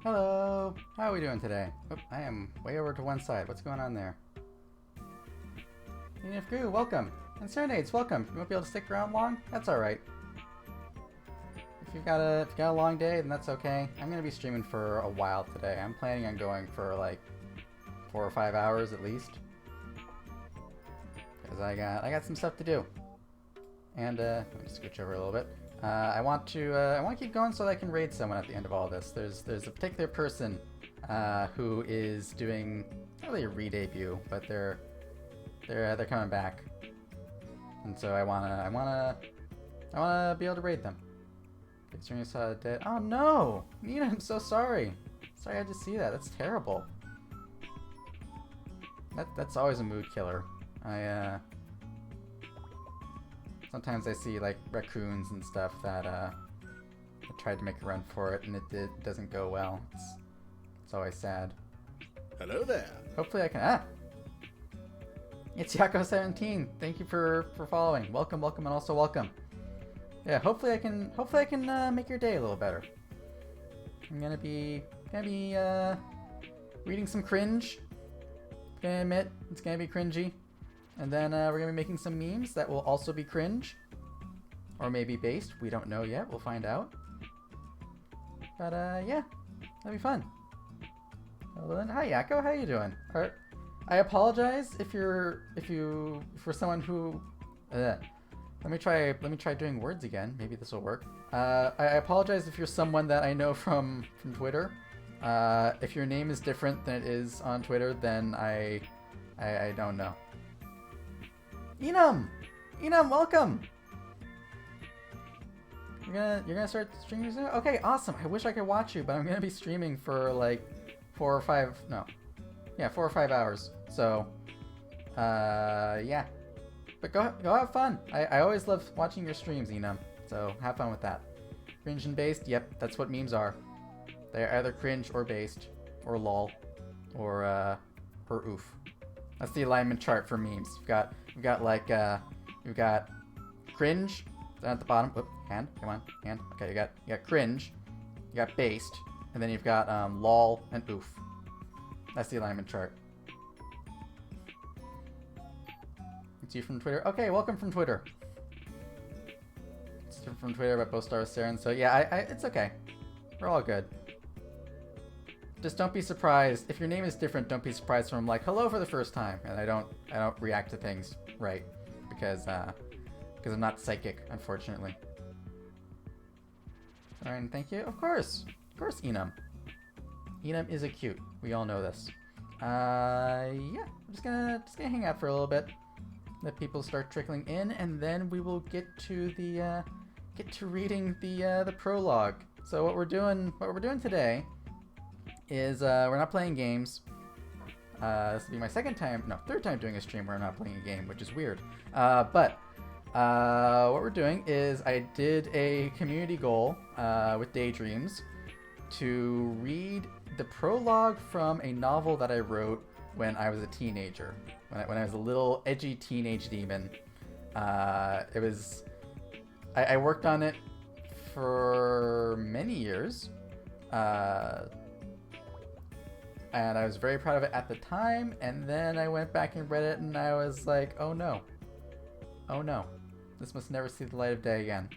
Hello! How are we doing today? Oh, I am way over to one side. What's going on there? Unif Goo, welcome! And Serenades, welcome! You won't be able to stick around long? That's alright. If you've got a long day, then that's okay. I'm gonna be streaming for a while today. I'm planning on going for like 4 or 5 hours at least. Because I got some stuff to do. And let me scooch over a little bit. I want to keep going so that I can raid someone at the end of all this. There's a particular person who is doing not really a re-debut, but they're coming back, and so I wanna be able to raid them. Extremely saw dead. Oh no, Nina, I'm so sorry. Sorry I had to see that. That's terrible. That's always a mood killer. Sometimes I see like raccoons and stuff that I tried to make a run for it and it doesn't go well. It's always sad. Hello there. Hopefully I can. It's Yako17. Thank you for following. Welcome, and also welcome. Yeah, hopefully I can make your day a little better. I'm gonna be reading some cringe. Gonna admit it's gonna be cringy. And then we're going to be making some memes that will also be cringe. Or maybe based. We don't know yet. We'll find out. But yeah. That'll be fun. Lilin. Hi Yako, how you doing? I apologize if for someone who let me try doing words again. Maybe this will work. I apologize if you're someone that I know from Twitter. If your name is different than it is on Twitter, then I don't know. Enum, welcome. You're gonna start streaming soon? Okay, awesome. I wish I could watch you, but I'm gonna be streaming for like 4 or 5 hours. So, yeah. But go have fun. I always love watching your streams, Enum. So have fun with that. Cringe and based. Yep, that's what memes are. They're either cringe or based, or lol, or oof. That's the alignment chart for memes. We've got cringe down at the bottom. Whoop, hand, come on, hand. Okay, you got cringe, you got based, and then you've got lol and oof. That's the alignment chart. It's you from Twitter. Okay, welcome from Twitter. It's from Twitter, but both stars Saren. So yeah, it's okay. We're all good. Just don't be surprised if your name is different. Don't be surprised when I'm like hello for the first time and I don't react to things right because I'm not psychic, unfortunately. Alright, and thank you. Of course, Enum. Enum is a cute. We all know this. Yeah, I'm just gonna hang out for a little bit. Let people start trickling in, and then we will get to reading the prologue. So what we're doing today is we're not playing games. This will be my third time doing a stream where I'm not playing a game, which is weird. But what we're doing is I did a community goal with Daydreams to read the prologue from a novel that I wrote when I was a teenager, when I was a little edgy teenage demon. I worked on it for many years. And I was very proud of it at the time, and then I went back and read it, and I was like, oh no, this must never see the light of day again.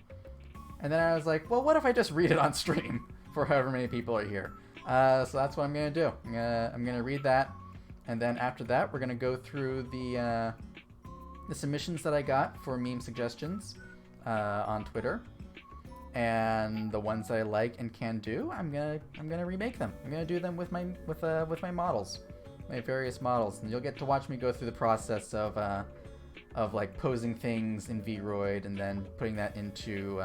And then I was like, well, what if I just read it on stream for however many people are here? So that's what I'm gonna do. I'm gonna read that, and then after that, we're gonna go through the submissions that I got for meme suggestions on Twitter. And the ones that I like and can do, I'm gonna remake them. I'm gonna do them with my models, my various models, and you'll get to watch me go through the process of like posing things in Vroid and then putting that into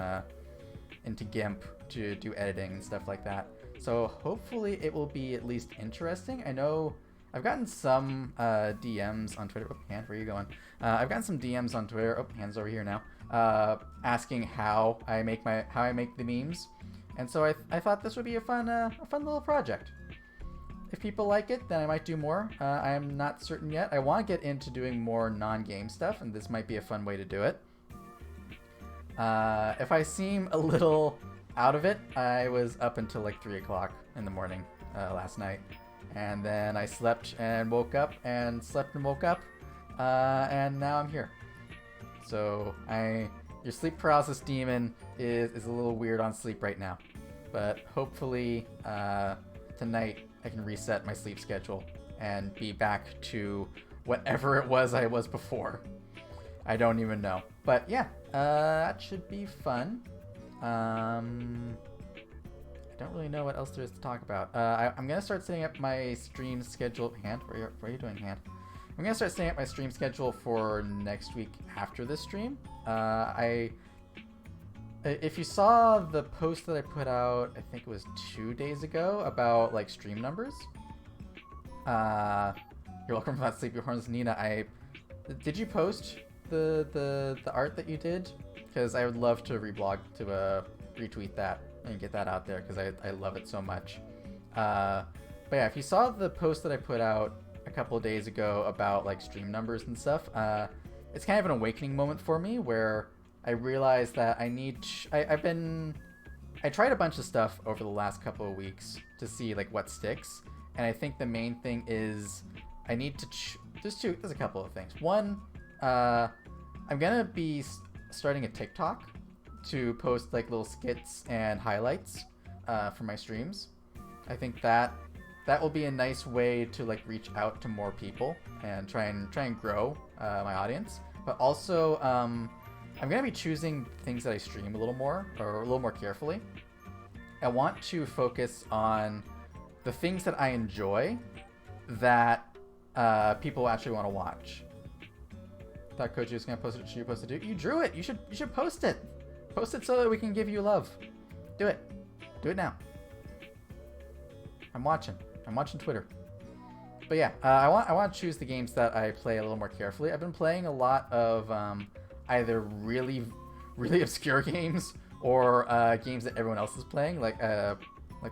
GIMP to do editing and stuff like that. So hopefully it will be at least interesting. I know I've gotten some DMs on Twitter. Oh, hand, where are you going? I've gotten some DMs on Twitter. Oh, hand's over here now. Asking how I make the memes, and so I thought this would be a fun little project. If people like it, then I might do more. I am not certain yet. I want to get into doing more non-game stuff, and this might be a fun way to do it. If I seem a little out of it, I was up until like 3 o'clock in the morning last night. And then I slept and woke up and slept and woke up. And now I'm here. So your sleep paralysis demon is a little weird on sleep right now. But hopefully tonight I can reset my sleep schedule and be back to whatever it was I was before. I don't even know. But yeah, that should be fun. I don't really know what else there is to talk about. I'm going to start setting up my stream schedule. Hand? What are you doing, Hand? I'm going to start setting up my stream schedule for next week after this stream. If you saw the post that I put out, I think it was 2 days ago, about like stream numbers. You're welcome for that Sleepy Horns, Nina. Did you post the art that you did? Because I would love to reblog to retweet that and get that out there because I love it so much. But yeah, if you saw the post that I put out a couple of days ago about like stream numbers and stuff, it's kind of an awakening moment for me where I realized that I tried a bunch of stuff over the last couple of weeks to see like what sticks, and I think the main thing is I need to there's a couple of things. One, I'm gonna be starting a TikTok to post like little skits and highlights for my streams. I think that will be a nice way to like reach out to more people and try and grow my audience. But also, I'm gonna be choosing things that I stream a little more carefully. I want to focus on the things that I enjoy that people actually want to watch. Thought Koji was gonna post it. You're supposed to do. You drew it. You should post it. Post it so that we can give you love. Do it. Do it now. I'm watching Twitter. But yeah, I want to choose the games that I play a little more carefully. I've been playing a lot of either really obscure games or games that everyone else is playing, like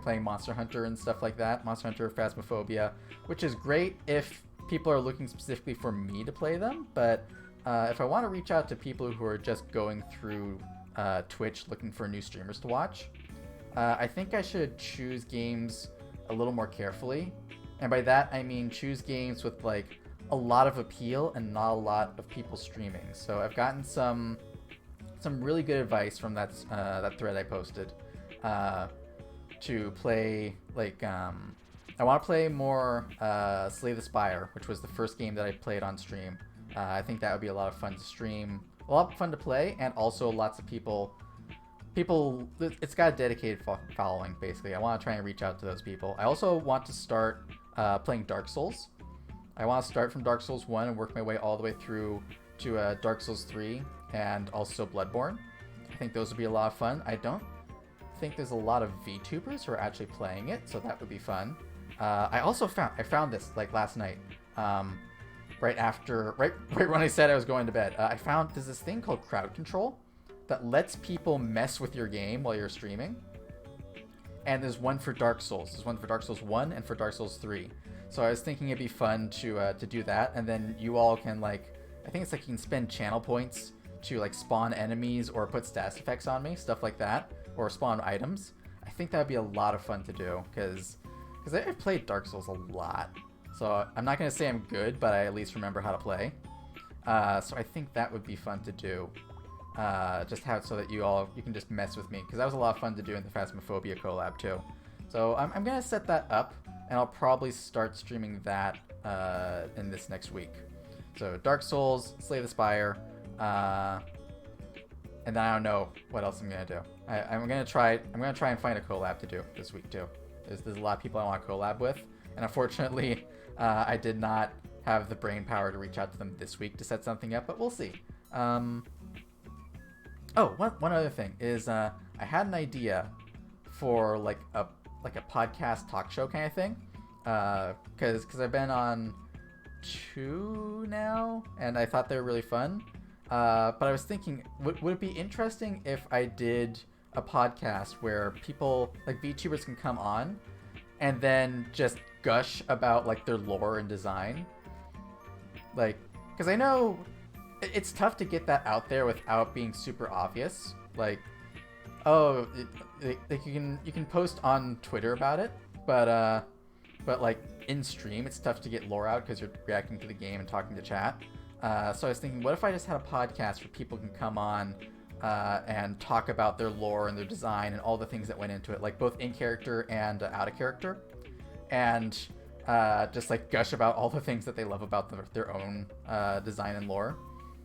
playing Monster Hunter and stuff like that. Monster Hunter Phasmophobia, which is great if people are looking specifically for me to play them. But if I want to reach out to people who are just going through Twitch looking for new streamers to watch, I think I should choose games a little more carefully. And by that, I mean choose games with like a lot of appeal and not a lot of people streaming. So I've gotten some really good advice from that thread I posted to play like I want to play more Slay the Spire, which was the first game that I played on stream. I think that would be a lot of fun to stream, a lot of fun to play, and also lots of people, it's got a dedicated following, basically. I want to try and reach out to those people. I also want to start playing Dark Souls. I want to start from Dark Souls 1 and work my way all the way through to Dark Souls 3 and also Bloodborne. I think those would be a lot of fun. I don't think there's a lot of VTubers who are actually playing it, so that would be fun. I found this like last night, right when I said I was going to bed. There's this thing called crowd control that lets people mess with your game while you're streaming. And there's one for Dark Souls. There's one for Dark Souls 1 and for Dark Souls 3. So I was thinking it'd be fun to do that, and then you all can like, I think it's like you can spend channel points to like spawn enemies or put status effects on me, stuff like that, or spawn items. I think that'd be a lot of fun to do because I've played Dark Souls a lot. So I'm not gonna say I'm good, but I at least remember how to play. So I think that would be fun to do. Just have it so that you can just mess with me, because that was a lot of fun to do in the Phasmophobia collab too. So I'm gonna set that up, and I'll probably start streaming that in this next week. So Dark Souls, Slay the Spire, and then I don't know what else I'm gonna do. I'm gonna try and find a collab to do this week too. There's a lot of people I want to collab with, and unfortunately, I did not have the brain power to reach out to them this week to set something up, but we'll see. One other thing is I had an idea for like a podcast talk show kind of thing, because I've been on 2 now, and I thought they were really fun. But I was thinking, would it be interesting if I did a podcast where people, like VTubers, can come on and then just gush about like their lore and design? Like, because I know it's tough to get that out there without being super obvious. Like Oh, like you can post on Twitter about it, but like in stream, it's tough to get lore out because you're reacting to the game and talking to chat. So I was thinking, what if I just had a podcast where people can come on and talk about their lore and their design and all the things that went into it, like both in character and out of character, and just like gush about all the things that they love about their own design and lore.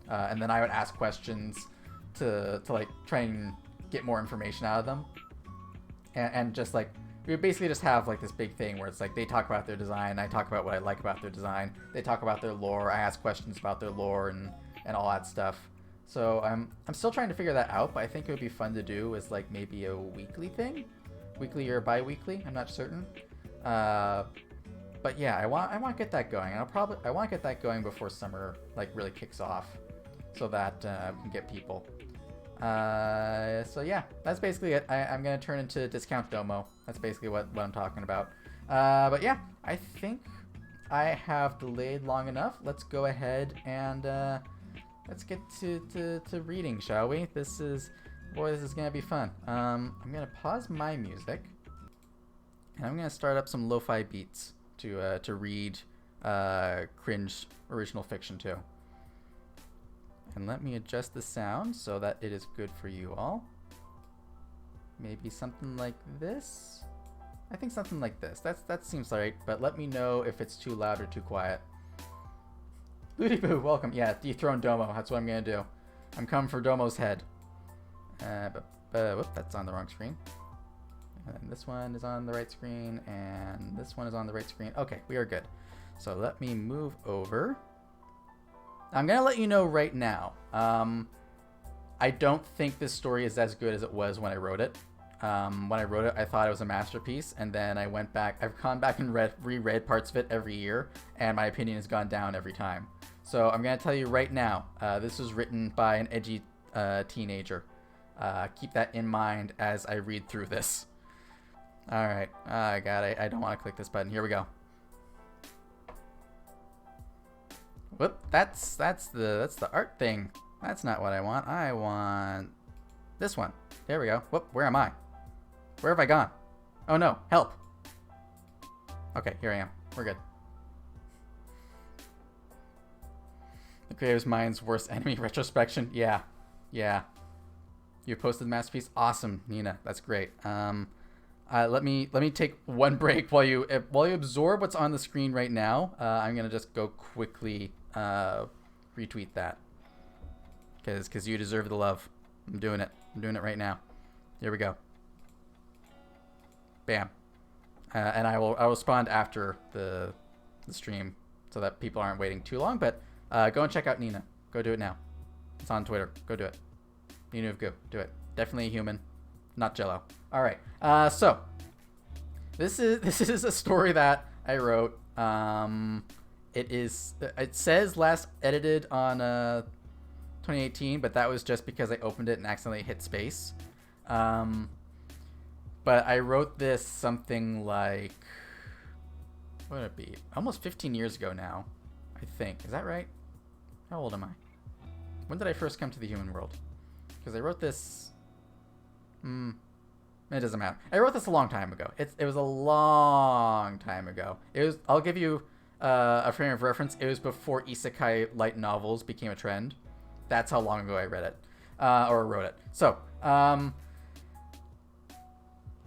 And then I would ask questions to like try and get more information out of them, and just like we would basically just have like this big thing where it's like they talk about their design, I talk about what I like about their design, they talk about their lore, I ask questions about their lore and all that stuff. So I'm still trying to figure that out, but I think it would be fun to do as like maybe a weekly thing, weekly or bi-weekly, I'm not certain. But yeah, I want to get that going, and I want to get that going before summer like really kicks off, so that we can get people. So yeah, that's basically it. I'm gonna turn into Discount Domo. That's basically what I'm talking about. But yeah, I think I have delayed long enough. Let's go ahead and let's get to reading, shall we? This is gonna be fun. I'm gonna pause my music, and I'm gonna start up some lo-fi beats to read cringe original fiction to. And let me adjust the sound so that it is good for you all. Maybe something like this? I think something like this. That seems right, but let me know if it's too loud or too quiet. Looty Boo, welcome. Yeah, dethrone Domo. That's what I'm gonna do. I'm coming for Domo's head. Whoop, that's on the wrong screen. And this one is on the right screen, and this one is on the right screen. Okay, we are good. So let me move over. I'm gonna let you know right now. I don't think this story is as good as it was when I wrote it. When I wrote it, I thought it was a masterpiece, and then I went back. I've gone back and reread parts of it every year, and my opinion has gone down every time. So I'm gonna tell you right now. This was written by an edgy teenager. Keep that in mind as I read through this. All right. God, I don't want to click this button. Here we go. Whoop, that's the art thing. That's not what I want. I want this one. There we go. Whoop, where am I? Where have I gone? Oh no, help. Okay, here I am. We're good. The Creative Mind's worst enemy retrospection. Yeah. You posted the masterpiece. Awesome, Nina. That's great. Let me take one break while you absorb what's on the screen right now. I'm gonna just go quickly retweet that because you deserve the love. I'm doing it. I'm doing it right now. Here we go. Bam. And I will respond after the stream so that people aren't waiting too long. But go and check out Nina. Go do it now. It's on Twitter. Go do it. Nina of Goo. Do it. Definitely a human, not Jello. All right. So this is a story that I wrote. It says last edited on 2018, but that was just because I opened it and accidentally hit space. But I wrote this something like, what would it be? Almost 15 years ago now, I think. Is that right? How old am I? When did I first come to the human world? Because I wrote this. It doesn't matter. I wrote this a long time ago. It was a long time ago. I'll give you a frame of reference. It was before isekai light novels became a trend. That's how long ago I read it or wrote it. So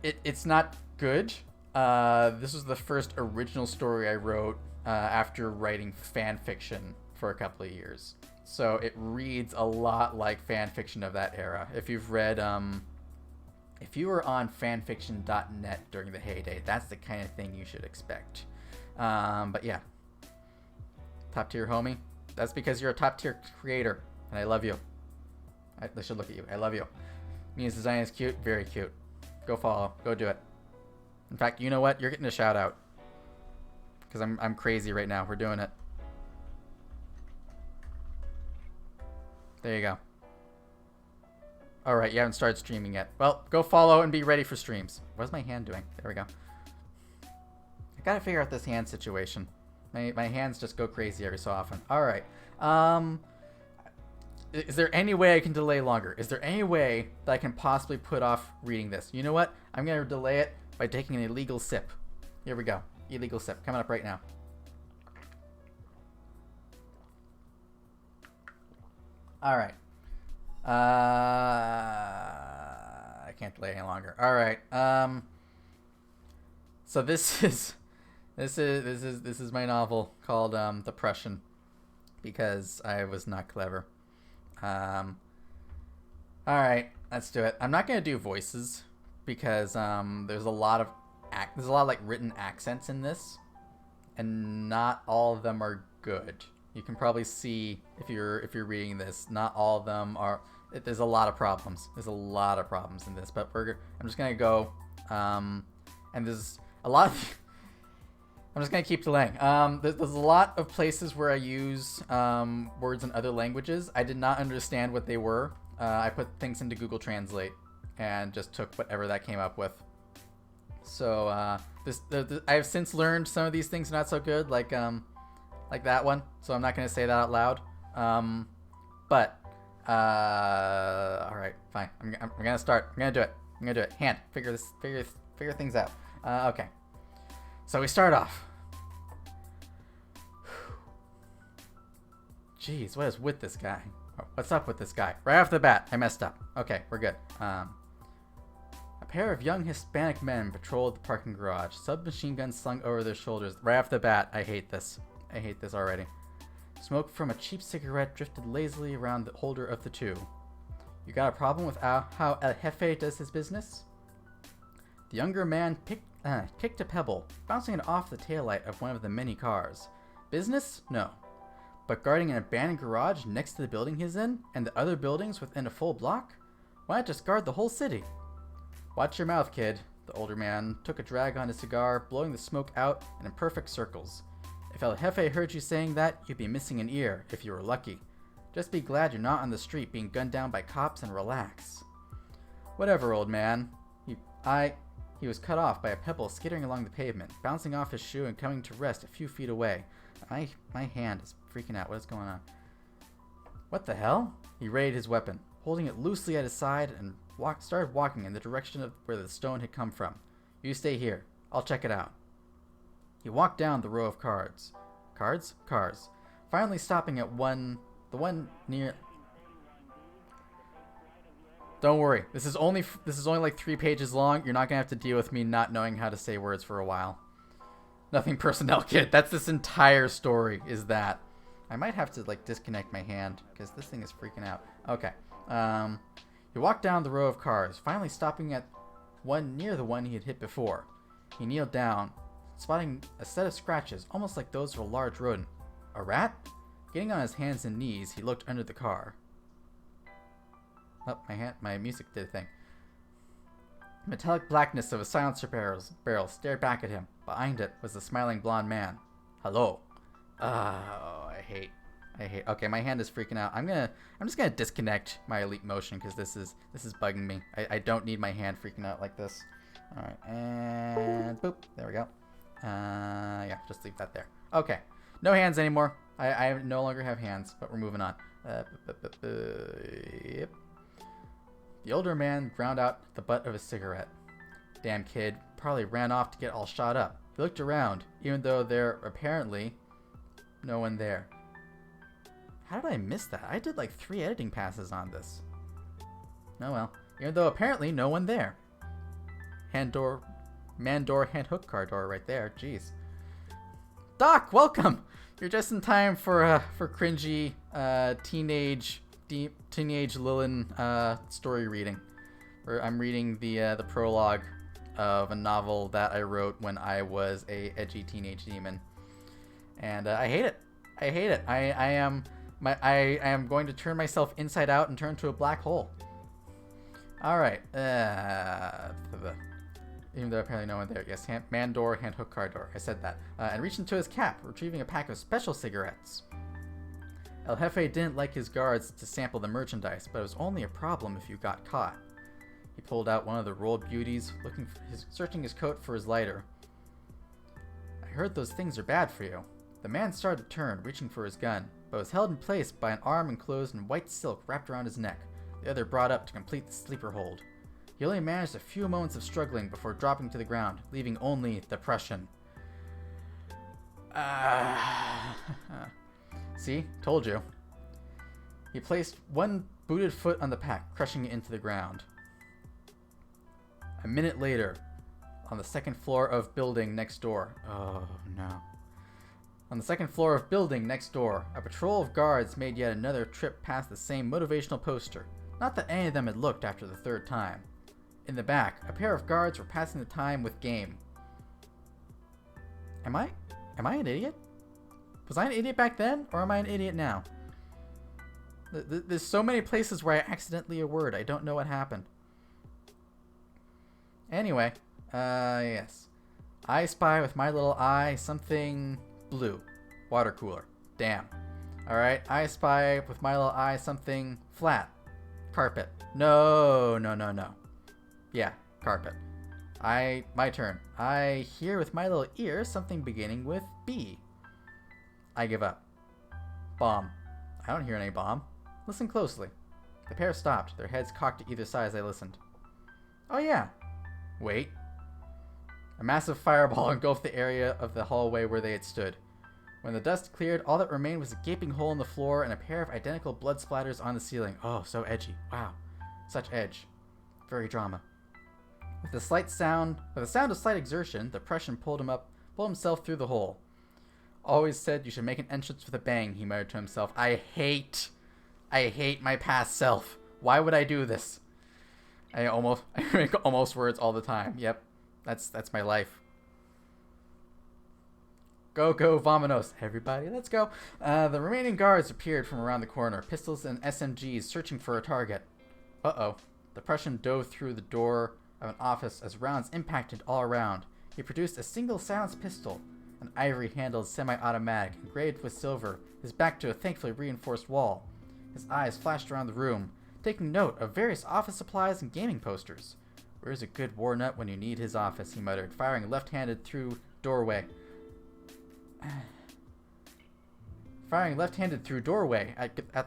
it's not good. This was the first original story I wrote after writing fan fiction for a couple of years. So it reads a lot like fan fiction of that era. If you've read if you were on fanfiction.net during the heyday, that's the kind of thing you should expect. But yeah, top tier homie. That's because you're a top tier creator, and I love you. I should look at you. I love you. Mina's design is cute, very cute. Go follow. Go do it. In fact, you know what? You're getting a shout out because I'm crazy right now. We're doing it. There you go. All right, you haven't started streaming yet. Well, go follow and be ready for streams. What's my hand doing? There we go. I gotta figure out this hand situation. My hands just go crazy every so often. All right. is there any way I can delay longer? Is there any way that I can possibly put off reading this? You know what? I'm going to delay it by taking an illegal sip. Here we go. Illegal sip. Coming up right now. All right. I can't delay any longer. All right. So this is my novel called Depression, because I was not clever. All right, let's do it. I'm not gonna do voices because there's a lot of like written accents in this, and not all of them are good. You can probably see if you're reading this, not all of them are. There's a lot of problems. There's a lot of problems in this, but I'm just gonna go, and there's a lot of. I'm just gonna keep delaying. There's a lot of places where I use words in other languages. I did not understand what they were. I put things into Google Translate and just took whatever that came up with. So I have since learned some of these things are not so good, like that one. So I'm not gonna say that out loud. But all right, fine. I'm gonna start. I'm gonna do it. Hand. Figure things out. Okay. So we start off. Jeez, what is with this guy? What's up with this guy? Right off the bat, I messed up. Okay, we're good. A pair of young Hispanic men patrolled the parking garage, submachine guns slung over their shoulders. Right off the bat, I hate this. I hate this already. Smoke from a cheap cigarette drifted lazily around the holder of the two. You got a problem with how El Jefe does his business? The younger man kicked a pebble, bouncing it off the taillight of one of the many cars. Business? No. But guarding an abandoned garage next to the building he's in, and the other buildings within a full block? Why not just guard the whole city? Watch your mouth, kid. The older man took a drag on his cigar, blowing the smoke out in imperfect circles. If El Jefe heard you saying that, you'd be missing an ear, if you were lucky. Just be glad you're not on the street being gunned down by cops and relax. Whatever, old man. He was cut off by a pebble skittering along the pavement, bouncing off his shoe and coming to rest a few feet away. My hand is freaking out. What is going on? What the hell? He raised his weapon, holding it loosely at his side, and started walking in the direction of where the stone had come from. You stay here. I'll check it out. He walked down the row of cars. Cars. Finally stopping at the one near... Don't worry. This is only like 3 pages long. You're not going to have to deal with me not knowing how to say words for a while. Nothing personnel, kid. That's this entire story, is that. I might have to, like, disconnect my hand, because this thing is freaking out. Okay. He walked down the row of cars, finally stopping at one near the one he had hit before. He kneeled down, spotting a set of scratches, almost like those of a large rodent. A rat? Getting on his hands and knees, he looked under the car. Oh, my music did a thing. The metallic blackness of a silencer barrel stared back at him. Behind it was the smiling blonde man. Hello. Oh, I hate. Okay, my hand is freaking out. I'm just gonna disconnect my Elite Motion because this is bugging me. I don't need my hand freaking out like this. All right, and boop. There we go. Yeah, just leave that there. Okay, no hands anymore. I no longer have hands, but we're moving on. Yep. The older man ground out the butt of a cigarette. Damn kid, probably ran off to get all shot up. He looked around, even though there apparently no one there. How did I miss that? I did like 3 editing passes on this. Oh well. Even though apparently no one there. Man door, hand hook car door right there. Jeez. Doc, welcome! You're just in time for cringy teenage Lilin story reading. I'm reading the prologue of a novel that I wrote when I was a edgy teenage demon, and I hate it. I am going to turn myself inside out and turn to a black hole. All right. Even though apparently no one there. Yes, man door, hand hook car door. I said that. And reached into his cap, retrieving a pack of special cigarettes. El Jefe didn't like his guards to sample the merchandise, but it was only a problem if you got caught. He pulled out one of the rolled beauties, searching his coat for his lighter. I heard those things are bad for you. The man started to turn, reaching for his gun. but was held in place by an arm enclosed in white silk wrapped around his neck, the other brought up to complete the sleeper hold. He only managed a few moments of struggling before dropping to the ground, leaving only the Prussian. See? Told you. He placed one booted foot on the pack, crushing it into the ground. A minute later, on the second floor of building next door. Oh, no. On the second floor of building next door, a patrol of guards made yet another trip past the same motivational poster. Not that any of them had looked after the third time. In the back, a pair of guards were passing the time with game. Am I an idiot? Was I an idiot back then, or am I an idiot now? There's so many places where I accidentally a word. I don't know what happened. Anyway, yes. I spy with my little eye something blue. Water cooler. Damn. Alright, I spy with my little eye something flat. Carpet. No. Yeah, carpet. My turn. I hear with my little ear something beginning with B. I give up. Bomb. I don't hear any bomb. Listen closely. The pair stopped, their heads cocked to either side as they listened. Oh yeah. Wait. A massive fireball engulfed the area of the hallway where they had stood. When the dust cleared, all that remained was a gaping hole in the floor and a pair of identical blood splatters on the ceiling. Oh, so edgy. Wow. Such edge. Very drama. With the sound of slight exertion, the Prussian pulled himself through the hole. Always said you should make an entrance with a bang, he muttered to himself. I hate my past self. Why would I do this? I make almost words all the time. Yep. That's my life. Go, vamonos. Everybody, let's go. The remaining guards appeared from around the corner, pistols and SMGs searching for a target. Uh-oh. The Prussian dove through the door of an office as rounds impacted all around. He produced a single silenced pistol, an ivory-handled semi-automatic engraved with silver, his back to a thankfully reinforced wall. His eyes flashed around the room, taking note of various office supplies and gaming posters. Where's a good war nut when you need his office, he muttered, firing left-handed through doorway. At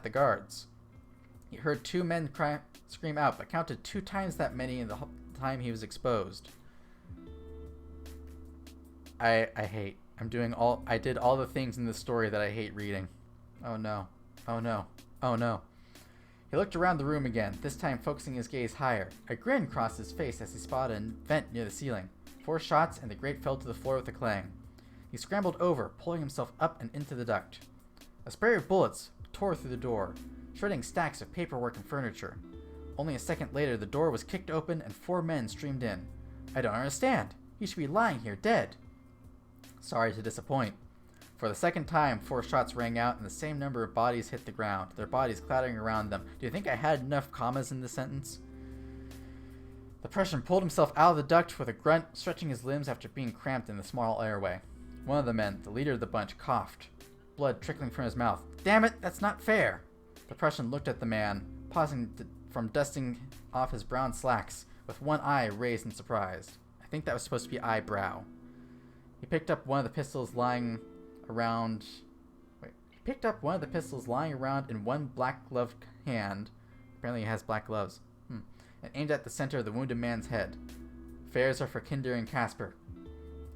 the guards. He heard two men scream out, but counted 2 times that many in the time he was exposed. I did all the things in this story that I hate reading. Oh no. He looked around the room again, this time focusing his gaze higher. A grin crossed his face as he spotted a vent near the ceiling. 4 shots and the grate fell to the floor with a clang. He scrambled over, pulling himself up and into the duct. A spray of bullets tore through the door, shredding stacks of paperwork and furniture. Only a second later, the door was kicked open and 4 men streamed in. I don't understand. He should be lying here dead. Sorry to disappoint. For the second time, 4 shots rang out and the same number of bodies hit the ground, their bodies clattering around them. Do you think I had enough commas in this sentence? The Prussian pulled himself out of the duct with a grunt, stretching his limbs after being cramped in the small airway. One of the men, the leader of the bunch, coughed, blood trickling from his mouth. Damn it, that's not fair! The Prussian looked at the man, pausing from dusting off his brown slacks, with one eye raised in surprise. I think that was supposed to be eyebrow. He picked up one of the pistols lying around in one black-gloved hand. Apparently he has black gloves. And aimed at the center of the wounded man's head. Fares are for Kinder and Casper.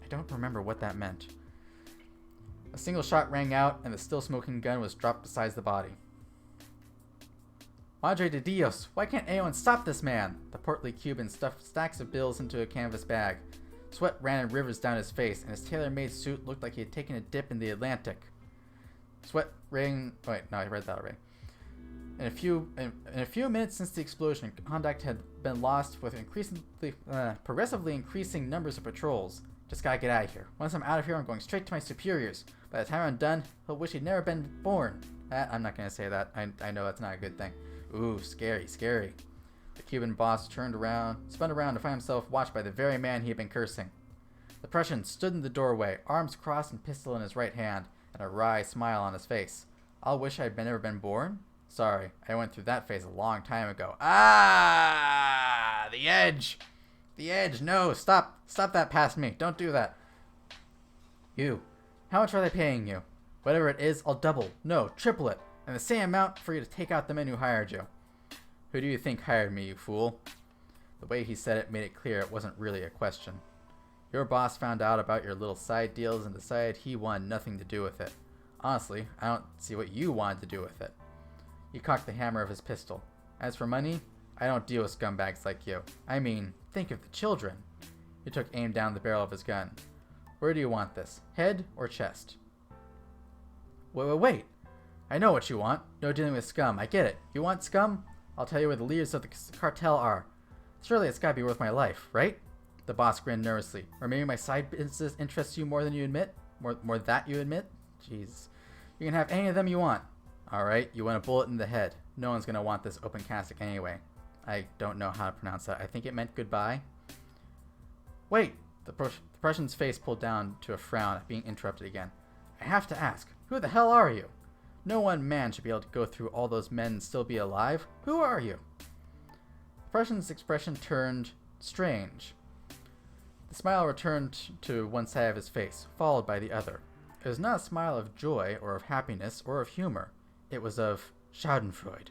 I don't remember what that meant. A single shot rang out, and the still smoking gun was dropped beside the body. Madre de Dios, why can't anyone stop this man? The portly Cuban stuffed stacks of bills into a canvas bag. Sweat ran in rivers down his face, and his tailor-made suit looked like he had taken a dip in the Atlantic. I read that already. In a few minutes since the explosion, contact had been lost with progressively increasing numbers of patrols. Just gotta get out of here. Once I'm out of here, I'm going straight to my superiors. By the time I'm done, he'll wish he'd never been born. I'm not gonna say that. I know that's not a good thing. Ooh, scary. The Cuban boss spun around to find himself watched by the very man he had been cursing. The Prussian stood in the doorway, arms crossed and pistol in his right hand, and a wry smile on his face. I'll wish I'd never been born? Sorry, I went through that phase a long time ago. Ah! The edge! The edge! No! Stop that past me! Don't do that! You. How much are they paying you? Whatever it is, I'll double, no, triple it, and the same amount for you to take out the men who hired you. Who do you think hired me, you fool? The way he said it made it clear it wasn't really a question. Your boss found out about your little side deals and decided he wanted nothing to do with it. Honestly, I don't see what you wanted to do with it. He cocked the hammer of his pistol. As for money, I don't deal with scumbags like you. I mean, think of the children. He took aim down the barrel of his gun. Where do you want this? Head or chest? Wait. I know what you want. No dealing with scum. I get it. You want scum? I'll tell you where the leaders of the cartel are. Surely it's gotta be worth my life, right? The boss grinned nervously. Or maybe my side business interests you more than you admit? More that you admit? Jeez. You can have any of them you want. Alright, you want a bullet in the head. No one's gonna want this open casket anyway. I don't know how to pronounce that. I think it meant goodbye. Wait! The Prussian's face pulled down to a frown at being interrupted again. I have to ask, who the hell are you? No one man should be able to go through all those men and still be alive. Who are you? The Prussian's expression turned strange. The smile returned to one side of his face, followed by the other. It was not a smile of joy or of happiness or of humor. It was of Schadenfreude.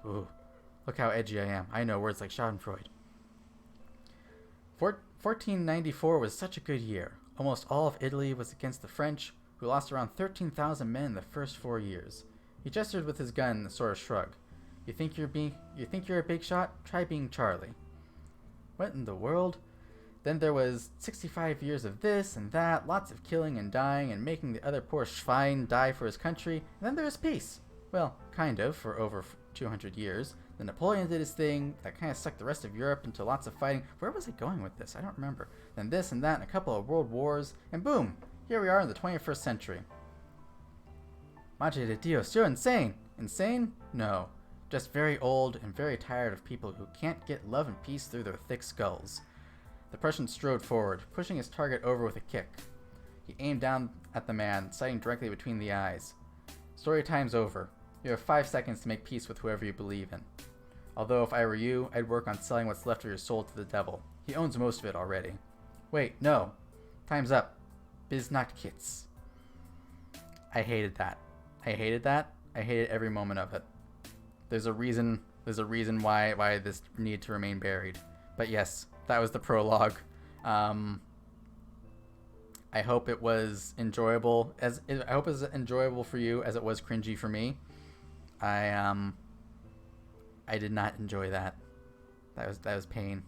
Ooh, look how edgy I am. I know words like Schadenfreude. 1494 was such a good year. Almost all of Italy was against the French, who lost around 13,000 men in the first 4 years. He gestured with his gun and a sort of shrug. You think you're a big shot? Try being Charlie. What in the world? Then there was 65 years of this and that, lots of killing and dying and making the other poor Schwein die for his country, and then there was peace. Well, kind of, for over 200 years. Then Napoleon did his thing, that kind of sucked the rest of Europe into lots of fighting. Where was I going with this? I don't remember. Then this and that and a couple of world wars, and boom! Here we are in the 21st century. Madre de Dios, you're insane! Insane? No. Just very old and very tired of people who can't get love and peace through their thick skulls. The Prussian strode forward, pushing his target over with a kick. He aimed down at the man, sighting directly between the eyes. Story time's over. You have 5 seconds to make peace with whoever you believe in. Although if I were you, I'd work on selling what's left of your soul to the devil. He owns most of it already. Wait, no. Time's up. Bis Nachtkitz. I hated that. I hated every moment of it. There's a reason why this needed to remain buried. But yes, that was the prologue. I hope it was enjoyable. I hope it was enjoyable for you as it was cringy for me. I did not enjoy that. That was pain.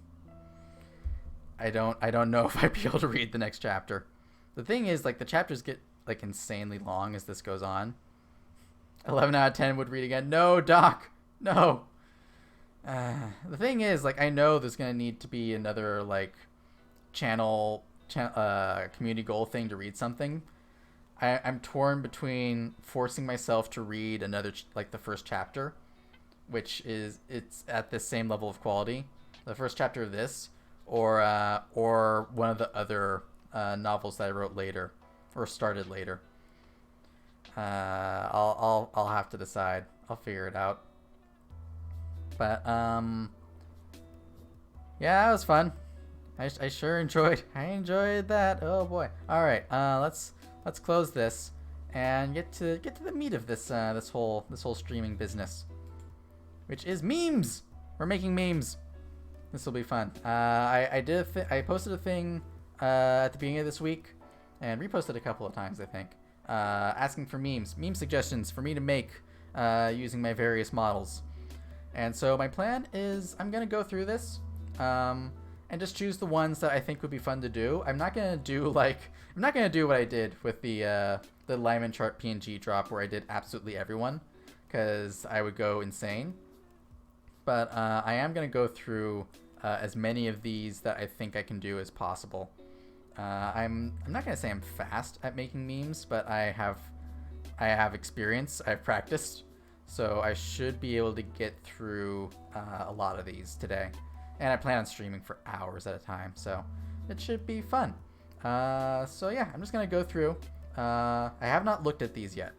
I don't know if I'd be able to read the next chapter. The thing is, like, the chapters get like insanely long as this goes on. 11 out of 10 would read again. No, Doc. No. The thing is, like, I know there's gonna need to be another like community goal thing to read something. I'm torn between forcing myself to read another like the first chapter, which it's at the same level of quality, the first chapter of this, or one of the other novels that I wrote later or started later. I'll have to decide. I'll figure it out. But yeah, that was fun. I sure enjoyed that. Oh boy. All right, let's close this and get to the meat of this this whole streaming business, which is memes. We're making memes. This will be fun. I posted a thing at the beginning of this week and reposted a couple of times, I think, asking for meme suggestions for me to make using my various models. And so my plan is I'm gonna go through this and just choose the ones that I think would be fun to do. I'm not gonna do what I did with the Lyman chart PNG drop where I did absolutely everyone, because I would go insane. But I am gonna go through as many of these that I think I can do as possible. I'm not gonna say I'm fast at making memes, but I have experience. I've practiced. So I should be able to get through a lot of these today. And I plan on streaming for hours at a time, so it should be fun. So yeah, I'm just going to go through. I have not looked at these yet.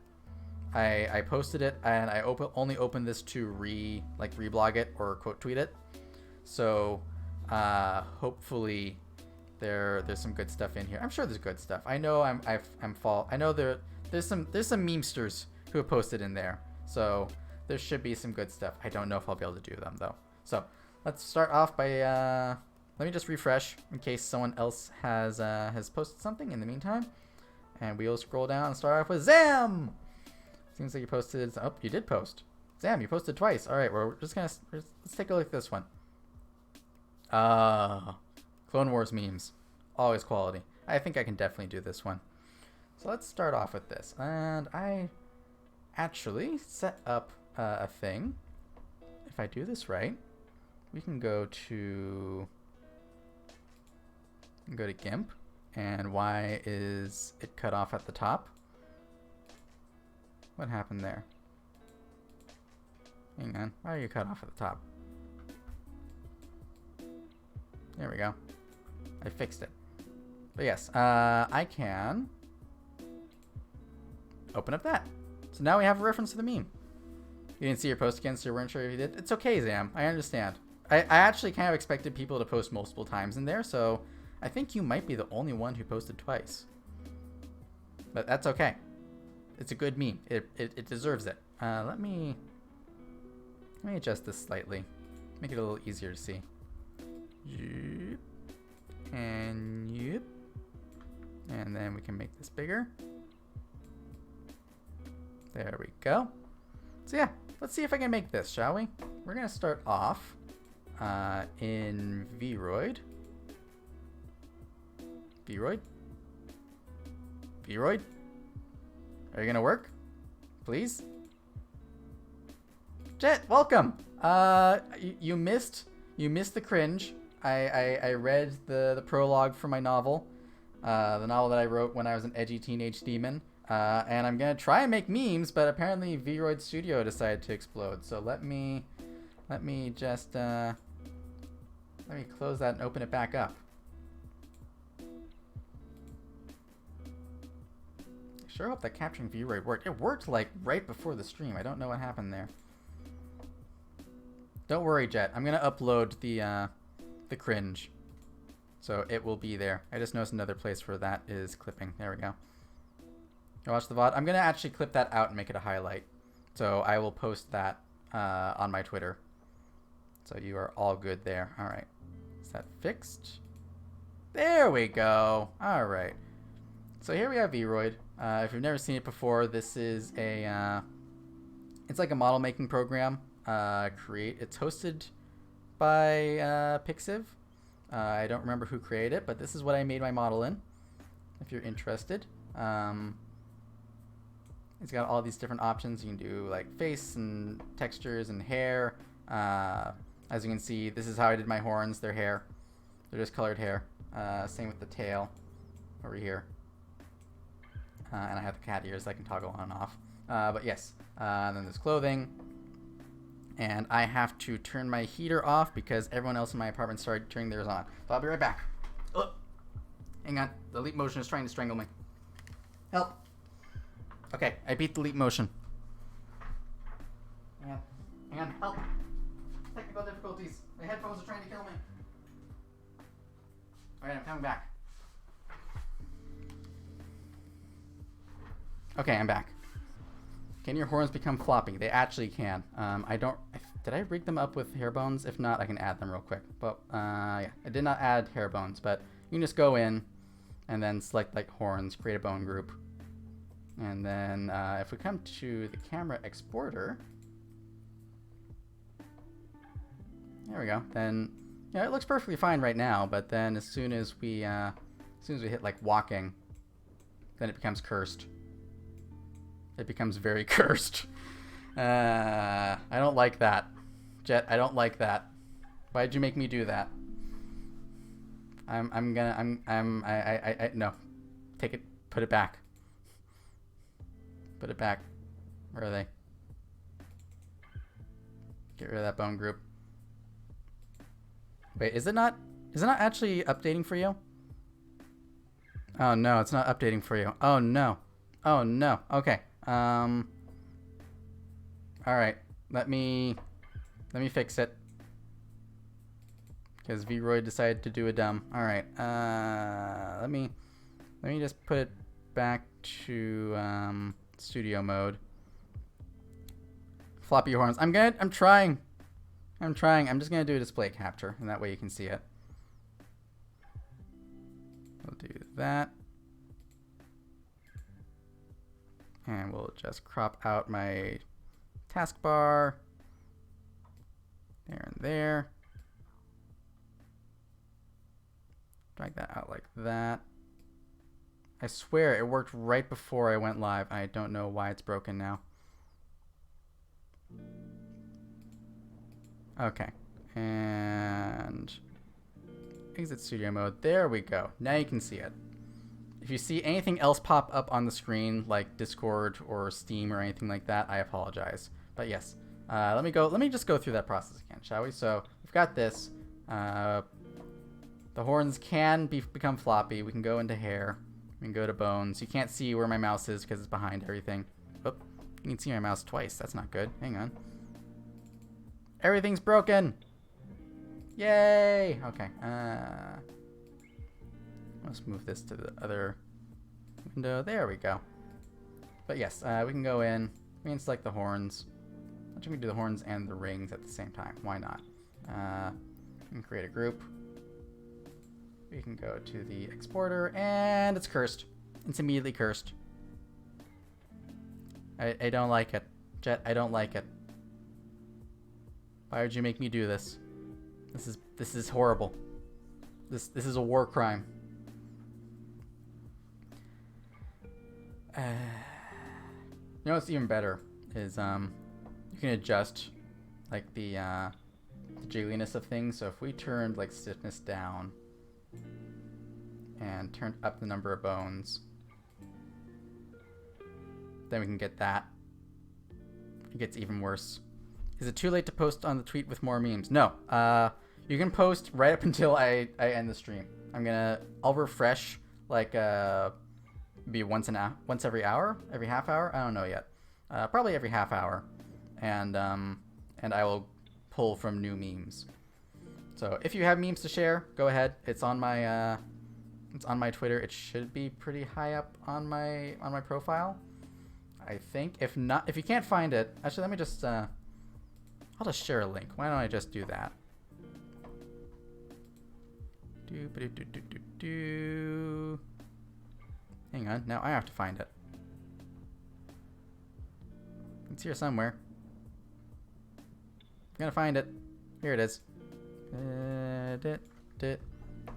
I posted it, and I only opened this to reblog it or quote tweet it. So hopefully there's some good stuff in here. I'm sure there's good stuff. I know I know there there's some memesters who have posted in there, so there should be some good stuff. I don't know if I'll be able to do them though. So let's start off by let me just refresh in case someone else has posted something in the meantime, and we'll scroll down and start off with Zam. Seems like you posted. Oh, you did post. Zam, you posted twice. All right, we're just gonna let's take a look at this one. Clone Wars memes, always quality. I think I can definitely do this one. So let's start off with this, and I actually set up a thing. If I do this right, we can go to GIMP, and why is it cut off at the top? What happened there? Hang on, why are you cut off at the top? There we go. I fixed it. But yes, I can open up that. So now we have a reference to the meme. You didn't see your post again, so you weren't sure if you did. It's okay, Zam. I understand. I actually kind of expected people to post multiple times in there, so I think you might be the only one who posted twice. But that's okay. It's a good meme. It deserves it. Let me adjust this slightly. Make it a little easier to see. And yep. And then we can make this bigger. There we go. So yeah, let's see if I can make this, shall we? We're gonna start off in Vroid. Vroid? Vroid? Are you gonna work? Please? Jet, welcome! You missed the cringe. I read the prologue for my novel. The novel that I wrote when I was an edgy teenage demon. And I'm gonna try and make memes, but apparently Vroid Studio decided to explode. So let me just let me close that and open it back up. I sure hope that capturing Vroid worked. It worked like right before the stream. I don't know what happened there. Don't worry, Jet. I'm gonna upload the cringe, so it will be there. I just noticed another place where that is clipping. There we go. You watch the VOD. I'm gonna actually clip that out and make it a highlight, so I will post that on my Twitter. So you are all good there. All right, is that fixed? There we go. All right. So here we have Vroid. If you've never seen it before, this is a it's like a model making program. It's hosted by Pixiv. I don't remember who created it, but this is what I made my model in, if you're interested. It's got all these different options. You can do like face and textures and hair. As you can see, this is how I did my horns. They're hair. They're just colored hair. Same with the tail over here. And I have the cat ears that I can toggle on and off. But yes, and then there's clothing. And I have to turn my heater off because everyone else in my apartment started turning theirs on. So I'll be right back. Oh, hang on. The leap motion is trying to strangle me. Help. Okay, I beat the leap motion. Hang on, help. Technical difficulties. My headphones are trying to kill me. Alright, I'm coming back. Okay, I'm back. Can your horns become floppy? They actually can. Did I rig them up with hair bones? If not, I can add them real quick. But yeah, I did not add hair bones, but you can just go in and then select like horns, create a bone group. And then if we come to the camera exporter, there we go. Then yeah, it looks perfectly fine right now. But then as soon as we hit like walking, then it becomes cursed. It becomes very cursed. I don't like that, Jet. I don't like that. Why'd you make me do that? No. Take it. Put it back. Put it back. Where are they? Get rid of that bone group. Wait, is it not actually updating for you? Oh no, it's not updating for you. Oh no. Oh no. Okay. All right. Let me fix it. Because Vroid decided to do a dumb. All right. Let me just put it back to studio mode. Floppy horns. I'm trying. I'm just gonna do a display capture, and that way you can see it. We'll do that. And we'll just crop out my taskbar. There and there. Drag that out like that. I swear it worked right before I went live. I don't know why it's broken now. Okay. And exit studio mode. There we go. Now you can see it. If you see anything else pop up on the screen, like Discord or Steam or anything like that, I apologize. But yes, let me just go through that process again, shall we? So we've got this. The horns can become floppy. We can go into hair. We can go to bones. You can't see where my mouse is because it's behind everything. Oh, you can see my mouse twice. That's not good. Hang on. Everything's broken. Yay. Okay. Let's move this to the other window. There we go. But yes, we can go in. We can select the horns. Actually, we can do the horns and the rings at the same time. Why not? We can create a group. We can go to the exporter, and it's cursed. It's immediately cursed. I don't like it. Jet, I don't like it. Why would you make me do this? This is horrible. This is a war crime. You know what's even better is you can adjust like the jiggliness of things. So if we turned like stiffness down and turned up the number of bones, then we can get that. It gets even worse. Is it too late to post on the tweet with more memes? No. You can post right up until I end the stream. I'll refresh like be once every hour, every half hour. I don't know yet. Probably every half hour, and I will pull from new memes. So if you have memes to share, go ahead. It's on my Twitter. It should be pretty high up on my profile, I think. If not, if you can't find it, actually let me just I'll just share a link. Why don't I just do that? Hang on, now I have to find it. It's here somewhere. I'm gonna find it. Here it is.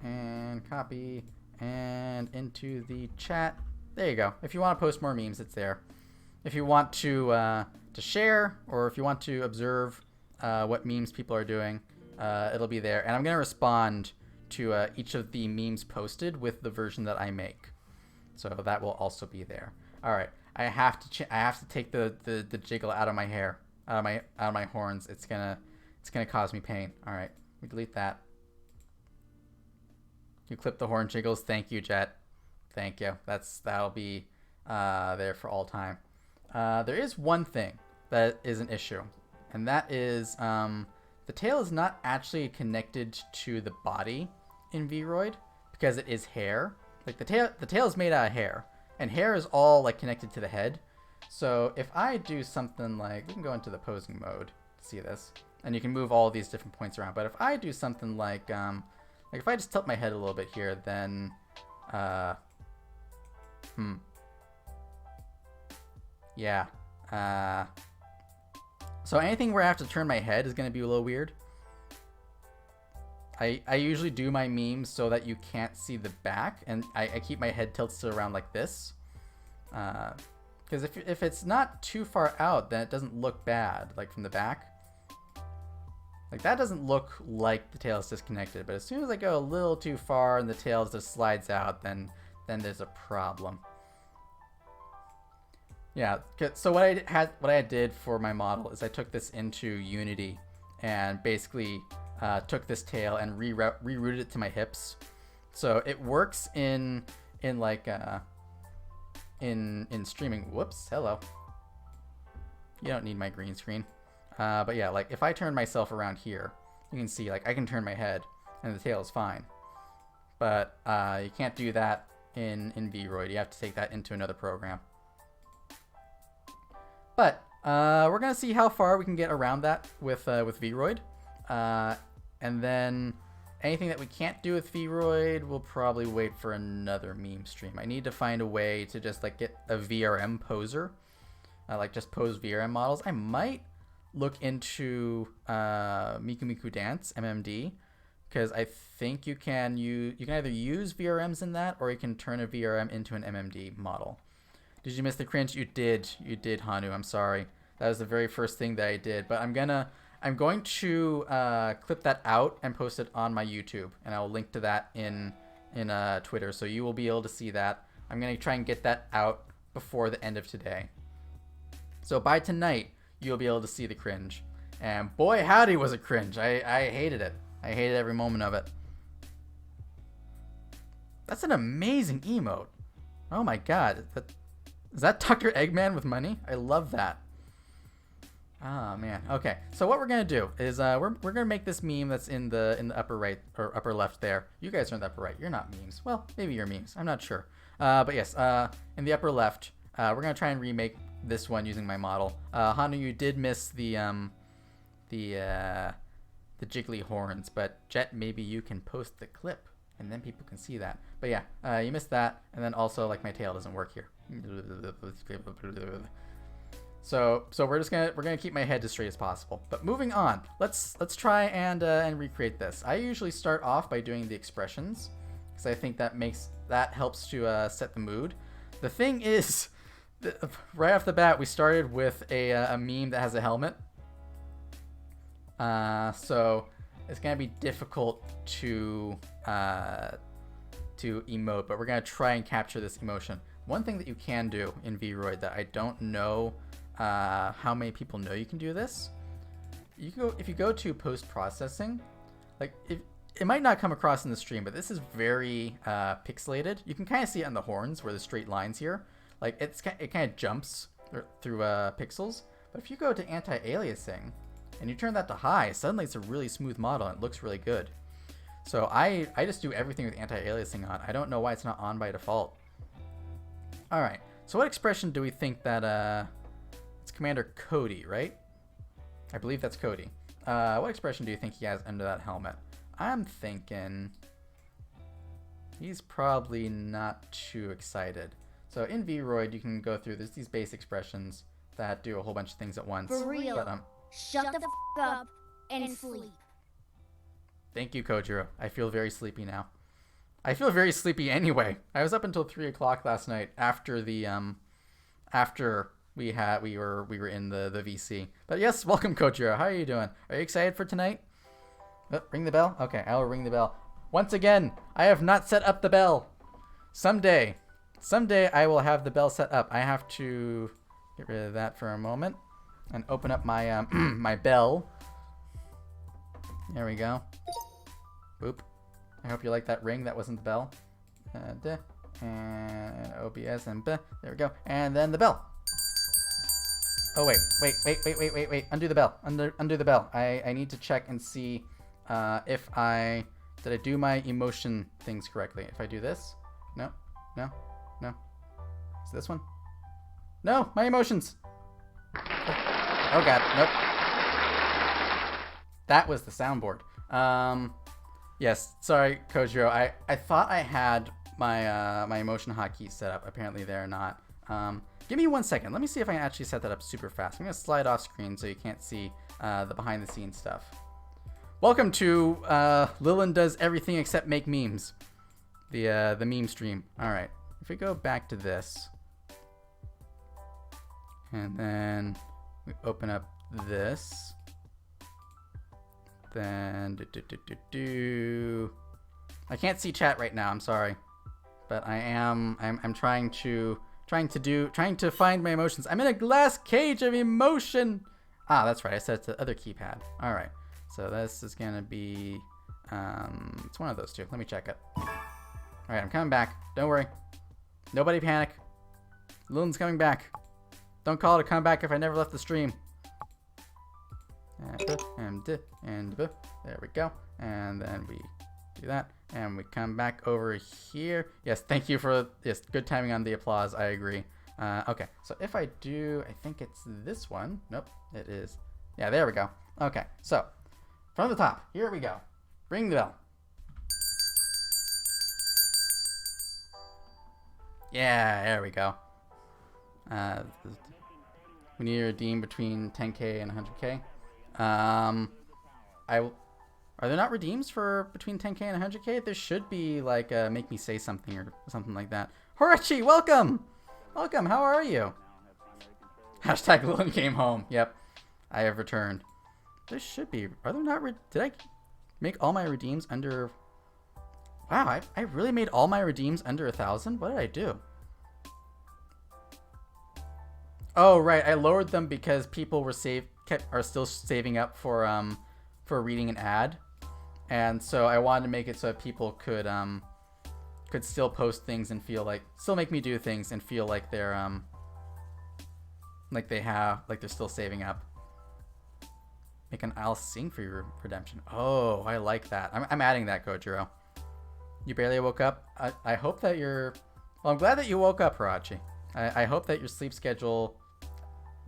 And copy and into the chat. There you go. If you want to post more memes, it's there. If you want to share, or if you want to observe what memes people are doing, it'll be there. And I'm gonna respond to each of the memes posted with the version that I make. So that will also be there. All right, I have to take the jiggle out of my hair, out of my horns. It's gonna cause me pain. All right, we delete that. You clip the horn jiggles. Thank you, Jet. Thank you. That'll be there for all time. There is one thing that is an issue, and that is the tail is not actually connected to the body in Vroid because it is hair. Like the tail is made out of hair, and hair is all like connected to the head. So if I do something like, we can go into the posing mode to see this, and you can move all these different points around. But if I do something like if I just tilt my head a little bit here, then yeah. So anything where I have to turn my head is going to be a little weird. I usually do my memes so that you can't see the back, and I keep my head tilted around like this. Because if it's not too far out, then it doesn't look bad, like from the back. Like that doesn't look like the tail is disconnected, but as soon as I go a little too far and the tail just slides out, then there's a problem. Yeah, so what I did for my model is I took this into Unity and basically took this tail and rerouted it to my hips. So it works in streaming. Whoops, hello. You don't need my green screen. But yeah, like if I turn myself around here, you can see like I can turn my head and the tail is fine. But you can't do that in VRoid. You have to take that into another program. But we're gonna see how far we can get around that with VRoid, and then anything that we can't do with VRoid, we'll probably wait for another meme stream. I need to find a way to just like get a VRM poser, like just pose VRM models. I might look into Miku Miku Dance MMD, because I think you can either use VRMs in that, or you can turn a VRM into an MMD model. Did you miss the cringe? You did, Hanu. I'm sorry. That was the very first thing that I did. But I'm going to clip that out and post it on my YouTube, and I will link to that in Twitter, so you will be able to see that. I'm gonna try and get that out before the end of today. So by tonight, you'll be able to see the cringe. And boy, howdy was it cringe. I hated it. I hated every moment of it. That's an amazing emote. Oh my god. Is that Dr. Eggman with money? I love that. Oh man. Okay. So what we're gonna do is we're gonna make this meme that's in the upper right or upper left there. You guys are in the upper right. You're not memes. Well, maybe you're memes. I'm not sure. But yes, in the upper left, we're gonna try and remake this one using my model. Hanu, you did miss the jiggly horns, but Jet, maybe you can post the clip and then people can see that. But yeah, you missed that, and then also like my tail doesn't work here. So we're gonna keep my head as straight as possible. But moving on, let's try and recreate this. I usually start off by doing the expressions, because I think that helps to set the mood. The thing is, right off the bat, we started with a meme that has a helmet. So it's gonna be difficult to emote, but we're gonna try and capture this emotion. One thing that you can do in VRoid that I don't know how many people know you can do this. If you go to post-processing, like it might not come across in the stream, but this is very pixelated. You can kind of see it on the horns where the straight lines here. Like it kind of jumps through pixels. But if you go to anti-aliasing and you turn that to high, suddenly it's a really smooth model and it looks really good. So I just do everything with anti-aliasing on. I don't know why it's not on by default. All right. So what expression do we think that it's Commander Cody, right? I believe that's Cody. What expression do you think he has under that helmet? I'm thinking he's probably not too excited. So in VRoid, you can go through these base expressions that do a whole bunch of things at once. For real. But, shut the f up and sleep. Thank you, Kojiro. I feel very sleepy now. I feel very sleepy anyway. I was up until 3 o'clock last night after the after we were in the VC. But yes, welcome, Kojiro. How are you doing? Are you excited for tonight? Oh, ring the bell? Okay, I will ring the bell. Once again, I have not set up the bell. Someday I will have the bell set up. I have to get rid of that for a moment and open up my my bell. There we go. Boop. I hope you like that ring. That wasn't the bell. And OBS and there we go. And then the bell. Oh wait. Undo the bell. Undo the bell. I need to check and see if did I do my emotion things correctly. If I do this, no. Is this one? No, my emotions. Oh god, nope. That was the soundboard. Yes, sorry, Kojiro. I thought I had my my emotion hotkeys set up. Apparently they're not. Give me 1 second. Let me see if I can actually set that up super fast. I'm gonna slide off screen so you can't see the behind the scenes stuff. Welcome to Lilin does everything except make memes. The meme stream. All right. If we go back to this, and then we open up this. Then I can't see chat right now. I'm sorry, but I'm trying to find my emotions. I'm in a glass cage of emotion. Ah, that's right. I set it to the other keypad. All right. So this is gonna be it's one of those two. Let me check it. All right, I'm coming back. Don't worry. Nobody panic. Lilin's coming back. Don't call it a comeback if I never left the stream. And there we go. And then we do that. And we come back over here. Yes, thank you for, yes, good timing on the applause. I agree. Okay, so if I do, I think it's this one. Nope, it is. Yeah, there we go. Okay, so from the top, here we go. Ring the bell. Yeah, there we go. We need to redeem between 10k and 100k. Are there not redeems for between 10k and 100k? There should be like make me say something or something like that. Horachi, welcome! Welcome, how are you? Hashtag Lilin came home. Yep, I have returned. There should be. Are there not? Did I make all my redeems under? Wow, I really made all my redeems under 1,000. What did I do? Oh right, I lowered them because people were are still saving up for reading an ad, and so I wanted to make it so that people could still post things and feel like still make me do things and feel like they're they're still saving up. Make an I'll sing for your redemption. Oh, I like that. I'm adding that, Kojiro. You barely woke up. I hope that you're. Well, I'm glad that you woke up, Hirachi. I hope that your sleep schedule.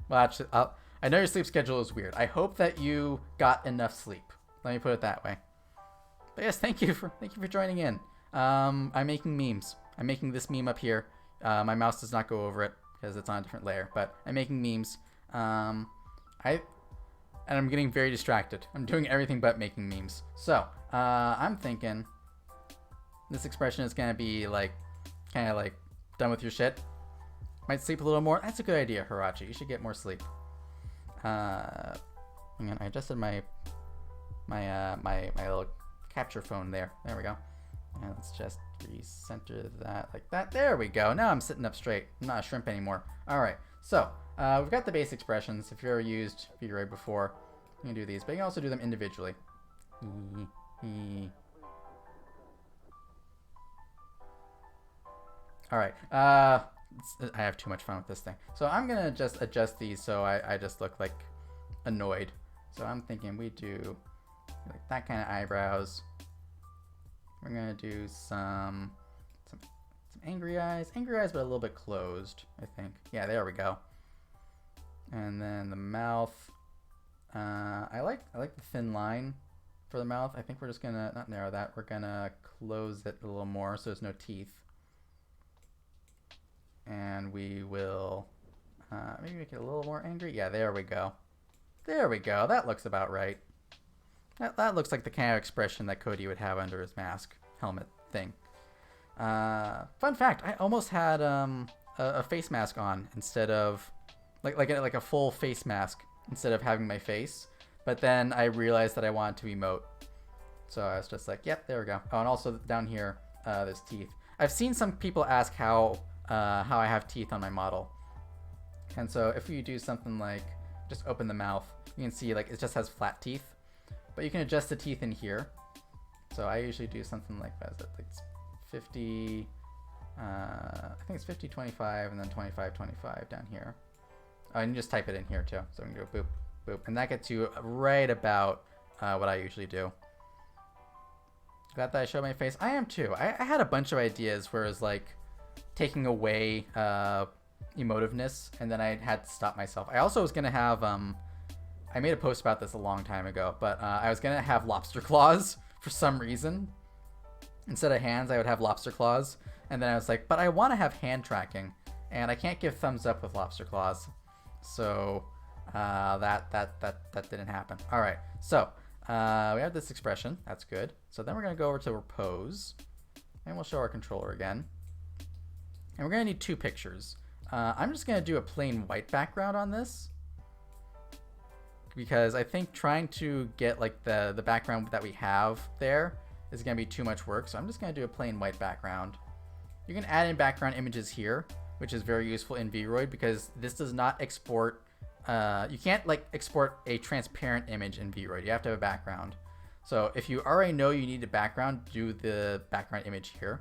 Well, actually, I know your sleep schedule is weird. I hope that you got enough sleep. Let me put it that way. But yes, thank you for joining in. I'm making memes. I'm making this meme up here. My mouse does not go over it because it's on a different layer. But I'm making memes. And I'm getting very distracted. I'm doing everything but making memes. So I'm thinking this expression is gonna be like, kind of like, done with your shit. Might sleep a little more. That's a good idea, Hirachi. You should get more sleep. Hang on, I adjusted my little capture phone there. There we go. And let's just recenter that like that. There we go. Now I'm sitting up straight. I'm not a shrimp anymore. All right. So we've got the base expressions. If you've ever used VTuber before, you can do these, but you can also do them individually. All right. I have too much fun with this thing. So I'm gonna just adjust these so I just look like annoyed. So I'm thinking we do like that kind of eyebrows. We're gonna do some angry eyes, but a little bit closed, I think. Yeah, there we go. And then the mouth. I like the thin line for the mouth. I think we're just gonna not narrow that. We're gonna close it a little more so there's no teeth. And we will maybe make it a little more angry. Yeah, there we go. There we go. That looks about right. That looks like the kind of expression that Cody would have under his mask helmet thing. Fun fact, I almost had a face mask on instead of like a full face mask instead of having my face. But then I realized that I wanted to emote. So I was just like, yep, there we go. Oh, and also down here, there's teeth. I've seen some people ask how I have teeth on my model. And so if we do something like just open the mouth, you can see like it just has flat teeth, but you can adjust the teeth in here. So I usually do something like that. Like it's 50, I think it's 50, 25, and then 25, 25 down here. Oh, and you just type it in here too. So we can go boop, boop, and that gets you right about what I usually do. Glad that I showed my face. I am too. I had a bunch of ideas where it was like taking away emotiveness, and then I had to stop myself. I also was gonna have I made a post about this a long time ago, but I was gonna have lobster claws for some reason. Instead of hands, I would have lobster claws, and then I was like, but I want to have hand tracking, and I can't give thumbs up with lobster claws, so that didn't happen. All right, so we have this expression. That's good. So then we're gonna go over to repose, and we'll show our controller again. And we're going to need two pictures. I'm just going to do a plain white background on this, because I think trying to get like the background that we have there is going to be too much work. So I'm just going to do a plain white background. You can add in background images here, which is very useful in VRoid because this does not export. You can't like export a transparent image in VRoid. You have to have a background. So if you already know you need a background, do the background image here.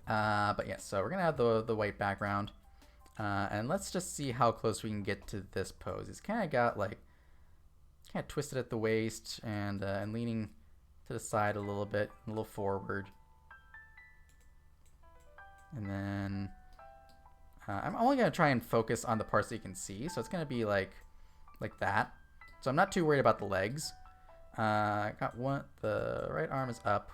But yes, so we're gonna have the white background, and let's just see how close we can get to this pose. It's kind of got like kind of twisted at the waist and leaning to the side a little bit, a little forward. And then I'm only going to try and focus on the parts that you can see. So it's going to be like that. So I'm not too worried about the legs. I got one. The right arm is up.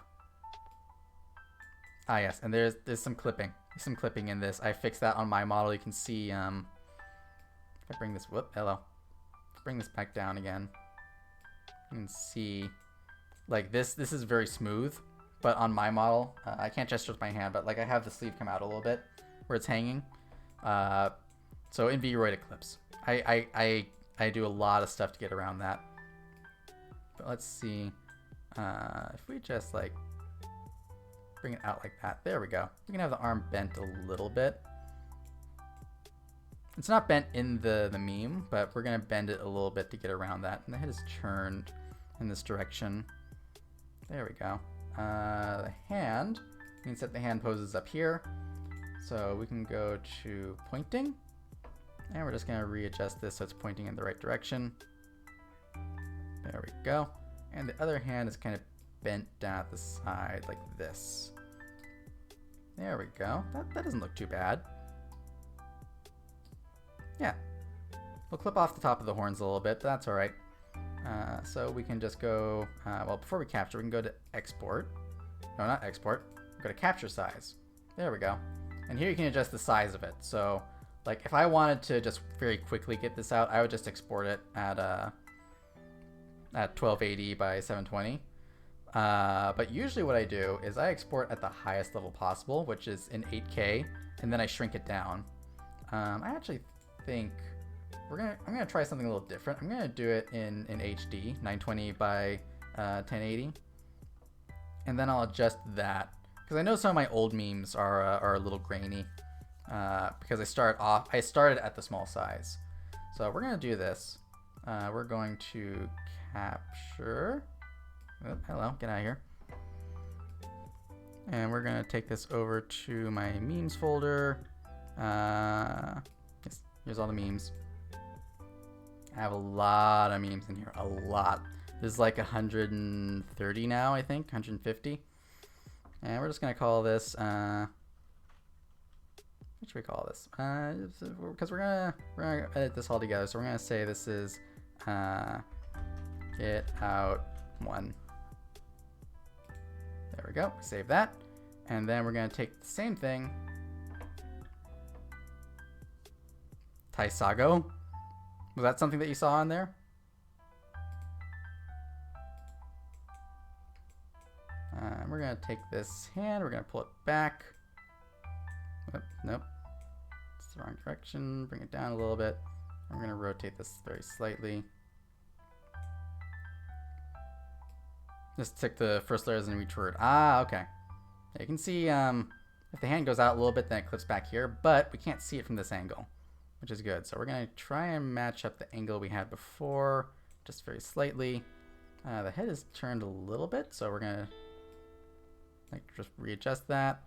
Ah, yes. And there's some clipping. There's some clipping in this. I fixed that on my model. You can see, if I bring this, hello. Bring this back down again. You can see, like this is very smooth. But on my model, I can't gesture with my hand, but like I have the sleeve come out a little bit where it's hanging. So in VTuber it clips. I do a lot of stuff to get around that. But let's see if we just like bring it out like that. There we go. We can have the arm bent a little bit. It's not bent in the meme, but we're gonna bend it a little bit to get around that. And the head is turned in this direction. There we go. The hand, we can set the hand poses up here. So we can go to pointing. And we're just going to readjust this so it's pointing in the right direction. There we go. And the other hand is kind of bent down at the side like this. There we go. That doesn't look too bad. Yeah. We'll clip off the top of the horns a little bit, but that's all right. So we can just go, well, before we capture, we can go to export. No, not export. Go to capture size. There we go. And here you can adjust the size of it. So, like, if I wanted to just very quickly get this out, I would just export it at 1280 by 720. But usually what I do is I export at the highest level possible, which is in 8K, and then I shrink it down. I actually think I'm gonna try something a little different. I'm gonna do it in HD, 920 by 1080, and then I'll adjust that because I know some of my old memes are a little grainy because I started at the small size. So we're gonna do this. We're going to capture. Oh, hello, get out of here. And we're gonna take this over to my memes folder. Yes, here's all the memes. I have a lot of memes in here, a lot. There's like 130 now, I think, 150. And we're just gonna call this, what should we call this? Because we're gonna edit this all together. So we're gonna say this is get out 1. There we go, save that. And then we're gonna take the same thing. Taisago. Was that something that you saw on there? We're gonna take this hand, we're gonna pull it back. Oh, nope, it's the wrong direction. Bring it down a little bit. I'm gonna rotate this very slightly. Just take the first letters in each word. Ah, okay. You can see if the hand goes out a little bit, then it clips back here, but we can't see it from this angle, which is good. So we're gonna try and match up the angle we had before, just very slightly. The head is turned a little bit, so we're gonna just readjust that.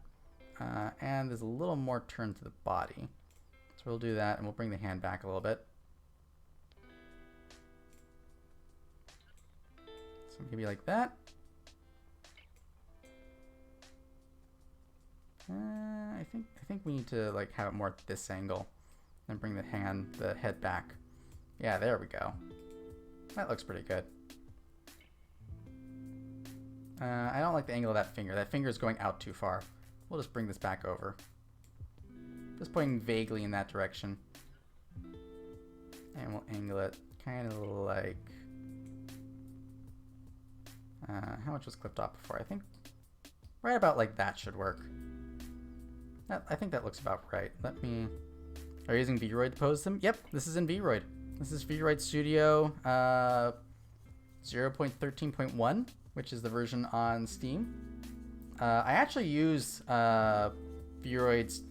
And there's a little more turn to the body. So we'll do that, and we'll bring the hand back a little bit. So maybe like that. I think we need to like have it more at this angle. And bring the head back. Yeah, there we go. That looks pretty good. I don't like the angle of that finger. That finger is going out too far. We'll just bring this back over. Just pointing vaguely in that direction. And we'll angle it kind of like... how much was clipped off before? I think right about like that should work. I think that looks about right. Let me... Are you using VTuber to pose them? Yep, this is in VTuber. This is VTuber Studio 0.13.1, which is the version on Steam. I actually use VTuber's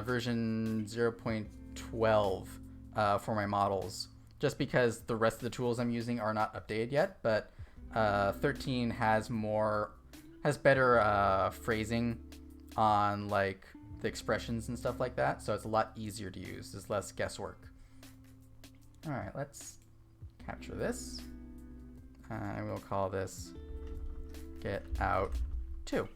version 0.12 for my models, just because the rest of the tools I'm using are not updated yet, but 13 has better phrasing on like the expressions and stuff like that, so it's a lot easier to use. There's less guesswork. All right, let's capture this. And we'll call this get out 2.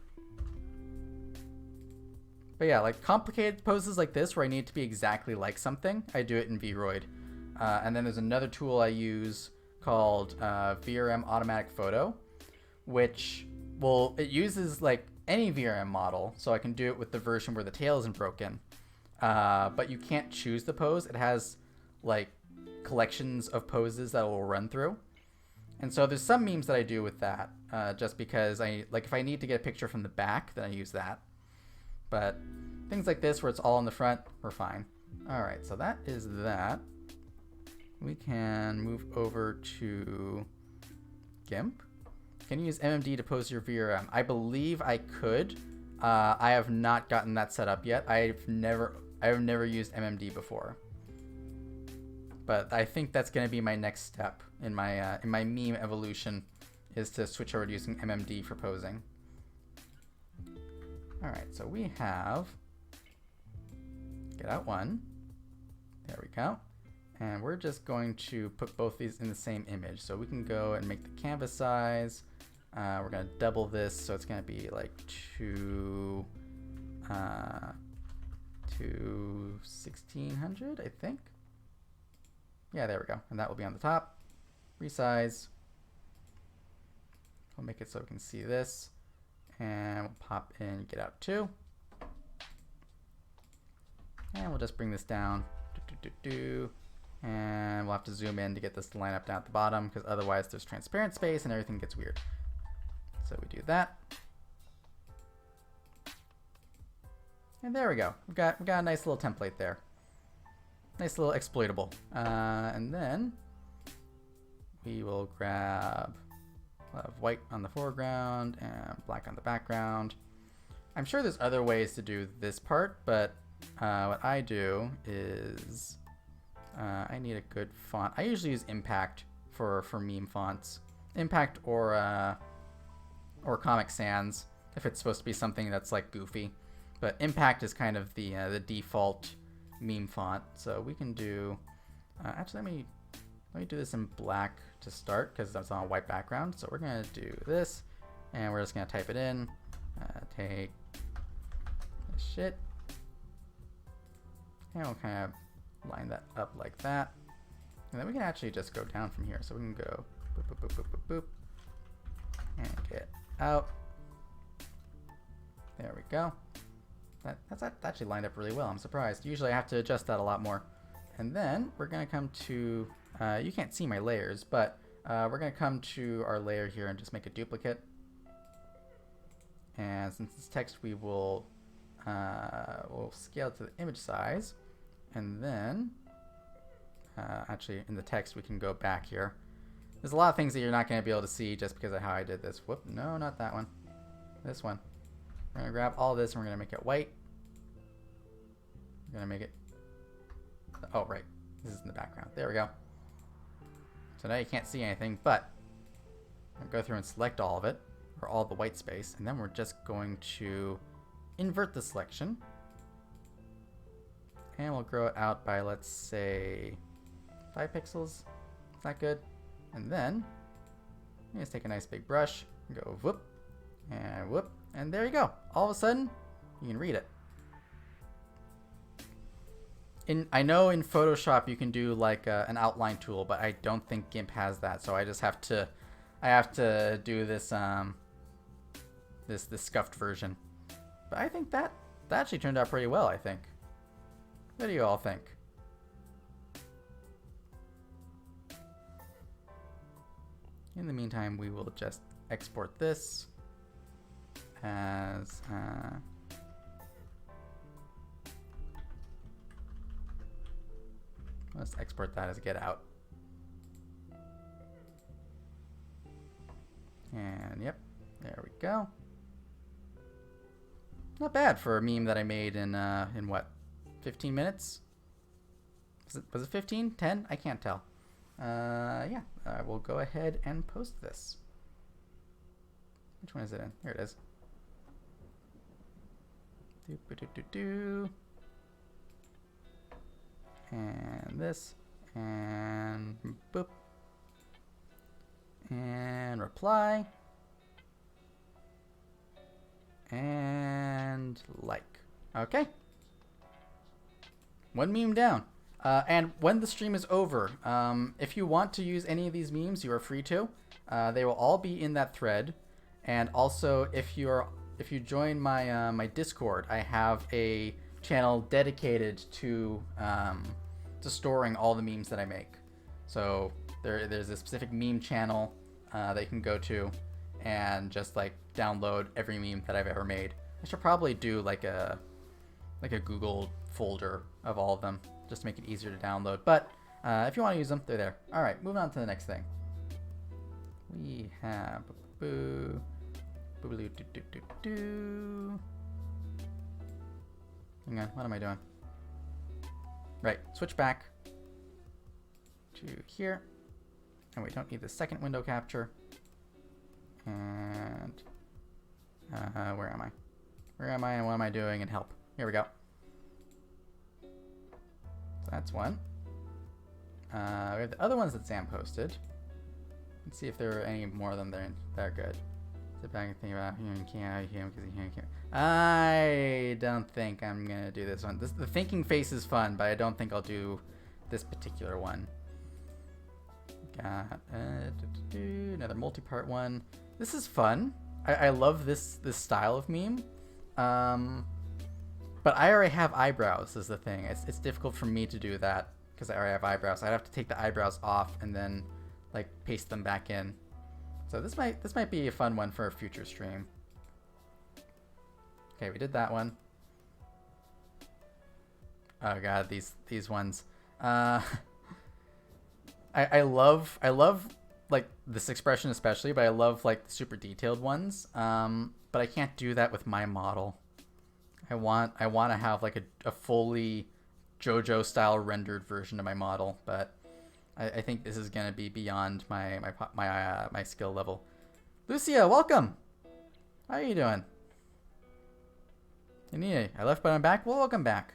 But yeah, like complicated poses like this where I need to be exactly like something, I do it in VRoid. And then there's another tool I use called VRM Automatic Photo, which it uses like any VRM model, so I can do it with the version where the tail isn't broken. But you can't choose the pose. It has like collections of poses that it will run through. And so there's some memes that I do with that, just because if I need to get a picture from the back, then I use that. But things like this where it's all in the front, we're fine. All right, so that is that. We can move over to GIMP. Can you use MMD to pose your VRM? I believe I could. I have not gotten that set up yet. I've never used MMD before. But I think that's going to be my next step in my meme evolution, is to switch over to using MMD for posing. All right, so we have get out 1. There we go. And we're just going to put both these in the same image. So we can go and make the canvas size. We're going to double this, so it's going to be like 1600, I think. Yeah, there we go. And that will be on the top. Resize. We'll make it so we can see this. And we'll pop in get out 2. And we'll just bring this down. And we'll have to zoom in to get this to line up down at the bottom, because otherwise there's transparent space and everything gets weird. So we do that. And there we go. We've got a nice little template there. Nice little exploitable. And then we will grab white on the foreground and black on the background. I'm sure there's other ways to do this part, but what I do is I need a good font. I usually use Impact for meme fonts. Impact or Comic Sans if it's supposed to be something that's like goofy. But Impact is kind of the default meme font. So we can do. Actually, let me do this in black to start, because that's on a white background. So we're gonna do this, and we're just gonna type it in. Take this shit, and we'll kind of line that up like that. And then we can actually just go down from here. So we can go boop, boop, boop, boop, boop, boop, and get out. There we go. That's actually lined up really well. I'm surprised. Usually I have to adjust that a lot more. And then we're going to come to, you can't see my layers, but we're going to come to our layer here and just make a duplicate. And since it's text, we will we'll scale to the image size. And then, actually in the text, we can go back here. There's a lot of things that you're not going to be able to see just because of how I did this. Whoop, no, not that one. This one. We're going to grab all this and we're going to make it white. We're going to make it, oh, right. This is in the background. There we go. So now you can't see anything, but I'm going to go through and select all of it, or all the white space, and then we're just going to invert the selection. And we'll grow it out by, let's say, 5 pixels. Is that good? And then, let's take a nice big brush, and go whoop, and there you go. All of a sudden, you can read it. I know in Photoshop you can do like an outline tool, but I don't think GIMP has that, so I just have to, do this this scuffed version. But I think that actually turned out pretty well, I think. What do you all think? In the meantime, we will just export this as let's export that as a get out. And yep, there we go. Not bad for a meme that I made in what, 15 minutes? Was it 15? 10? I can't tell. Yeah, I will go ahead and post this. Which one is it in? Here it is. And this, and boop, and reply, And like. Okay. One meme down. And when the stream is over, if you want to use any of these memes, you are free to. They will all be in that thread. And also, if you join my my Discord, I have a channel dedicated to storing all the memes that I make. So there's a specific meme channel that you can go to and just like download every meme that I've ever made. I should probably do like a Google folder of all of them just to make it easier to download. But if you want to use them, they're there. All right, moving on to the next thing. We have boo. Hang on, what am I doing? Right, switch back to here. And we don't need the second window capture. And where am I? Where am I and what am I doing? And help. Here we go. So that's one. We have the other ones that Sam posted. Let's see if there are any more of them that are good. Sit back and think about hearing can't because you hearing can't. I don't think I'm gonna do this one. The thinking face is fun, but I don't think I'll do this particular one. Got another multi-part one. This is fun. I love this style of meme. But I already have eyebrows is the thing. It's difficult for me to do that because I already have eyebrows. I'd have to take the eyebrows off and then like paste them back in. So this might be a fun one for a future stream. Okay, we did that one. Oh god, these ones. I love like this expression especially, but I love like the super detailed ones. But I can't do that with my model. I want to have like a fully JoJo style rendered version of my model, but I think this is gonna be beyond my skill level. Lucia, welcome. How are you doing? Ania, I left but I'm back. Well, welcome back.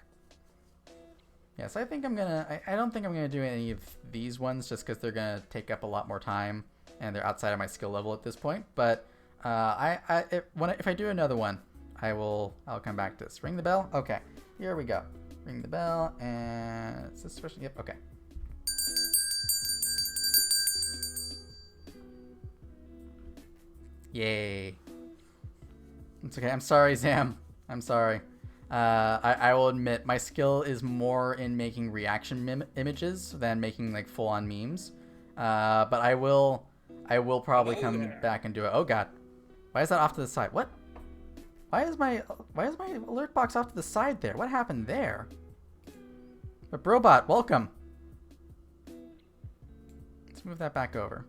Yes, I think I'm gonna. I don't think I'm gonna do any of these ones just because they're gonna take up a lot more time and they're outside of my skill level at this point. But if I do another one, I'll come back to this. Ring the bell. Okay, here we go. Ring the bell and it's this person. Yep. Okay. Yay. It's okay. I'm sorry, Zam. I'm sorry. I will admit my skill is more in making reaction images than making like full-on memes. But I will probably come back and do it. Oh god. Why is that off to the side? What? Why is my alert box off to the side there? What happened there? But Brobot, welcome. Let's move that back over.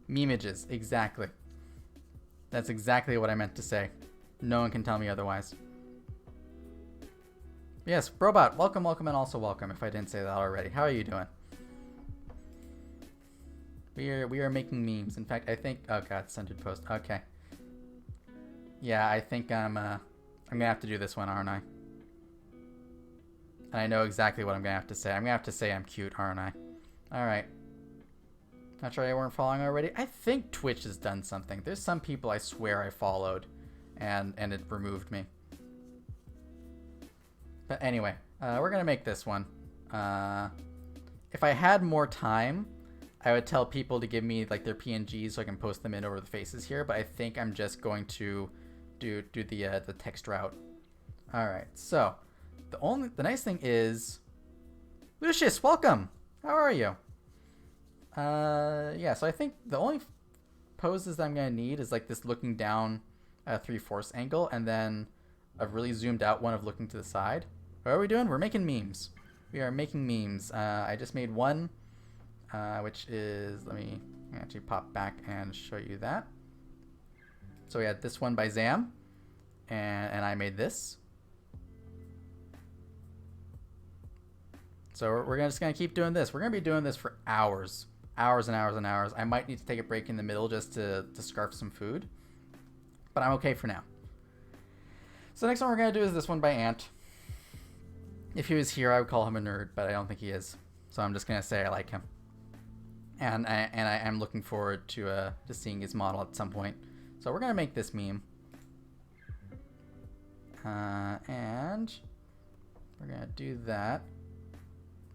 Memeimages, exactly. That's exactly what I meant to say. No one can tell me otherwise. Yes, Brobot, welcome, and also welcome, if I didn't say that already. How are you doing? We are making memes. In fact, I think... Oh, God, centered post. Okay. Yeah, I think I'm going to have to do this one, aren't I? And I know exactly what I'm going to have to say. I'm going to have to say I'm cute, aren't I? All right. Not sure I weren't following already. I think Twitch has done something. There's some people I swear I followed, and it removed me. But anyway, we're gonna make this one. If I had more time, I would tell people to give me like their PNGs so I can post them in over the faces here. But I think I'm just going to do the text route. All right. So the nice thing is, Lucius, welcome. How are you? Yeah, so I think the only poses that I'm going to need is like this looking down 3/4 angle and then a really zoomed out one of looking to the side. What are we doing? We're making memes. We are making memes. I just made one, which is, let me actually pop back and show you that. So we had this one by Zam, and I made this. So we're just going to keep doing this. We're going to be doing this for hours. Hours and hours and hours. I might need to take a break in the middle just to scarf some food. But I'm okay for now. So the next one we're going to do is this one by Ant. If he was here, I would call him a nerd, but I don't think he is. So I'm just going to say I like him. And I am looking forward to seeing his model at some point. So we're going to make this meme. And we're gonna do that.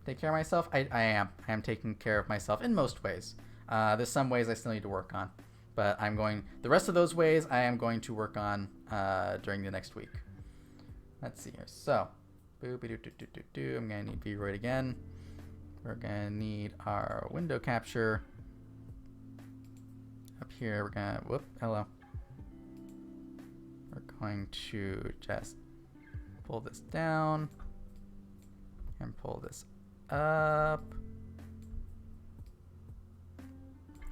Take care of myself. I am taking care of myself in most ways. There's some ways I still need to work on, but the rest of those ways I am going to work on during the next week. Let's see here. So, I'm gonna need VRoid again. We're gonna need our window capture. Up here, we're gonna, hello. We're going to just pull this down and pull this up.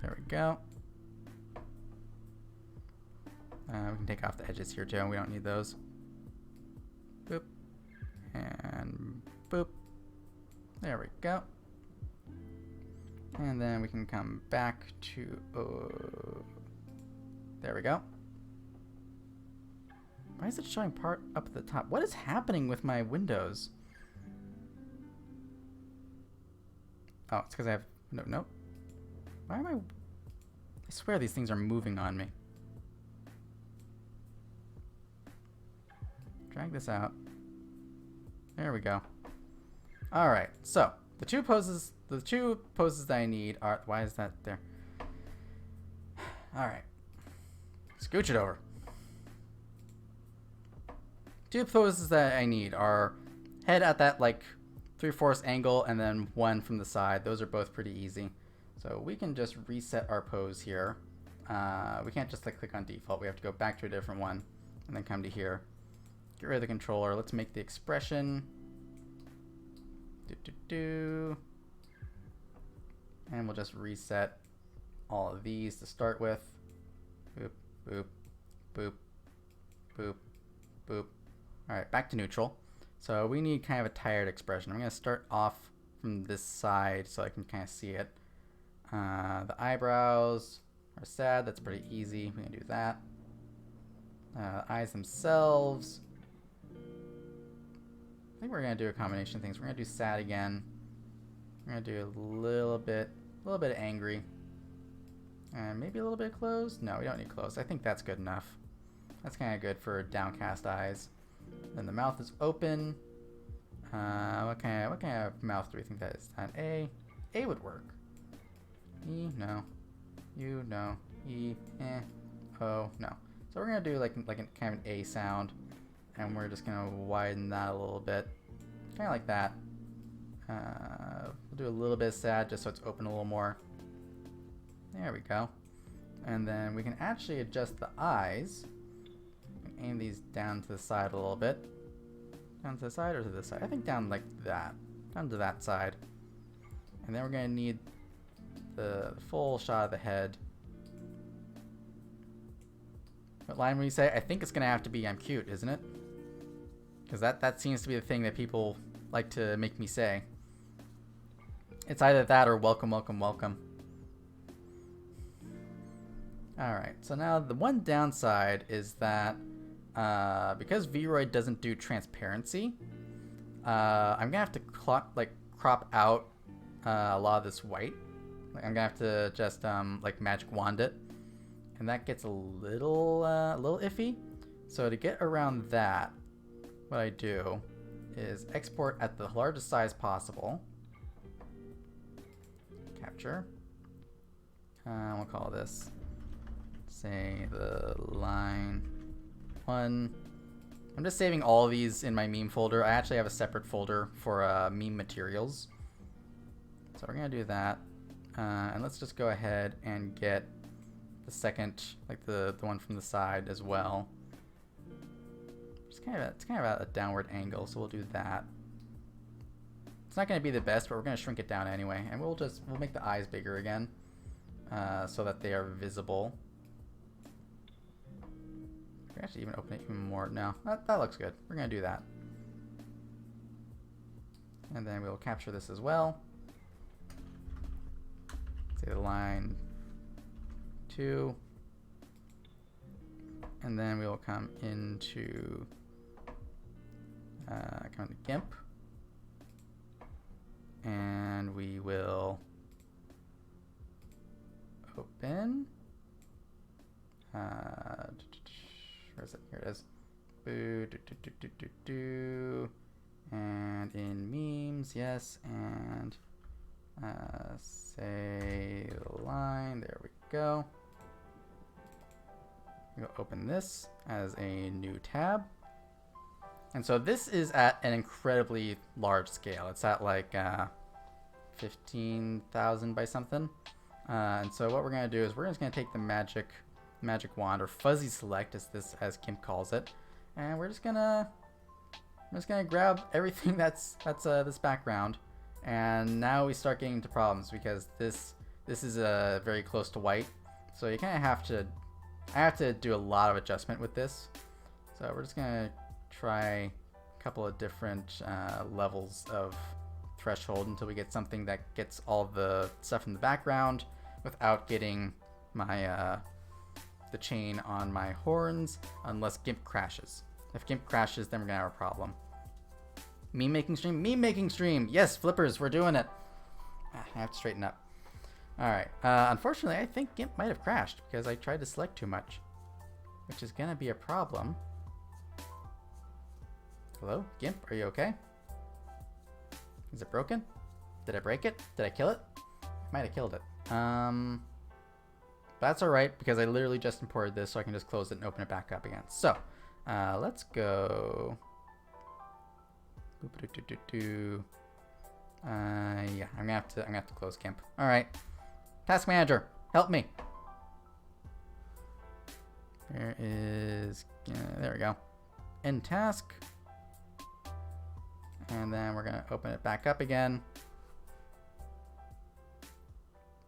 There we go. We can take off the edges here too. We don't need those. Boop. And boop. There we go. And then we can come back to, there we go. Why is it showing part up at the top? What is happening with my windows? Oh, it's because I have, no. Why am I swear these things are moving on me. Drag this out. There we go. All right, so the two poses that I need are, why is that there? All right, scooch it over. Two poses that I need are head at that like 3/4 angle and then one from the side. Those are both pretty easy. So we can just reset our pose here. We can't just like click on default. We have to go back to a different one and then come to here. Get rid of the controller. Let's make the expression. And we'll just reset all of these to start with. Boop, boop, boop, boop, boop. All right, back to neutral. So we need kind of a tired expression. I'm gonna start off from this side so I can kind of see it. The eyebrows are sad. That's pretty easy. We can do that. Eyes themselves. I think we're gonna do a combination of things. We're gonna do sad again. We're gonna do a little bit of angry, and maybe a little bit closed. No, we don't need closed. I think that's good enough. That's kind of good for downcast eyes. Then the mouth is open. What kind of mouth do we think that is? An A. A would work. E, no. U, no. E, O, no. So we're gonna do like a kind of an A sound, and we're just gonna widen that a little bit, kind of like that. We'll do a little bit of sad just so it's open a little more. There we go. And then we can actually adjust the eyes. Aim these down to the side a little bit. Down to the side or to the side? I think down like that. Down to that side. And then we're gonna need the full shot of the head. What line will you say? I think it's gonna have to be "I'm cute," isn't it? Because that seems to be the thing that people like to make me say. It's either that or "welcome, welcome, welcome." Alright, so now the one downside is that because VRoid doesn't do transparency, I'm gonna have to crop out a lot of this white. Like, I'm gonna have to just like magic wand it, and that gets a little iffy. So to get around that, what I do is export at the largest size possible. Capture. We'll call this, say, the line 1. I'm just saving all of these in my meme folder. I actually have a separate folder for meme materials. So we're gonna do that. And let's just go ahead and get the second, like the one from the side as well. It's kind of at a downward angle, so we'll do that. It's not going to be the best, but we're going to shrink it down anyway, and we'll make the eyes bigger again, so that they are visible. We can actually even open it even more. No, that looks good. We're going to do that, and then we'll capture this as well. Say the line 2, and then we will come into GIMP, and we will open. Where is it? Here it is. Boo, do, do, do, do, do, do. And in memes, yes, and say the line. There we go. We'll open this as a new tab. And so this is at an incredibly large scale. It's at like 15,000 by something. And so what we're gonna do is we're just gonna take the magic wand, or fuzzy select as Kim calls it, and we're just gonna grab everything that's this background. And now we start getting into problems because this is very close to white, so you kind of have to. I have to do a lot of adjustment with this. So we're just gonna try a couple of different levels of threshold until we get something that gets all the stuff in the background without getting my the chain on my horns, unless GIMP crashes. If GIMP crashes, then we're gonna have a problem. Meme making stream. Yes, flippers, we're doing it. I have to straighten up. All right. Unfortunately, I think GIMP might have crashed because I tried to select too much, which is gonna be a problem. Hello, GIMP, are you okay? Is it broken? Did I break it? Did I kill it? I might have killed it. That's all right because I literally just imported this, so I can just close it and open it back up again. So let's go. Yeah, I'm gonna have to close GIMP. All right, task manager, help me. Where is? There we go. End task, and then we're gonna open it back up again.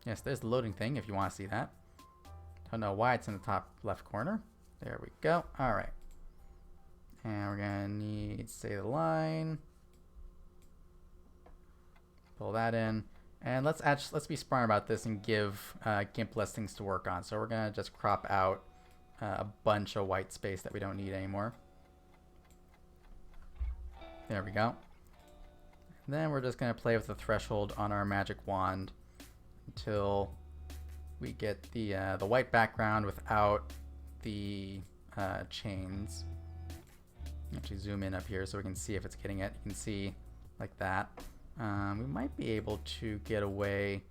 Yes, there's the loading thing if you want to see that. Don't know why it's in the top left corner. There we go. All right. And we're gonna need say the line. Pull that in. And let's be smart about this and give GIMP less things to work on. So we're gonna just crop out a bunch of white space that we don't need anymore. There we go. And then we're just gonna play with the threshold on our magic wand until we get the white background without the chains. Actually zoom in up here so we can see if it's getting it. You can see like that. We might be able to get away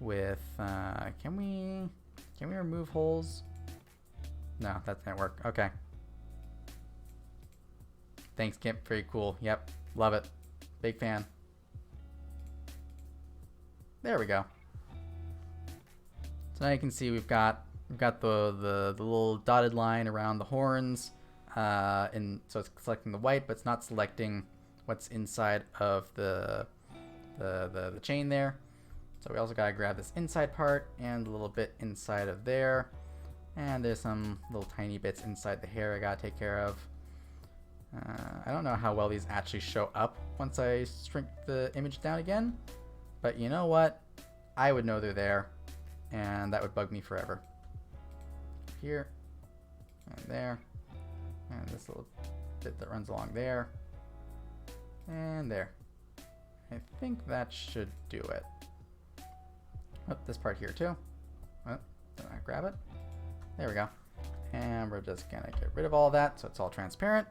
with can we remove holes? No, that didn't work. Okay. Thanks, GIMP. Very cool. Yep. Love it. Big fan. There we go. So now you can see we've got the little dotted line around the horns. And so it's selecting the white, but it's not selecting what's inside of the chain there. So we also gotta grab this inside part and a little bit inside of there. And there's some little tiny bits inside the hair I gotta take care of. I don't know how well these actually show up once I shrink the image down again, but you know what? I would know they're there, and that would bug me forever. Here, and there, and this little bit that runs along there, and there. I think that should do it. Oh, this part here too. Oh, did I grab it? There we go. And we're just gonna get rid of all that so it's all transparent.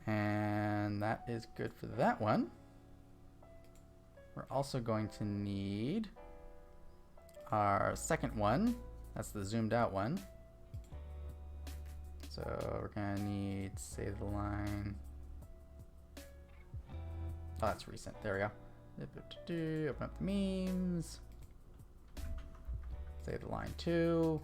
And that is good for that one. We're also going to need our second one. That's the zoomed out one. So we're gonna need save the line. Oh, that's recent. There we go. Open up the memes. Save the line too.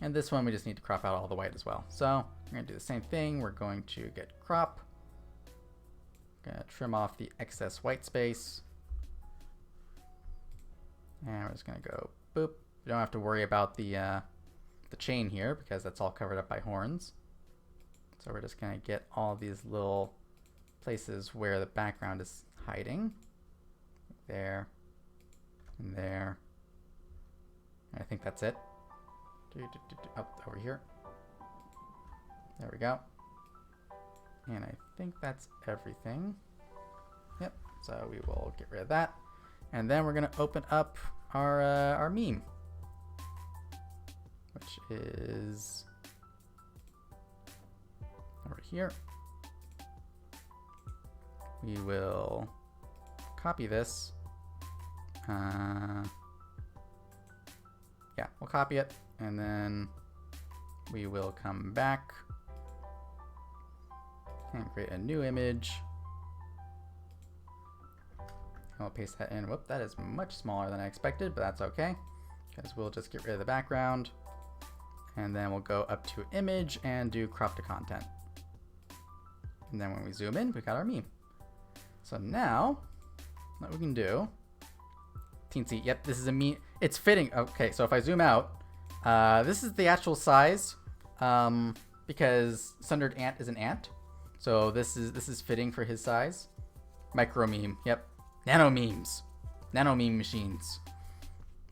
And this one we just need to crop out all the white as well. So we're gonna do the same thing. We're going to get crop. Gonna trim off the excess white space. And we're just gonna go boop. You don't have to worry about the chain here because that's all covered up by horns. So we're just gonna get all these little places where the background is hiding. There and there. And I think that's it. Up over here. There we go. And I think that's everything. Yep. So we will get rid of that. And then we're gonna open up our meme, which is over here. We will copy this. Yeah, we'll copy it, and then we will come back and create a new image. I'll paste that in. Whoop, that is much smaller than I expected, but that's okay, because we'll just get rid of the background. And then we'll go up to image and do crop to content. And then when we zoom in, we got our meme. So now, what we can do, teensy, yep, this is a meme. It's fitting. Okay, so if I zoom out, this is the actual size, because Sundered Ant is an ant. So this is fitting for his size. Micro meme, yep. Nano memes. Nano meme machines.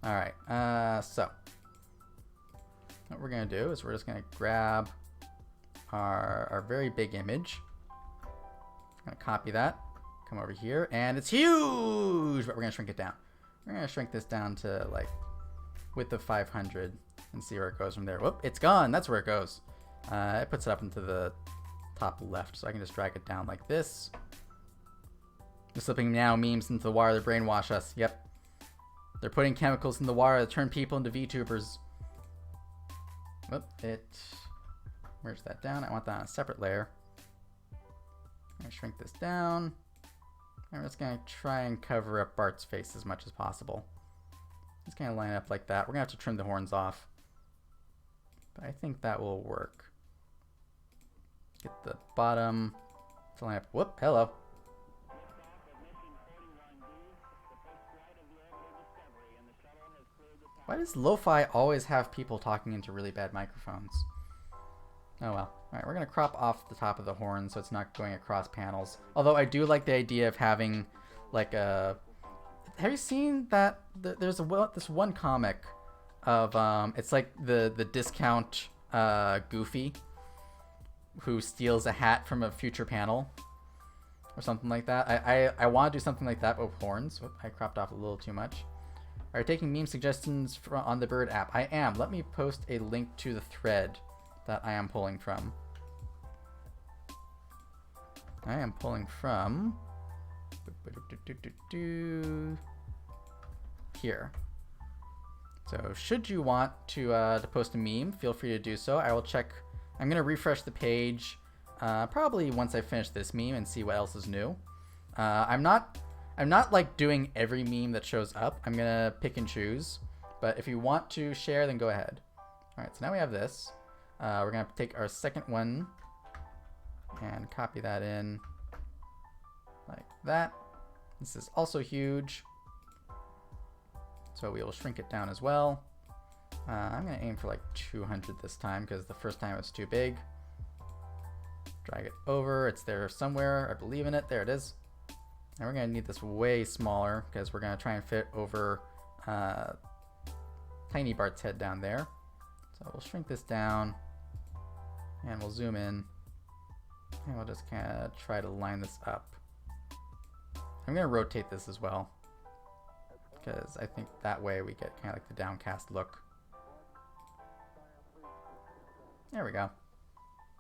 Alright, so what we're gonna do is we're just gonna grab our very big image. I'm gonna copy that, come over here, and it's huge, but we're gonna shrink it down. We're gonna shrink this down to like width of 500 and see where it goes from there. Whoop, it's gone. That's where it goes. It puts it up into the top left, so I can just drag it down like this. They're slipping now memes into the water to brainwash us. Yep. They're putting chemicals in the water to turn people into VTubers. Whoop, it merge that down. I want that on a separate layer. I'm gonna shrink this down. I'm just gonna try and cover up Bart's face as much as possible. Just gonna line it up like that. We're gonna have to trim the horns off, but I think that will work. Get the bottom to line up. Whoop, hello. Why does lo-fi always have people talking into really bad microphones? Oh well. Alright, we're going to crop off the top of the horn so it's not going across panels. Although I do like the idea of having like a... Have you seen that? There's this one comic of... it's like the discount Goofy who steals a hat from a future panel. Or something like that. I want to do something like that but with horns. Whoop, I cropped off a little too much. Are you taking meme suggestions on the Bird app? I am. Let me post a link to the thread that I am pulling from. I am pulling from here. So should you want to post a meme, feel free to do so. I will check. I'm gonna refresh the page probably once I finish this meme and see what else is new. I'm not like doing every meme that shows up. I'm gonna pick and choose. But if you want to share, then go ahead. All right, so now we have this. We're gonna take our second one and copy that in like that. This is also huge, so we will shrink it down as well. I'm gonna aim for like 200 this time because the first time it was too big. Drag it over. It's there somewhere. I believe in it. There it is. And we're gonna need this way smaller because we're gonna try and fit over Tiny Bart's head down there. So we'll shrink this down and we'll zoom in and we'll just kind of try to line this up. I'm gonna rotate this as well because I think that way we get kind of like the downcast look. There we go.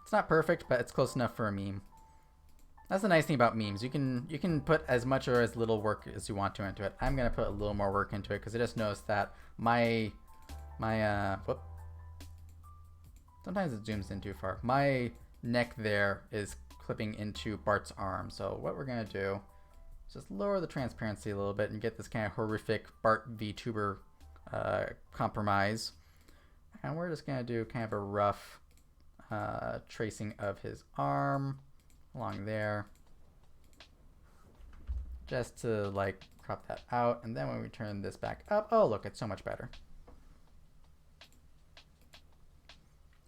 It's not perfect, but it's close enough for a meme. That's the nice thing about memes. You can put as much or as little work as you want to into it. I'm gonna put a little more work into it because I just noticed that my whoop. Sometimes it zooms in too far. My neck there is clipping into Bart's arm. So what we're gonna do is just lower the transparency a little bit and get this kind of horrific Bart VTuber compromise. And we're just gonna do kind of a rough tracing of his arm along there, just to like crop that out. And then when we turn this back up, oh look, it's so much better.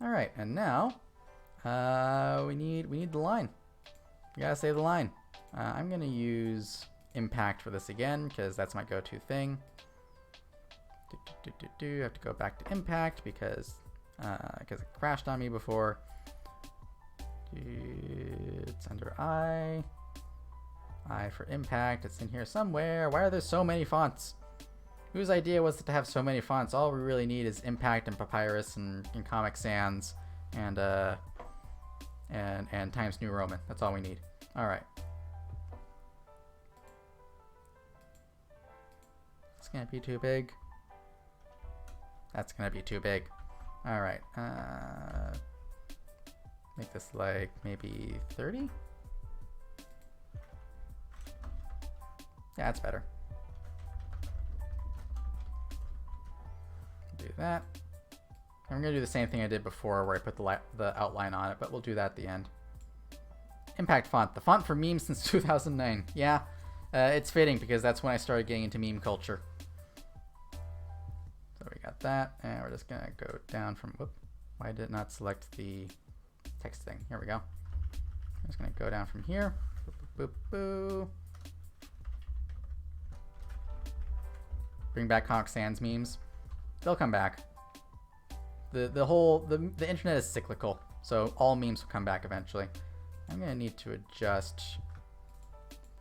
All right, and now we need the line. We gotta save the line. I'm gonna use impact for this again because that's my go-to thing. I have to go back to impact because it crashed on me before. It's under I. I for impact. It's in here somewhere. Why are there so many fonts? Whose idea was it to have so many fonts? All we really need is Impact and Papyrus and Comic Sans and Times New Roman. That's all we need. All right. It's gonna be too big. That's gonna be too big. All right. Make this like maybe 30. Yeah, that's better. Do that. I'm gonna do the same thing I did before, where I put the outline on it, but we'll do that at the end. Impact font, the font for memes since 2009. Yeah, it's fitting because that's when I started getting into meme culture. So we got that, and we're just gonna go down from. Whoop! Why did it not select the text thing? Here we go. I'm just gonna go down from here. Boop, boop, boop, boop. Bring back Comic Sans memes. They'll come back. The internet is cyclical, so all memes will come back eventually. I'm gonna need to adjust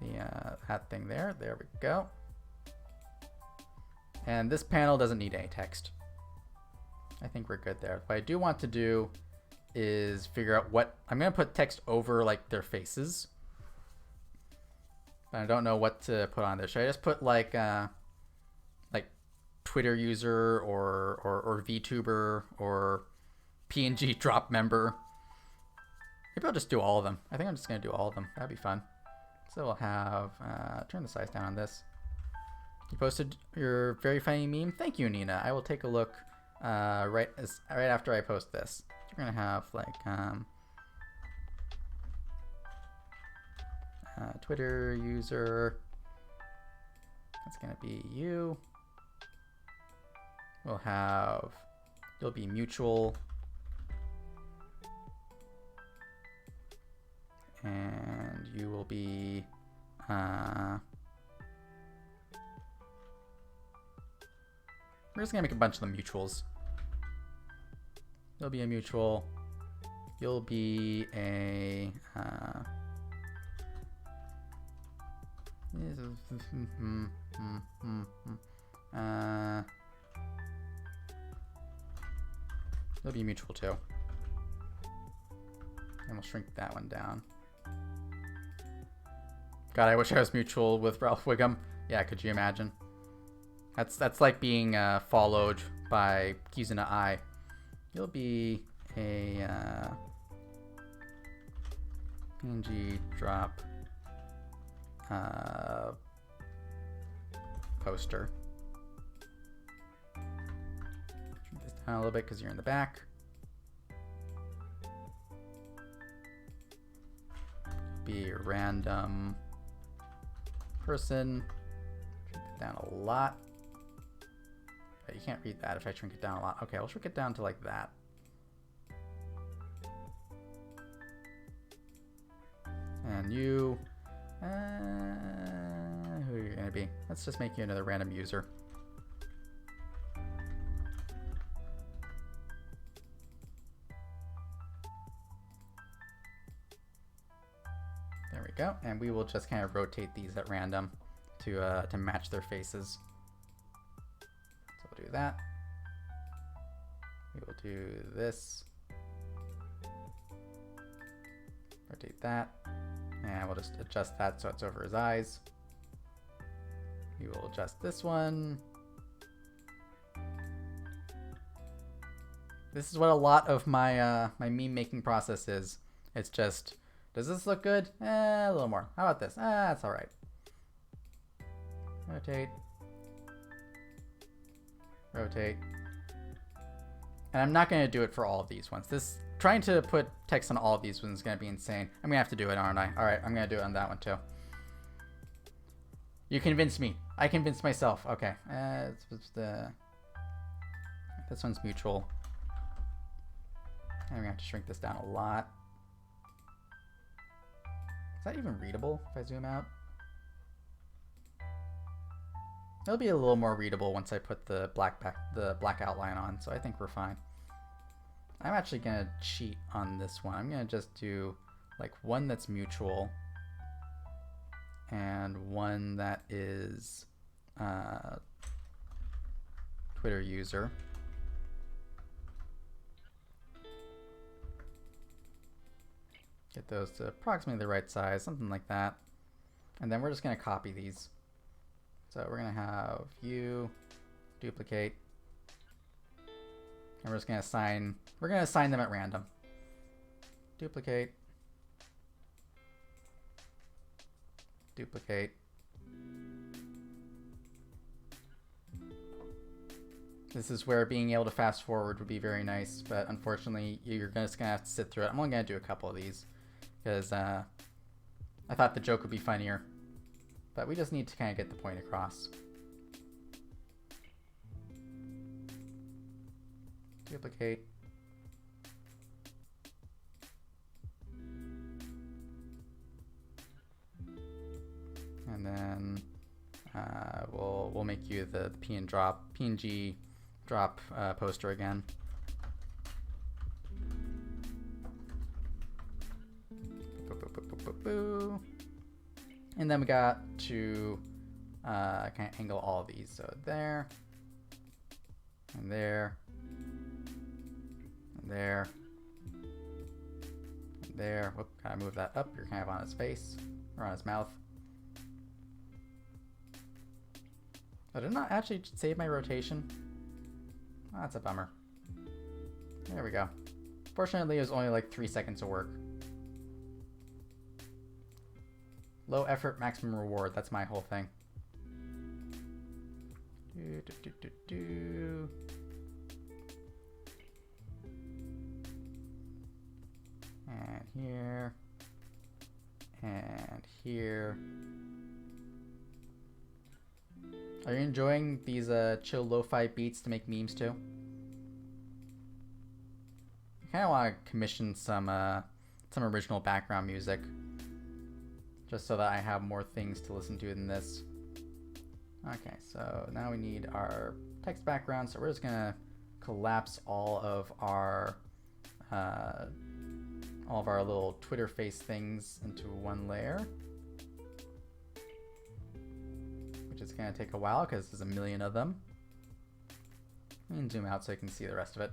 the that thing there. There we go. And this panel doesn't need any text. I think we're good there. What I do want to do is figure out what I'm gonna put text over, like their faces. But I don't know what to put on there. Should I just put like Twitter user or VTuber or PNG drop member? Maybe I'll just do all of them. I think I'm just gonna do all of them. That'd be fun. So we'll have turn the size down on this. You posted your very funny meme. Thank you, Nina. I will take a look right after I post this. We're gonna have like Twitter user. That's gonna be you. We'll have, you'll be mutual. And you will be, we're just gonna make a bunch of them mutuals. You'll be a mutual. You'll be a, you'll be mutual too. And we'll shrink that one down. God, I wish I was mutual with Ralph Wiggum. Yeah, could you imagine? That's like being followed by Kizuna I. You'll be a PNG drop poster. Shrink this down a little bit because you're in the back. Be a random person. Shrink it down a lot. You can't read that if I shrink it down a lot. Okay, I'll shrink it down to like that. And you, who are you gonna be? Let's just make you another random user. There we go. And we will just kind of rotate these at random to match their faces. Do that. We will do this. Rotate that. And we'll just adjust that so it's over his eyes. We will adjust this one. This is what a lot of my my meme making process is. It's just, does this look good? A little more. How about this? That's all right. Rotate. Rotate. And I'm not going to do it for all of these ones. Trying to put text on all of these ones is going to be insane. I'm going to have to do it, aren't I? All right, I'm going to do it on that one too. You convinced me. I convinced myself. Okay. This one's mutual. I'm going to have to shrink this down a lot. Is that even readable if I zoom out? It'll be a little more readable once I put the black outline on, so I think we're fine. I'm actually gonna cheat on this one. I'm gonna just do like one that's mutual and one that is Twitter user. Get those to approximately the right size, something like that. And then we're just going to copy these. So we're going to have you duplicate. And we're just going to assign, we're going to assign them at random. Duplicate. Duplicate. This is where being able to fast forward would be very nice, but unfortunately you're just going to have to sit through it. I'm only going to do a couple of these because I thought the joke would be funnier, but we just need to kind of get the point across. Duplicate. And then we'll make you the PNG drop poster again. And then we got to kind of angle all of these. So there, and there, and there, and there. Whoop, kind of move that up. You're kind of on his face or on his mouth. I did not actually save my rotation. Oh, that's a bummer. There we go. Fortunately, it was only like 3 seconds of work. Low effort, maximum reward. That's my whole thing. And here. And here. Are you enjoying these chill lo-fi beats to make memes too? I kind of want to commission some original background music, just so that I have more things to listen to than this. Okay, so now we need our text background, so we're just gonna collapse all of our little Twitter face things into one layer. It's going to take a while because there's a million of them. You can zoom out so you can see the rest of it.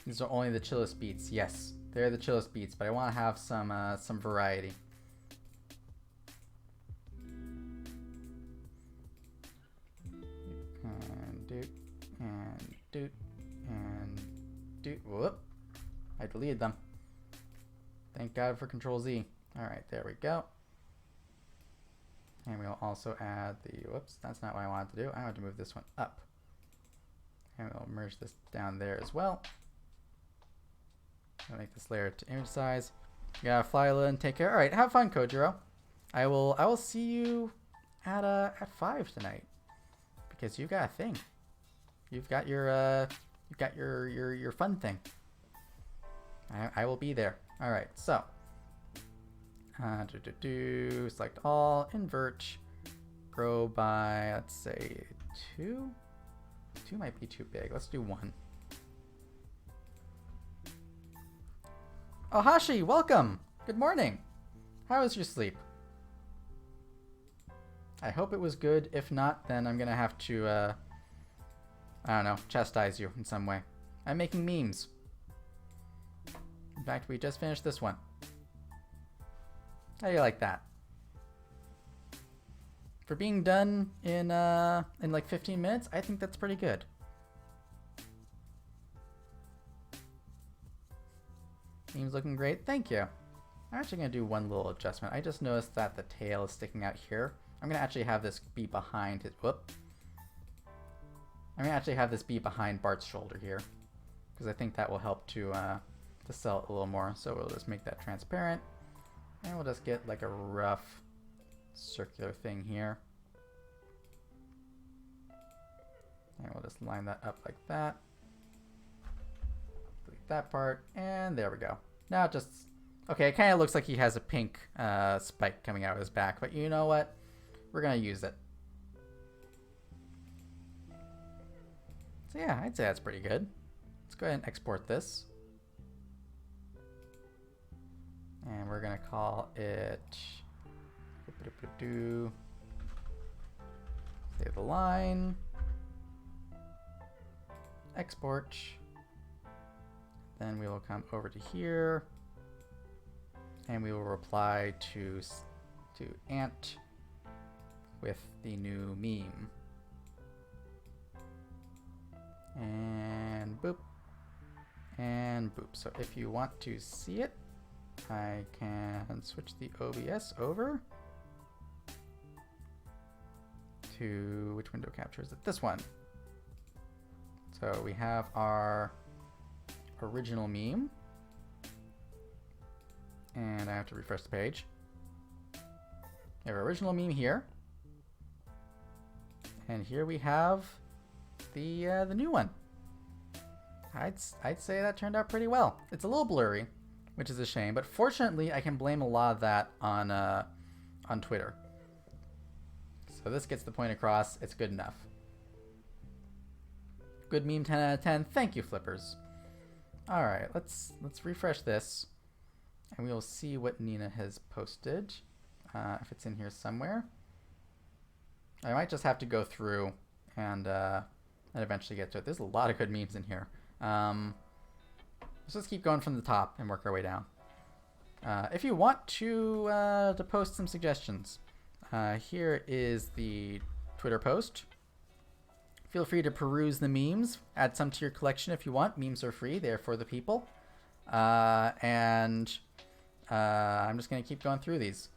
These are only the chillest beats. Yes, they're the chillest beats, but I want to have some variety. And doot, and doot, and doot. Whoop! I deleted them. Thank God for Control Z. All right, there we go. And we'll also add the, whoops, that's not what I wanted to do. I wanted to move this one up. And we'll merge this down there as well. I'll make this layer to image size. You gotta fly, Lilin, take care. All right, have fun, Kojiro. I will see you at 5 tonight, because you got a thing. You've got your fun thing. I will be there. All right, so select all, invert, grow by, let's say 2. 2 might be too big. Let's do 1. Oh, Hashi, welcome. Good morning. How was your sleep? I hope it was good. If not, then I'm gonna have to I don't know, chastise you in some way. I'm making memes. In fact, we just finished this one. How do you like that? For being done in like 15 minutes, I think that's pretty good. Meme's looking great. Thank you. I'm actually going to do one little adjustment. I just noticed that the tail is sticking out here. I'm going to actually have this be behind his... Whoop. I'm going to actually have this be behind Bart's shoulder here, because I think that will help to sell it a little more. So we'll just make that transparent, and we'll just get like a rough circular thing here, and we'll just line that up like that. Delete that part, and there we go. Now it just, okay, it kind of looks like he has a pink spike coming out of his back, but you know what, we're gonna use it. So yeah, I'd say that's pretty good. Let's go ahead and export this. And we're gonna call it Save the line. Export. Then we will come over to here, and we will reply to Ant with the new meme. And boop. And boop. So if you want to see it, I can switch the OBS over to which window capture is it? This one. So we have our original meme, and I have to refresh the page. We have our original meme here, and here we have the new one. I'd say that turned out pretty well. It's a little blurry, which is a shame, but fortunately I can blame a lot of that on Twitter. So this gets the point across. It's good enough. Good meme, 10 out of 10. Thank you, Flippers. All right, let's refresh this, and we will see what Nina has posted. If it's in here somewhere, I might just have to go through and eventually get to it. There's a lot of good memes in here. Let's just keep going from the top and work our way down. If you want to post some suggestions, here is the Twitter post. Feel free to peruse the memes, add some to your collection if you want. Memes are free, they're for the people. And I'm just going to keep going through these.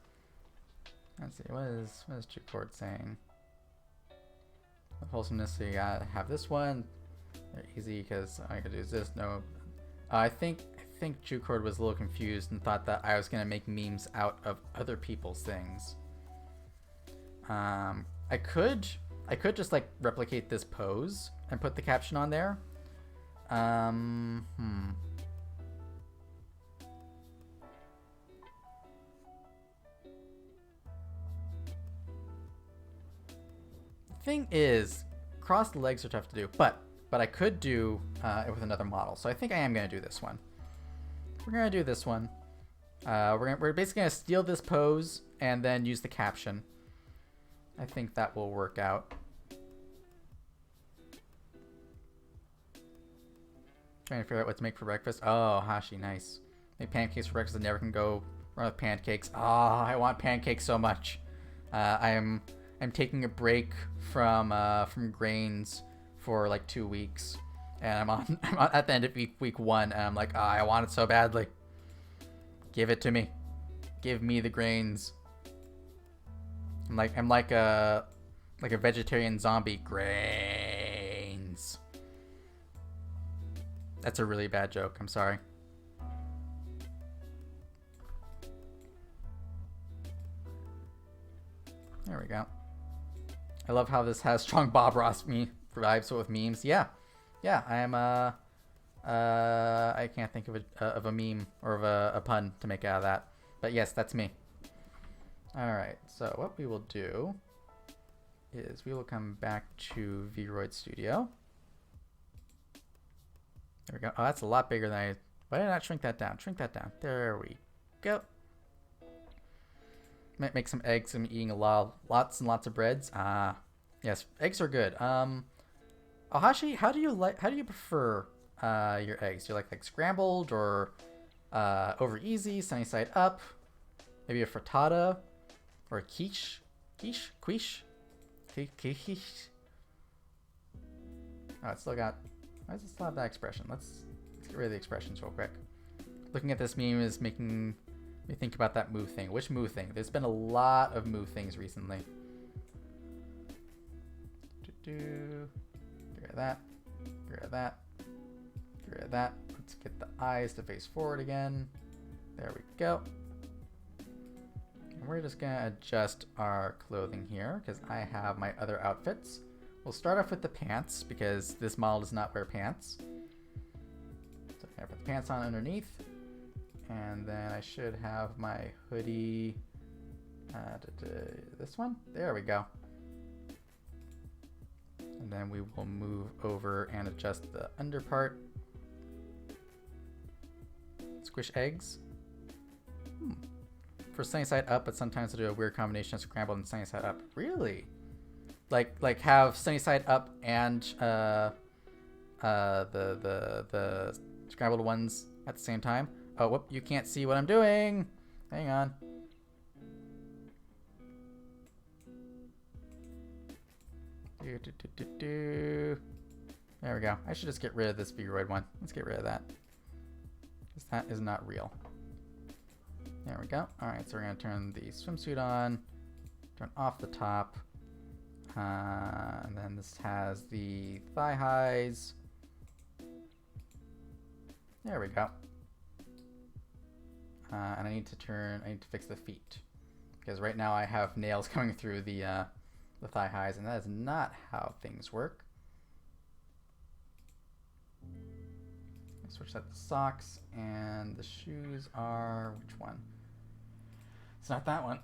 Let's see, what is Jucord saying? The wholesomeness, so you gotta have this one. They're easy because all I could do is this. No, I think Jucord was a little confused and thought that I was going to make memes out of other people's things. I could just like replicate this pose and put the caption on there. Thing is, crossed legs are tough to do, but I could do it with another model. So I think I am going to do this one. We're going to do this one. We're basically going to steal this pose and then use the caption. I think that will work out. Trying to figure out what to make for breakfast. Oh, Hashi, nice. Make pancakes for breakfast. I never can go wrong with pancakes. Oh, I want pancakes so much. I'm taking a break from grains for like 2 weeks, and I'm at the end of week 1, and I'm like, oh, I want it so badly. Give it to me. Give me the grains. I'm like a vegetarian zombie. Grains. That's a really bad joke. I'm sorry. There we go. I love how this has strong Bob Ross vibes with memes. Yeah, I am. I can't think of a meme or of a pun to make out of that. But yes, that's me. All right. So what we will do is we will come back to Vroid Studio. There we go. Oh, that's a lot bigger than why did I not shrink that down? Shrink that down. There we go. Might make some eggs. I'm eating lots and lots of breads. Ah, yes, eggs are good. Ahashi, how do you prefer your eggs? Do you like scrambled or over easy, sunny side up? Maybe a frittata or a quiche? Quiche? Oh, it's still got. Why does it still have that expression? Let's get rid of the expressions real quick. Looking at this meme is making me think about that move thing. Which move thing? There's been a lot of move things recently. Get rid of that. Get rid of that. Get rid of that. Let's get the eyes to face forward again. There we go. And we're just going to adjust our clothing here because I have my other outfits. We'll start off with the pants because this model does not wear pants. So I'm going to put the pants on underneath. And then I should have my hoodie. This one? There we go. And then we will move over and adjust the under part. Squish eggs. for sunny side up, but sometimes they'll do a weird combination of scrambled and sunny side up. Really? Like have sunny side up and the scrambled ones at the same time. Oh, whoop! You can't see what I'm doing. Hang on. There we go. I should just get rid of this Vroid one. Let's get rid of that. Because that is not real. There we go. Alright, so we're going to turn the swimsuit on. Turn off the top. And then this has the thigh highs. There we go. And I need to fix the feet. Because right now I have nails coming through the thigh highs, and that is not how things work. Switch out the socks, and the shoes are, which one? It's not that one.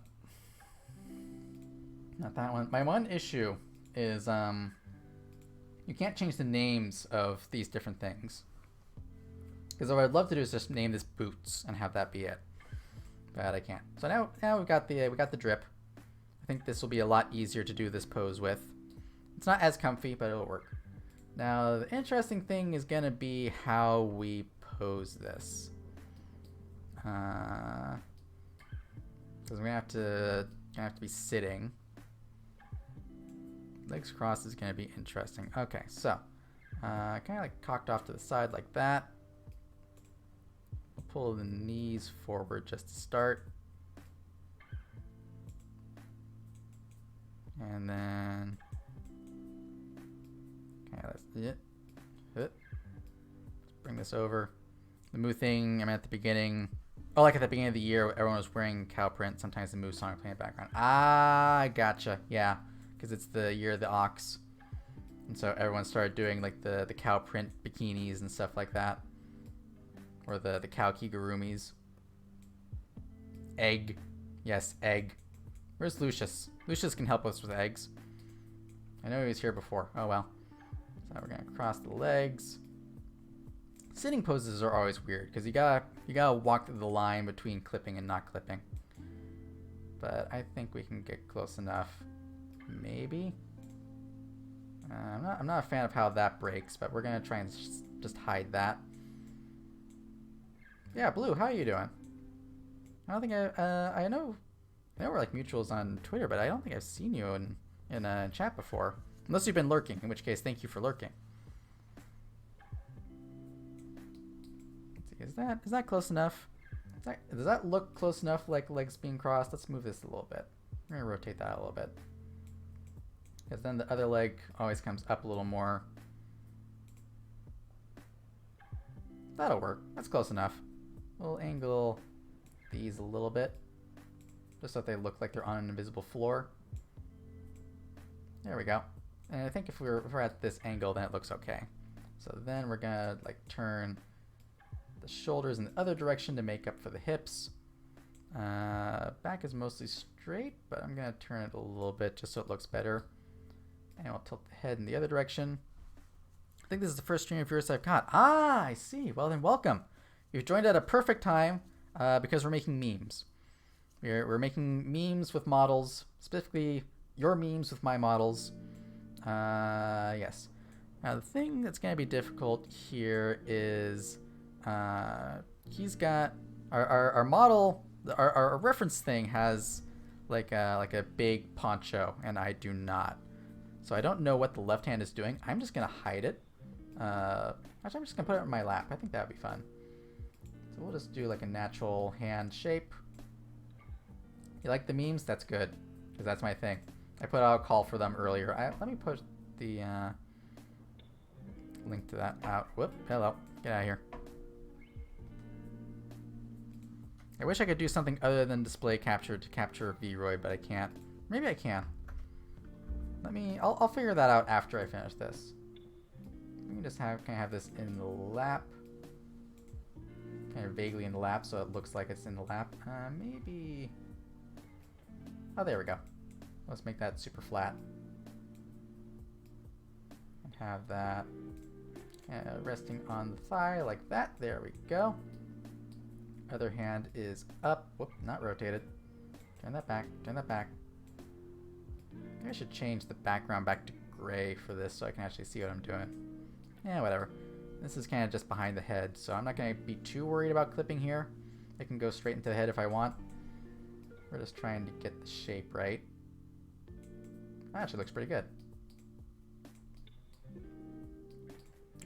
Not that one. My one issue is you can't change the names of these different things. Because what I'd love to do is just name this boots and have that be it. But I can't. So now we got the drip. I think this will be a lot easier to do this pose with. It's not as comfy, but it'll work. Now the interesting thing is gonna be how we pose this. Because we're gonna have to be sitting. Legs crossed is gonna be interesting. Okay, so kind of like cocked off to the side like that. Pull the knees forward just to start. And then let's bring this over. The Moo thing, I'm at the beginning. Oh, like at the beginning of the year, everyone was wearing cow print. Sometimes the Moo song playing in the background. Ah, I gotcha. Yeah, because it's the year of the ox. And so everyone started doing like the cow print bikinis and stuff like that. Or the cow kigurumis. Egg. Yes, egg. Where's Lucius? Lucius can help us with eggs. I know he was here before. Oh well. So we're gonna cross the legs. Sitting poses are always weird because you gotta walk the line between clipping and not clipping. But I think we can get close enough. Maybe. I'm not a fan of how that breaks, but we're gonna try and just hide that. Yeah, Blue, how are you doing? I don't think I know we're like mutuals on Twitter, but I don't think I've seen you in a chat before. Unless you've been lurking, in which case, thank you for lurking. Let's see, is that close enough? Does that look close enough like legs being crossed? Let's move this a little bit. We're gonna rotate that a little bit. Because then the other leg always comes up a little more. That'll work. That's close enough. We'll angle these a little bit. Just so that they look like they're on an invisible floor. There we go. And I think if we're at this angle, then it looks okay. So then we're gonna like turn the shoulders in the other direction to make up for the hips. Back is mostly straight, but I'm gonna turn it a little bit just so it looks better. And we'll tilt the head in the other direction. I think this is the first stream of yours I've caught. Ah, I see. Well then, welcome. You've joined at a perfect time because we're making memes. We're making memes with models, specifically your memes with my models. Yes. Now the thing that's going to be difficult here is he's got our model, our reference thing has like a big poncho, and I do not. So I don't know what the left hand is doing. I'm just going to hide it. Actually, I'm just going to put it in my lap. I think that would be fun. So we'll just do like a natural hand shape. You like the memes? That's good, because that's my thing. I put out a call for them earlier. Let me put the link to that out. Whoop, hello. Get out of here. I wish I could do something other than display capture to capture Vroid, but I can't. Maybe I can. I'll figure that out after I finish this. We can just kind of have this in the lap. Kind of vaguely in the lap, so it looks like it's in the lap. Maybe... Oh, there we go. Let's make that super flat. And have that resting on the thigh like that. There we go. Other hand is up. Whoop, not rotated. Turn that back. Turn that back. Maybe I should change the background back to gray for this so I can actually see what I'm doing. Yeah, whatever. This is kind of just behind the head, so I'm not going to be too worried about clipping here. I can go straight into the head if I want. We're just trying to get the shape right. That actually looks pretty good.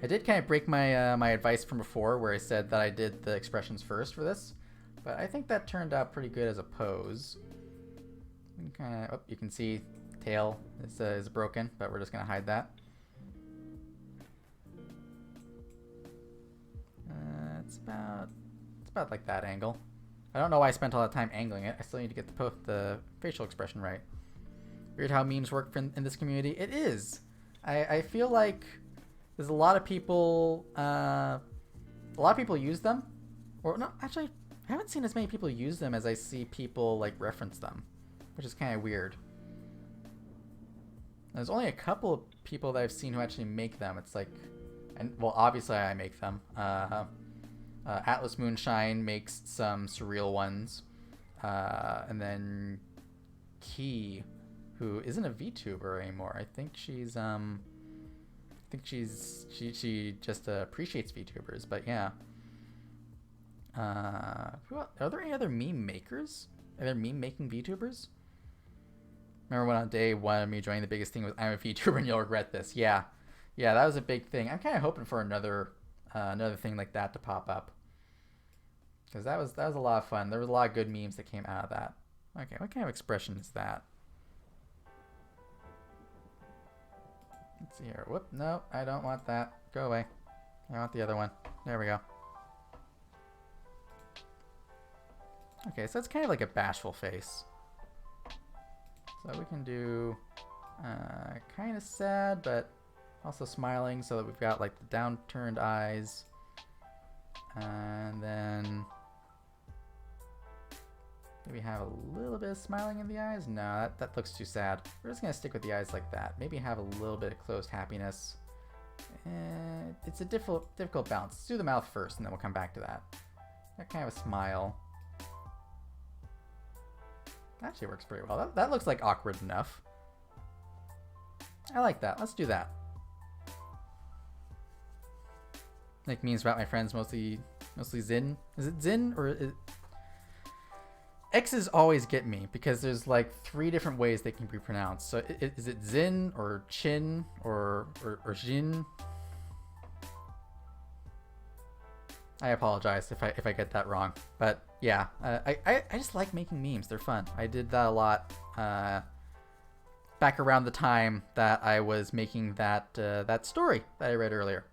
I did kind of break my my advice from before where I said that I did the expressions first for this, but I think that turned out pretty good as a pose. Oh, you can see tail is broken, but we're just gonna hide that. It's about like that angle. I don't know why I spent all that time angling it. I still need to get the facial expression right. Weird how memes work in this community. It is. I feel like there's a lot of people use them, or no, actually, I haven't seen as many people use them as I see people like reference them, which is kind of weird. There's only a couple of people that I've seen who actually make them. It's like, and well, obviously I make them. Atlas Moonshine makes some surreal ones, and then Key, who isn't a VTuber anymore. I think she's she just appreciates VTubers, but yeah. Are there any other meme makers? Are there meme making VTubers? Remember when on day one of me joining, the biggest thing was I'm a VTuber and you'll regret this. Yeah, that was a big thing. I'm kind of hoping for another thing like that to pop up, because that was a lot of fun. There was a lot of good memes that came out of that. Okay, what kind of expression is that? Let's see here. Whoop, no, I don't want that. Go away. I want the other one. There we go. Okay, so it's kind of like a bashful face. So we can do kind of sad, but also smiling, so that we've got like the downturned eyes. And then maybe have a little bit of smiling in the eyes. No, that looks too sad. We're just gonna stick with the eyes like that. Maybe have a little bit of closed happiness. It's a difficult balance. Let's do the mouth first, and then we'll come back to that. That kind of a smile. Actually works pretty well. That looks like awkward enough. I like that. Let's do that. Like memes about my friends, mostly Zin. Is it Zin or X's always get me because there's like 3 different ways they can be pronounced. So is it Zin or Chin or Jin? I apologize if I get that wrong, but yeah, I just like making memes. They're fun. I did that a lot back around the time that I was making that story that I read earlier.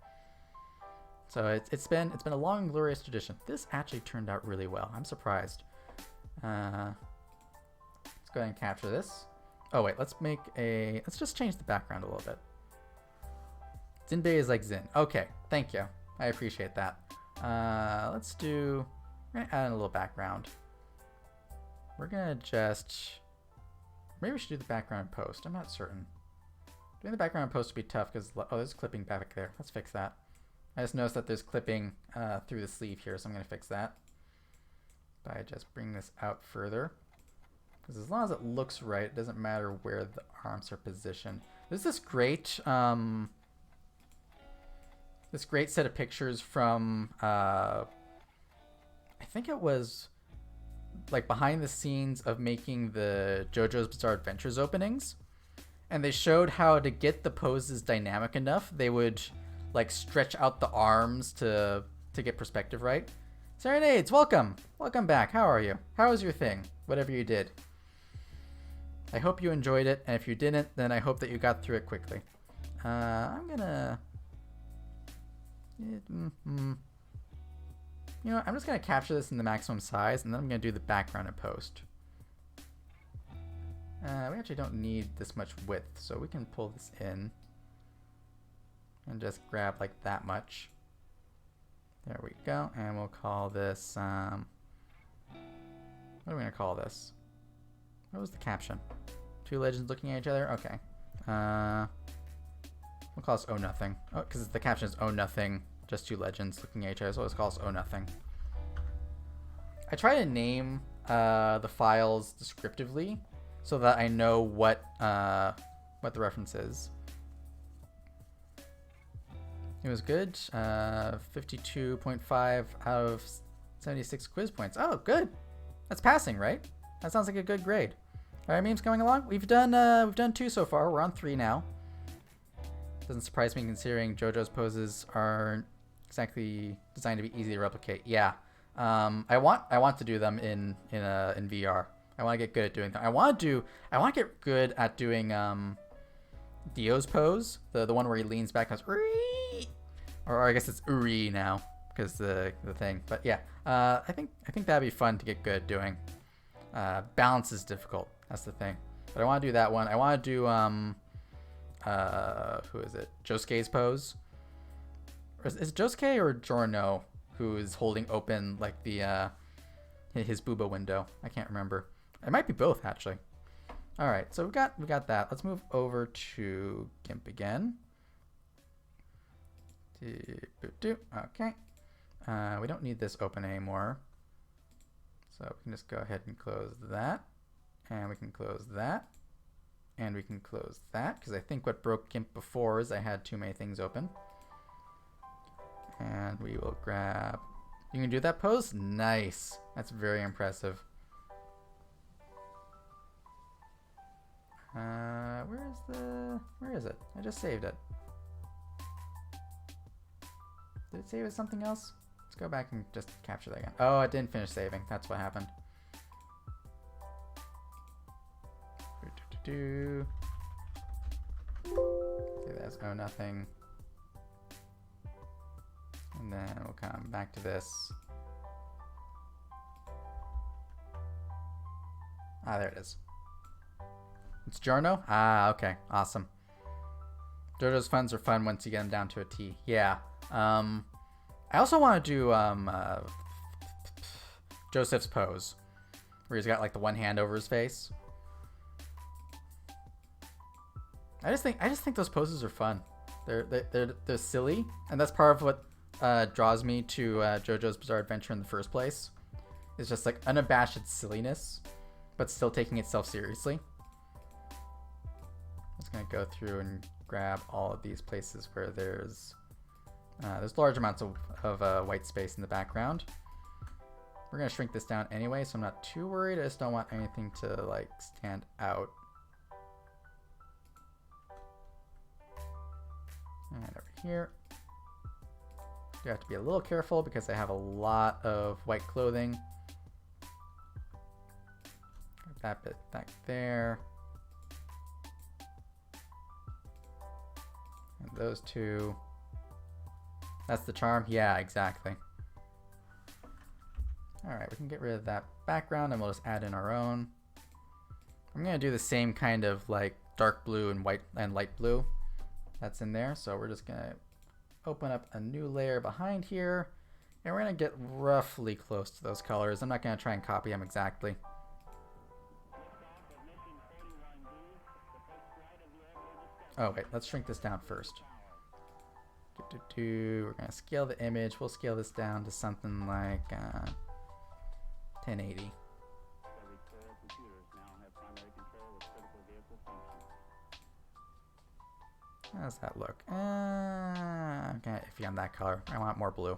So it's been a long and glorious tradition. This actually turned out really well. I'm surprised. Let's go ahead and capture this. Oh wait, let's just change the background a little bit. Zinbei is like Zin. Okay, thank you. I appreciate that. We're gonna add in a little background. We're gonna maybe we should do the background in post. I'm not certain. Doing the background in post would be tough because, oh, there's clipping back there. Let's fix that. I just noticed that there's clipping through the sleeve here, so I'm gonna fix that by just bring this out further. Because as long as it looks right, it doesn't matter where the arms are positioned. There's this great set of pictures from I think it was like behind the scenes of making the JoJo's Bizarre Adventures openings, and they showed how to get the poses dynamic enough they would like stretch out the arms to get perspective right. Serenades, welcome back. How are you? How was your thing, whatever you did? I hope you enjoyed it, and if you didn't, then I hope that you got through it quickly. I'm gonna you know, I'm just gonna capture this in the maximum size, and then I'm gonna do the background in post. We actually don't need this much width, so we can pull this in and just grab like that much. There we go, and we'll call this what are we gonna call this? What was the caption? 2 legends looking at each other? Okay. We'll call this Oh Nothing. Oh, because the caption is Oh Nothing, just 2 legends looking at each other, so let's call this Oh Nothing. I try to name the files descriptively so that I know what the reference is. It was good. 52.5 out of 76 quiz points. Oh, good. That's passing, right? That sounds like a good grade. All right, memes coming along. We've done 2 so far. We're on 3 now. Doesn't surprise me considering JoJo's poses aren't exactly designed to be easy to replicate. Yeah. I want to do them in VR. I want to get good at doing them. I want to get good at doing Dio's pose, the one where he leans back and goes, or I guess it's Uri now because the thing. But yeah, I think that'd be fun to get good at doing. Balance is difficult. That's the thing. But I want to do that one. I want to do who is it? Josuke's pose. Or is it Josuke or Giorno who is holding open like the his booba window? I can't remember. It might be both actually. All right, so we got that. Let's move over to GIMP again. Okay. We don't need this open anymore. So we can just go ahead and close that. And we can close that. And we can close that, because I think what broke GIMP before is I had too many things open. And we will grab... You can do that pose? Nice. That's very impressive. Where is it? I just saved it. Did it save as something else? Let's go back and just capture that again. Oh, it didn't finish saving. That's what happened. See, that's oh nothing. And then we'll come back to this. Ah, there it is. It's Giorno? Ah, okay. Awesome. JoJo's funds are fun once you get them down to a T. Yeah. I also want to do Joseph's pose, where he's got like the one hand over his face. I just think those poses are fun. They're silly, and that's part of what draws me to JoJo's Bizarre Adventure in the first place. It's just like unabashed silliness, but still taking itself seriously. I'm just gonna go through and grab all of these places where there's large amounts of white space in the background. We're gonna shrink this down anyway, so I'm not too worried. I just don't want anything to like stand out. And over here, you have to be a little careful because I have a lot of white clothing. That bit back there. And those two. That's the charm? Yeah, exactly. Alright, we can get rid of that background and we'll just add in our own. I'm going to do the same kind of like dark blue and white and light blue that's in there. So we're just going to open up a new layer behind here. And we're going to get roughly close to those colors. I'm not going to try and copy them exactly. Oh wait, let's shrink this down first. We're going to scale the image. We'll scale this down to something like 1080. How does that look? I'm kind of iffy on that color. I want more blue.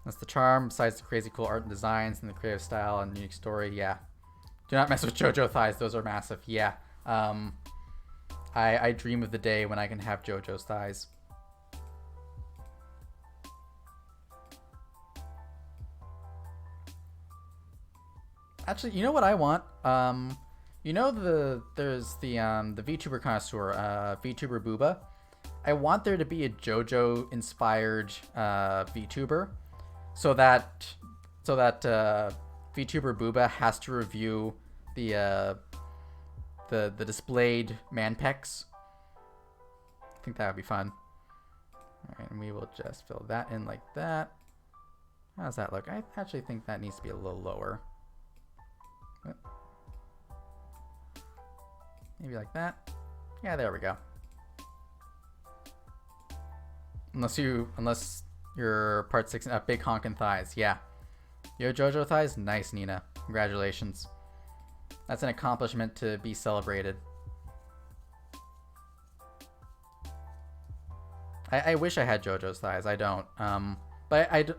That's the charm, besides the crazy cool art and designs and the creative style and unique story. Yeah. Do not mess with JoJo thighs. Those are massive. Yeah. I dream of the day when I can have JoJo's thighs. Actually, you know what I want? You know there's the VTuber connoisseur, VTuber Booba. I want there to be a JoJo inspired VTuber, so that VTuber Booba has to review the displayed man pecs. I think that would be fun. All right, and we will just fill that in like that. How does that look? I actually think that needs to be a little lower. Maybe like that. Yeah, there we go. Unless you're Your part 6 big honkin' thighs. Yeah. Yo JoJo thighs? Nice, Nina. Congratulations. That's an accomplishment to be celebrated. I wish I had JoJo's thighs. I don't. But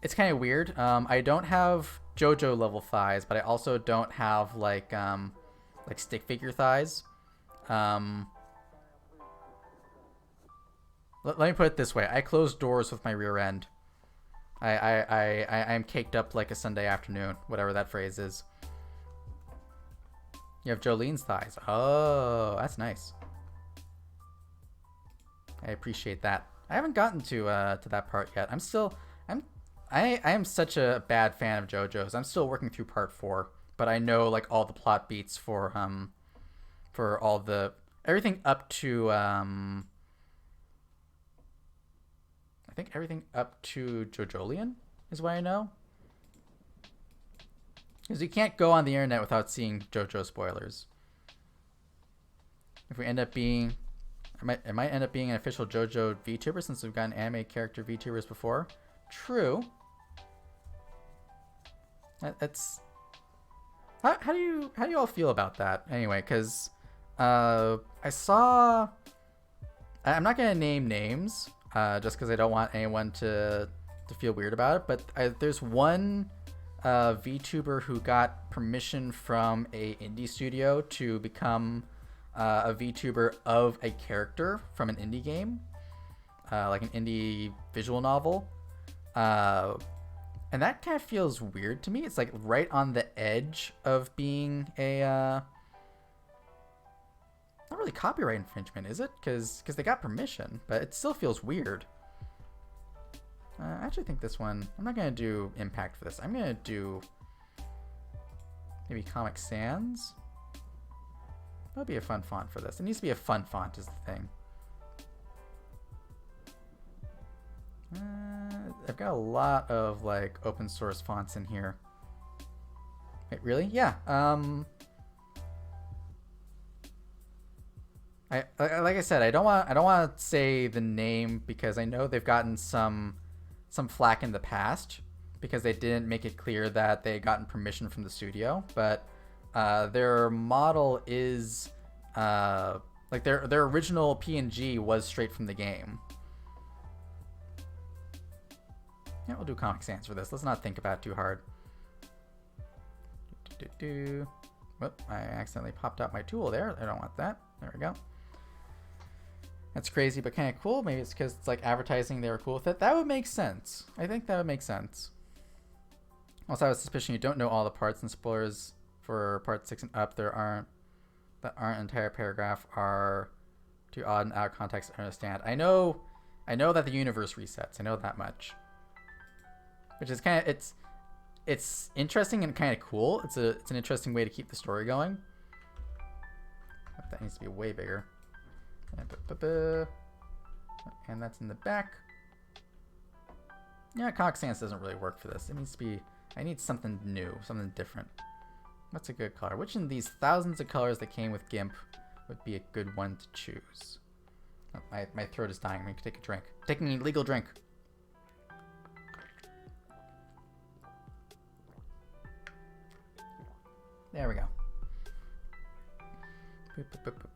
it's kind of weird. I don't have JoJo level thighs, but I also don't have like stick figure thighs. Let me put it this way. I close doors with my rear end. I'm caked up like a Sunday afternoon, whatever that phrase is. You have Jolene's thighs. Oh, that's nice. I appreciate that. I haven't gotten to that part yet. I am such a bad fan of JoJo's. I'm still working through part 4, but I know like all the plot beats for all the everything up to I think everything up to JoJolion is what I know. Because you can't go on the internet without seeing JoJo spoilers. If we end up being, it might end up being an official JoJo VTuber since we've gotten anime character VTubers before. True. That's how do you all feel about that anyway? Because I saw. I'm not gonna name names just because I don't want anyone to feel weird about it. But there's one VTuber who got permission from a indie studio to become a VTuber of a character from an indie game, like an indie visual novel. And that kind of feels weird to me. It's like right on the edge of being a not really copyright infringement, is it? Because they got permission, but it still feels weird. I actually think this one, I'm not going to do Impact for this. I'm going to do maybe Comic Sans. That would be a fun font for this. It needs to be a fun font is the thing. I've got a lot of like open source fonts in here. Wait, really? Yeah. Like I said, I don't want to say the name because I know they've gotten some flack in the past because they didn't make it clear that they had gotten permission from the studio. But their model is like their original PNG was straight from the game. Yeah, we'll do Comic Sans for this. Let's not think about it too hard. Whoop, I accidentally popped out my tool there. I don't want that. There we go. That's crazy, but kind of cool. Maybe it's because it's like advertising. They were cool with it. That would make sense. I think that would make sense. Also, I have a suspicion you don't know all the parts and spoilers for part 6 and up. That aren't entire paragraph are too odd and out of context to understand. I know that the universe resets. I know that much. Which is kind of it's interesting and kind of cool. It's an interesting way to keep the story going. That needs to be way bigger. And that's in the back. Yeah, Comic Sans doesn't really work for this. It needs to be. I need something new, something different. What's a good color? Which in these thousands of colors that came with GIMP would be a good one to choose? Oh, my throat is dying. I'm going to take a drink. Taking an illegal drink. There we go.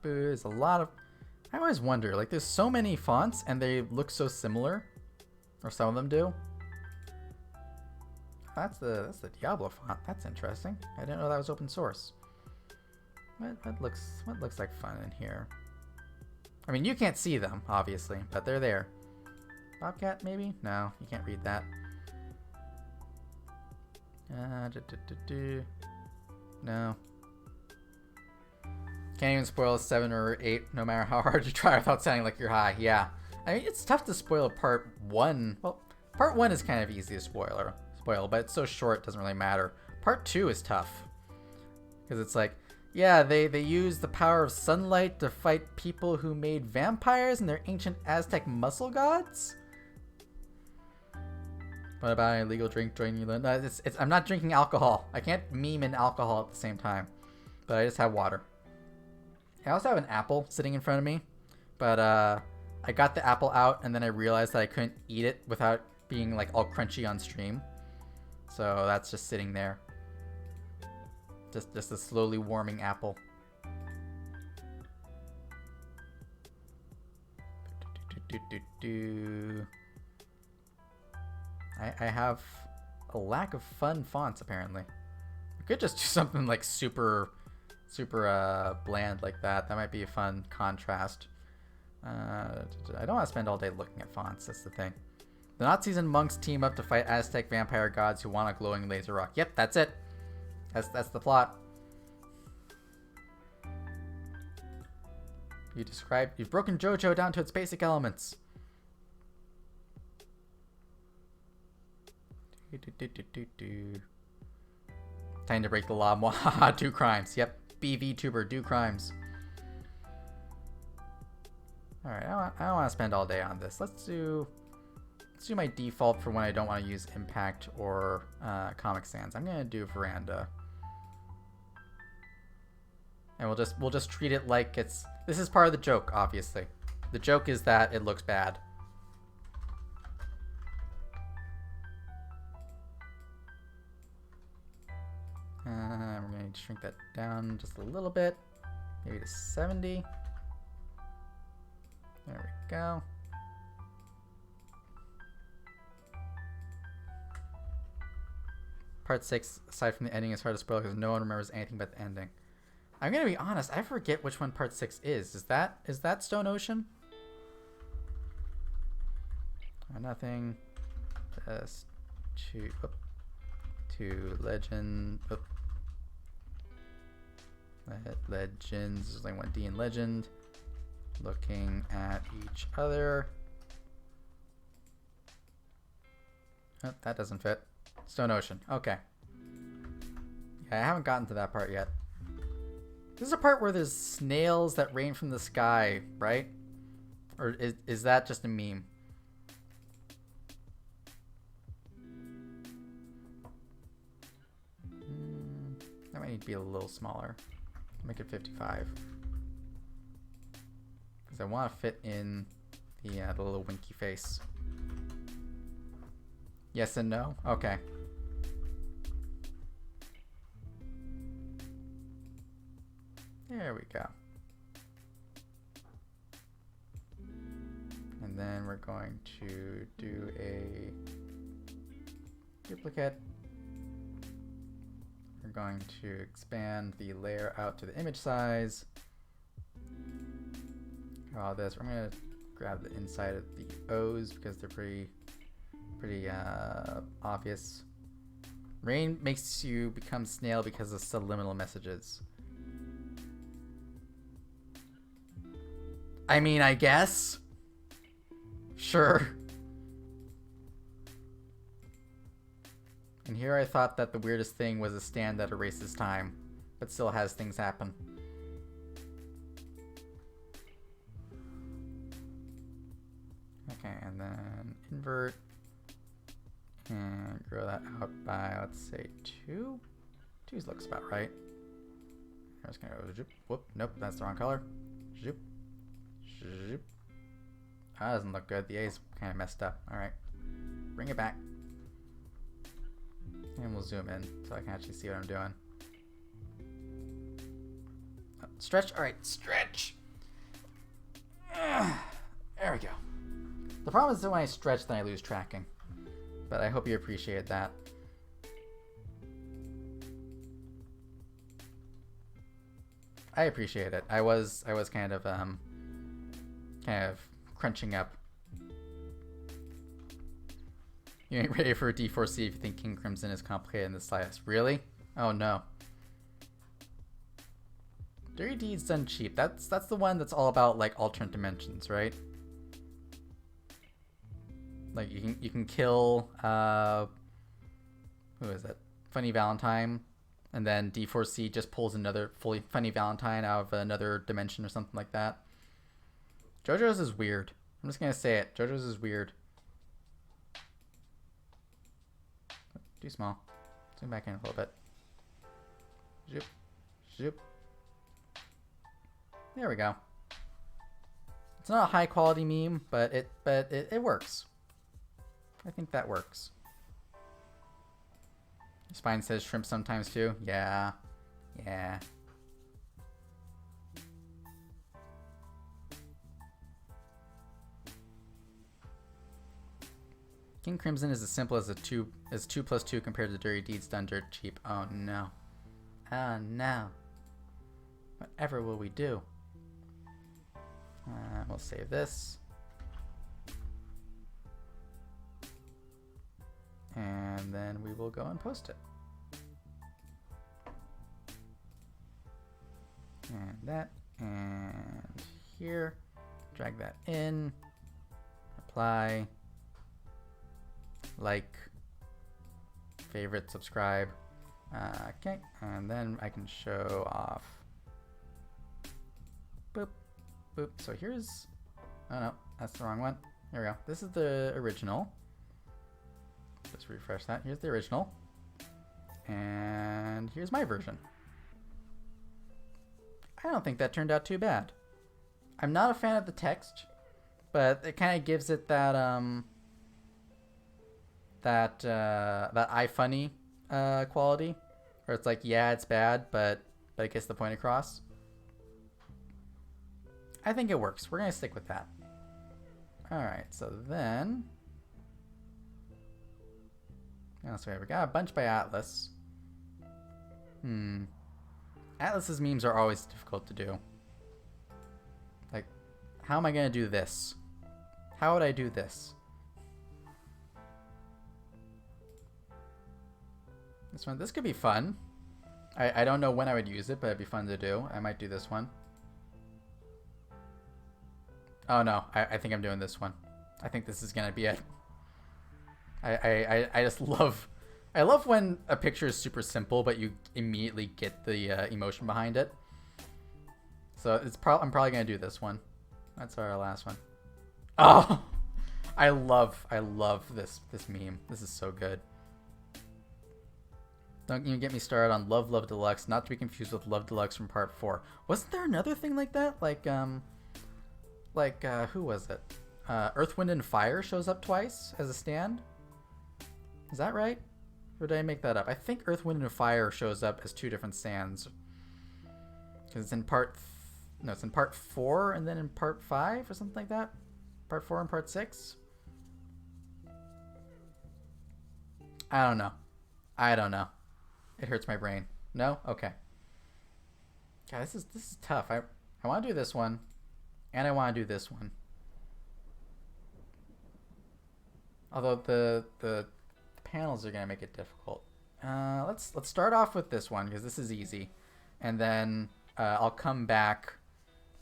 There's a lot of... I always wonder, like, there's so many fonts and they look so similar. Or some of them do. That's the Diablo font. That's interesting. I didn't know that was open source. What looks like fun in here? I mean, you can't see them, obviously, but they're there. Bobcat, maybe? No, you can't read that. No. Can't even spoil 7 or 8 no matter how hard you try without sounding like you're high. Yeah. I mean, it's tough to spoil part 1. Well, part 1 is kind of easy to spoil, but it's so short it doesn't really matter. Part 2 is tough. Because it's like, yeah, they use the power of sunlight to fight people who made vampires and their ancient Aztec muscle gods? What about an illegal drink joining you? No, I'm not drinking alcohol. I can't meme and alcohol at the same time. But I just have water. I also have an apple sitting in front of me. But I got the apple out and then I realized that I couldn't eat it without being like all crunchy on stream. So that's just sitting there. Just a slowly warming apple. I have a lack of fun fonts apparently. We could just do something like super bland like that. That might be a fun contrast. I don't want to spend all day looking at fonts. That's the thing. The Nazis and monks team up to fight Aztec vampire gods who want a glowing laser rock. Yep, that's it. That's the plot. You've broken JoJo down to its basic elements. Time to break the law. Mwahaha, do crimes. Yep, be VTuber, do crimes. Alright, I don't want to spend all day on this. Let's do my default for when I don't want to use Impact or Comic Sans. I'm gonna do Veranda. And we'll just treat it like it's... This is part of the joke, obviously. The joke is that it looks bad. We're going to shrink that down just a little bit. Maybe to 70. There we go. Part 6, aside from the ending, is hard to spoil because no one remembers anything but the ending. I'm gonna be honest, I forget which one part 6 is. Is that Stone Ocean? Nothing. Just to Legend. Legends. There's only one D in Legend. Looking at each other. Oh, that doesn't fit. Stone Ocean. Okay. Yeah, I haven't gotten to that part yet. This is a part where there's snails that rain from the sky, right? Or is that just a meme? That might need to be a little smaller. Make it 55. Because I want to fit in the little winky face. Yes and no? Okay. There we go. And then we're going to do a duplicate. We're going to expand the layer out to the image size. All this. I'm going to grab the inside of the O's because they're pretty obvious. Rain makes you become snail because of subliminal messages. I mean, I guess. Sure. And here I thought that the weirdest thing was a stand that erases time, but still has things happen. Okay, and then invert. And grow that out by, let's say, 2. 2 looks about right. I'm just gonna go zoop. Whoop, nope, that's the wrong color. Zoop. Zoop. That doesn't look good. The A's kind of messed up. Alright. Bring it back. And we'll zoom in so I can actually see what I'm doing. Stretch. Alright, stretch. There we go. The problem is that when I stretch, then I lose tracking. But I hope you appreciate that. I appreciate it. I was kind of crunching up. You ain't ready for a D4C if you think King Crimson is complicated in the slightest. Really? Oh no. Dirty Deeds Done Cheap. That's the one that's all about like alternate dimensions, right? Like you can kill who is it? Funny Valentine, and then D4C just pulls another fully Funny Valentine out of another dimension or something like that. JoJo's is weird. I'm just gonna say it. JoJo's is weird. Too small. Zoom back in a little bit. Zoop. Zoop. There we go. It's not a high quality meme, but it works. I think that works. Spine says shrimp sometimes too. Yeah. Yeah. King Crimson is as simple as 2 plus 2 compared to Dirty Deeds done dirt cheap. Oh no. Oh no. Whatever will we do? We'll save this. And then we will go and post it. And that. And here. Drag that in. Apply. Like. Favorite. Subscribe. Okay. And then I can show off. Boop. Boop. So here's. Oh no. That's the wrong one. There we go. This is the original. Let's refresh that. Here's the original. And here's my version. I don't think that turned out too bad. I'm not a fan of the text, but it kind of gives it that that iFunny quality, where it's like, yeah, it's bad, but it gets the point across. I think it works. We're gonna stick with that. All right. So then. So we got a bunch by Atlas. Atlas's memes are always difficult to do. Like, how am I gonna do this? How would I do this? This could be fun. I don't know when I would use it, but it'd be fun to do. I might do this one. Oh no, I think I'm doing this one. I think this is gonna be it. I just love, I love when a picture is super simple, but you immediately get the emotion behind it. So I'm probably gonna do this one. That's our last one. Oh, I love this meme. This is so good. Don't even get me started on Love Deluxe, not to be confused with Love Deluxe from Part 4. Wasn't there another thing like that? Like who was it? Earth, Wind, and Fire shows up twice as a stand. Is that right? Or did I make that up? I think Earth, Wind, and Fire shows up as 2 different stands. Because it's in it's in part 4 and then in part 5 or something like that. Part 4 and part 6. I don't know. It hurts my brain. No? Okay. God, this is tough. I want to do this one, and I want to do this one. Although the panels are gonna make it difficult. Let's start off with this one because this is easy, and then I'll come back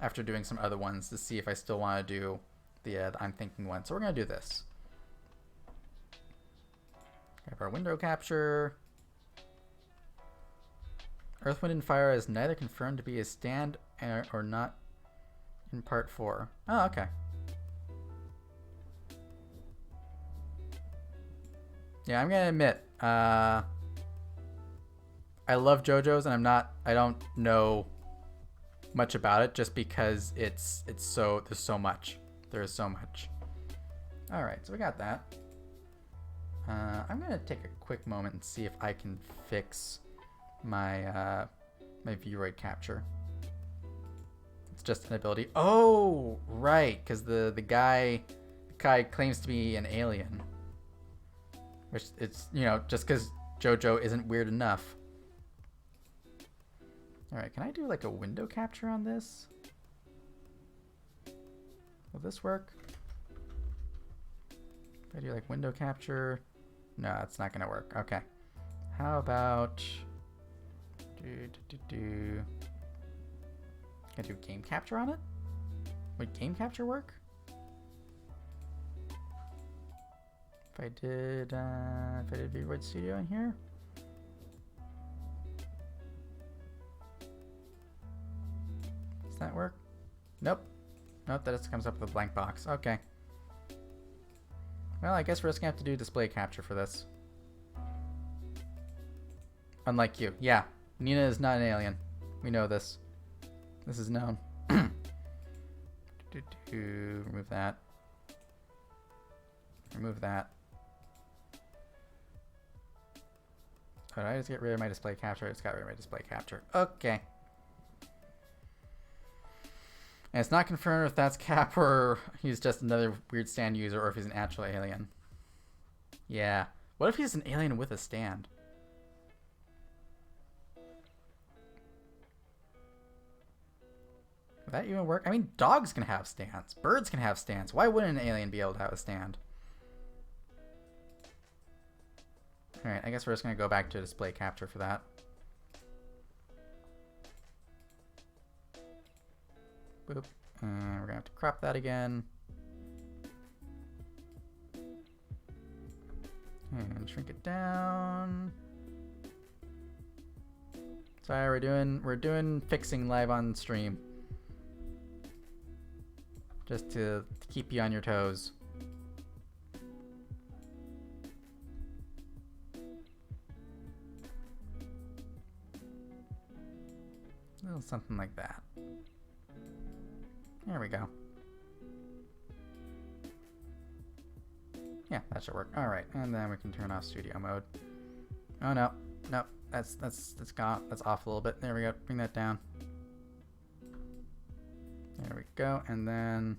after doing some other ones to see if I still want to do the I'm thinking one. So we're gonna do this. Have our window capture. Earth, Wind, and Fire is neither confirmed to be a stand or not in part 4. Oh, okay. Yeah, I'm gonna admit, I love JoJo's, and I don't know much about it just because there's so much. There is so much. All right, so we got that. I'm gonna take a quick moment and see if I can fix my my Vroid capture. It's just an ability. Oh, right, because the guy claims to be an alien. Which it's, just because JoJo isn't weird enough. Alright, can I do like a window capture on this? Will this work? If I do like window capture? No, that's not gonna work. Okay. How about can I do game capture on it? Would game capture work? If I did VTuber Studio in here. Does that work? Nope. Nope, that just comes up with a blank box. Okay. Well, I guess we're just gonna have to do display capture for this. Unlike you. Yeah. Nina is not an alien. We know this. This is known. Remove that. Remove that. Oh, did I just get rid of my display capture? I just got rid of my display capture. Okay. And it's not confirmed if that's Cap or he's just another weird stand user or if he's an actual alien. Yeah. What if he's an alien with a stand? Would that even work? I mean, dogs can have stands. Birds can have stands. Why wouldn't an alien be able to have a stand? Alright, I guess we're just going to go back to display capture for that. Boop. And we're going to have to crop that again. And shrink it down. Sorry, we're doing fixing live on stream. Just to keep you on your toes. A little something like that. There we go. Yeah, that should work. All right, and then we can turn off studio mode. Oh no, no, that's gone. That's off a little bit. There we go. Bring that down. There we go, and then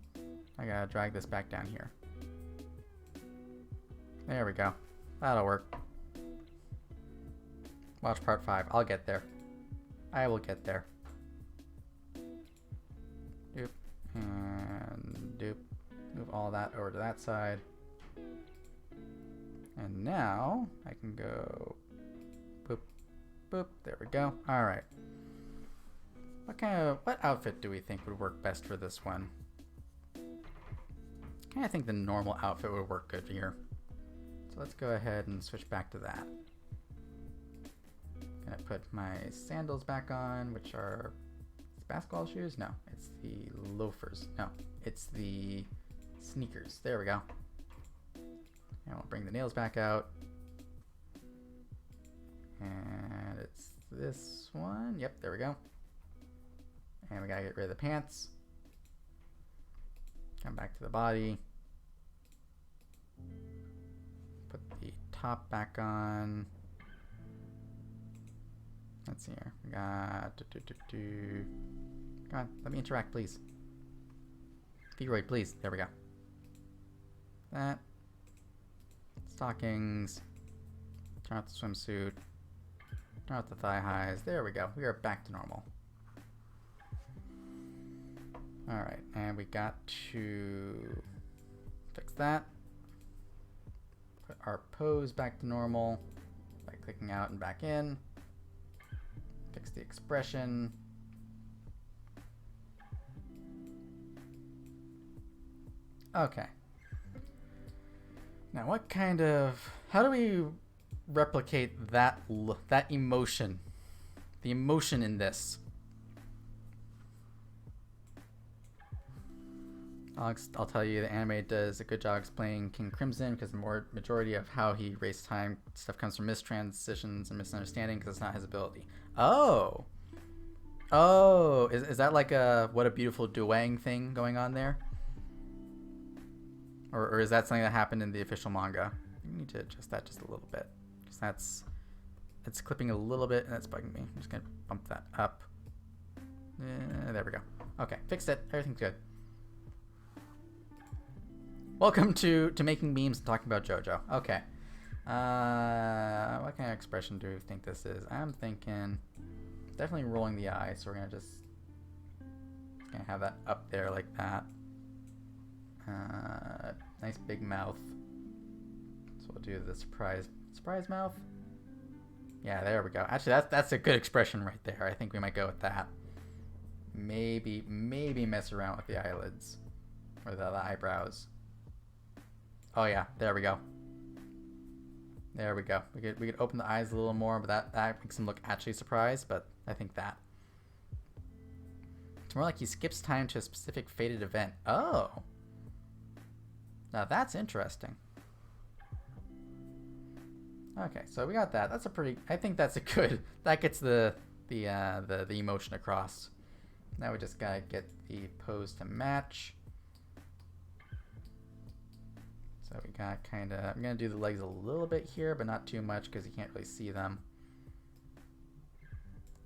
I gotta drag this back down here. There we go. That'll work. Watch part 5. I'll get there. I will get there. Doop. And doop. Move all that over to that side. And now I can go boop, boop. There we go. All right. What outfit do we think would work best for this one? I think the normal outfit would work good here. So let's go ahead and switch back to that. Gonna put my sandals back on, which are basketball shoes? No, it's the loafers. No, it's the sneakers. There we go. And we'll bring the nails back out. And it's this one. Yep, there we go. And we gotta get rid of the pants. Come back to the body. Put the top back on. Let's see here. We got... Come on, let me interact, please. Feroid, please. There we go. That. Stockings. Turn out the swimsuit. Turn out the thigh highs. There we go. We are back to normal. Alright, and we got to fix that. Put our pose back to normal by clicking out and back in. Fix the expression. Okay. Now what kind of... How do we replicate that emotion? The emotion in this. I'll tell you, the anime does a good job explaining King Crimson because the majority of how he wastes time stuff comes from mistransitions and misunderstanding because it's not his ability. Oh! Oh! Is that like a What a Beautiful Duang thing going on there? Or is that something that happened in the official manga? You need to adjust that just a little bit. Because it's clipping a little bit and that's bugging me. I'm just going to bump that up. There we go. Okay, fixed it. Everything's good. Welcome to making memes and talking about JoJo. Okay. What kind of expression do you think this is? I'm thinking definitely rolling the eye, so we're gonna just gonna have that up there like that. Nice big mouth. So we'll do the surprise mouth. Yeah, there we go. Actually, that's a good expression right there. I think we might go with that. Maybe mess around with the eyelids or the eyebrows. Oh yeah, there we go. There we go. We could open the eyes a little more, but that makes him look actually surprised, but I think that. It's more like he skips time to a specific fated event. Oh. Now that's interesting. Okay, so we got that. That's a pretty, I think that's a good, that gets the emotion across. Now we just gotta get the pose to match. got kind of... I'm going to do the legs a little bit here, but not too much because you can't really see them.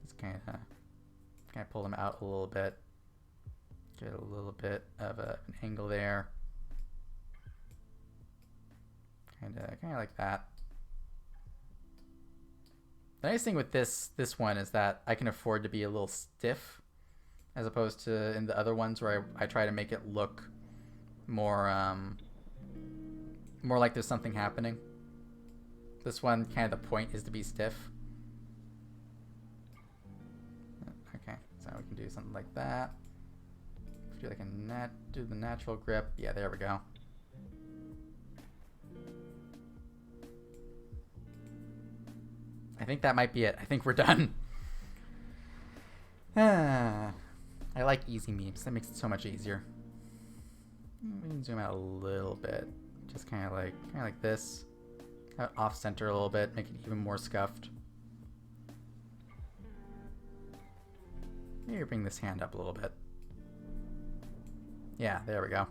Just kind of pull them out a little bit. Get a little bit of an angle there. Kind of like that. The nice thing with this one is that I can afford to be a little stiff, as opposed to in the other ones where I try to make it look more more like there's something happening. This one, kind of the point is to be stiff. Okay, so we can do something like that. Do like do the natural grip. Yeah, there we go. I think that might be it. I think we're done. I like easy memes. That makes it so much easier. We can zoom out a little bit. Just kind of like this. Off center a little bit, make it even more scuffed. Maybe bring this hand up a little bit. Yeah, there we go.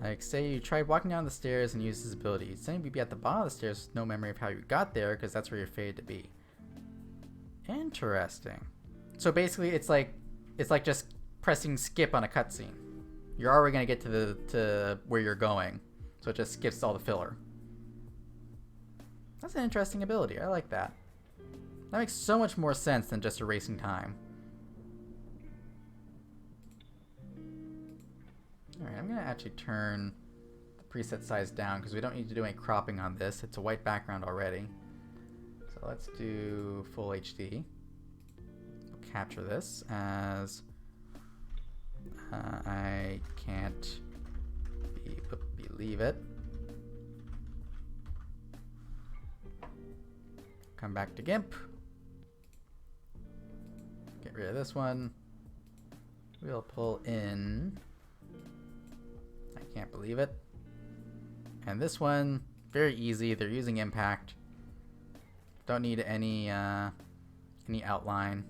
Like, say you tried walking down the stairs and used his ability. Saying you'd be at the bottom of the stairs with no memory of how you got there, because that's where you're fated to be. Interesting. So basically, it's like just pressing skip on a cutscene. You're already gonna get to where you're going, so it just skips all the filler. That's an interesting ability. I like that. That makes so much more sense than just erasing time. Alright, I'm going to actually turn the preset size down because we don't need to do any cropping on this. It's a white background already. So let's do full HD. We'll capture this as I can't believe it. Come back to GIMP. Get rid of this one. We'll pull in... Can't believe it. And this one, very easy. They're using impact. Don't need any outline.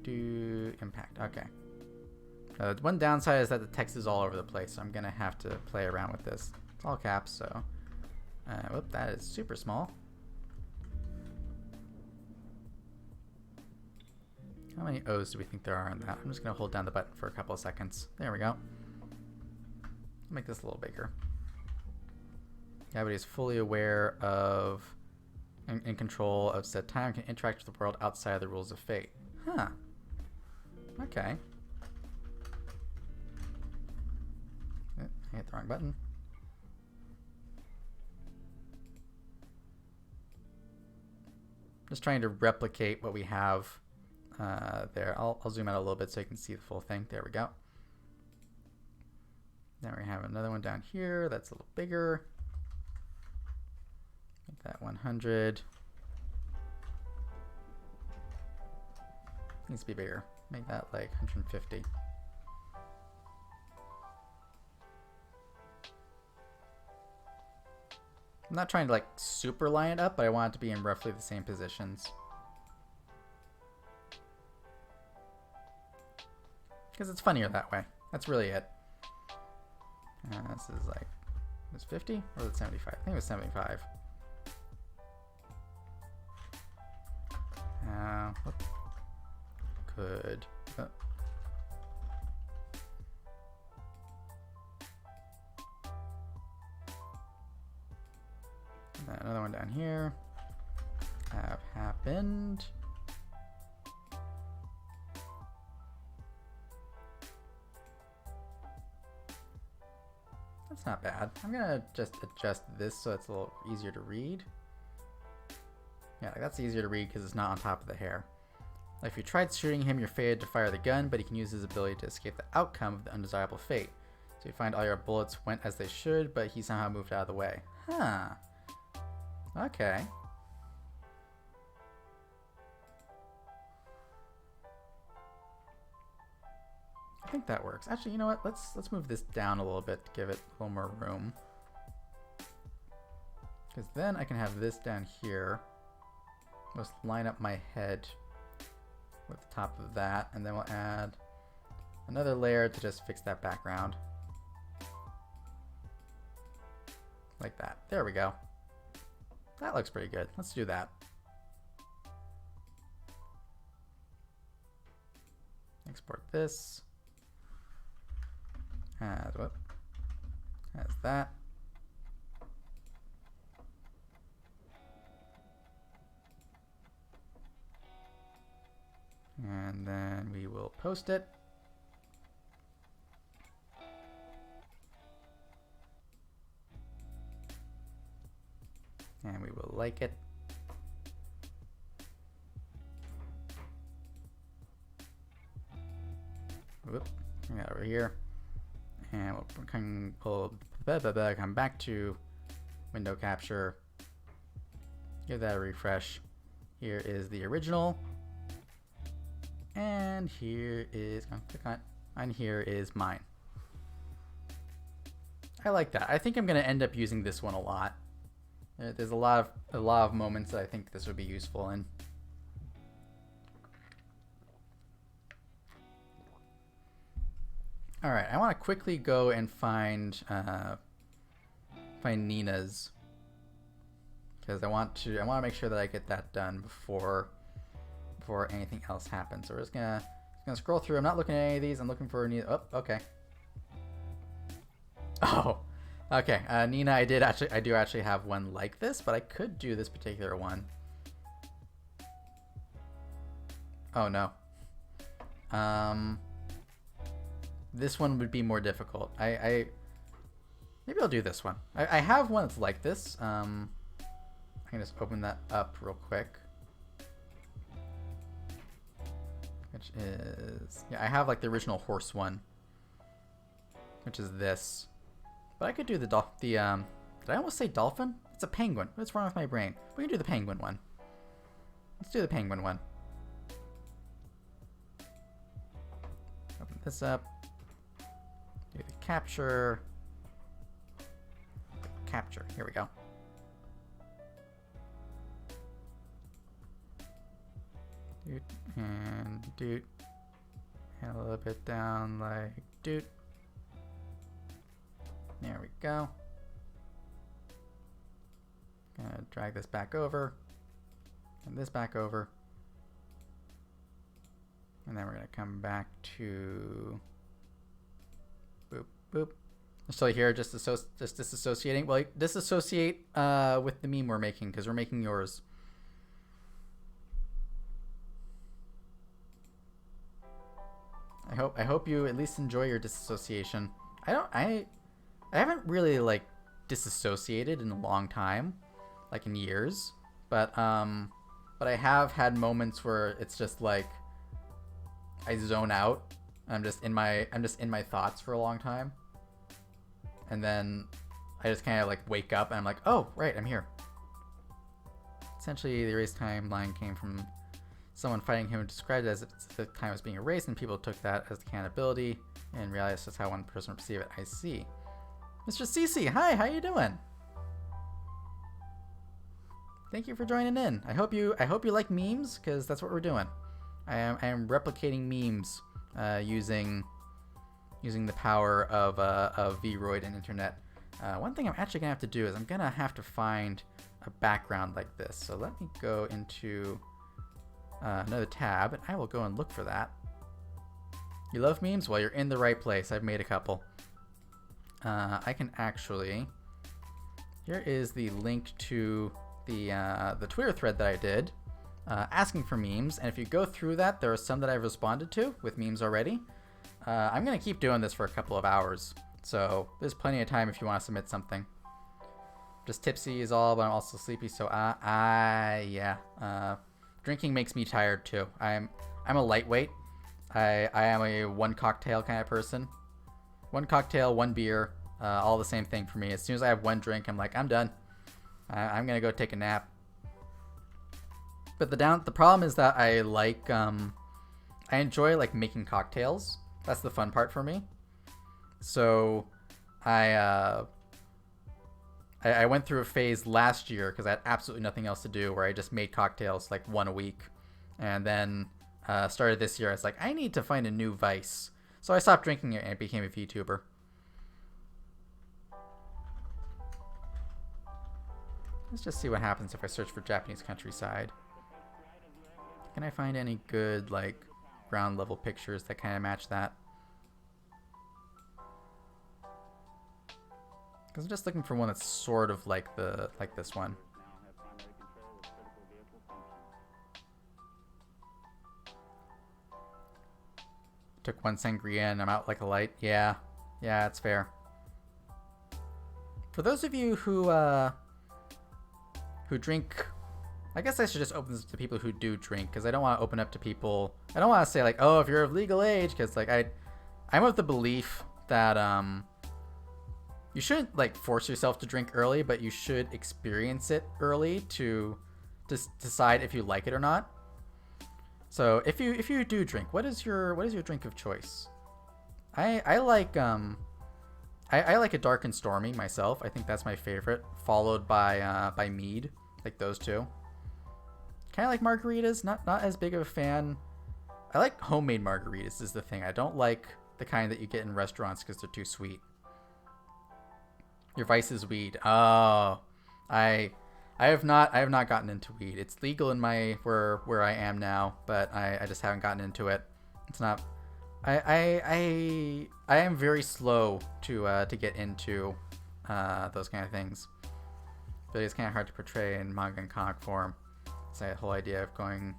Impact. Okay. One downside is that the text is all over the place, so I'm gonna have to play around with this. It's all caps, so. Whoop, that is super small. How many O's do we think there are in that? I'm just going to hold down the button for a couple of seconds. There we go. Make this a little bigger. Yeah, but he's fully aware of, in control of said time, can interact with the world outside of the rules of fate. Huh. Okay. I hit the wrong button. Just trying to replicate what we have there. I'll zoom out a little bit so you can see the full thing. There we go. Now we have another one down here that's a little bigger. Make that 100. Needs to be bigger. Make that like 150. I'm not trying to like super line it up, but I want it to be in roughly the same positions. Because it's funnier that way. That's really it. This is like, was it 50 or was it 75? I think it was 75. Could. Another one down here. Have happened. That's not bad. I'm gonna just adjust this so it's a little easier to read. Yeah, that's easier to read because it's not on top of the hair. Like if you tried shooting him, you're fated to fire the gun, but he can use his ability to escape the outcome of the undesirable fate. So you find all your bullets went as they should, but he somehow moved out of the way. Huh. Okay. I think that works. Actually, you know what? Let's move this down a little bit to give it a little more room. Because then I can have this down here. Let's line up my head with the top of that, and then we'll add another layer to just fix that background. Like that. There we go. That looks pretty good. Let's do that. Export this. As that. And then we will post it. And we will like it. Whoop. We got over here. And we'll come back to window capture. Give that a refresh. Here is the original. And here is, click on it. And here is mine. I like that. I think I'm going to end up using this one a lot. There's a lot of moments that I think this would be useful in. All right, I want to quickly go and find Nina's, because I want to make sure that I get that done before anything else happens. So we're just gonna scroll through. I'm not looking at any of these. I'm looking for Nina. Oh, okay. Oh, okay. Nina, I do actually have one like this, but I could do this particular one. Oh no. This one would be more difficult. Maybe I'll do this one. I have one that's like this. I can just open that up real quick. Which is, yeah, I have like the original horse one, which is this. But I could do did I almost say dolphin? It's a penguin. What's wrong with my brain? We can do the penguin one. Let's do the penguin one. Open this up. Do the capture. Capture. Here we go. Doot and doot. And a little bit down like doot. There we go. Gonna drag this back over. And this back over. And then we're gonna come back to boop boop. So here, just disassociating. Well, disassociate with the meme we're making, because we're making yours. I hope you at least enjoy your disassociation. I haven't really like disassociated in a long time, like in years, but I have had moments where it's just like I zone out. I'm just in my thoughts for a long time, and then I just kind of like wake up and I'm like, oh right, I'm here. Essentially, the erase timeline came from someone fighting him, described it as if the time was being erased, and people took that as accountability. In reality, it's just how one person would perceive it. I see. Mr. Cece, hi, how you doing? Thank you for joining in. I hope you like memes, because that's what we're doing. I am replicating memes using the power of Vroid and internet. One thing I'm actually gonna have to do is I'm gonna have to find a background like this. So let me go into another tab, and I will go and look for that. You love memes? Well, you're in the right place. I've made a couple. I can actually. Here is the link to the Twitter thread that I did, asking for memes. And if you go through that, there are some that I've responded to with memes already. I'm gonna keep doing this for a couple of hours, so there's plenty of time if you want to submit something. Just tipsy is all, but I'm also sleepy. So yeah. Drinking makes me tired too. I'm a lightweight. I am a one cocktail kind of person. One cocktail, one beer, all the same thing for me. As soon as I have one drink, I'm like, I'm done. I'm gonna go take a nap. But the problem is that I enjoy like making cocktails. That's the fun part for me. So I went through a phase last year because I had absolutely nothing else to do, where I just made cocktails like one a week, and then started this year. I was like, I need to find a new vice. So I stopped drinking it and I became a VTuber. Let's just see what happens if I search for Japanese countryside. Can I find any good, like, ground level pictures that kind of match that? Because I'm just looking for one that's sort of like this one. Took one sangria and I'm out like a light. Yeah, that's fair. For those of you who drink, I guess I should just open this to people who do drink, because I don't want to open up to people. I don't want to say like, oh, if you're of legal age, because like I'm of the belief that you shouldn't like force yourself to drink early, but you should experience it early to decide if you like it or not. So if you do drink, what is your drink of choice? I like I like a dark and stormy myself. I think that's my favorite, followed by mead, like those two. Kind of like margaritas, not as big of a fan. I like homemade margaritas is the thing. I don't like the kind that you get in restaurants because they're too sweet. Your vice is weed. Oh, I have not gotten into weed. It's legal in my where I am now, but I just haven't gotten into it. It's not. I am very slow to get into those kind of things. But it's kind of hard to portray in manga and comic form. So that whole idea of going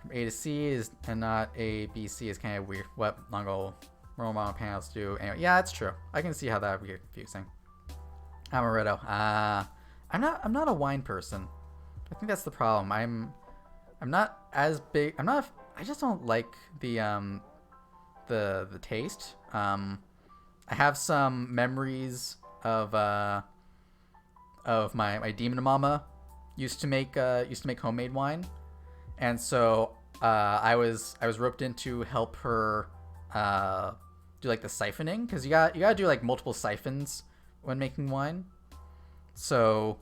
from A to C and not A, B, C is kind of weird. What normal manga panels do. Anyway, yeah, that's true. I can see how that would be confusing. Amaretto. I'm not a wine person. I think that's the problem. I'm not as big. I just don't like the taste. I have some memories of my demon mama used to make homemade wine, and so I was roped in to help her do like the siphoning, because you gotta do like multiple siphons when making wine. So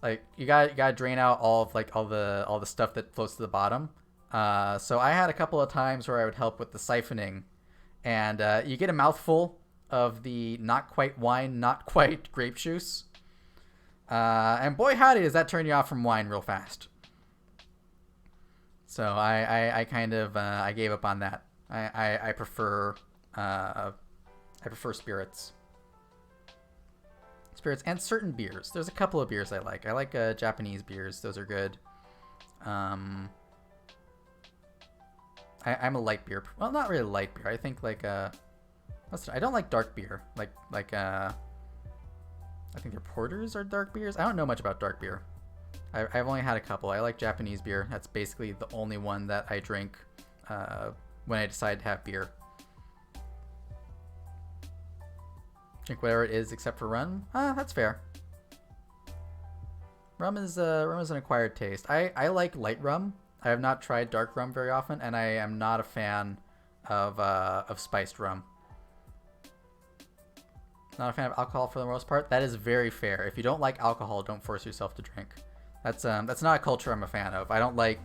like you gotta drain out all the stuff that floats to the bottom. So I had a couple of times where I would help with the siphoning, and you get a mouthful of the not quite wine, not quite grape juice. And boy howdy, does that turn you off from wine real fast. So I kind of I gave up on that. I prefer spirits and certain beers. There's a couple of beers I like. I like Japanese beers. Those are good. I'm a light beer. Well, not really light beer. I think like I don't like dark beer. I think their porters are dark beers. I don't know much about dark beer. I've only had a couple. I like Japanese beer. That's basically the only one that I drink when I decide to have beer. Drink whatever it is except for rum. That's fair. Rum is an acquired taste. I like light rum. I have not tried dark rum very often, and I am not a fan of spiced rum. Not a fan of alcohol for the most part. That is very fair. If you don't like alcohol, don't force yourself to drink. That's not a culture I'm a fan of. I don't like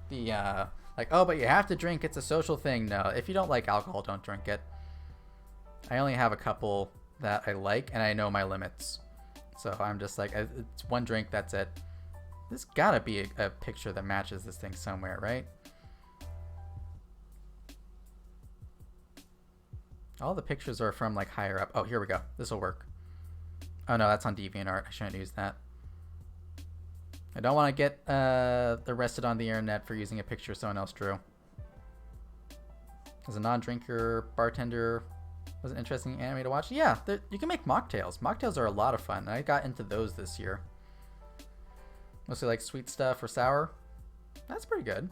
the like, oh, but you have to drink. It's a social thing. No, if you don't like alcohol, don't drink it. I only have a couple that I like, and I know my limits. So I'm just like, it's one drink, that's it. There's gotta be a picture that matches this thing somewhere, right? All the pictures are from like higher up. Oh, here we go. This will work. Oh no, that's on DeviantArt. I shouldn't use that. I don't want to get arrested on the internet for using a picture someone else drew. As a non-drinker, bartender was an interesting anime to watch. Yeah, you can make mocktails. Mocktails are a lot of fun. I got into those this year. Mostly like sweet stuff or sour. That's pretty good.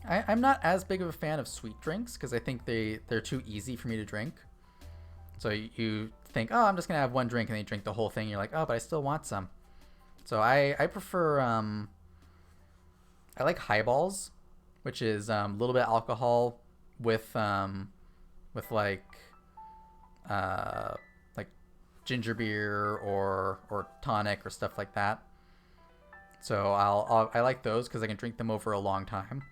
I'm not as big of a fan of sweet drinks because I think they're too easy for me to drink. So you think, oh, I'm just going to have one drink, and then you drink the whole thing. And you're like, oh, but I still want some. So I prefer, I like highballs, which is a little bit of alcohol with like ginger beer or tonic or stuff like that. So I like those because I can drink them over a long time.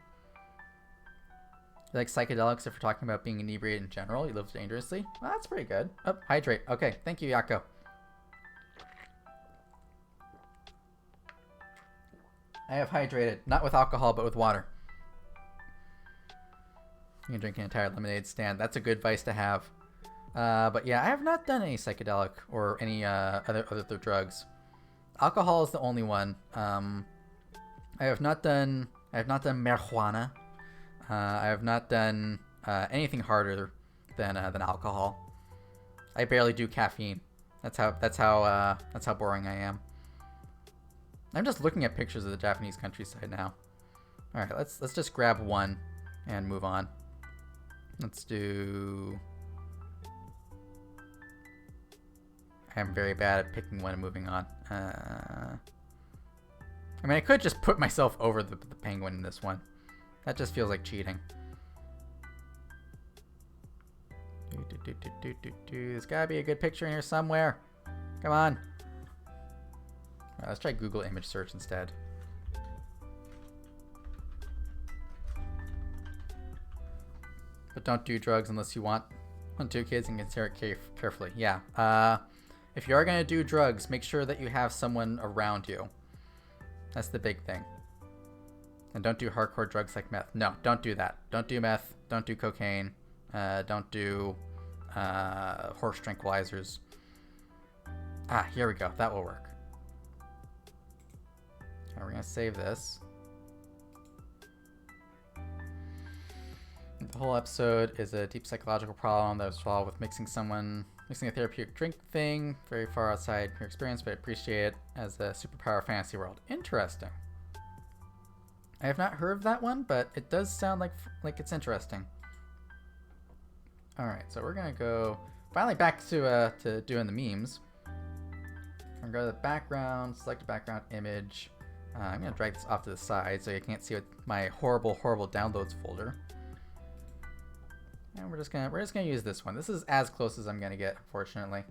Like psychedelics if we're talking about being inebriated in general. He lives dangerously. Well, that's pretty good. Oh, hydrate. Okay, thank you, Yako. I have hydrated. Not with alcohol, but with water. You can drink an entire lemonade stand. That's a good vice to have. But yeah, I have not done any psychedelic or any other drugs. Alcohol is the only one. I have not done marijuana. I have not done anything harder than alcohol. I barely do caffeine. That's how boring I am. I'm just looking at pictures of the Japanese countryside now. All right, let's just grab one and move on. Let's do. I am very bad at picking one and moving on. I mean, I could just put myself over the penguin in this one. That just feels like cheating. There's gotta be a good picture in here somewhere. Come on. Alright, let's try Google image search instead. But don't do drugs unless you want to, kids, and consider it carefully. Yeah. If you are going to do drugs, make sure that you have someone around you. That's the big thing. And don't do hardcore drugs like meth. No, don't do that. Don't do meth. Don't do cocaine. Don't do horse tranquilizers. Ah, here we go. That will work. Okay, we're going to save this. The whole episode is a deep psychological problem that was solved with mixing a therapeutic drink thing very far outside your experience, but I appreciate it as a superpower fantasy world. Interesting. I have not heard of that one, but it does sound like it's interesting. All right, so we're gonna go finally back to doing the memes. I'm gonna go to the background, select a background image. I'm gonna drag this off to the side so you can't see what my horrible downloads folder. And we're just gonna use this one. This is as close as I'm gonna get, unfortunately.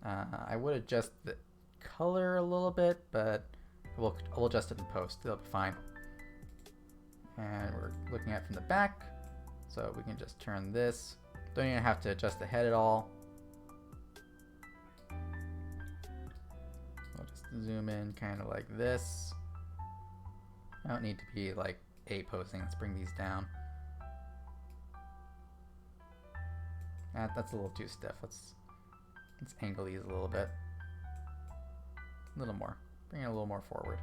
I would adjust the color a little bit, but we'll adjust it in post. It'll be fine. And we're looking at it from the back, so we can just turn this. Don't even have to adjust the head at all. We'll just zoom in kind of like this. I don't need to be like A posing. Let's bring these down. That's a little too stiff. Let's angle these a little bit. A little more. Bring it a little more forward.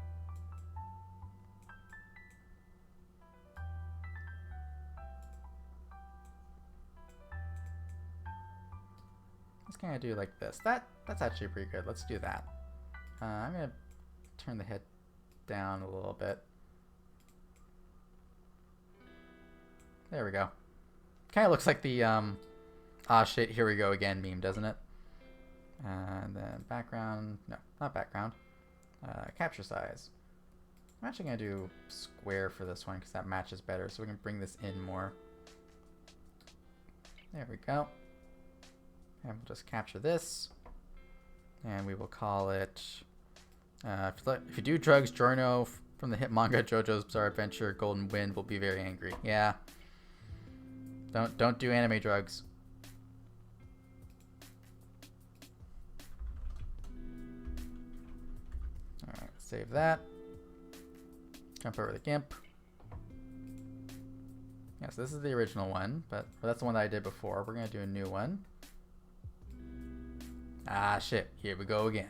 Let's kind of do like this. That's actually pretty good. Let's do that. I'm gonna turn the head down a little bit. There we go. Kind of looks like the ah shit, here we go again meme, doesn't it? And then background, no, not background. Capture size. I'm actually gonna do square for this one because that matches better, so we can bring this in more. There we go. And we'll just capture this, and we will call it. If you do drugs, Giorno from the hit manga JoJo's Bizarre Adventure Golden Wind will be very angry. Yeah. Don't do anime drugs. Alright, save that. Jump over the GIMP. Yes, this is the original one, but that's the one that I did before. We're going to do a new one. Ah, shit. Here we go again.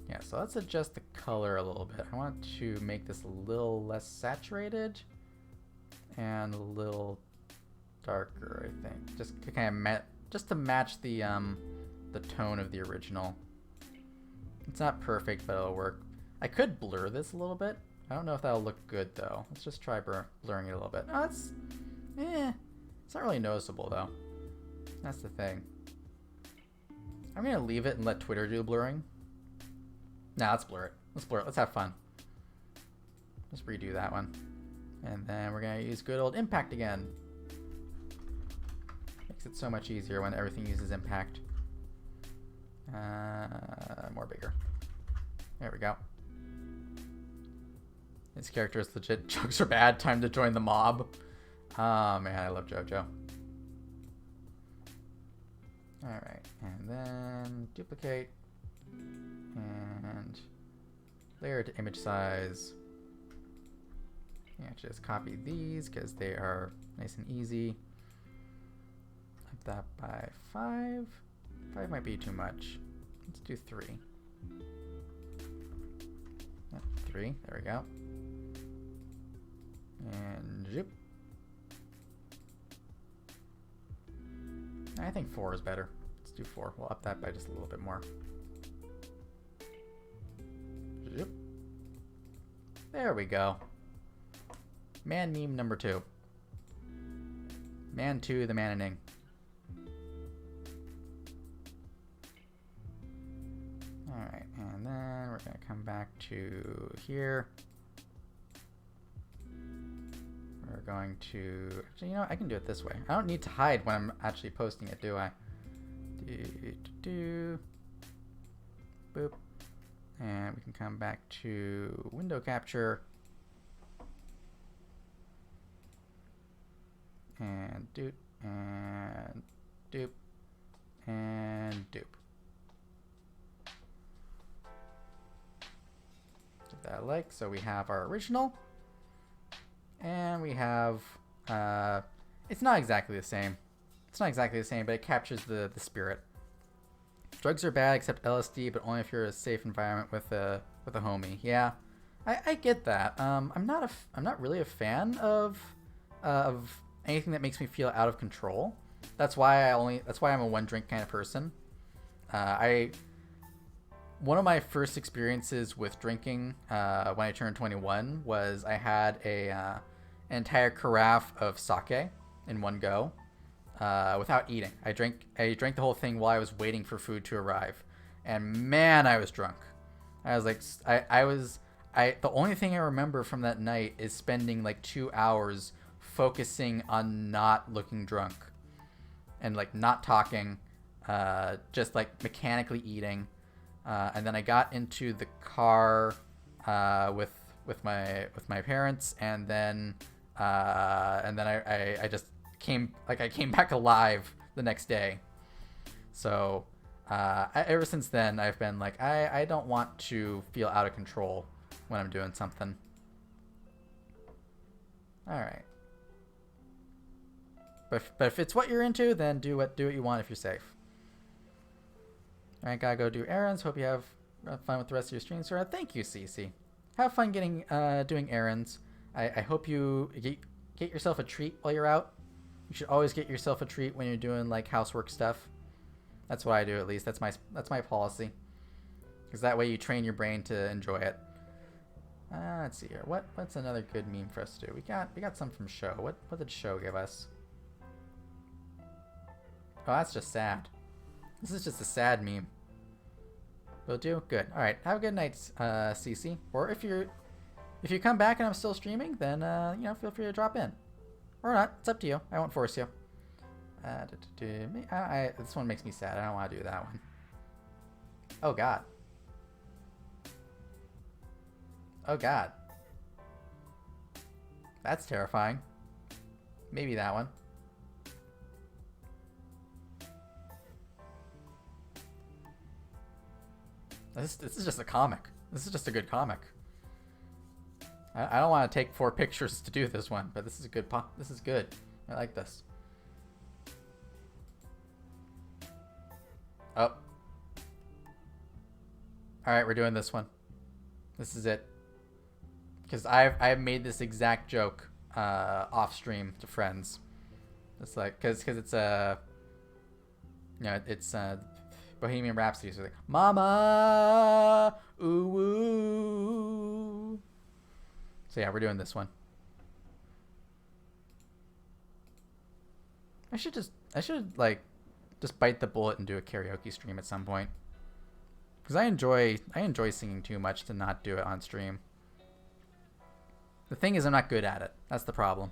Yeah, so let's adjust the color a little bit. I want to make this a little less saturated and a little darker, I think. Just to kind of just to match the tone of the original. It's not perfect, but it'll work. I could blur this a little bit. I don't know if that'll look good though. Let's just try blurring it a little bit. Oh, it's not really noticeable though. That's the thing. I'm gonna leave it and let Twitter do blurring. Nah, let's blur it. Let's blur it. Let's have fun. Let's redo that one. And then we're gonna use good old impact again. Makes it so much easier when everything uses impact. More bigger. There we go. This character is legit. Jokes are bad. Time to join the mob. Oh man, I love JoJo. Alright, and then duplicate and layer to image size. Yeah, just copy these because they are nice and easy. Up that by 5. 5 might be too much. Let's do 3. Yep, 3, there we go. And zip. I think 4 is better. Let's do 4. We'll up that by just a little bit more. Zip. There we go. Man meme number 2. Man 2, the man-ing. Alright, and then we're going to come back to here. We're going to... Actually, you know what? I can do it this way. I don't need to hide when I'm actually posting it, do I? Boop. And we can come back to window capture. And doop, and doop, and doop. Give that a like. So we have our original, and we have, it's not exactly the same. It's not exactly the same, but it captures the spirit. Drugs are bad except LSD, but only if you're in a safe environment with a homie. Yeah, I get that. I'm not really a fan of anything that makes me feel out of control. That's why I'm a one drink kind of person. One of my first experiences with drinking when I turned 21 was I had an entire carafe of sake in one go without eating. I drank the whole thing while I was waiting for food to arrive, and man, I was drunk. I was like, the only thing I remember from that night is spending like 2 hours focusing on not looking drunk and like not talking, just like mechanically eating, and then I got into the car with my parents, and then I just came back alive the next day. So ever since then I've been like, I don't want to feel out of control when I'm doing something. All right. But if it's what you're into, then do what you want if you're safe. All right, gotta go do errands. Hope you have fun with the rest of your stream, sir. Thank you, Cece. Have fun doing errands. I hope you get yourself a treat while you're out. You should always get yourself a treat when you're doing like housework stuff. That's what I do, at least. That's my policy. Because that way you train your brain to enjoy it. Let's see here. What's another good meme for us to do? We got some from Show. What did Show give us? Oh, that's just sad. This is just a sad meme. Will do? Good. Alright, have a good night, Cece. Or if you come back and I'm still streaming, then, feel free to drop in. Or not. It's up to you. I won't force you. This one makes me sad. I don't want to do that one. Oh, God. Oh, God. That's terrifying. Maybe that one. This is just a comic. This is just a good comic. I don't want to take 4 pictures to do this one, but this is a good this is good. I like this. Oh. Alright, we're doing this one. This is it. Because I've made this exact joke off stream to friends. It's like, because it's it's Bohemian Rhapsody. So like, Mama, ooh, ooh. So yeah, we're doing this one. I should like just bite the bullet and do a karaoke stream at some point. Because I enjoy singing too much to not do it on stream. The thing is, I'm not good at it. That's the problem.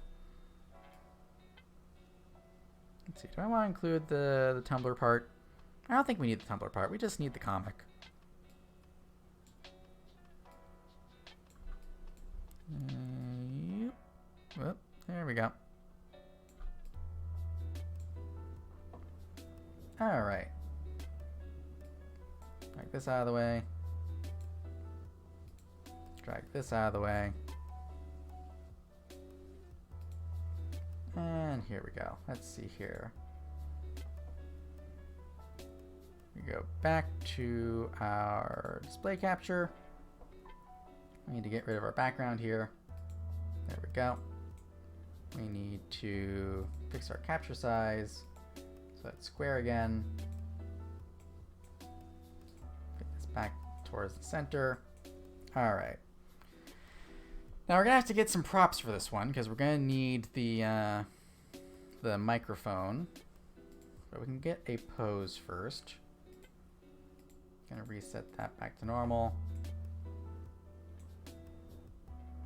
Let's see. Do I want to include the Tumblr part? I don't think we need the Tumblr part. We just need the comic. Yep. Well, there we go. Alright. Drag this out of the way. Drag this out of the way. And here we go. Let's see here. We go back to our display capture. We need to get rid of our background here. There we go. We need to fix our capture size. So that's square again. Get this back towards the center. All right. Now we're gonna have to get some props for this one because we're gonna need the microphone. But we can get a pose first. Gonna reset that back to normal.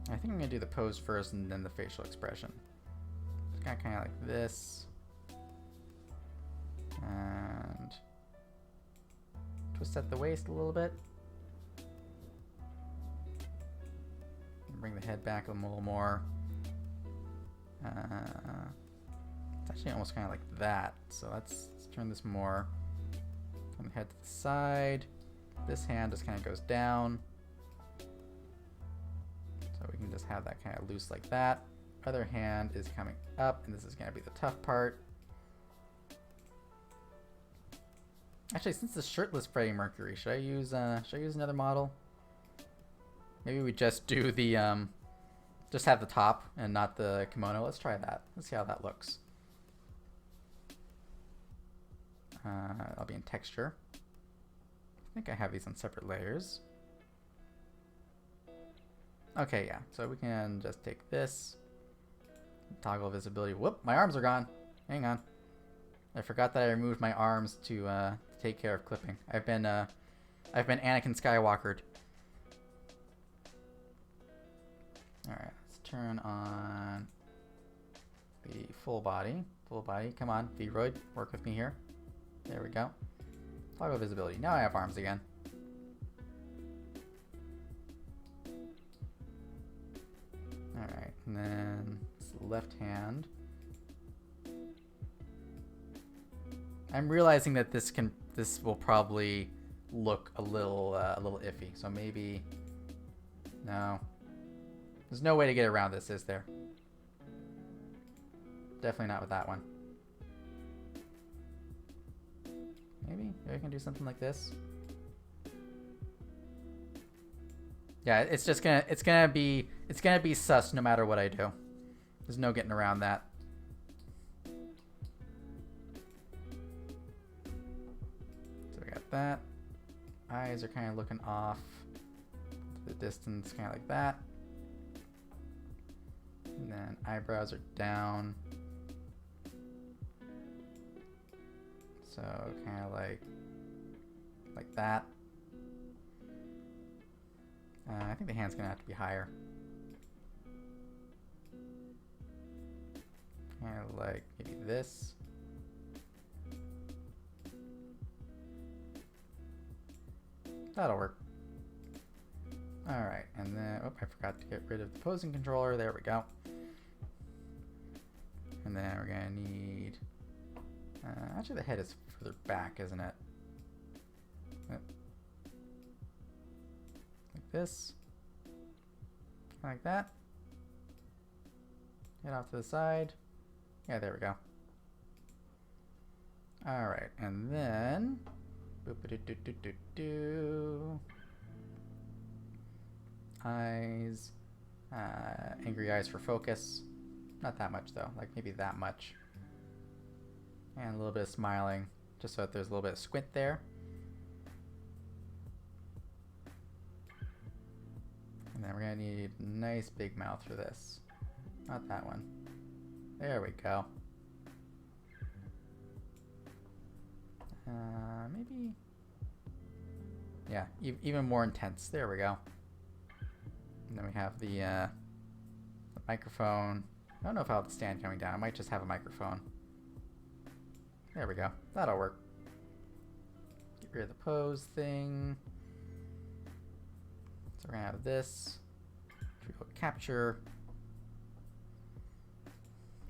I think I'm gonna do the pose first and then the facial expression. It's kind of like this. And twist at the waist a little bit. Bring the head back a little more. It's actually almost kind of like that. So let's turn this more. Turn the head to the side. This hand just kind of goes down. So we can just have that kind of loose like that. Other hand is coming up, and this is going to be the tough part. Actually, since it's shirtless Freddie Mercury, should I use another model? Maybe we just do the just have the top and not the kimono. Let's try that. Let's see how that looks. I'll be in texture. I think I have these on separate layers. Okay, yeah. So we can just take this, toggle visibility. Whoop! My arms are gone. Hang on. I forgot that I removed my arms to take care of clipping. I've been Anakin Skywalkered. All right, let's turn on the full body. Full body. Come on, Vroid, work with me here. There we go. Toggle visibility. Now I have arms again. All right, and then it's left hand. I'm realizing that this will probably look a little iffy. So maybe no. There's no way to get around this, is there? Definitely not with that one. Maybe I can do something like this. Yeah, it's gonna be sus no matter what I do. There's no getting around that. So we got that. Eyes are kind of looking off to the distance, kind of like that. And then eyebrows are down. So kind of like that. I think the hand's gonna have to be higher. Kind of like maybe this. That'll work. Alright, and then, oh, I forgot to get rid of the posing controller. There we go. And then we're gonna need, actually the head is further back, isn't it? Like this. Like that. Head off to the side. Yeah, there we go. Alright, and then, boop-a-doo-doo-doo-doo-doo. Eyes, angry eyes for focus. Not that much though, like maybe that much. And a little bit of smiling, just so that there's a little bit of squint there. And then we're gonna need a nice big mouth for this. Not that one. There we go. Maybe, yeah, even more intense. There we go. And then we have the microphone. I don't know if I'll have the stand coming down. I might just have a microphone. There we go. That'll work. Get rid of the pose thing. So we're gonna have this. Triple capture.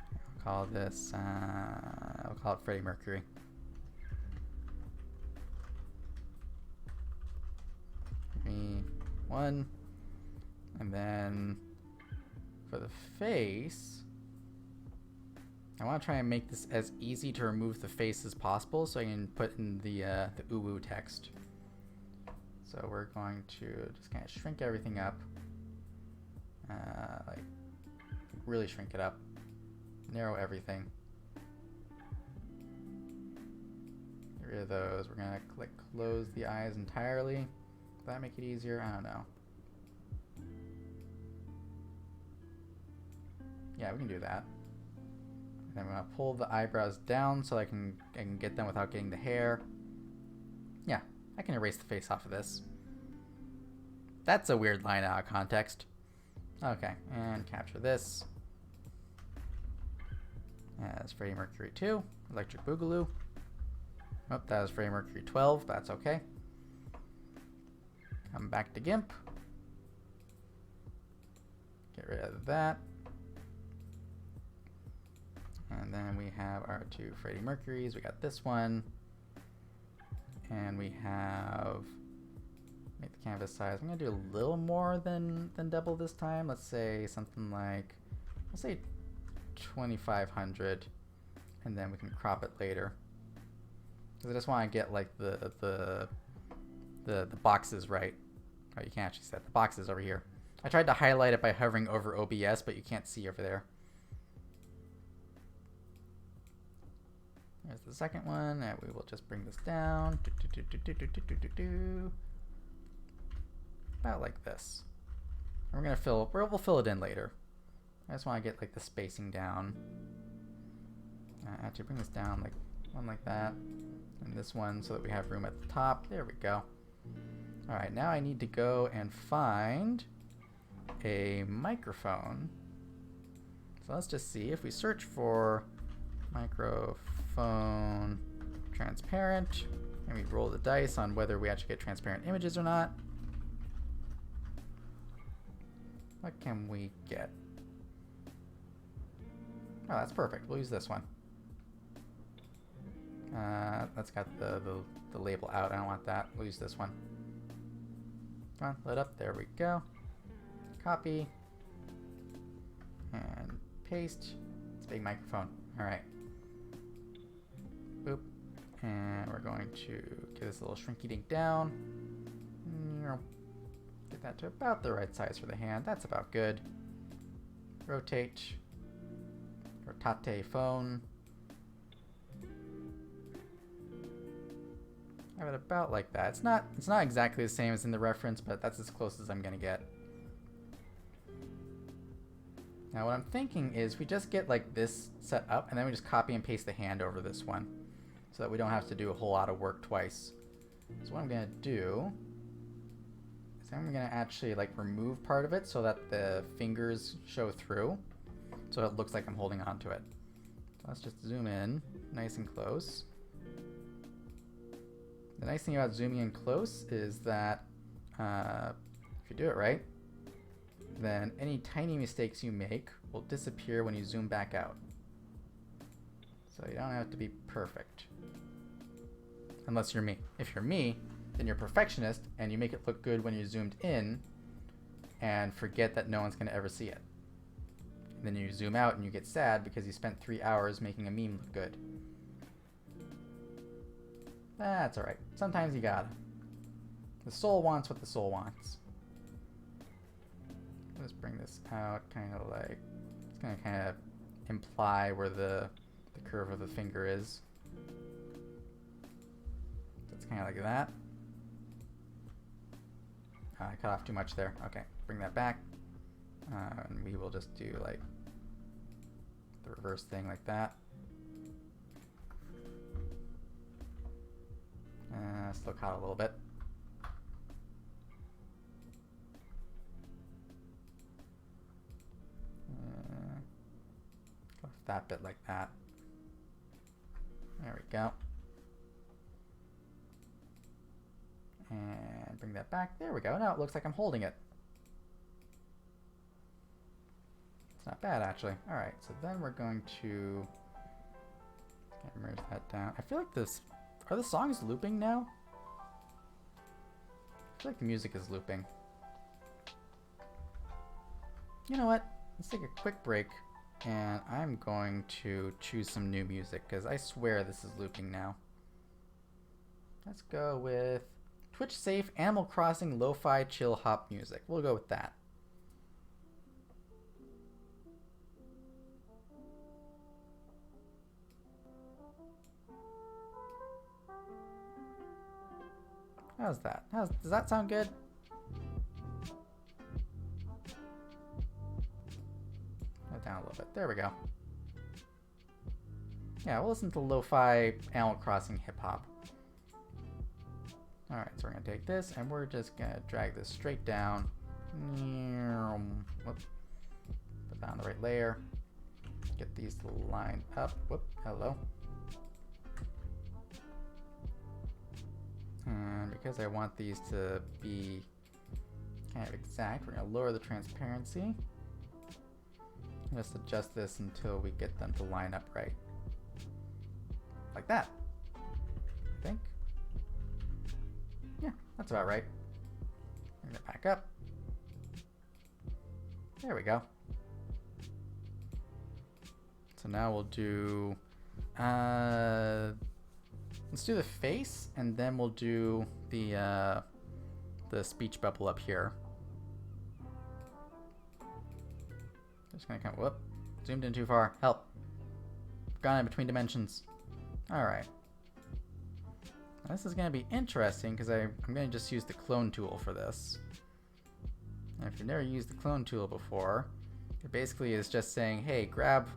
I'll call this, I'll call it Freddie Mercury. one. And then for the face, I want to try and make this as easy to remove the face as possible so I can put in the uwu text. So we're going to just kind of shrink everything up. Like really shrink it up. Narrow everything. Get rid of those. We're gonna like close the eyes entirely. Does that make it easier? I don't know. Yeah, we can do that. And then I'm gonna pull the eyebrows down so I can get them without getting the hair. Yeah, I can erase the face off of this. That's a weird line out of context. Okay, and capture this. As Freddie Mercury 2, Electric Boogaloo. Oh, that was Freddie Mercury 12, that's okay. Come back to GIMP. Get rid of that. And then we have our two Freddie Mercurys. We got this one. And we have, make the canvas size. I'm gonna do a little more than double this time. Let's say something like, let's say 2500, and then we can crop it later. Because I just want to get like the boxes right. Oh, you can't actually set the boxes over here. I tried to highlight it by hovering over OBS, but you can't see over there. There's the second one, and we will just bring this down. About like this. And we're gonna we'll fill it in later. I just want to get like the spacing down. Actually bring this down like one like that. And this one so that we have room at the top. There we go. Alright, now I need to go and find a microphone. So let's just see if we search for microphone transparent and we roll the dice on whether we actually get transparent images or not. What can we get? Oh, that's perfect. We'll use this one. That's got the label out. I don't want that. We'll use this one. Come on, lit up. There we go. Copy. And paste. It's a big microphone. Alright. Boop. And we're going to get this little shrinky dink down. Get that to about the right size for the hand. That's about good. Rotate. Rotate phone. Have it about like that. It's not exactly the same as in the reference, but that's as close as I'm gonna get. Now what I'm thinking is we just get like this set up and then we just copy and paste the hand over this one so that we don't have to do a whole lot of work twice. So what I'm gonna do is I'm gonna actually like remove part of it so that the fingers show through so it looks like I'm holding on to it. So let's just zoom in nice and close. The nice thing about zooming in close is that if you do it right, then any tiny mistakes you make will disappear when you zoom back out. So you don't have to be perfect. Unless you're me. If you're me, then you're a perfectionist and you make it look good when you're zoomed in and forget that no one's going to ever see it. And then you zoom out and you get sad because you spent 3 hours making a meme look good. That's alright. Sometimes you gotta. The soul wants what the soul wants. Let's bring this out, kind of like, it's gonna kind of imply where the curve of the finger is. So it's kind of like that. I cut off too much there. Okay, bring that back. And we will just do like the reverse thing like that. Still caught a little bit. Cut off that bit like that. There we go. And bring that back. There we go. Now it looks like I'm holding it. It's not bad, actually. Alright, so then we're going to merge that down. I feel like this... Are the songs looping now? I feel like the music is looping. You know what? Let's take a quick break, and I'm going to choose some new music, because I swear this is looping now. Let's go with Twitch safe Animal Crossing lo-fi chill hop music. We'll go with that. How's that? Does that sound good? Go down a little bit. There we go. Yeah, we'll listen to lo-fi Animal Crossing hip-hop. Alright, so we're going to take this, and we're just going to drag this straight down. Whoop. Put that on the right layer. Get these to line up. Whoop, hello. And because I want these to be kind of exact, we're going to lower the transparency. Just adjust this until we get them to line up right. Like that, I think. Yeah, that's about right. Bring it back up. There we go. So now we'll do, let's do the face, and then we'll do the speech bubble up here. Just gonna come, whoop, zoomed in too far, help. Gone in between dimensions. All right. This is going to be interesting because I'm going to just use the clone tool for this. And if you've never used the clone tool before, it basically is just saying, hey, grab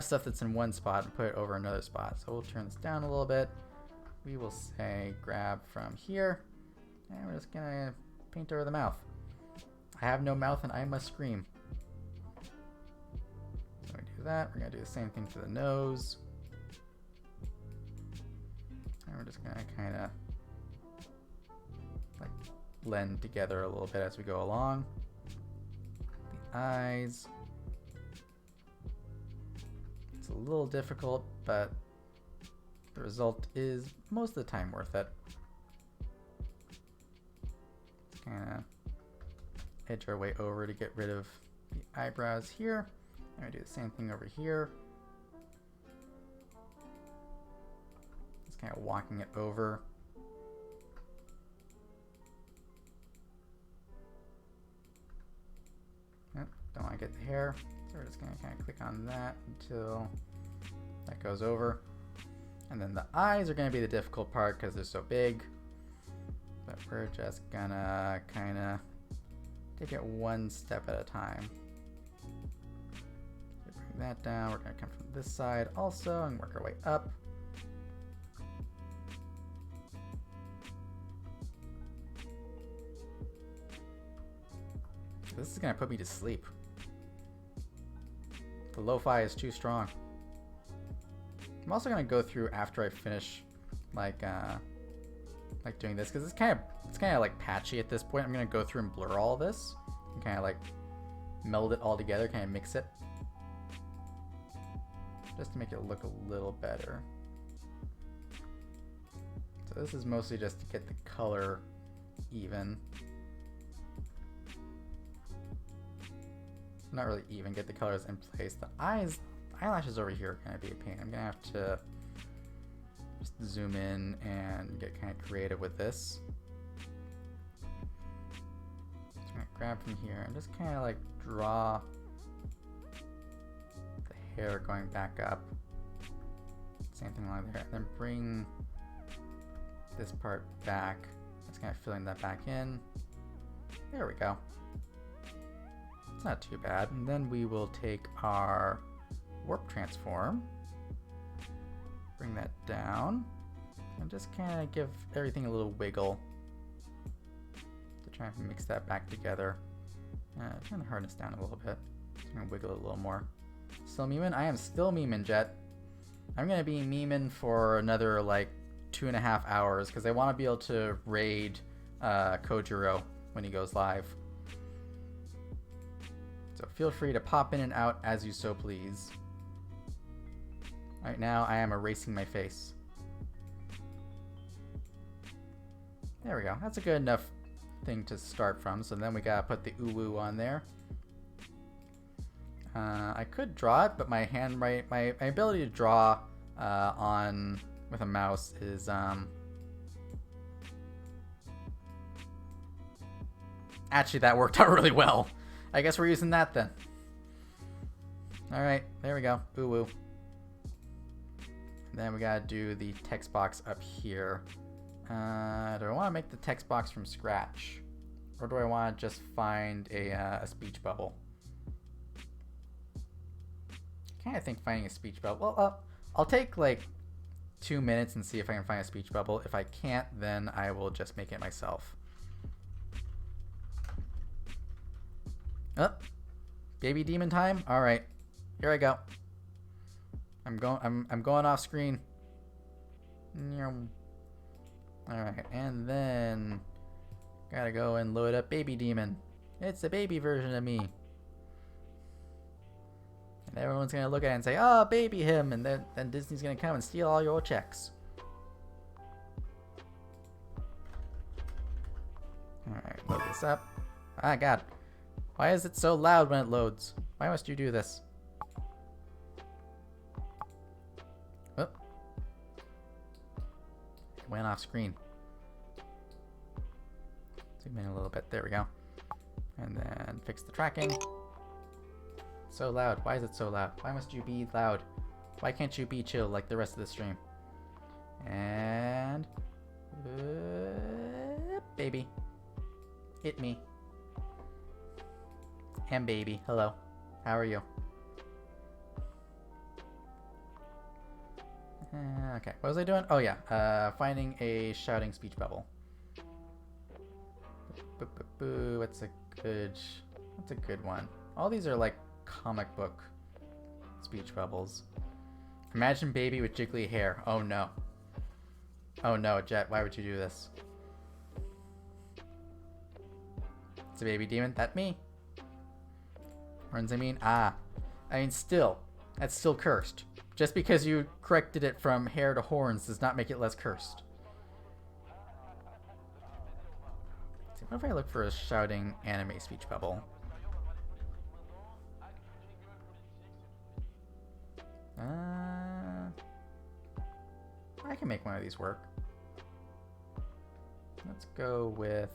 stuff that's in one spot and put it over another spot. So we'll turn this down a little bit. We will say grab from here, and we're just going to paint over the mouth. I have no mouth and I must scream. So we do that. We're going to do the same thing for the nose. And we're just going to kind of like blend together a little bit as we go along. The eyes. It's a little difficult, but the result is most of the time worth it. Just kind of edge our way over to get rid of the eyebrows here. And we do the same thing over here. Kind of walking it over. Yep, don't want to get the hair, so we're just going to kind of click on that until that goes over. And then the eyes are going to be the difficult part because they're so big. But we're just gonna kind of take it one step at a time. So bring that down. We're going to come from this side also and work our way up. This is gonna put me to sleep. The lo-fi is too strong. I'm also gonna go through after I finish, like doing this, because it's kind of like patchy at this point. I'm gonna go through and blur all this and kind of like meld it all together, kind of mix it, just to make it look a little better. So this is mostly just to get the color even. Not really even, get the colors in place. The eyelashes over here are gonna be a pain. I'm gonna have to just zoom in and get kind of creative with this. Just gonna grab from here and just kind of like draw the hair going back up. Same thing along there. And then bring this part back. Just kind of filling that back in. There we go. It's not too bad. And then we will take our warp transform, bring that down, and just kind of give everything a little wiggle to try and mix that back together. Turn the hardness down a little bit. Just gonna wiggle it a little more. Still memeing? I am still memeing, Jet. I'm gonna be memeing for another like 2.5 hours because I want to be able to raid Kojiro when he goes live. So feel free to pop in and out as you so please. Right now I am erasing my face. There we go. That's a good enough thing to start from. So then we gotta put the uwu on there. I could draw it, but my ability to draw with a mouse is actually, that worked out really well. I guess we're using that then. All right, there we go. Ooh woo. Then we gotta do the text box up here. Do I want to make the text box from scratch, or do I want to just find a speech bubble? I kind of think finding a speech bubble. Well, I'll take like 2 minutes and see if I can find a speech bubble. If I can't, then I will just make it myself. Oh, baby demon time. All right, here I go. I'm going off screen. All right, and then gotta go and load up baby demon. It's a baby version of me. And everyone's gonna look at it and say, "Oh, baby him," and then Disney's gonna come and steal all your checks. All right, load this up. Ah, God, why is it so loud when it loads? Why must you do this? Oh. It went off screen. Zoom in a little bit. There we go. And then fix the tracking. So loud. Why is it so loud? Why must you be loud? Why can't you be chill like the rest of the stream? And baby, hit me. And baby, hello. How are you? Okay, what was I doing? Oh yeah, finding a shouting speech bubble. What's a good one? All these are like comic book speech bubbles. Imagine baby with jiggly hair. Oh no. Oh no, Jet, why would you do this? It's a baby demon. That me. Horns, I mean. Ah. I mean, still. That's still cursed. Just because you corrected it from hair to horns does not make it less cursed. So what if I look for a shouting anime speech bubble? I can make one of these work. Let's go with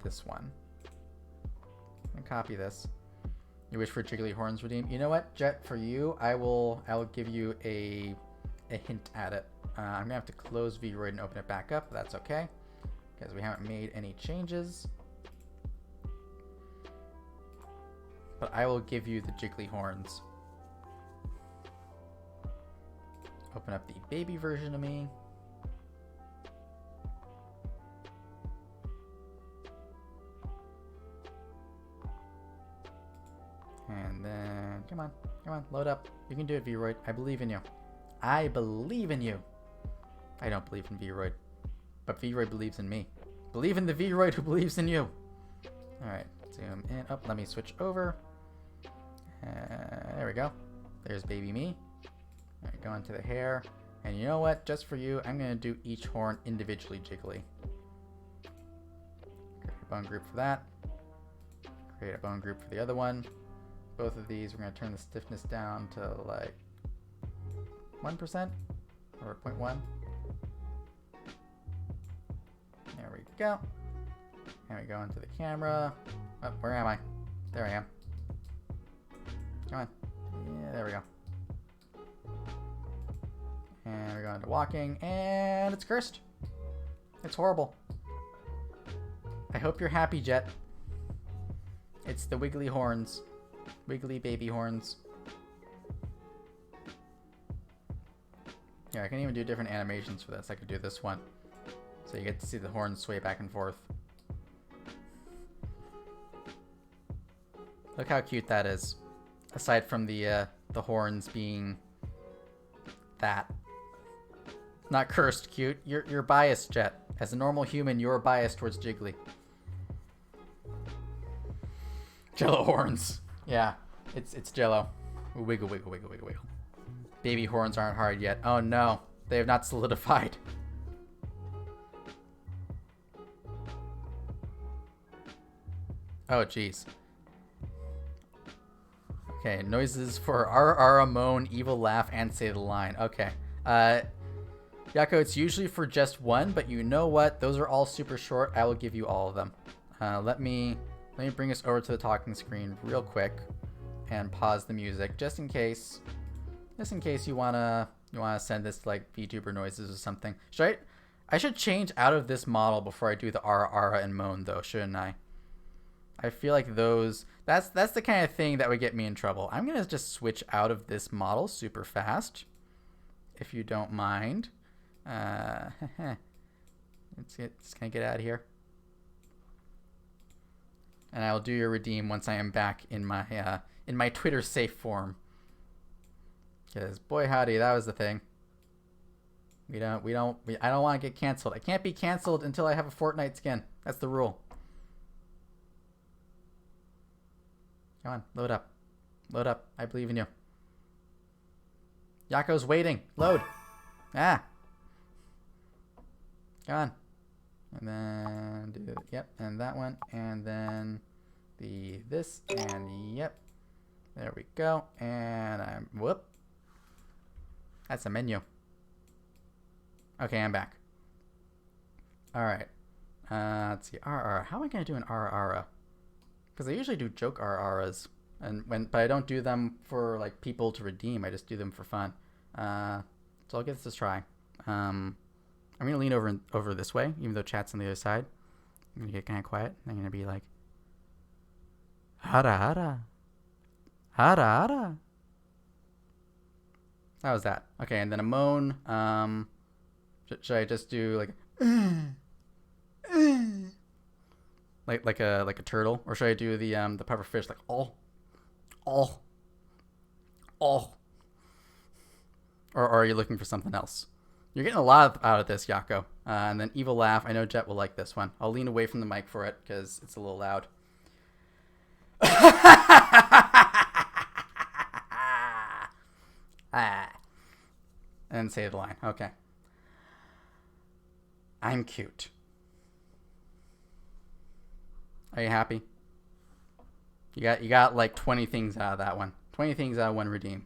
this one. I'm gonna copy this. You wish for jiggly horns redeem. You know what, Jet? For you, I will give you a hint at it. I'm gonna have to close VRoid and open it back up. But that's okay, because we haven't made any changes. But I will give you the jiggly horns. Open up the baby version of me. And then, come on, load up. You can do it, VRoid. I believe in you. I believe in you. I don't believe in VRoid, but VRoid believes in me. Believe in the VRoid who believes in you. All right, zoom in. Oh, let me switch over. There we go. There's baby me. All right, go into the hair. And you know what? Just for you, I'm gonna do each horn individually jiggly. Create a bone group for that. Create a bone group for the other one. Both of these, we're going to turn the stiffness down to like 1% or 0.1. There we go. And we go into the camera. Oh, where am I? There I am. Come on. Yeah, there we go. And we're going to walking, and it's cursed. It's horrible. I hope you're happy, Jet. It's the wiggly horns. Wiggly baby horns. Yeah, I can even do different animations for this. I could do this one. So you get to see the horns sway back and forth. Look how cute that is. Aside from the horns being that. Not cursed cute. You're biased, Jet. As a normal human, you're biased towards Jiggly. Jello horns. Yeah, it's Jello. Wiggle, wiggle, wiggle, wiggle, wiggle. Baby horns aren't hard yet. Oh no, they have not solidified. Oh jeez. Okay, noises for RR, moan, evil laugh, and say the line. Okay. Yako, it's usually for just one, but you know what? Those are all super short. I will give you all of them. Let me bring us over to the talking screen real quick and pause the music just in case you wanna send this to like VTuber noises or something. I should change out of this model before I do the RR and moan though, shouldn't I? I feel like that's the kind of thing that would get me in trouble. I'm gonna just switch out of this model super fast, if you don't mind. Let's kind of get out of here, and I'll do your redeem once I am back in my Twitter safe form. Because boy howdy, that was the thing. I don't want to get canceled. I can't be canceled until I have a Fortnite skin. That's the rule. Come on, load up. Load up. I believe in you. Yako's waiting. Load. Ah. Come on. And then do, yep, and that one. And then this, and yep. There we go. And whoop. That's a menu. Okay, I'm back. All right. Let's see. RR. How am I going to do an RR? Because I usually do joke RRs, but I don't do them for like people to redeem. I just do them for fun. So I'll give this a try. I'm gonna lean over this way, even though chat's on the other side. I'm gonna get kind of quiet. I'm gonna be like, hara hara, hara hara. How was that? Okay, and then a moan. Should I just do like a turtle, or should I do the puffer fish like oh, or are you looking for something else? You're getting a lot out of this, Yako. And then evil laugh. I know Jet will like this one. I'll lean away from the mic for it because it's a little loud. And say the line. Okay. I'm cute. Are you happy? You got like 20 things out of that one. 20 things out of one redeem.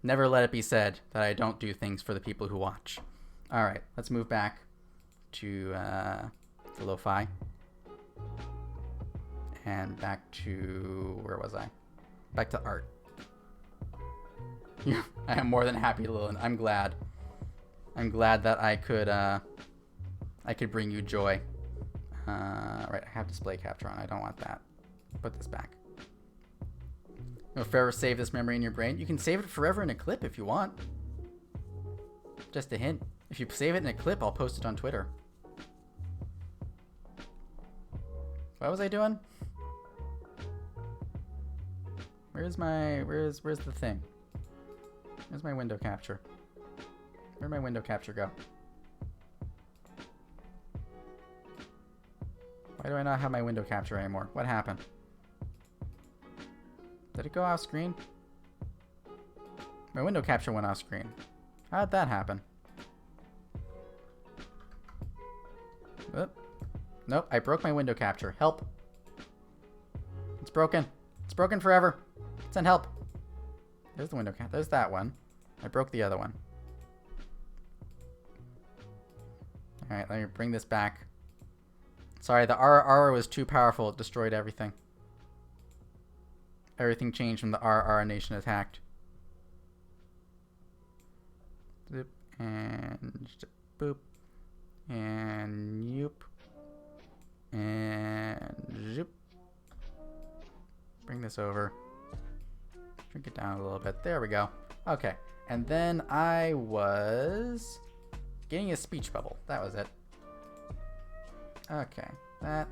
Never let it be said that I don't do things for the people who watch. All right, let's move back to the lo-fi. And back to, where was I? Back to art. I am more than happy, Lilin. I'm glad. I'm glad that I could bring you joy. Right, I have display capture on. I don't want that. Put this back. You'll forever save this memory in your brain. You can save it forever in a clip if you want. Just a hint. If you save it in a clip, I'll post it on Twitter. What was I doing? Where's the thing? Where's my window capture? Where'd my window capture go? Why do I not have my window capture anymore? What happened? Did it go off screen? My window capture went off screen. How did that happen? Oop. Nope, I broke my window capture. Help. It's broken. It's broken forever. Send help. There's the window cap. There's that one. I broke the other one. Alright, let me bring this back. Sorry, the RR was too powerful. It destroyed everything. Everything changed when the RR nation attacked. Zip and boop and yoop and zoop. Bring this over. Shrink it down a little bit. There we go. Okay, and then I was getting a speech bubble. That was it. Okay, that.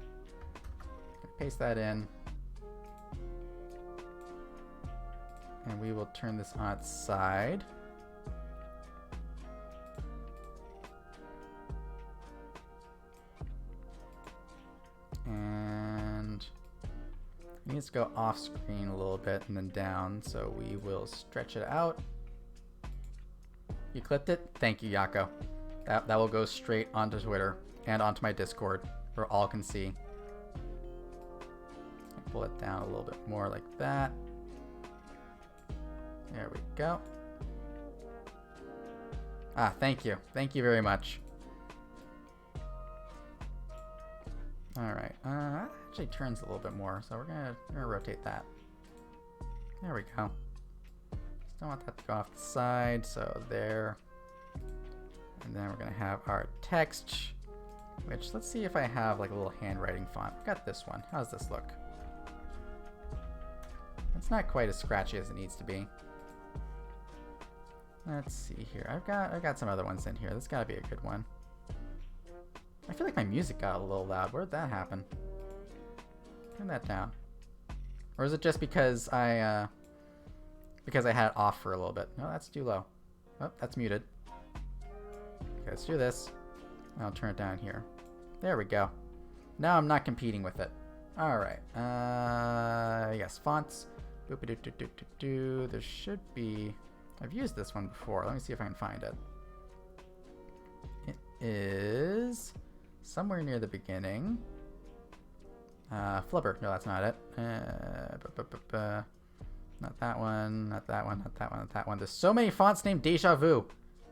Paste that in. And we will turn this on its side. And it needs to go off screen a little bit and then down, so we will stretch it out. You clipped it? Thank you, Yako. That will go straight onto Twitter and onto my Discord, where all can see. pull it down a little bit more like that. There we go. Ah, thank you. Thank you very much. Alright, that actually turns a little bit more, so we're gonna rotate that. There we go. Just don't want that to go off the side, so there. And then we're gonna have our text, which, let's see if I have like a little handwriting font. I've got this one. How does this look? It's not quite as scratchy as it needs to be. Let's see here. I've got some other ones in here. This gotta be a good one. I feel like my music got a little loud. Where'd that happen? Turn that down. Or is it just because I had it off for a little bit? No, that's too low. Oh, that's muted. Okay, let's do this. I'll turn it down here. There we go. Now I'm not competing with it. Alright. Yes, fonts. Boop-a-doo-doo-doo-doo-doo. There should be... I've used this one before. Let me see if I can find it. It is somewhere near the beginning. Flubber. No, that's not it. Not that one. Not that one. Not that one. Not that one. There's so many fonts named Deja Vu.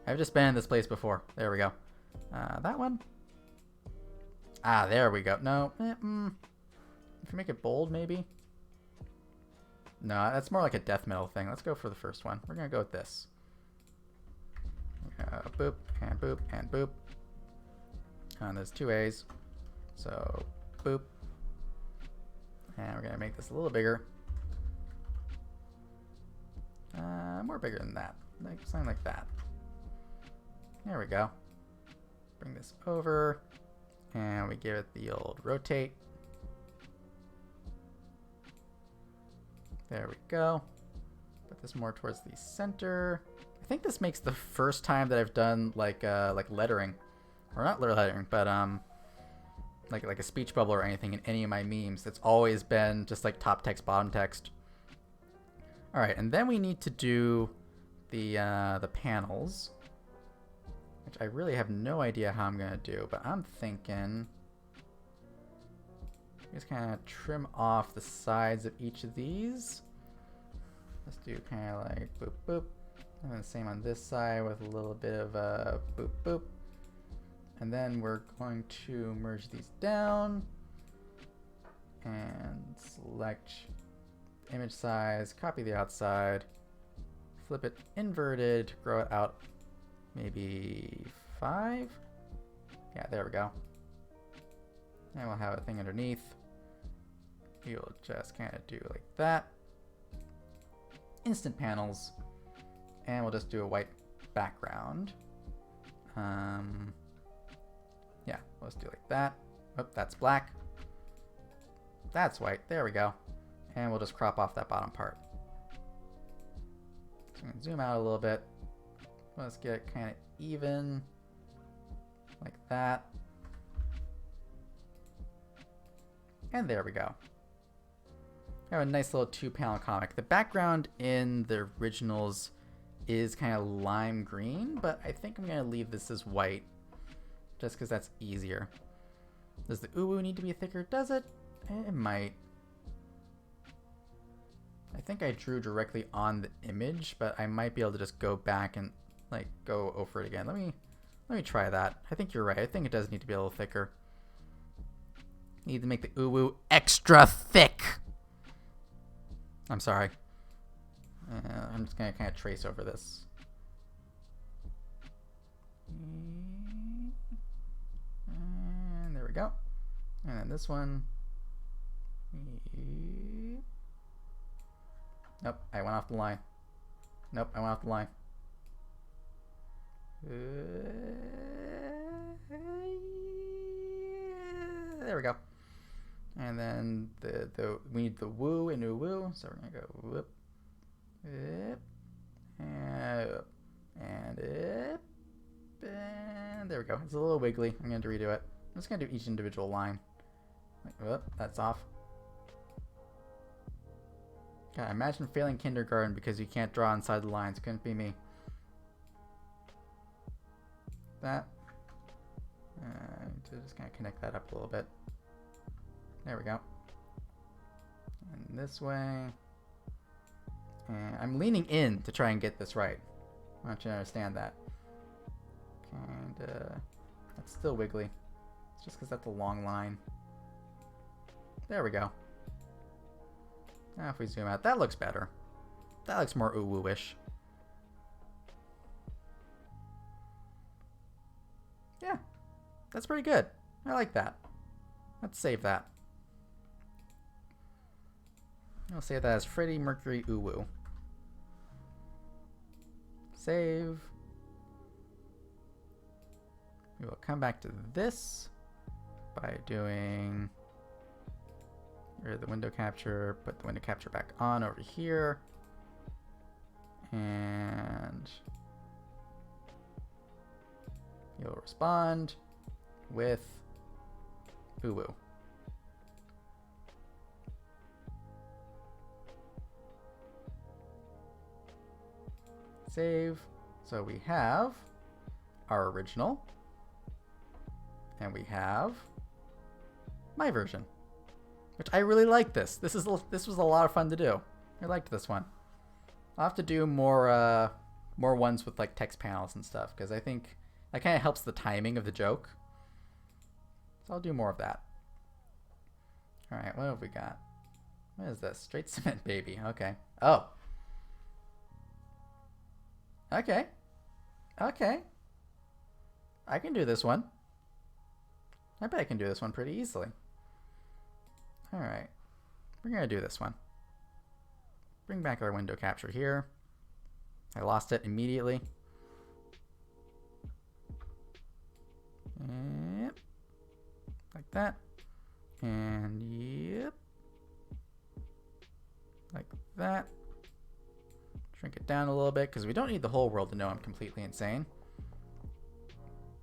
I've just been in this place before. There we go. That one. Ah, there we go. No. If you make it bold, maybe. No, that's more like a death metal thing. Let's go for the first one. We're gonna go with this. Boop and boop and boop. And there's two A's. So boop. And we're gonna make this a little bigger. More bigger than that. Like something like that. There we go. Bring this over. And we give it the old rotate. There we go. Put this more towards the center. I think this makes the first time that I've done like lettering, or not lettering, but like a speech bubble or anything in any of my memes. It's always been just like top text, bottom text. All right, and then we need to do the panels, which I really have no idea how I'm gonna do, but I'm thinking just kind of trim off the sides of each of these. Let's do kind of like boop boop, and then same on this side with a little bit of boop boop. And then we're going to merge these down and select image size, copy the outside, flip it inverted, grow it out maybe 5. Yeah, there we go. And we'll have a thing underneath. We'll just kind of do like that. Instant panels. And we'll just do a white background. Yeah, let's do like that. Oh, that's black. That's white. There we go. And we'll just crop off that bottom part. So I'm going to zoom out a little bit. Let's get it kind of even. Like that. And there we go. I have a nice little 2-panel comic. The background in the originals is kind of lime green, but I think I'm going to leave this as white just because that's easier. Does the uwu need to be thicker? Does it? It might. I think I drew directly on the image, but I might be able to just go back and like go over it again. Let me try that. I think you're right. I think it does need to be a little thicker. Need to make the uwu extra thick. I'm sorry. I'm just gonna kind of trace over this. And there we go. And then this one. Nope, I went off the line. Nope, I went off the line. There we go. And then we need the woo and uwu, so we're gonna go whoop, whoop, and whoop, and whoop, and there we go. It's a little wiggly. I'm gonna redo it. I'm just gonna do each individual line. Like, whoop, that's off. God, imagine failing kindergarten because you can't draw inside the lines. Couldn't be me. That. To just kind of connect that up a little bit. There we go. this way. And I'm leaning in to try and get this right. I want you to understand that. And that's still wiggly. It's just because that's a long line. There we go. Now if we zoom out, that looks better. That looks more ooh-woo-ish. Yeah, that's pretty good. I like that. Let's save that. I'll save that as Freddie Mercury ooh-woo. Save. We will come back to this by doing the window capture, put the window capture back on over here, and you'll respond with ooh-woo. Save. So we have our original, and we have my version, which I really like. This was a lot of fun to do. I liked this one. I'll have to do more ones with like text panels and stuff, because I think that kind of helps the timing of the joke. So I'll do more of that. All right, what have we got? What is this? Straight cement baby. Okay. Oh. Okay. Okay. I can do this one. I bet I can do this one pretty easily. All right. We're going to do this one. Bring back our window capture here. I lost it immediately. Yep. Like that. And yep. Like that. Shrink it down a little bit because we don't need the whole world to know I'm completely insane.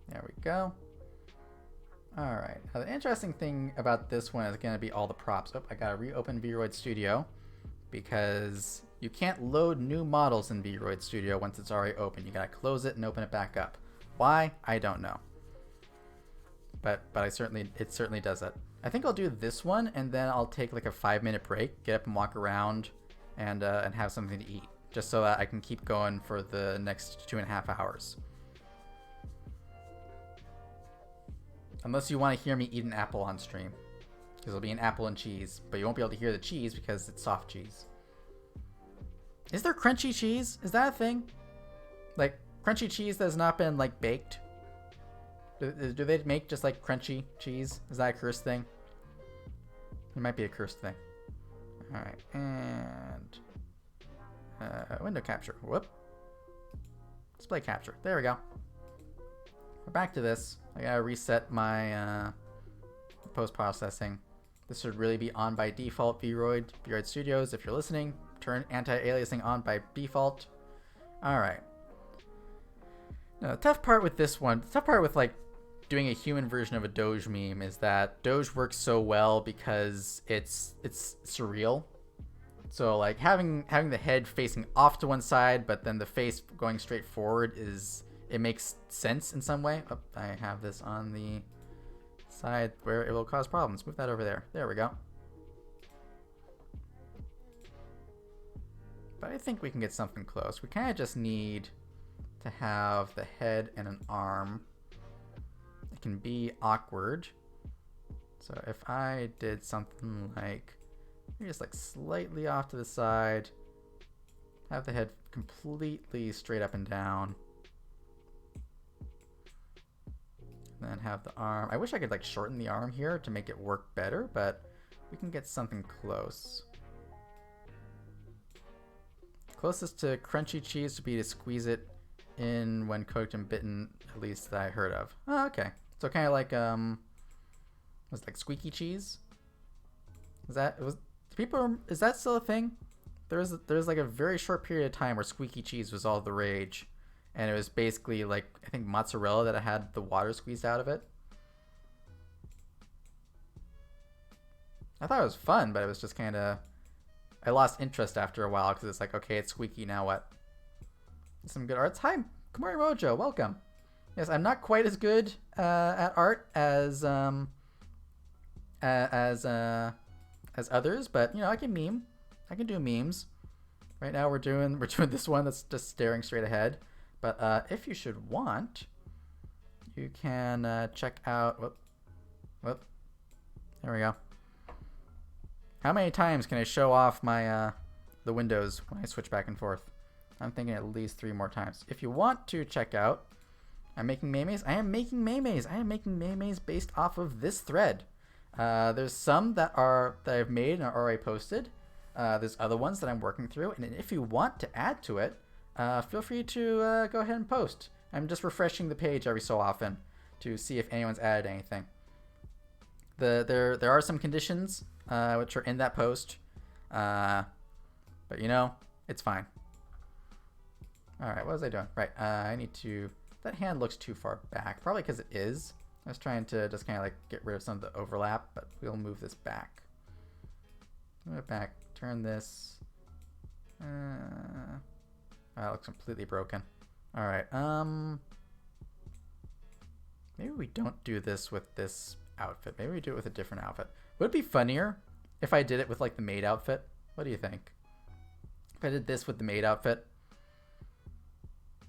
There we go. All right. Now the interesting thing about this one is going to be all the props. Oh, I got to reopen VRoid Studio because you can't load new models in VRoid Studio once it's already open. You got to close it and open it back up. Why? I don't know. But it certainly does that. I think I'll do this one and then I'll take like a 5-minute break, get up and walk around, and have something to eat, just so that I can keep going for the next 2.5 hours. Unless you want to hear me eat an apple on stream, because it'll be an apple and cheese, but you won't be able to hear the cheese because it's soft cheese. Is there crunchy cheese? Is that a thing? Like crunchy cheese that has not been like baked? Do they make just like crunchy cheese? Is that a cursed thing? It might be a cursed thing. All right, and window capture. Whoop. Display capture. There we go. We're back to this. I gotta reset my post-processing. This should really be on by default. VRoid Studios, if you're listening, turn anti-aliasing on by default. All right. Now the tough part with this one, the tough part with like doing a human version of a Doge meme is that Doge works so well because it's surreal. So like having the head facing off to one side, but then the face going straight forward it makes sense in some way. Oh, I have this on the side where it will cause problems. Move that over there. There we go. But I think we can get something close. We kind of just need to have the head and an arm. It can be awkward. So if I did something like just like slightly off to the side, have the head completely straight up and down, and then have the arm. I wish I could like shorten the arm here to make it work better, but we can get something close. Closest to crunchy cheese would be to squeeze it in when cooked and bitten, at least that I heard of. Oh, okay. So kind of like was it like squeaky cheese? Is that still a thing? There's like a very short period of time where squeaky cheese was all the rage, and it was basically like I think mozzarella that had the water squeezed out of it. I thought it was fun, but it was just kind of, I lost interest after a while because it's like, okay, it's squeaky, now what? Some good arts. Hi, Kamari Mojo, welcome. Yes, I'm not quite as good at art as as others, but you know, I can meme. I can do memes. Right now we're doing this one that's just staring straight ahead. But if you should want, you can check out. Whoop. There we go. How many times can I show off my the windows when I switch back and forth? I'm thinking at least 3 more times. If you want to check out, I'm making memes. I am making memes based off of this thread. There's some that I've made and are already posted. There's other ones that I'm working through, and if you want to add to it, feel free to go ahead and post. I'm just refreshing the page every so often to see if anyone's added anything. There are some conditions which are in that post, but you know, it's fine. All right, what was I doing? Right, I need to. That hand looks too far back, probably because it is. I was trying to just kind of like get rid of some of the overlap, but we'll move this back. Move it back. Turn this. That looks completely broken. All right. Maybe we don't do this with this outfit. Maybe we do it with a different outfit. Would it be funnier if I did it with like the maid outfit? What do you think? If I did this with the maid outfit,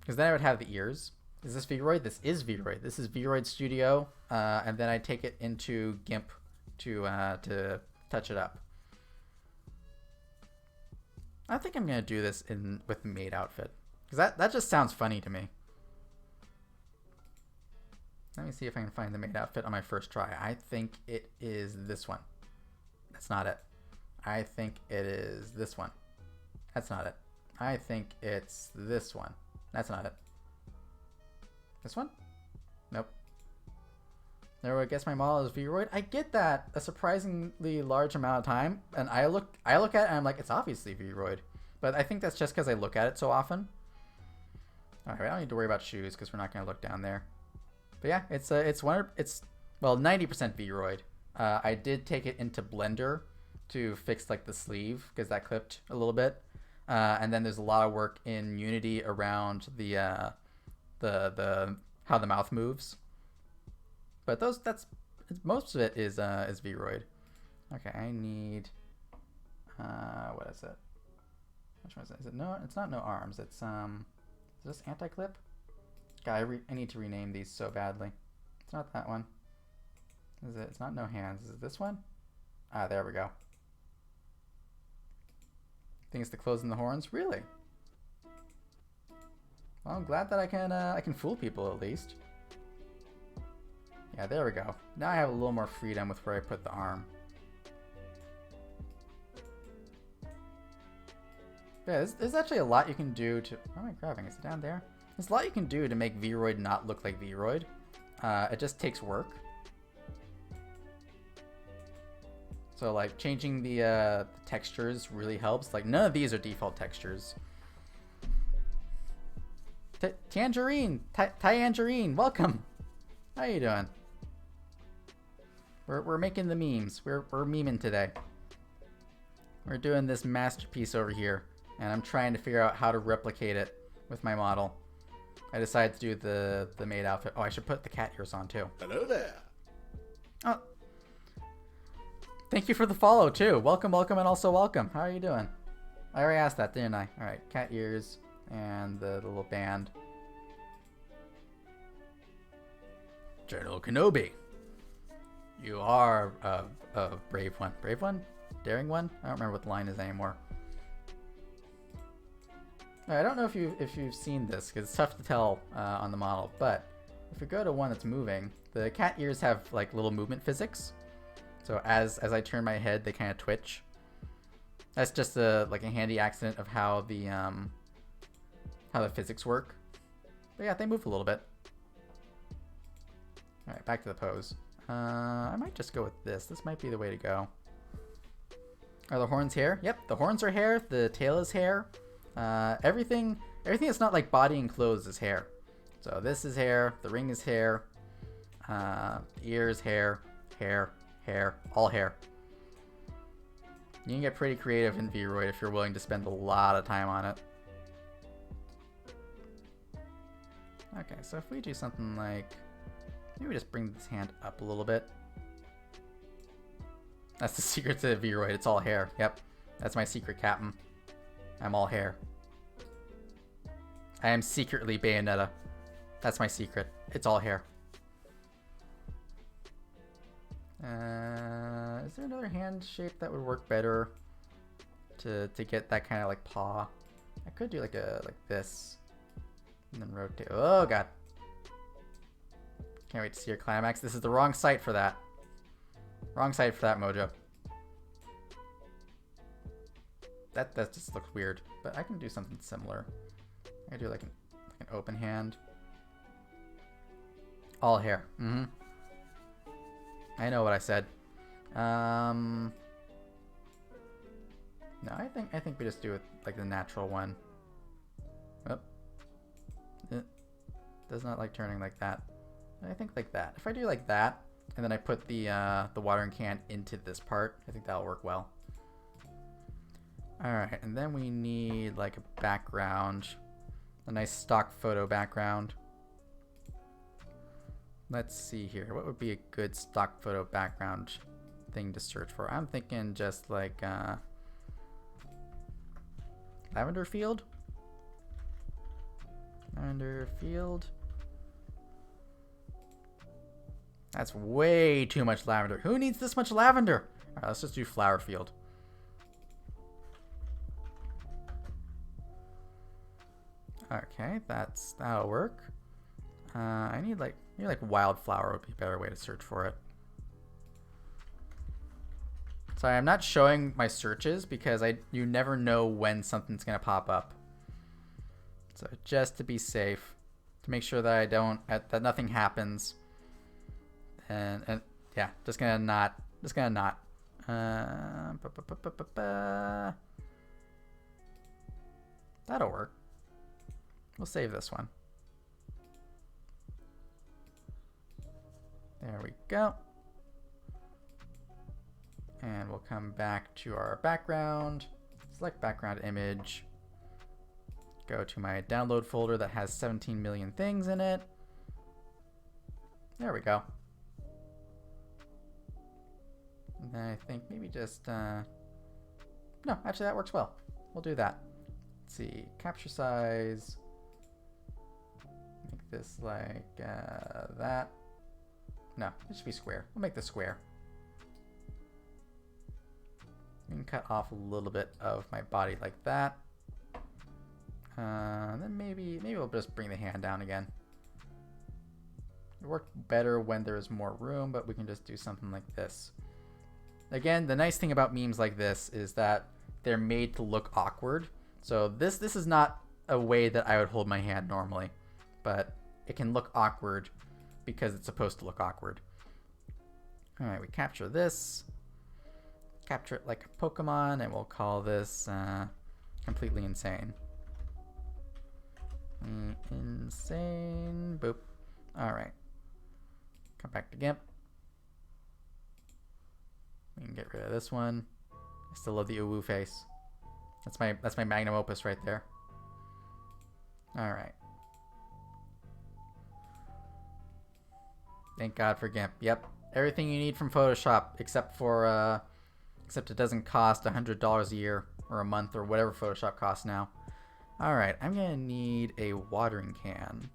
because then I would have the ears. Is this Vroid? This is Vroid. This is Vroid Studio, and then I take it into GIMP to touch it up. I think I'm gonna do this with the maid outfit because that just sounds funny to me. Let me see if I can find the maid outfit on my first try. I think it is this one. That's not it. I think it is this one. That's not it. I think it's this one. That's not it. This one? Nope. There, I guess my model is Vroid. I get that a surprisingly large amount of time, and I look at it and I'm like, it's obviously Vroid. But I think that's just because I look at it so often. All right, I don't need to worry about shoes because we're not going to look down there. But yeah, it's well 90% Vroid. I did take it into Blender to fix like the sleeve because that clipped a little bit, and then there's a lot of work in Unity around the how the mouth moves. But most of it is Vroid. Okay, I need what is it? Which one is it? Is it no? It's not no arms. It's is this anti-clip? God, I need to rename these so badly. It's not that one. Is it? It's not no hands. Is it this one? Ah, there we go. I think it's the closing the horns. Really? Well, I'm glad that I can fool people at least. Yeah, there we go. Now I have a little more freedom with where I put the arm. Yeah, there's actually a lot you can do to... Where am I grabbing? Is it down there? There's a lot you can do to make Vroid not look like Vroid. It just takes work. So like changing the textures really helps. Like none of these are default textures. Tangerine! Tangerine! Welcome! How you doing? We're making the memes. We're memeing today. We're doing this masterpiece over here. And I'm trying to figure out how to replicate it with my model. I decided to do the maid outfit. Oh, I should put the cat ears on too. Hello there. Oh. Thank you for the follow too. Welcome, and also welcome. How are you doing? I already asked that, didn't I? Alright, cat ears and the little band. General Kenobi. You are a brave one. Brave one? Daring one? I don't remember what the line is anymore. I don't know if you've seen this because it's tough to tell on the model, but if we go to one that's moving, the cat ears have like little movement physics. So as I turn my head, they kind of twitch. That's just like a handy accident of how the physics work. But yeah, they move a little bit. All right, back to the pose. I might just go with this. This might be the way to go. Are the horns hair? Yep, the horns are hair. The tail is hair. Everything that's not like body and clothes is hair. So this is hair, the ring is hair, ears, hair, all hair. You can get pretty creative in Vroid if you're willing to spend a lot of time on it. Okay, so if we do something like, maybe we just bring this hand up a little bit. That's the secret to the Vroid. It's all hair. Yep. That's my secret, Captain. I'm all hair. I am secretly Bayonetta. That's my secret. It's all hair. Is there another hand shape that would work better to get that kind of like paw? I could do like this and then rotate. Oh god. Can't wait to see your climax. This is the wrong site for that. Wrong site for that, Mojo. That just looks weird, but I can do something similar. I can do like an open hand. All hair. Mm-hmm. I know what I said. No, I think we just do it like the natural one. Oh. It does not like turning like that. I think like that. If I do like that, and then I put the watering can into this part, I think that'll work well. Alright, and then we need like a background. A nice stock photo background. Let's see here. What would be a good stock photo background thing to search for? I'm thinking just like lavender field. Lavender field. That's way too much lavender. Who needs this much lavender? All right, let's just do flower field. Okay, that'll work. I need like wildflower would be a better way to search for it. Sorry, I'm not showing my searches because you never know when something's gonna pop up. So just to be safe, to make sure that that nothing happens. And yeah, just gonna not. That'll work. We'll save this one. There we go. And we'll come back to our background, select background image, go to my download folder that has 17 million things in it. There we go. And then I think maybe just, no, actually that works well. We'll do that. Let's see, capture size. Make this like that. No, it should be square. We'll make this square. We can cut off a little bit of my body like that. Then maybe we'll just bring the hand down again. It worked better when there's more room, but we can just do something like this. Again, the nice thing about memes like this is that they're made to look awkward. So this is not a way that I would hold my hand normally, but it can look awkward because it's supposed to look awkward. All right, we capture this. Capture it like a Pokemon, and we'll call this completely insane. Insane. Boop. All right. Come back to GIMP. We can get rid of this one. I still love the uwu face. That's my magnum opus right there. All right. Thank God for GIMP. Yep, everything you need from Photoshop, except it doesn't cost $100 a year or a month or whatever Photoshop costs now. All right, I'm gonna need a watering can.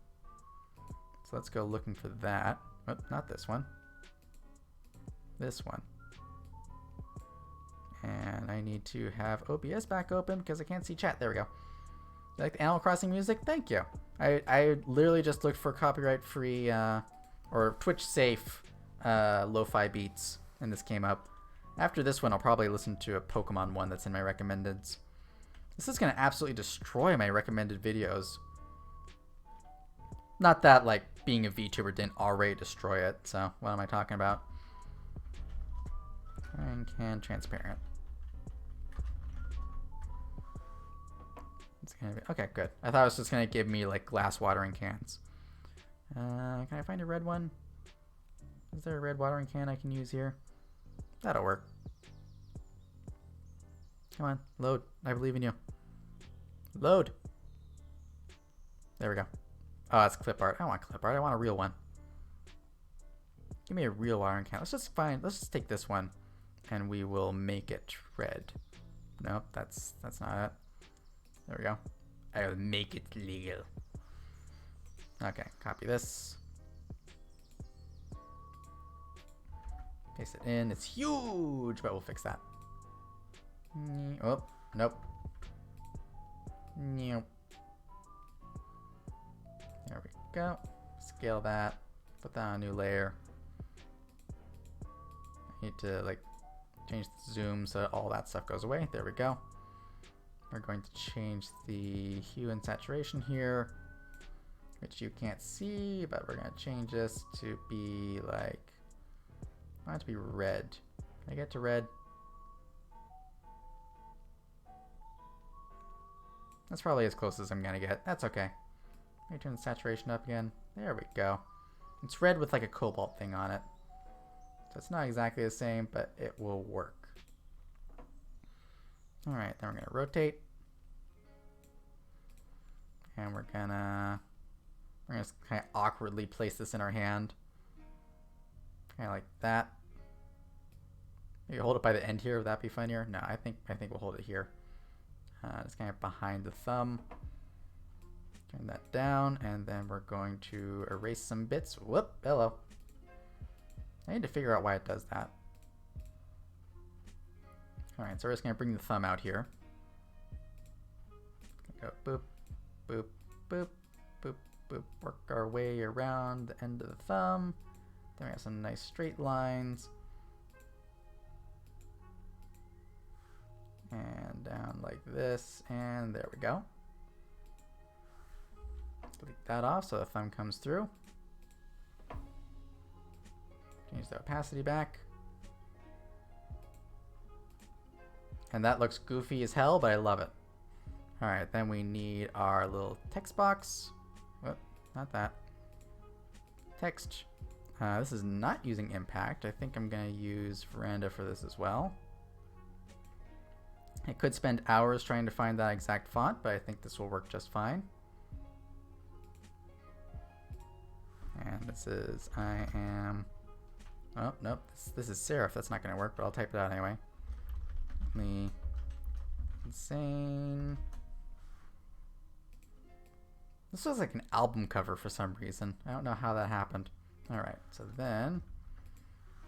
So let's go looking for that. Oh, not this one. This one. And I need to have OBS back open because I can't see chat. There we go. You like the Animal Crossing music? Thank you. I literally just looked for copyright-free or Twitch-safe lo-fi beats, and this came up. After this one, I'll probably listen to a Pokemon one that's in my recommendeds. This is going to absolutely destroy my recommended videos. Not that, like, being a VTuber didn't already destroy it, so what am I talking about? And can transparent. It's gonna be okay. Good. I thought it was just gonna give me like glass watering cans. Can I find a red one? Is there a red watering can I can use here? That'll work. Come on, load. I believe in you. Load. There we go. Oh, that's clip art. I don't want clip art. I want a real one. Give me a real watering can. Let's just take this one. and we will make it red. Nope, that's not it. There we go. I will make it legal. Okay, copy this. Paste it in. It's huge, but we'll fix that. Oh, nope. Nope. There we go. Scale that. Put that on a new layer. I need to like change the zoom so all that stuff goes away. There we go. We're going to change the hue and saturation here, which you can't see, but we're going to change this to be like, I want it to be red. Can I get to red? That's probably as close as I'm going to get. That's okay. Let me turn the saturation up again. There we go. It's red with like a cobalt thing on it. So it's not exactly the same, but it will work. Alright, then we're going to rotate. And we're gonna kind of awkwardly place this in our hand. Kind of like that. Maybe hold it by the end here. Would that be funnier? No, I think we'll hold it here. Just kind of behind the thumb. Turn that down, and then we're going to erase some bits. Whoop, hello. I need to figure out why it does that. Alright, so we're just going to bring the thumb out here. Go boop, boop, boop, boop, boop. Work our way around the end of the thumb. Then we have some nice straight lines. And down like this, and there we go. Delete that off so the thumb comes through. Change the opacity back. And that looks goofy as hell, but I love it. Alright, then we need our little text box. Whoop, not that. Text. This is not using impact. I think I'm going to use Veranda for this as well. I could spend hours trying to find that exact font, but I think this will work just fine. And this is, I am, oh, nope, this is serif. That's not going to work, but I'll type it out anyway. The insane. This was like an album cover for some reason. I don't know how that happened. Alright, so then,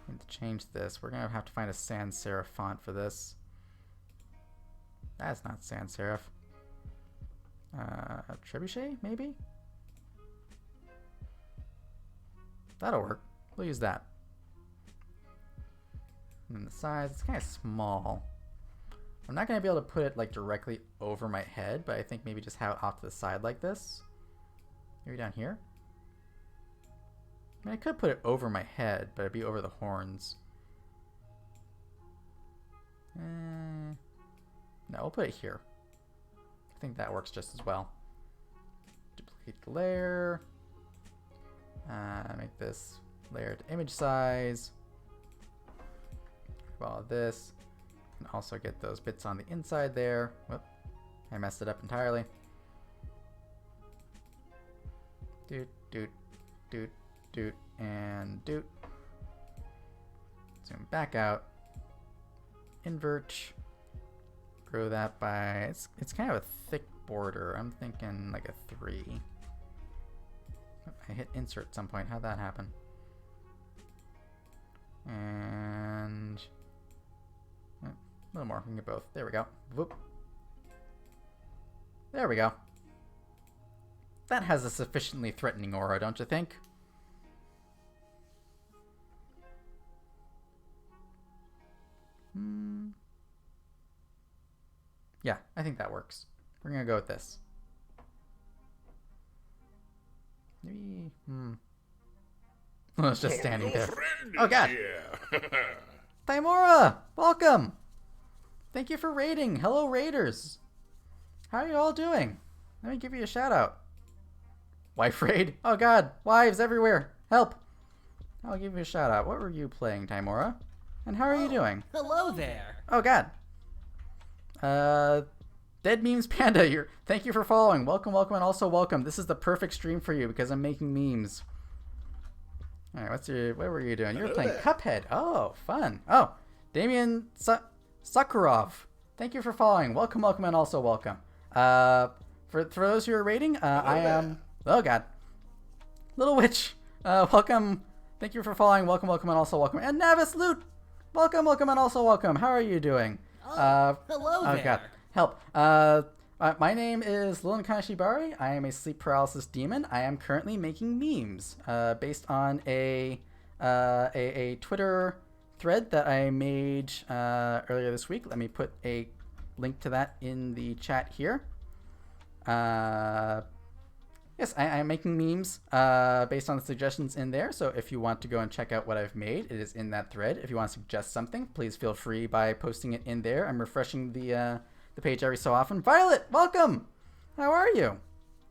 I need to change this. We're going to have to find a sans serif font for this. That's not sans serif. Trebuchet, maybe? That'll work. We'll use that. And then the size, it's kind of small. I'm not going to be able to put it like directly over my head, but I think maybe just have it off to the side like this. Maybe down here. I mean, I could put it over my head, but it'd be over the horns. No, we'll put it here. I think that works just as well. Duplicate the layer. Make this layer to image size. Follow this. And also get those bits on the inside there. Whoop. I messed it up entirely. Doot, doot, doot, doot, and doot. Zoom back out. Invert. Grow that by, it's kind of a thick border. I'm thinking like a 3. I hit insert at some point. How'd that happen? And a little more. We can get both. There we go. Whoop. There we go. That has a sufficiently threatening aura, don't you think? Yeah, I think that works. We're gonna go with this. Maybe, it's just standing there. Oh god! Tymora! Welcome! Thank you for raiding. Hello, raiders. How are you all doing? Let me give you a shout out. Wife raid? Oh god, wives everywhere. Help! I'll give you a shout out. What were you playing, Tymora? And how are you doing? Hello there. Oh god. Dead Memes Panda, thank you for following. Welcome, welcome, and also welcome. This is the perfect stream for you because I'm making memes. Alright, what were you doing? You were playing Cuphead. Oh, fun. Oh, Damien Sakurov. Thank you for following. Welcome, welcome, and also welcome. For those who are rating, I am... Oh, God. Little Witch. Welcome. Thank you for following. Welcome, welcome, and also welcome. And Navis Loot. Welcome, welcome, and also welcome. How are you doing? Hello there. Oh, God. Help. My name is Lilin Kanashibari. I am a sleep paralysis demon. I am currently making memes based on a Twitter thread that I made earlier this week. Let me put a link to that in the chat here. Yes, I am making memes based on the suggestions in there. So if you want to go and check out what I've made, it is in that thread. If you want to suggest something, please feel free by posting it in there. I'm refreshing the page every so often. Violet, welcome. How are you?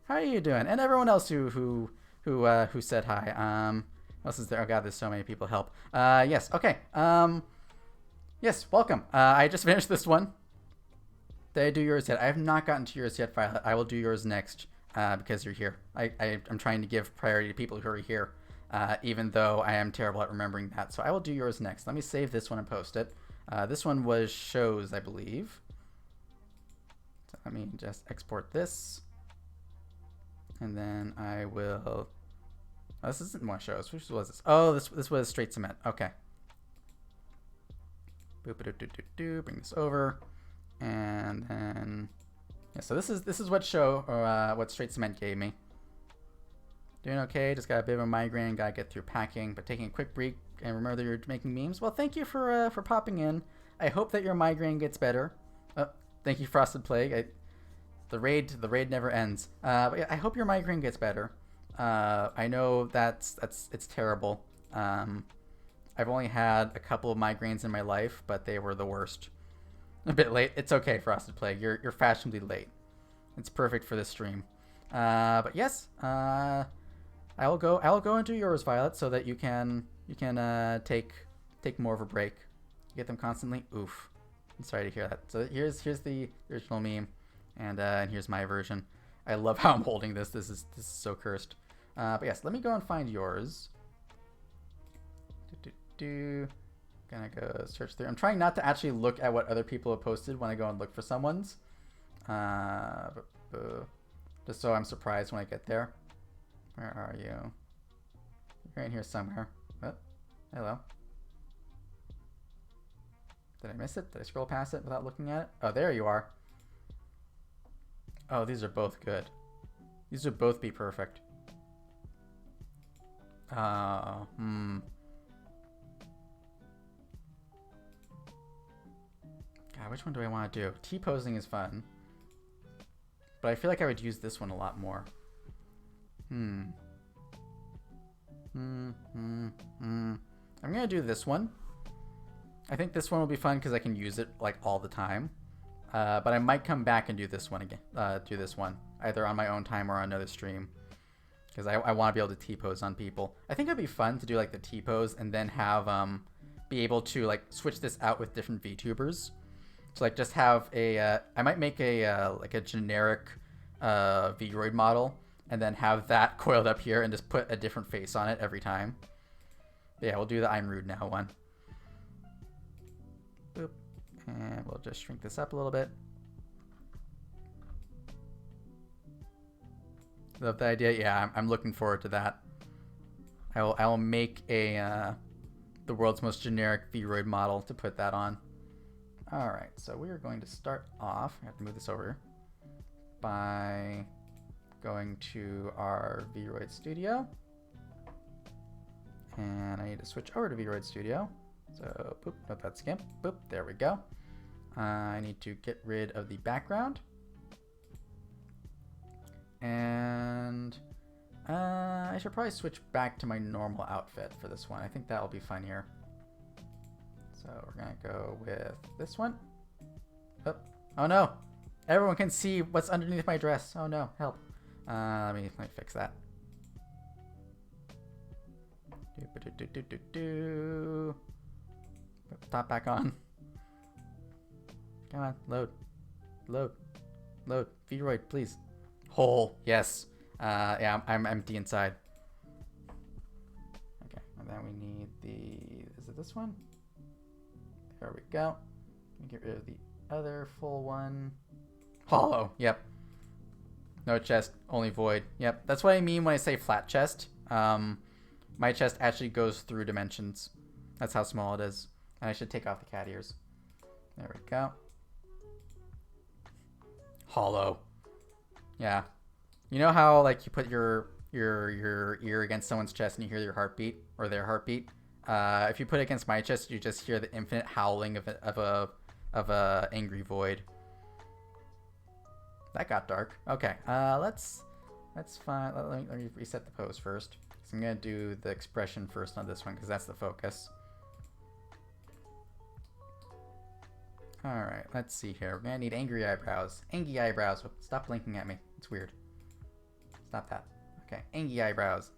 How are you doing? And everyone else who said hi. What else is there? Oh God, there's so many people. Help. Yes. Okay. Yes. Welcome. I just finished this one. Did I do yours yet? I have not gotten to yours yet, Violet. I will do yours next. Because you're here. I'm trying to give priority to people who are here, even though I am terrible at remembering that. So I will do yours next. Let me save this one and post it. This one was shows, I believe. So let me just export this. And then I will... Oh, this isn't more shows. Which was this? Oh, this was straight cement. Okay. Boop-a-doo-doo-doo-doo. Bring this over. And then... Yeah, so this is what what straight cement gave me. Doing okay, just got a bit of a migraine, gotta get through packing, but taking a quick break and remember that you're making memes. Well, thank you for popping in. I hope that your migraine gets better. Thank you, Frosted Plague. The raid never ends. But yeah, I hope your migraine gets better. I know it's terrible. I've only had a couple of migraines in my life, but they were the worst. A bit late. It's okay, Frosted Plague. You're fashionably late. It's perfect for this stream. But yes, I will go and do yours, Violet, so that you can take more of a break. You get them constantly. Oof. I'm sorry to hear that. So here's the original meme, and here's my version. I love how I'm holding this. This is so cursed. But yes, let me go and find yours. Gonna go search through. I'm trying not to actually look at what other people have posted when I go and look for someone's. Just so I'm surprised when I get there. Where are you? You're in here somewhere. Oh, hello. Did I miss it? Did I scroll past it without looking at it? Oh, there you are. Oh, these are both good. These would both be perfect. God, which one do I want to do? T-posing is fun. But I feel like I would use this one a lot more. I'm going to do this one. I think this one will be fun because I can use it like all the time. But I might come back and do this one again. Do this one. Either on my own time or on another stream. Because I want to be able to T-pose on people. I think it'd be fun to do like the T-pose and then have be able to like switch this out with different VTubers. So like just have a, I might make a like a generic Vroid model and then have that coiled up here and just put a different face on it every time. But yeah, we'll do the I'm rude now one. Boop. And we'll just shrink this up a little bit. Love the idea. Yeah, I'm looking forward to that. I will make a the world's most generic Vroid model to put that on. All right, so we are going to start off. I have to move this over by going to our Vroid Studio, and I need to switch over to Vroid Studio. So, boop, nope, that's Skimp. Boop, there we go. I need to get rid of the background, and I should probably switch back to my normal outfit for this one. I think that'll be funnier. So we're gonna go with this one. Oh no! Everyone can see what's underneath my dress. Oh no! Help! Let me fix that. Put the top back on. Come on, load, load, load. Vroid, please. Hole, yes. Yeah, I'm empty inside. Okay, and then we need the. Is it this one? There we go. Get rid of the other full one. Hollow. Yep. No chest, only void. Yep. That's what I mean when I say flat chest. My chest actually goes through dimensions. That's how small it is. And I should take off the cat ears. There we go. Hollow. Yeah. You know how like you put your ear against someone's chest and you hear your heartbeat or their heartbeat? If you put it against my chest, you just hear the infinite howling of a angry void. That got dark. Okay. Let's find. Let me reset the pose first. So I'm gonna do the expression first on this one because that's the focus. All right. Let's see here. We're gonna need angry eyebrows. Angry eyebrows. Oh, stop blinking at me. It's weird. Stop that. Okay. Angry eyebrows.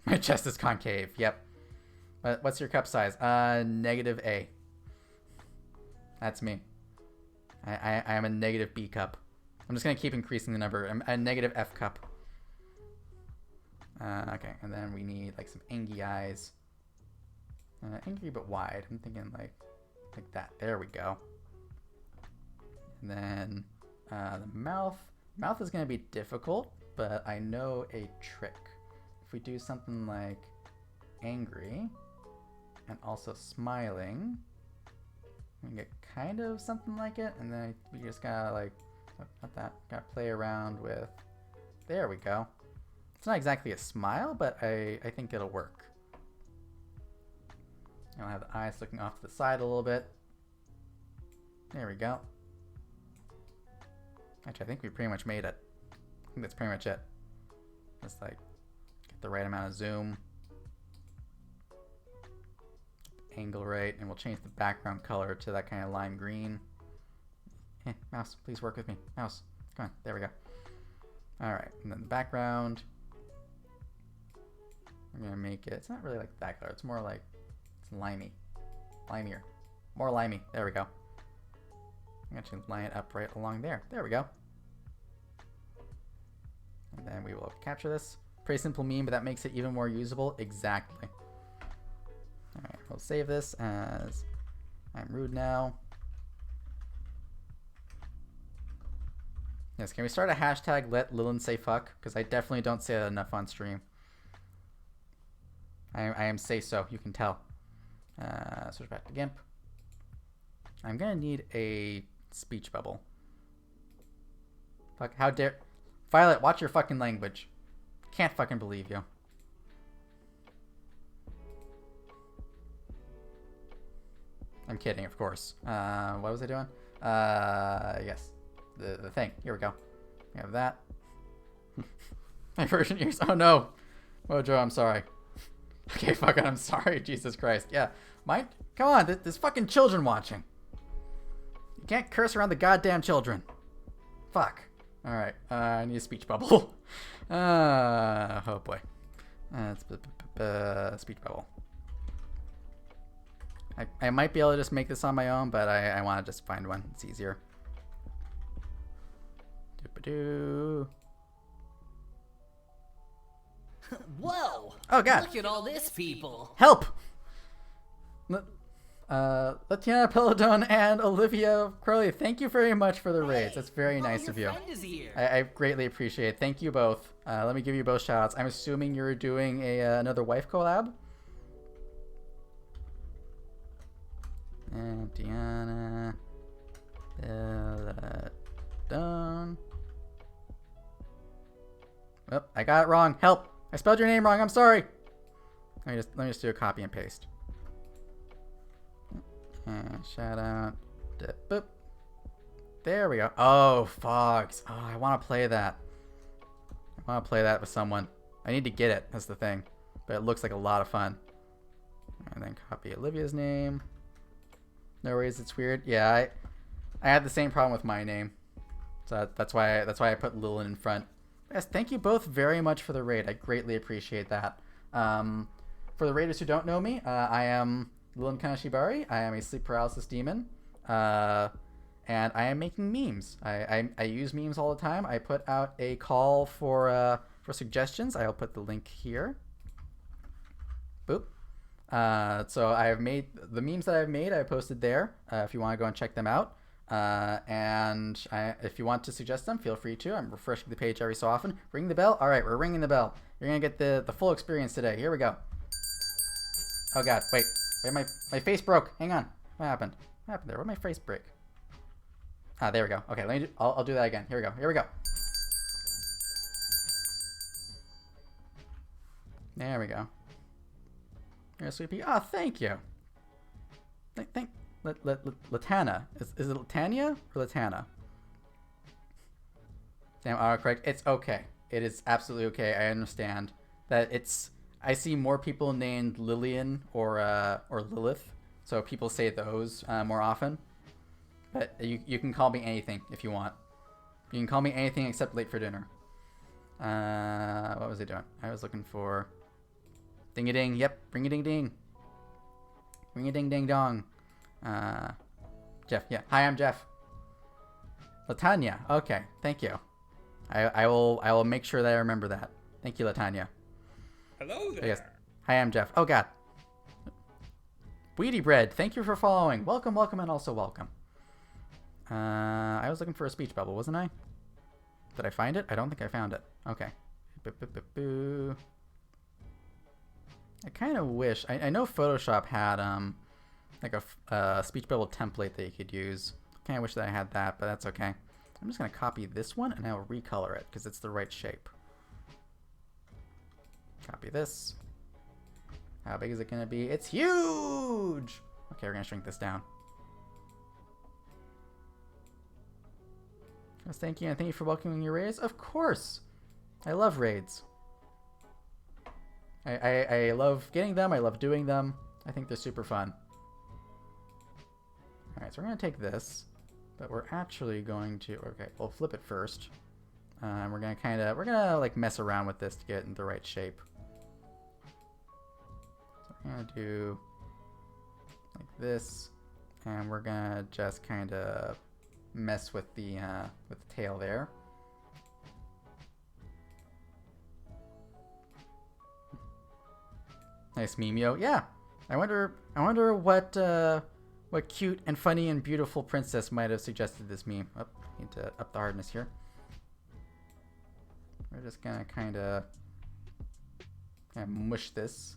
My chest is concave. Yep. What's your cup size? Negative A. That's me. I am a negative B cup. I'm just gonna keep increasing the number. I'm a negative F cup. Okay, and then we need like some angry eyes. Angry but wide. I'm thinking like that. There we go. And then the mouth. Mouth is gonna be difficult, but I know a trick. If we do something like angry and also smiling, we get kind of something like it, and then we just gotta like, not that, gotta play around with, there we go. It's not exactly a smile, but I think it'll work. And I'll have the eyes looking off to the side a little bit. There we go. Actually, I think we pretty much made it. I think that's pretty much it. Just like, get the right amount of zoom. Angle right, and we'll change the background color to that kind of lime green. Mouse, please work with me. Mouse, come on, there we go. All right, and then the background, we're gonna make it, it's not really like that color, it's more like, it's limey, limier, more limey, there we go. I'm actually line it up right along there, there we go. And then we will capture this. Pretty simple meme, but that makes it even more usable, exactly. All right, we'll save this as I'm rude now. Yes, can we start a hashtag let Lilin say fuck? Because I definitely don't say that enough on stream. I am say so, you can tell. Switch back to GIMP. I'm gonna need a speech bubble. Fuck, how dare... Violet, watch your fucking language. Can't fucking believe you. I'm kidding, of course. What was I doing? Yes. The thing. Here we go. We have that. My version ears. Oh no. Mojo, I'm sorry. Okay, fuck it, I'm sorry. Jesus Christ. Yeah. Come on, there's fucking children watching. You can't curse around the goddamn children. Fuck. Alright, I need a speech bubble. Oh boy. Speech bubble. I might be able to just make this on my own, but I want to just find one. It's easier. Doop-a-doo. Whoa! Oh god! Look at all this, people! Help! Latiana Peladon and Olivia Crowley, thank you very much for the raids. That's very nice of you. I greatly appreciate it. Thank you both. Let me give you both shout outs. I'm assuming you're doing another wife collab? And Diana Peladon. Oh, I got it wrong. Help! I spelled your name wrong. I'm sorry. Let me just do a copy and paste. And shout out. Boop. There we go. Oh, fogs. Oh, I want to play that. I want to play that with someone. I need to get it. That's the thing. But it looks like a lot of fun. And then copy Olivia's name. No worries. It's weird. Yeah, I had the same problem with my name. So that's why I put Lilin in front. Yes, thank you both very much for the raid. I greatly appreciate that. For the raiders who don't know me, I am Lilin Kanashibari. I am a sleep paralysis demon. And I am making memes. I use memes all the time. I put out a call for suggestions. I'll put the link here. Boop. So I have made the memes that I've made. I posted there. If you want to go and check them out. If you want to suggest them, feel free to. I'm refreshing the page every so often. Ring the bell. All right, we're ringing the bell. You're gonna get the full experience today. Here we go. Oh God, wait, my face broke. Hang on. What happened? What happened there? What did my face break? Ah, there we go. Okay, I'll do that again. Here we go. Here we go. There we go. You're a sweet pea. Oh, thank you. Latana. Is it Latania or Latana? Damn, autocorrect. It's okay. It is absolutely okay. I understand that I see more people named Lilin or Lilith, so people say those more often. But you can call me anything if you want. You can call me anything except late for dinner. What was I doing? I was looking for ding-a-ding. Yep, ring-a-ding-ding. Ring-a-ding-ding-dong. Jeff. Yeah. Hi, I'm Jeff. Latanya. Okay. Thank you. I will make sure that I remember that. Thank you, Latanya. Hello there. Yes. Hi, I'm Jeff. Oh God. Weedy Bread. Thank you for following. Welcome, welcome, and also welcome. I was looking for a speech bubble, wasn't I? Did I find it? I don't think I found it. Okay. Boo. I kind of wish. I know Photoshop had like a speech bubble template that you could use. Kind of wish that I had that, but that's okay. I'm just gonna copy this one and I'll recolor it because it's the right shape. Copy this. How big is it gonna be? It's huge! Okay, we're gonna shrink this down. Yes, thank you, and thank you for welcoming your raids. Of course! I love raids. I love getting them, I love doing them. I think they're super fun. Alright, so we're gonna take this, but we're actually going to, okay, we'll flip it first. We're gonna like mess around with this to get it in the right shape. So we're gonna do like this, and we're gonna just kind of mess with the tail there. Nice memeo. Yeah. I wonder what cute and funny and beautiful princess might have suggested this meme. Oh, need to up the hardness here. We're just gonna kind of mush this.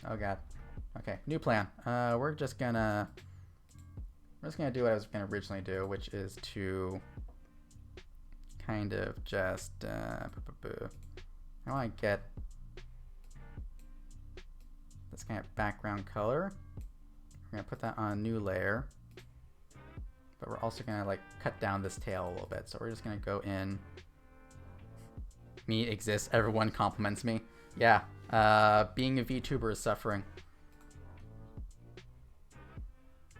Oh God. Okay, new plan. We're just gonna do what I was gonna originally do, which is to kind of just I want to get this kind of background color. We're gonna put that on a new layer, but we're also gonna like cut down this tail a little bit. So we're just gonna go in. Me exists. Everyone compliments me. Yeah. Being a VTuber is suffering.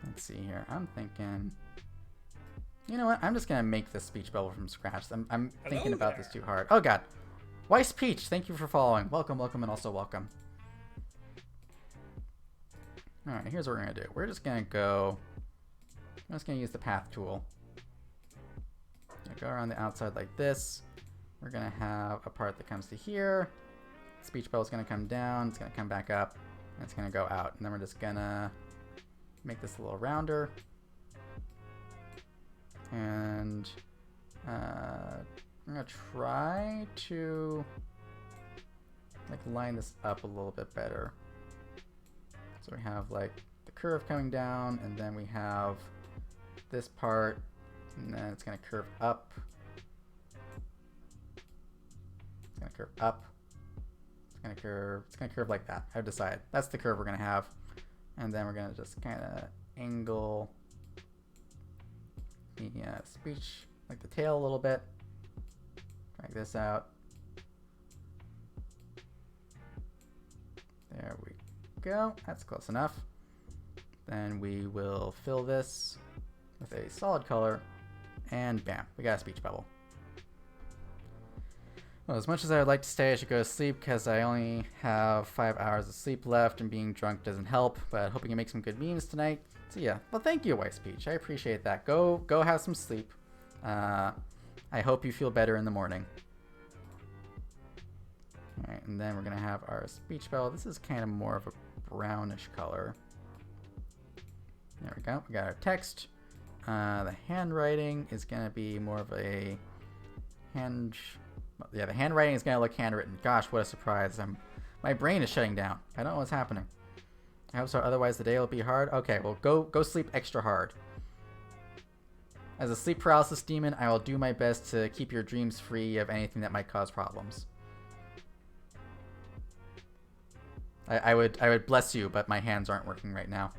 Let's see here. I'm thinking. You know what? I'm just gonna make this speech bubble from scratch. I'm thinking about this too hard. Oh God. Weiss Peach, thank you for following. Welcome, welcome, and also welcome. Alright, here's what we're gonna do. We're just gonna use the path tool. Go around the outside like this. We're gonna have a part that comes to here. Speech bubble is gonna come down, it's gonna come back up, and it's gonna go out. And then we're just gonna make this a little rounder. And I'm gonna try to like line this up a little bit better. So we have like the curve coming down, and then we have this part, and then it's gonna curve up. It's gonna curve up. It's gonna curve like that. I've decided. That's the curve we're gonna have. And then we're gonna just kinda angle the speech, like the tail a little bit. Drag this out. There we go. That's close enough. Then we will fill this with a solid color, and bam, we got a speech bubble. Well, as much as I would like to stay, I should go to sleep because I only have 5 hours of sleep left, and being drunk doesn't help, but hoping to make some good memes tonight. So yeah, well, thank you, Weiss Peach. I appreciate that. Go have some sleep. I hope you feel better in the morning. Alright, and And then we're going to have our speech bubble. This is kind of more of a brownish color. There we go. We got our text. The handwriting is going to be more of a the handwriting is going to look handwritten. Gosh, what a surprise. My brain is shutting down. I don't know what's happening. I hope so. Otherwise, the day will be hard. Okay, well, go sleep extra hard. As a sleep paralysis demon, I will do my best to keep your dreams free of anything that might cause problems. I would bless you, but my hands aren't working right now.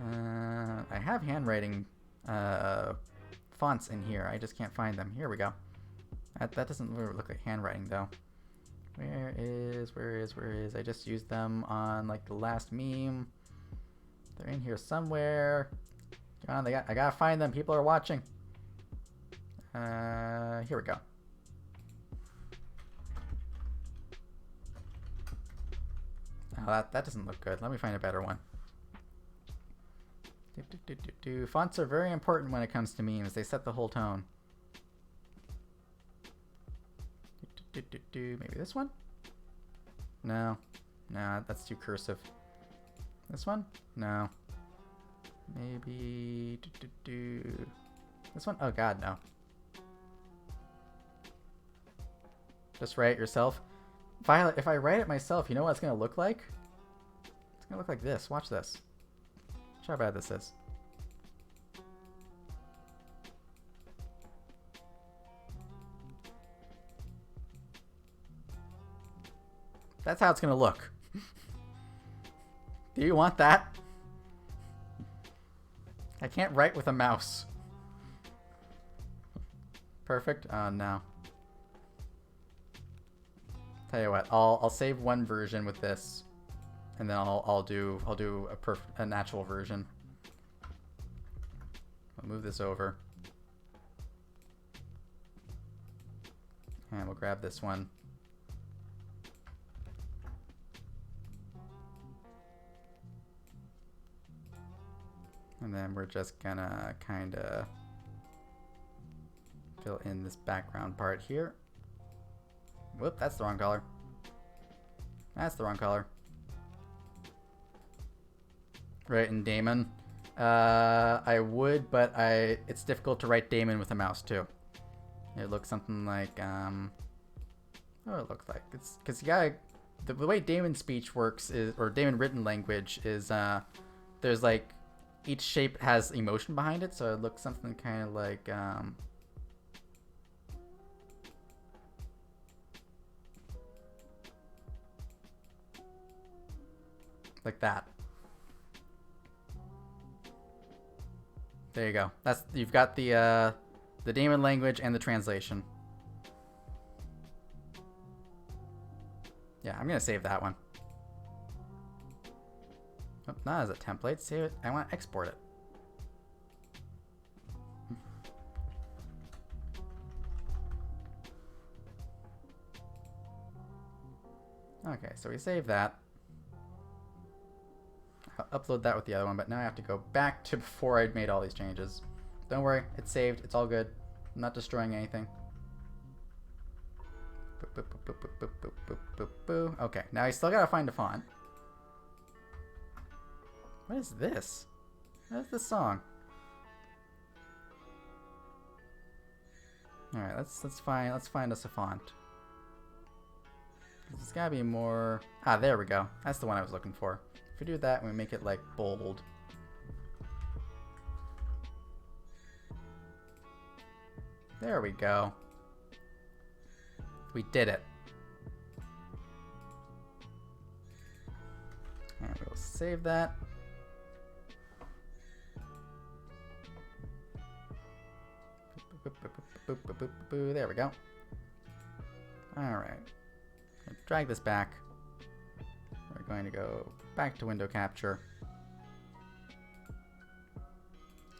I have handwriting fonts in here. I just can't find them. Here we go. That doesn't really look like handwriting though. Where is? I just used them on like the last meme. They're in here somewhere. Come on, I gotta find them. People are watching. Here we go. Oh, that doesn't look good. Let me find a better one. Fonts are very important when it comes to memes. They set the whole tone. Maybe this one? No. No, that's too cursive. This one? No. Maybe... This one? Oh god, no. Just write it yourself. Violet, if I write it myself, you know what it's going to look like? It's going to look like this. Watch this. Watch how bad this is. That's how it's going to look. Do you want that? I can't write with a mouse. Perfect? Oh, no. Tell you what, I'll save one version with this, and then I'll do a natural version. I'll move this over, and we'll grab this one. And then we're just gonna kind of fill in this background part here. Whoop, that's the wrong color. That's the wrong color. Right, and Damon. I would, but it's difficult to write Damon with a mouse too. It looks something like, what it looks like. It's because you gotta, the way Damon speech works is, or Damon written language is, there's like, each shape has emotion behind it, so it looks something kind of like, like that. There you go. That's, you've got the Damon language and the translation. Yeah, I'm gonna save that one. Oh, not as a template. Save it. I want to export it. Okay, so we save that. I'll upload that with the other one, but now I have to go back to before I'd made all these changes. Don't worry, it's saved. It's all good. I'm not destroying anything. Okay, now I still gotta find a font. What is this? What is this song? All right, let's find us a font. There's gotta be more. Ah, there we go. That's the one I was looking for. If we do that, we make it like bold. There we go. We did it. And we'll save that. There we go. Alright. Drag this back. We're going to go back to window capture.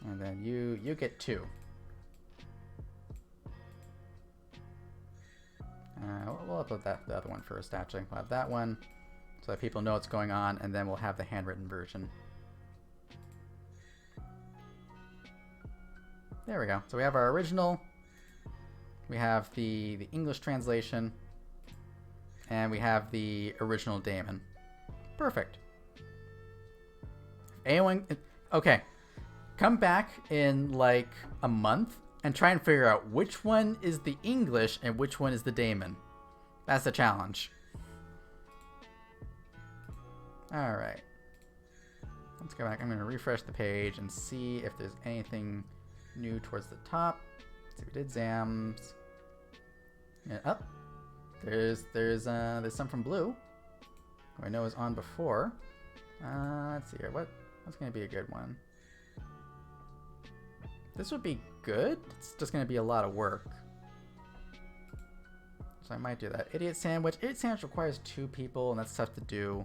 And then you get 2. We'll upload the other one first, actually. We'll have that one so that people know what's going on, and then we'll have the handwritten version. There we go. So we have our original. We have the English translation. And we have the original Damon. Perfect. Anyone... Okay. Come back in like a month and try and figure out which one is the English and which one is the Damon. That's the challenge. Alright. Let's go back. I'm going to refresh the page and see if there's anything new towards the top. Let's see, we did Zams. Yeah, up. There's some from Blue, who I know was on before. Let's see here. What's going to be a good one? This would be good. It's just going to be a lot of work. So I might do that. Idiot Sandwich. Idiot Sandwich requires 2 people, and that's tough to do.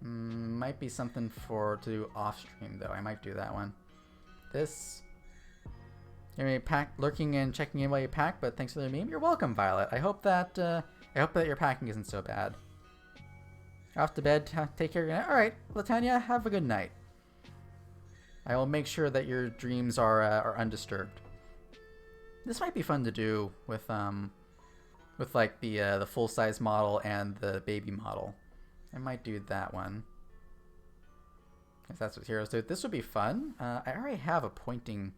Might be something to do off stream, though. I might do that one. This... You're lurking and checking in while you pack, but thanks for the meme. You're welcome, Violet. I hope that your packing isn't so bad. Off to bed. Take care of your night. All right, Latanya, have a good night. I will make sure that your dreams are undisturbed. This might be fun to do with like the full size model and the baby model. I might do that one. If that's what heroes do. This would be fun. I already have a pointing.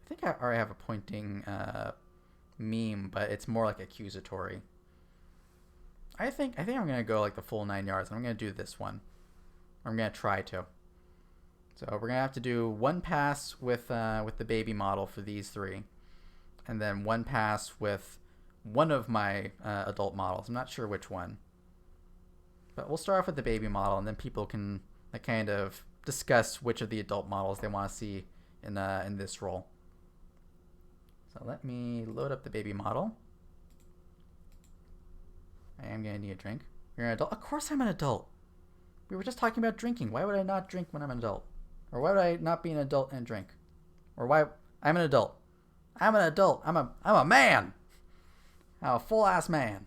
I think I already have a pointing meme, but it's more like accusatory. I think I'm gonna go like the full 9 yards. I'm gonna do this one. I'm gonna try to. So we're gonna have to do 1 pass with the baby model for these 3, and then 1 pass with one of my adult models. I'm not sure which one, but we'll start off with the baby model, and then people can kind of discuss which of the adult models they want to see in this role. So let me load up the baby model. I am going to need a drink. You're an adult? Of course I'm an adult. We were just talking about drinking. Why would I not drink when I'm an adult? Or why would I not be an adult and drink? Or why... I'm an adult. I'm an adult. I'm a man. I'm a full-ass man.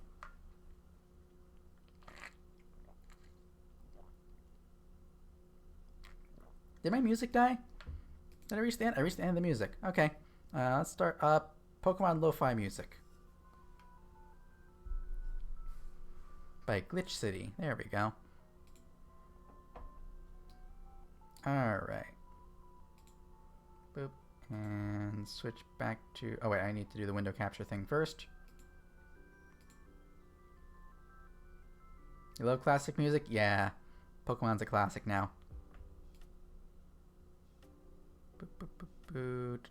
Did my music die? Did I reach the end? I reached the end of the music. Okay. Let's start up Pokemon Lo-Fi Music by Glitch City. There we go. Alright. Boop. And switch back to... Oh wait, I need to do the window capture thing first. You love classic music? Yeah. Pokemon's a classic now. Boop, boop, boop. About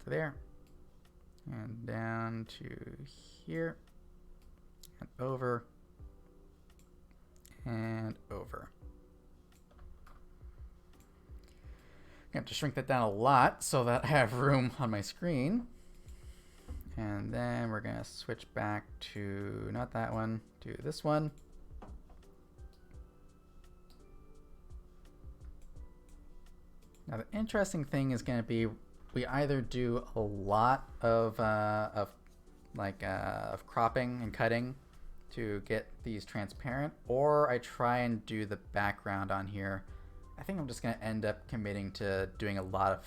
to there, and down to here, and over, and over. I have to shrink that down a lot so that I have room on my screen. And then we're gonna switch back to not that one, to this one. Now the interesting thing is going to be we either do a lot of cropping and cutting to get these transparent, or I try and do the background on here. I think I'm just going to end up committing to doing a lot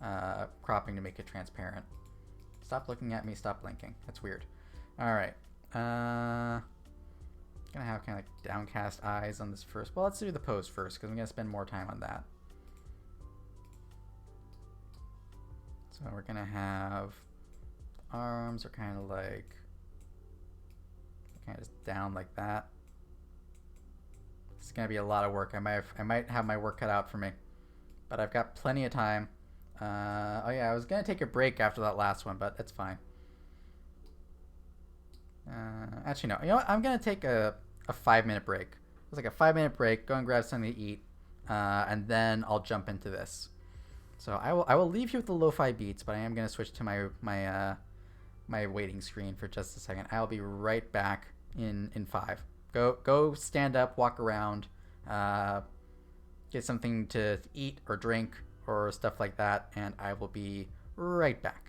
of cropping to make it transparent. Stop looking at me, stop blinking. That's weird. Alright. Gonna have kind of like downcast eyes on this first. Well, let's do the pose first because I'm going to spend more time on that. So we're gonna have arms are kind of just down like that. It's gonna be a lot of work. I might have my work cut out for me, but I've got plenty of time. Oh yeah, I was gonna take a break after that last one, but that's fine. Actually no, you know what? I'm gonna take a 5-minute break. It's like a 5-minute break. Go and grab something to eat, and then I'll jump into this. So I will leave you with the lo-fi beats, but I am going to switch to my waiting screen for just a second. I'll be right back in 5. Go stand up, walk around, get something to eat or drink or stuff like that, and I will be right back.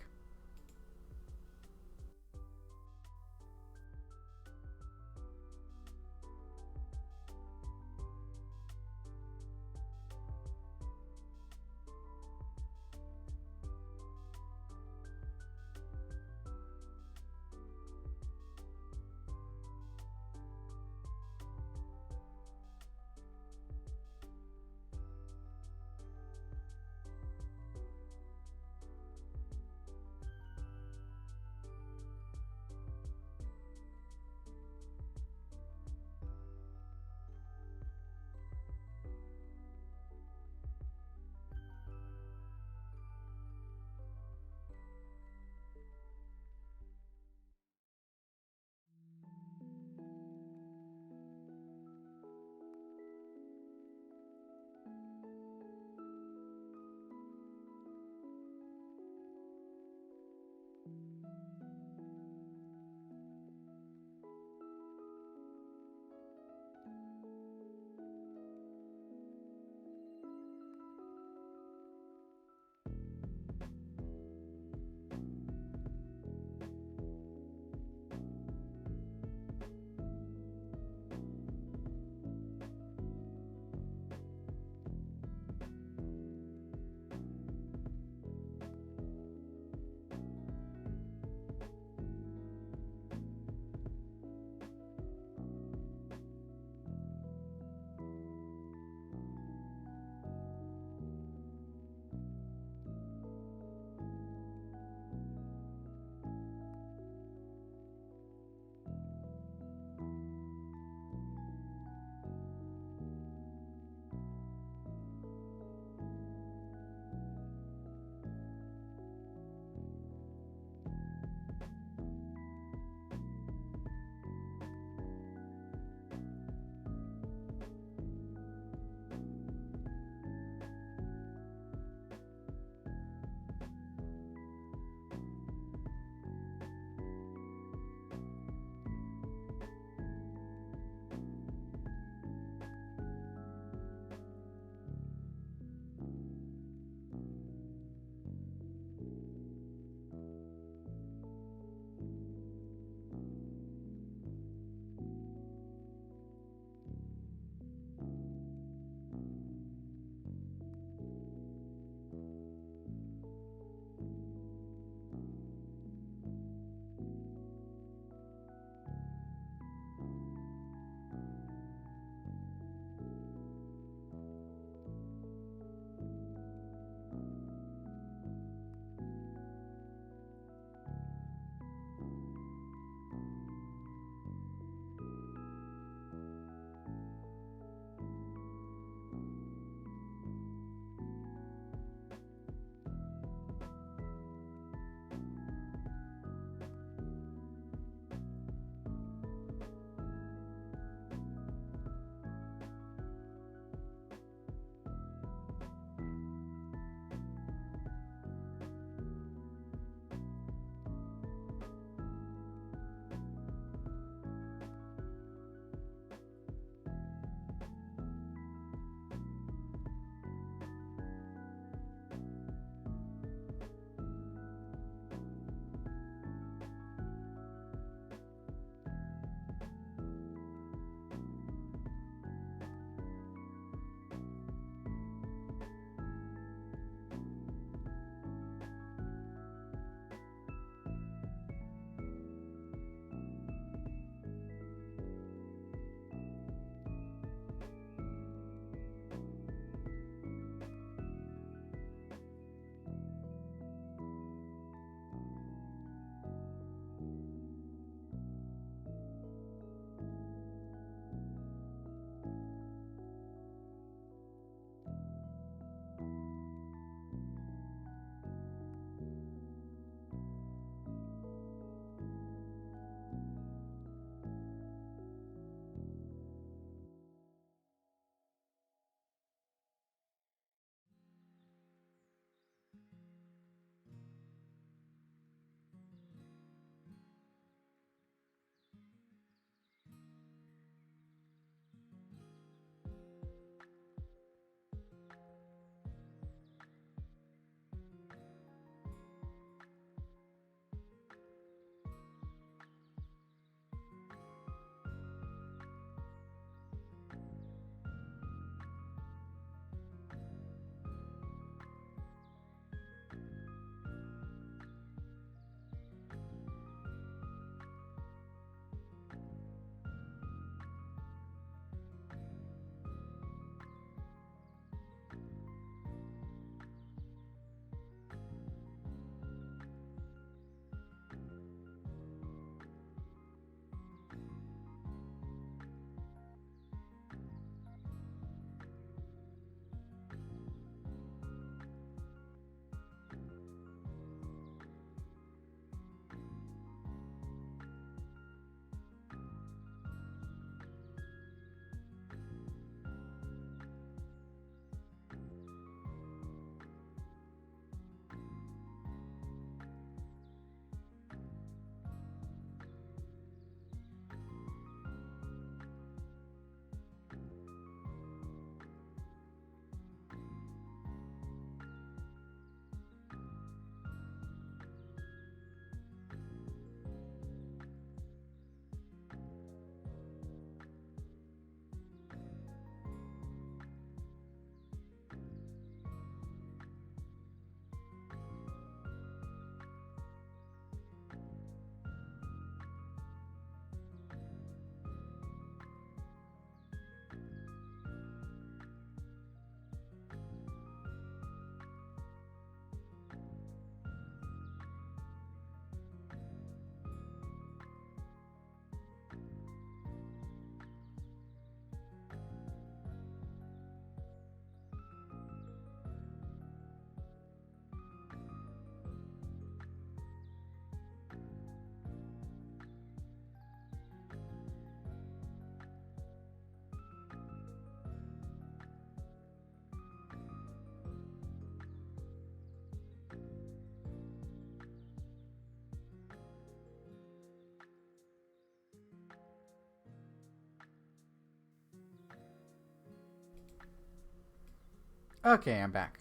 Okay, I'm back.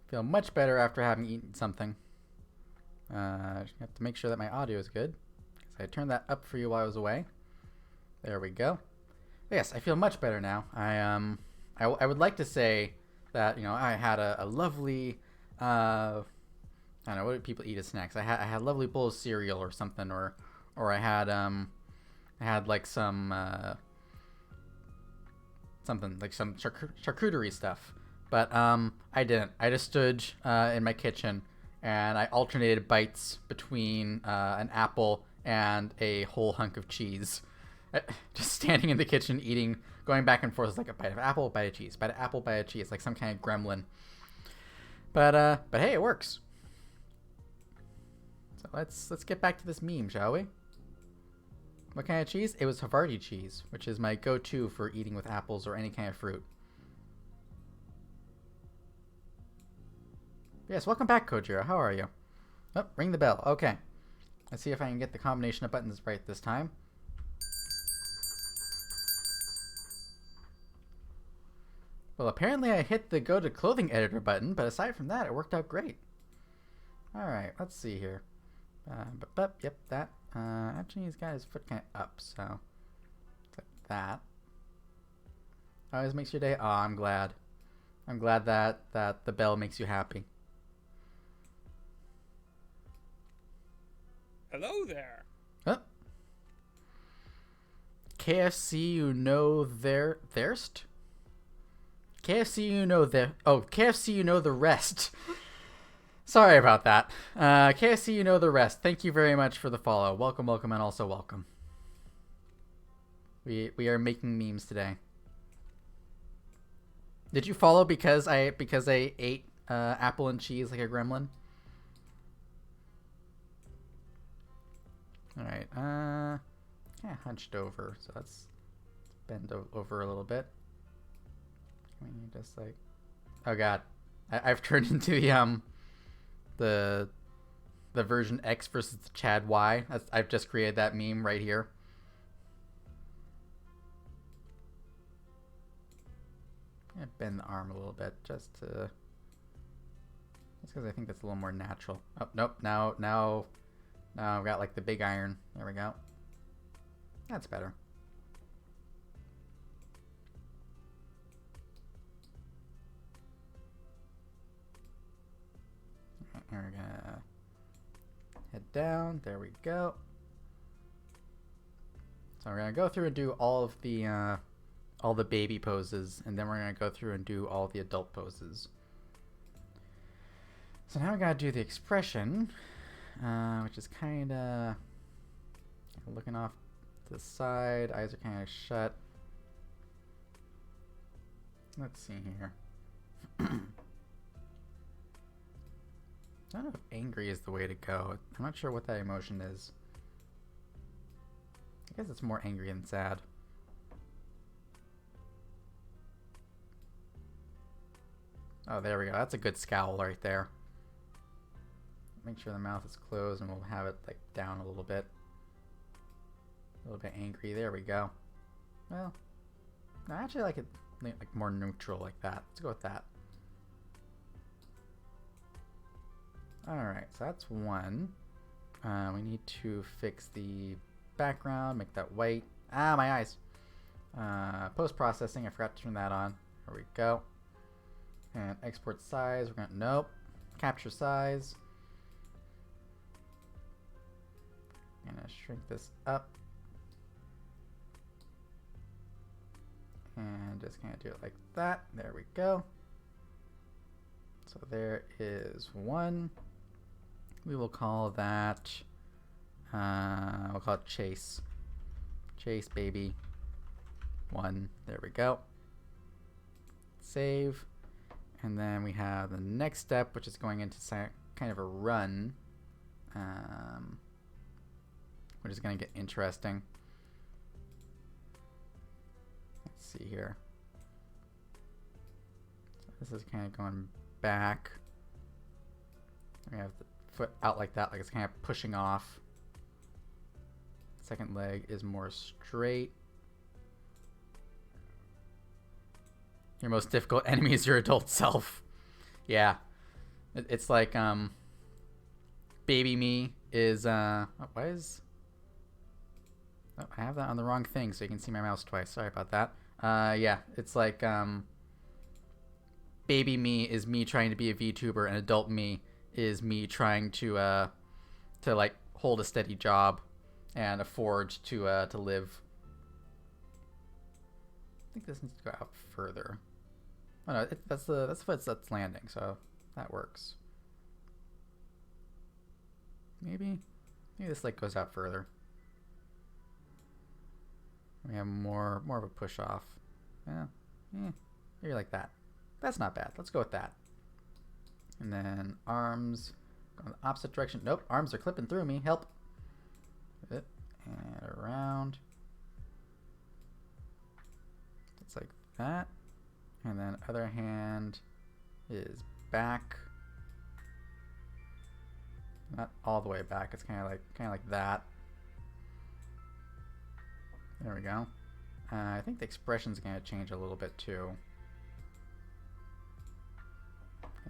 Feel much better after having eaten something. Have to make sure that my audio is good. So I turned that up for you while I was away. There we go. Yes, I feel much better now. I would like to say that, you know, I had a lovely, I don't know, what do people eat as snacks? I had a lovely bowl of cereal or something, or I had like some something like some charcuterie stuff. But I didn't. I just stood in my kitchen and I alternated bites between an apple and a whole hunk of cheese. Just standing in the kitchen eating, going back and forth. It's like a bite of apple, bite of cheese, bite of apple, bite of cheese, like some kind of gremlin. But hey, it works. So let's get back to this meme, shall we? What kind of cheese? It was Havarti cheese, which is my go-to for eating with apples or any kind of fruit. Yes, welcome back, Kojiro. How are you? Oh, ring the bell. Okay. Let's see if I can get the combination of buttons right this time. Well, apparently I hit the go to clothing editor button, but aside from that, it worked out great. Alright, let's see here. Yep, that. Actually, he's got his foot kind of up, so. Like that. Always makes your day. Oh, I'm glad. I'm glad that the bell makes you happy. Hello there. Oh. KFC, you know thirst? KFC, you know KFC, you know the rest. Sorry about that. KFC, you know the rest. Thank you very much for the follow. Welcome, welcome, and also welcome. We are making memes today. Did you follow because I ate apple and cheese like a gremlin? All right. Kind of hunched over, so let's bend over a little bit. Just like, oh god, I've turned into the version X versus the Chad Y. I've just created that meme right here. I'm gonna bend the arm a little bit just because I think that's a little more natural. Oh nope, now I've got like the big iron. There we go. That's better. We're gonna head down. There we go. So we're gonna go through and do all the baby poses, and then we're gonna go through and do all the adult poses. So now we gotta do the expression, which is kind of looking off to the side. Eyes are kind of shut. Let's see here. I don't know if angry is the way to go. I'm not sure what that emotion is. I guess it's more angry than sad. Oh, there we go. That's a good scowl right there. Make sure the mouth is closed and we'll have it like down a little bit. A little bit angry. There we go. Well, I actually like it like more neutral like that. Let's go with that. Alright, so that's one. We need to fix the background, make that white. Ah, my eyes. Post-processing, I forgot to turn that on. There we go. And export size, we're gonna, nope. Capture size. I'm gonna shrink this up. And just kind of do it like that. There we go. So there is one. We will call that, we'll call it Chase. Chase, baby. One. There we go. Save. And then we have the next step, which is going into kind of a run, which is going to get interesting. Let's see here. So this is kind of going back. We have the foot out like that, like it's kind of pushing off. Second leg is more straight. Your most difficult enemy is your adult self. Yeah. It's like, baby me is, why is... Oh, I have that on the wrong thing, so you can see my mouse twice. Sorry about that. Yeah, it's like, baby me is me trying to be a VTuber, and adult me is me trying to like, hold a steady job and afford to live. I think this needs to go out further. Oh no, that's the foot that's landing, so that works. Maybe this like goes out further. We have more of a push off. Yeah, maybe like that. That's not bad. Let's go with that. And then arms go in the opposite direction. Nope, arms are clipping through me. Help. And around. It's like that. And then other hand is back. Not all the way back. It's kind of like that. There we go. I think the expression's going to change a little bit too.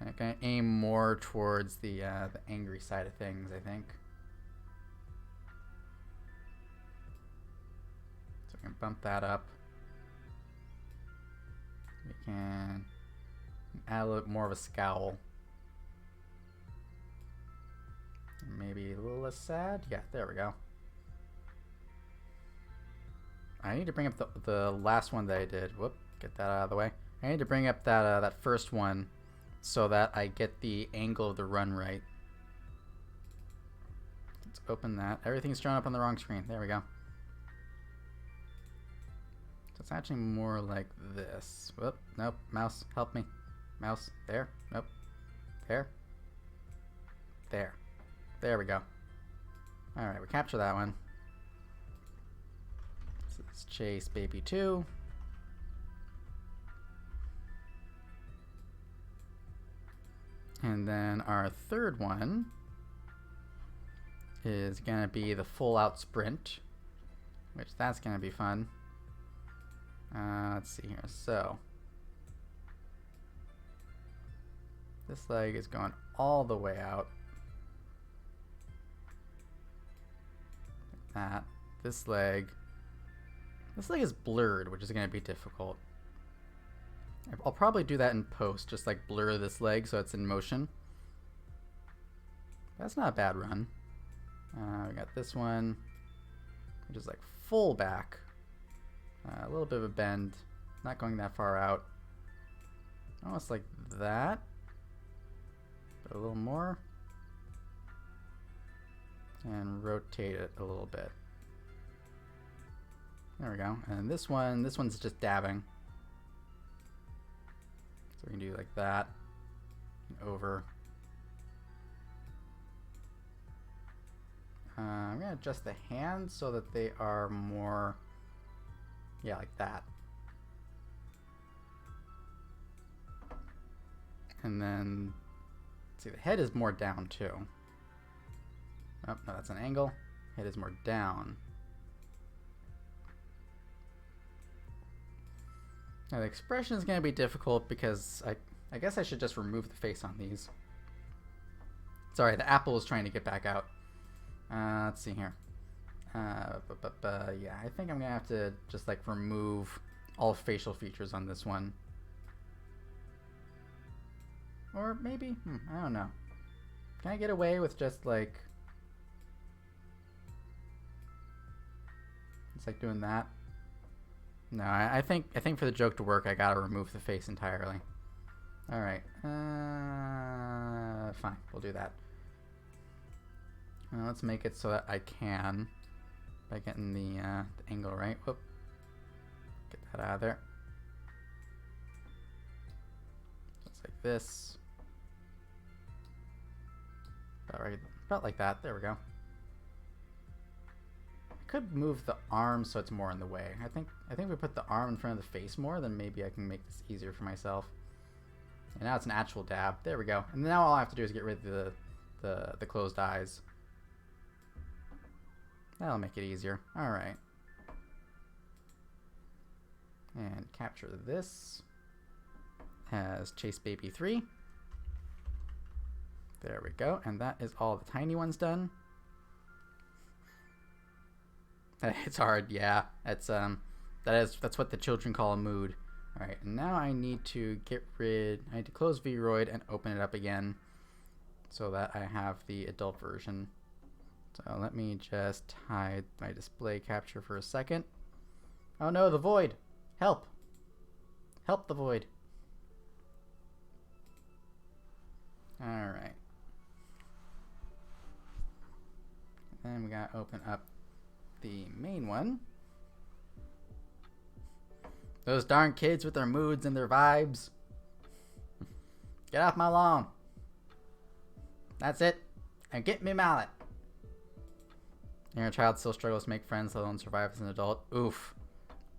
I'm going to aim more towards the angry side of things, I think. So we can bump that up. We can add a little bit more of a scowl. Maybe a little less sad. Yeah, there we go. I need to bring up the last one that I did. Whoop, get that out of the way. I need to bring up that first one so that I get the angle of the run right. Let's open that. Everything's drawn up on the wrong screen. There we go. So it's actually more like this. Whoop, nope, mouse, help me. Mouse, there, nope, there, there. There we go. Alright, we capture that one. So let's chase baby 2. And then our third one is gonna be the full out sprint, which that's gonna be fun. Let's see here. So this leg is going all the way out. Like that. This leg is blurred, which is gonna be difficult. I'll probably do that in post, just like blur this leg so it's in motion. That's not a bad run. We got this one, which is like full back. A little bit of a bend, not going that far out. Almost like that, but a little more. And rotate it a little bit. There we go. And this one's just dabbing. So we can do like that, and over. I'm gonna adjust the hands so that they are more, yeah, like that. And then, let's see, the head is more down too. Oh, no, that's an angle. Head is more down. Now the expression is going to be difficult because I guess I should just remove the face on these. Sorry, the apple is trying to get back out. Let's see here. Yeah, I think I'm going to have to just like remove all facial features on this one. Or maybe, I don't know. Can I get away with just like, it's like doing that? No, I think for the joke to work, I gotta remove the face entirely. All right, fine, we'll do that. Let's make it so that I can, by getting the angle right. Whoop, get that out of there. So it's like this. About right, about like that. There we go. Could move the arm so it's more in the way. I think if we put the arm in front of the face more, then maybe I can make this easier for myself. And now it's an actual dab. There we go. And now all I have to do is get rid of the closed eyes. That'll make it easier. All right. And capture this. has Chase Baby 3. There we go. And that is all the tiny ones done. It's hard, yeah. That's what the children call a mood. Alright, and now I need to close Vroid and open it up again so that I have the adult version. So let me just hide my display capture for a second. Oh no, the void! Help! Help the void. Alright. Then we gotta open up the main one. Those darn kids with their moods and their vibes. Get off my lawn. That's it. And get me mallet. Your child still struggles to make friends, let alone survive as an adult. Oof.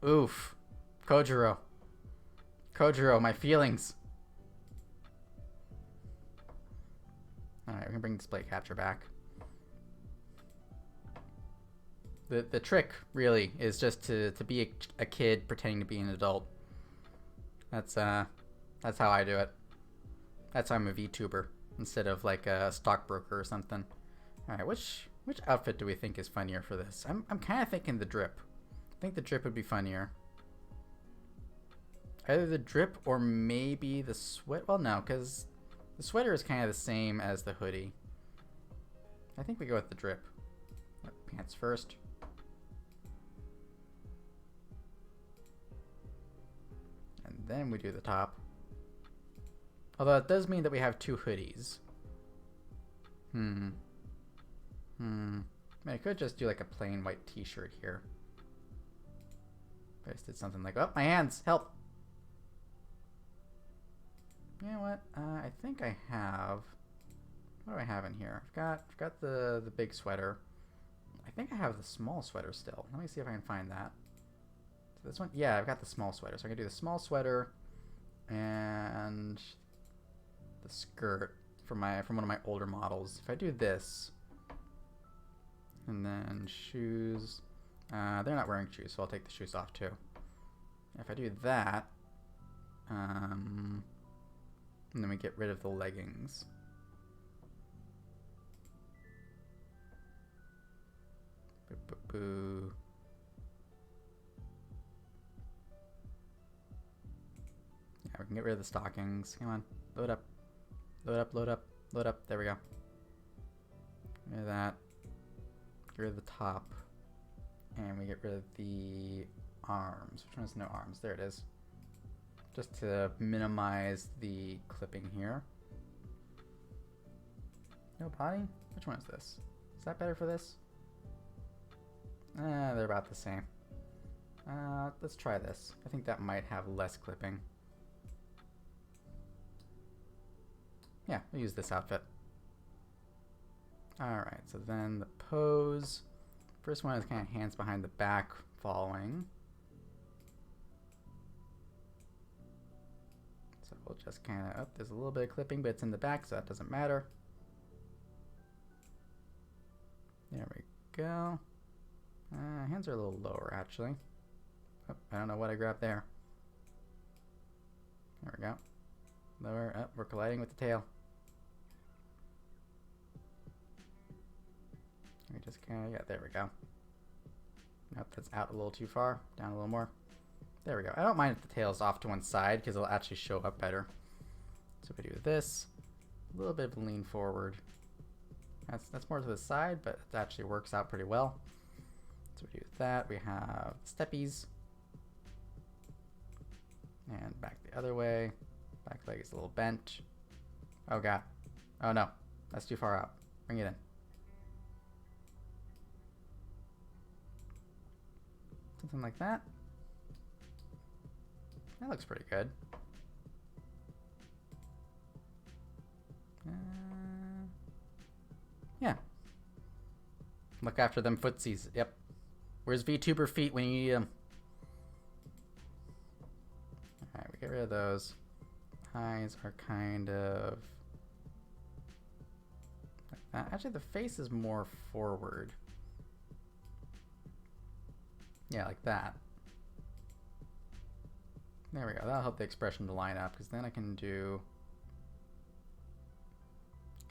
Oof. Kojiro. Kojiro, my feelings. Alright, we can bring display capture back. The trick, really, is just to be a kid pretending to be an adult. That's how I do it. That's how I'm a VTuber, instead of like a stockbroker or something. Alright, which outfit do we think is funnier for this? I'm kind of thinking the drip. I think the drip would be funnier. Either the drip or maybe the sweat. Well, no, because the sweater is kind of the same as the hoodie. I think we go with the drip. Pants first. And then we do the top. Although it does mean that we have two hoodies. I mean, I could just do like a plain white t-shirt here. I just did something like, oh, my hands, help. You know what? I think I have. What do I have in here? I've got the big sweater. I think I have the small sweater still. Let me see if I can find that. So this one, yeah, I've got the small sweater. So I can do the small sweater and the skirt from one of my older models. If I do this, and then shoes, they're not wearing shoes, so I'll take the shoes off too. If I do that, and then we get rid of the leggings. Boo. Yeah, we can get rid of the stockings. Come on, load up. Load up, load up, load up. There we go. Get rid of that. Get rid of the top. And we get rid of the arms. Which one has no arms? There it is. Just to minimize the clipping here. No body? Which one is this? Is that better for this? They're about the same. Let's try this. I think that might have less clipping. Yeah, we'll use this outfit. Alright, so then the pose. First one is kind of hands behind the back following. So we'll just kind of, oh, there's a little bit of clipping, but it's in the back, so that doesn't matter. There we go. Hands are a little lower, actually. Oh, I don't know what I grabbed there. There we go. Lower. Oh, we're colliding with the tail. We just kind of, yeah, there we go. Nope, that's out a little too far. Down a little more. There we go. I don't mind if the tail's off to one side because it'll actually show up better. So if we do this, a little bit of a lean forward. That's more to the side, but it actually works out pretty well. So we do that. We have steppies. And back the other way. Back leg is a little bent. Oh god. Oh no. That's too far out. Bring it in. Something like that. That looks pretty good. Yeah. Look after them footsies. Yep. Where's VTuber feet when you need them? Alright, we get rid of those. Eyes are kind of like that. Actually, the face is more forward. Yeah, like that. There we go. That'll help the expression to line up, because then I can do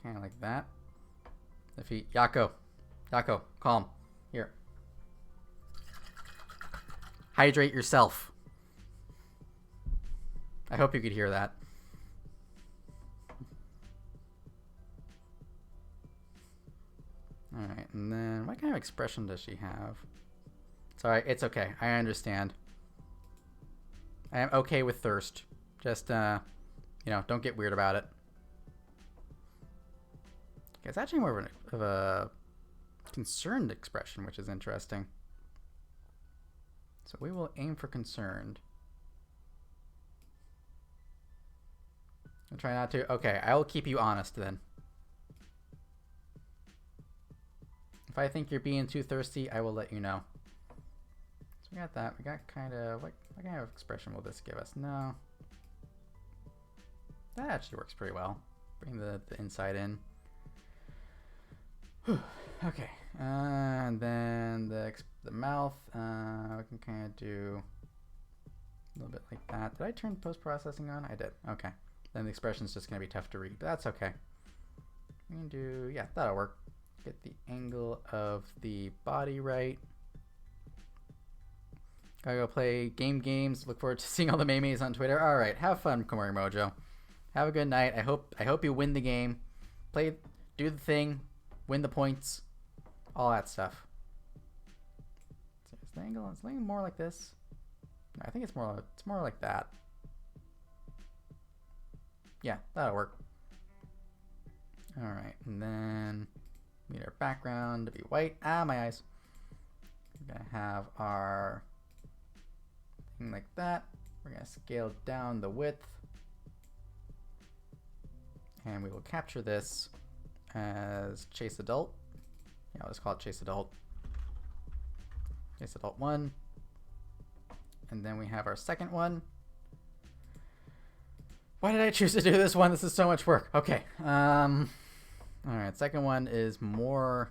kind of like that. The feet. Yako. Yako, calm. Here. Hydrate yourself. I hope you could hear that. Alright, and then what kind of expression does she have? Sorry, it's okay. I understand. I am okay with thirst. Just, you know, don't get weird about it. Okay, it's actually more of a concerned expression, which is interesting. So we will aim for concerned. I'll try not to. Okay, I will keep you honest then. If I think you're being too thirsty, I will let you know. So we got that. We got kind of, what kind of expression will this give us? No. That actually works pretty well. Bring the inside in. Whew. Okay. And then the mouth, we can kind of do a little bit like that. Did I turn post-processing on? I did. Okay. Then the expression's just going to be tough to read, but that's okay. We can do, yeah, that'll work. Get the angle of the body right. Gotta go play games. Look forward to seeing all the memes on Twitter. All right, have fun, Komori Mojo. Have a good night. I hope you win the game. Do the thing, win the points, all that stuff. So is the angle? Is the angle more like this? No, I think it's more like that. Yeah, that'll work. All right, and then we need our background to be white. Ah, my eyes. We're gonna have our thing like that. We're gonna scale down the width, and we will capture this as Chase Adult. Yeah, let's call it Chase Adult. Chase Adult 1. And then we have our second one. Why did I choose to do this one? This is so much work. Okay. All right, second one is more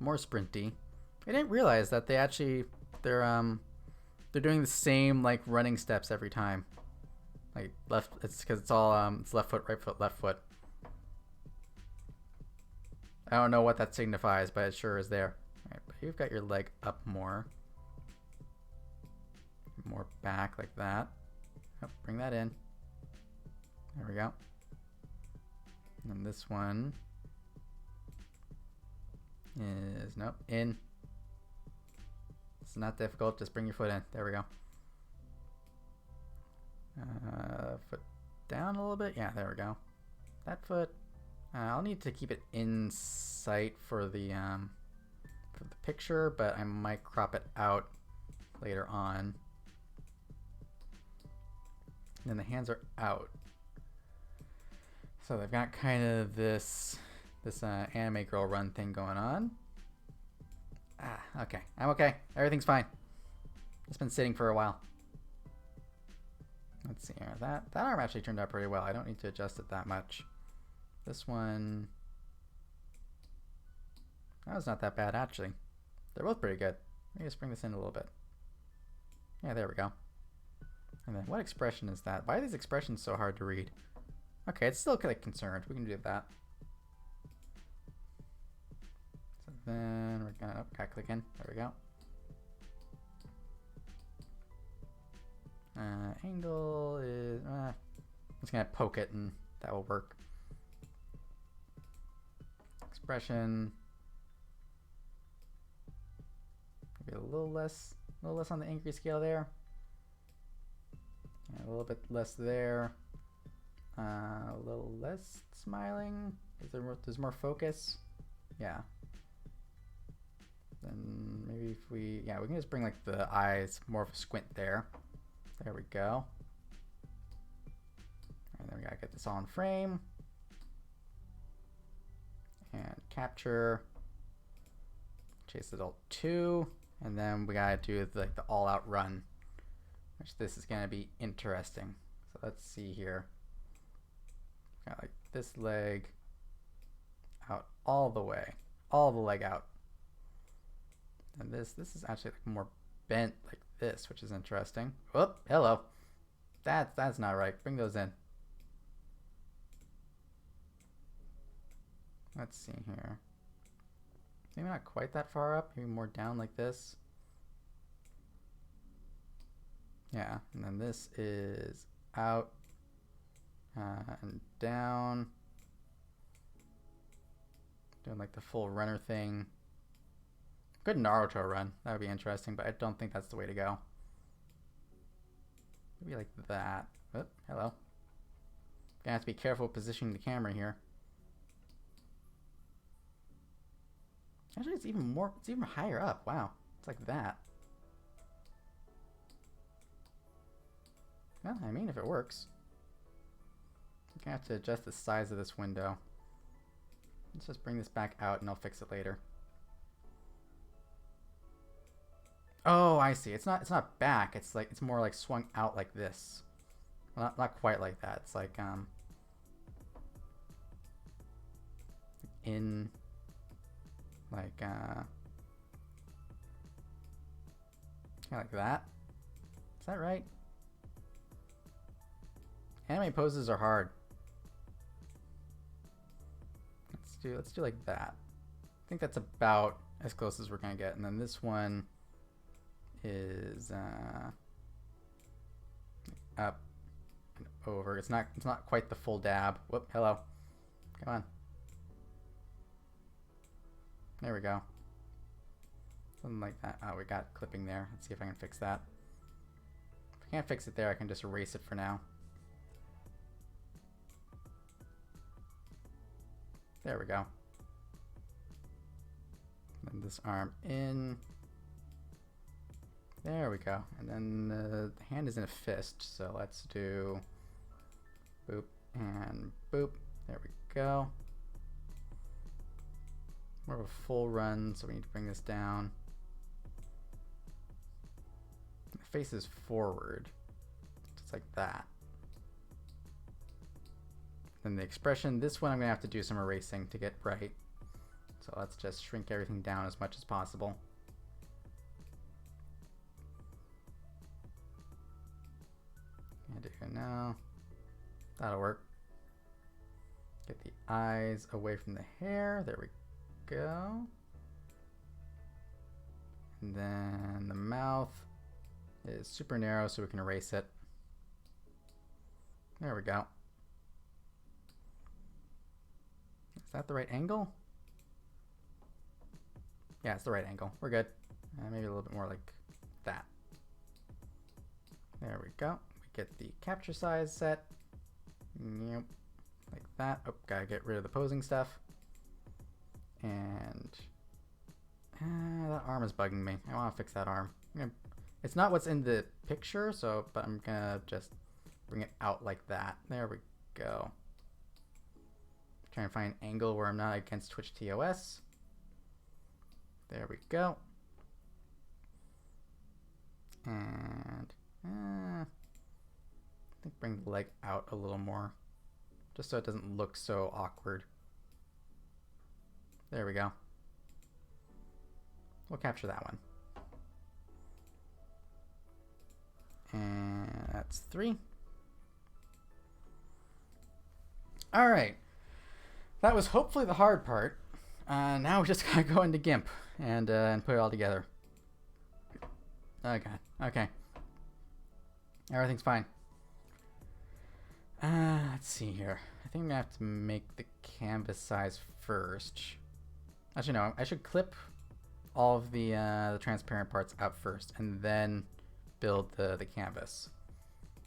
sprinty. I didn't realize that they're doing the same like running steps every time. Like left, it's because it's all it's left foot, right foot, left foot. I don't know what that signifies, but it sure is there. All right, but you've got your leg up more back like that. Oh, bring that in. There we go. And then this one is, nope, in. It's not difficult, just bring your foot in. There we go. Foot down a little bit. Yeah, there we go. That foot, I'll need to keep it in sight for the picture, but I might crop it out later on. And then the hands are out. So they've got kind of this anime girl run thing going on. Ah, okay. I'm okay. Everything's fine. It's been sitting for a while. Let's see here. That arm actually turned out pretty well. I don't need to adjust it that much. This one, that was not that bad actually. They're both pretty good. Let me just bring this in a little bit. Yeah, there we go. And then what expression is that? Why are these expressions so hard to read? Okay, it's still kind of concerned. We can do that. So then we're gonna, gotta click in. There we go. Angle is, I'm just gonna poke it and that will work. Expression. Maybe a little less on the angry scale there. A little bit less there. A little less smiling. There's more focus. Yeah. Then maybe if we can just bring like the eyes more of a squint there. There we go. And then we gotta get this all in frame. And capture. Chase Adult 2. And then we gotta do like the all-out run, which this is gonna be interesting. So let's see here. Got like this leg out all the way, all the leg out. And this is actually like more bent like this, which is interesting. Whoop, hello. That's not right. Bring those in. Let's see here. Maybe not quite that far up. Maybe more down like this. Yeah, and then this is out and down. Doing like the full runner thing. Good Naruto run. That would be interesting, but I don't think that's the way to go. Maybe like that. Oh, hello. Gonna have to be careful positioning the camera here. Actually, it's even higher up. Wow. It's like that. Well, I mean, if it works. I'm gonna have to adjust the size of this window. Let's just bring this back out and I'll fix it later. Oh, I see. It's not back. It's more like swung out like this. Well, not quite like that. It's like in like kind of like that. Is that right? Anime poses are hard. Let's do like that. I think that's about as close as we're gonna get. And then this one is up and over. It's not quite the full dab. Whoop, hello. Come on. There we go. Something like that. Oh, we got clipping there. Let's see if I can fix that. If I can't fix it there, I can just erase it for now. There we go. And this arm in. There we go. And then the hand is in a fist, so let's do boop and boop. There we go. More of a full run, so we need to bring this down. The face is forward, just like that. Then the expression, this one I'm gonna have to do some erasing to get right. So let's just shrink everything down as much as possible. And do it now. That'll work. Get the eyes away from the hair. There we go. And then the mouth is super narrow so we can erase it. There we go. Is that the right angle? Yeah, it's the right angle. We're good. Maybe a little bit more like that. There we go. We get the capture size set. Yep. Like that. Oh, gotta get rid of the posing stuff. And that arm is bugging me. I want to fix that arm. It's not what's in the picture, so but I'm gonna just bring it out like that. There we go. Try and find an angle where I'm not against Twitch TOS. There we go. And I think bring the leg out a little more, just so it doesn't look so awkward. There we go. We'll capture that one. And that's 3. All right. That was hopefully the hard part. Now we just gotta go into GIMP and put it all together. Oh god. Okay. Everything's fine. Let's see here. I think I'm gonna have to make the canvas size first. Actually, no. I should clip all of the transparent parts out first, and then build the canvas.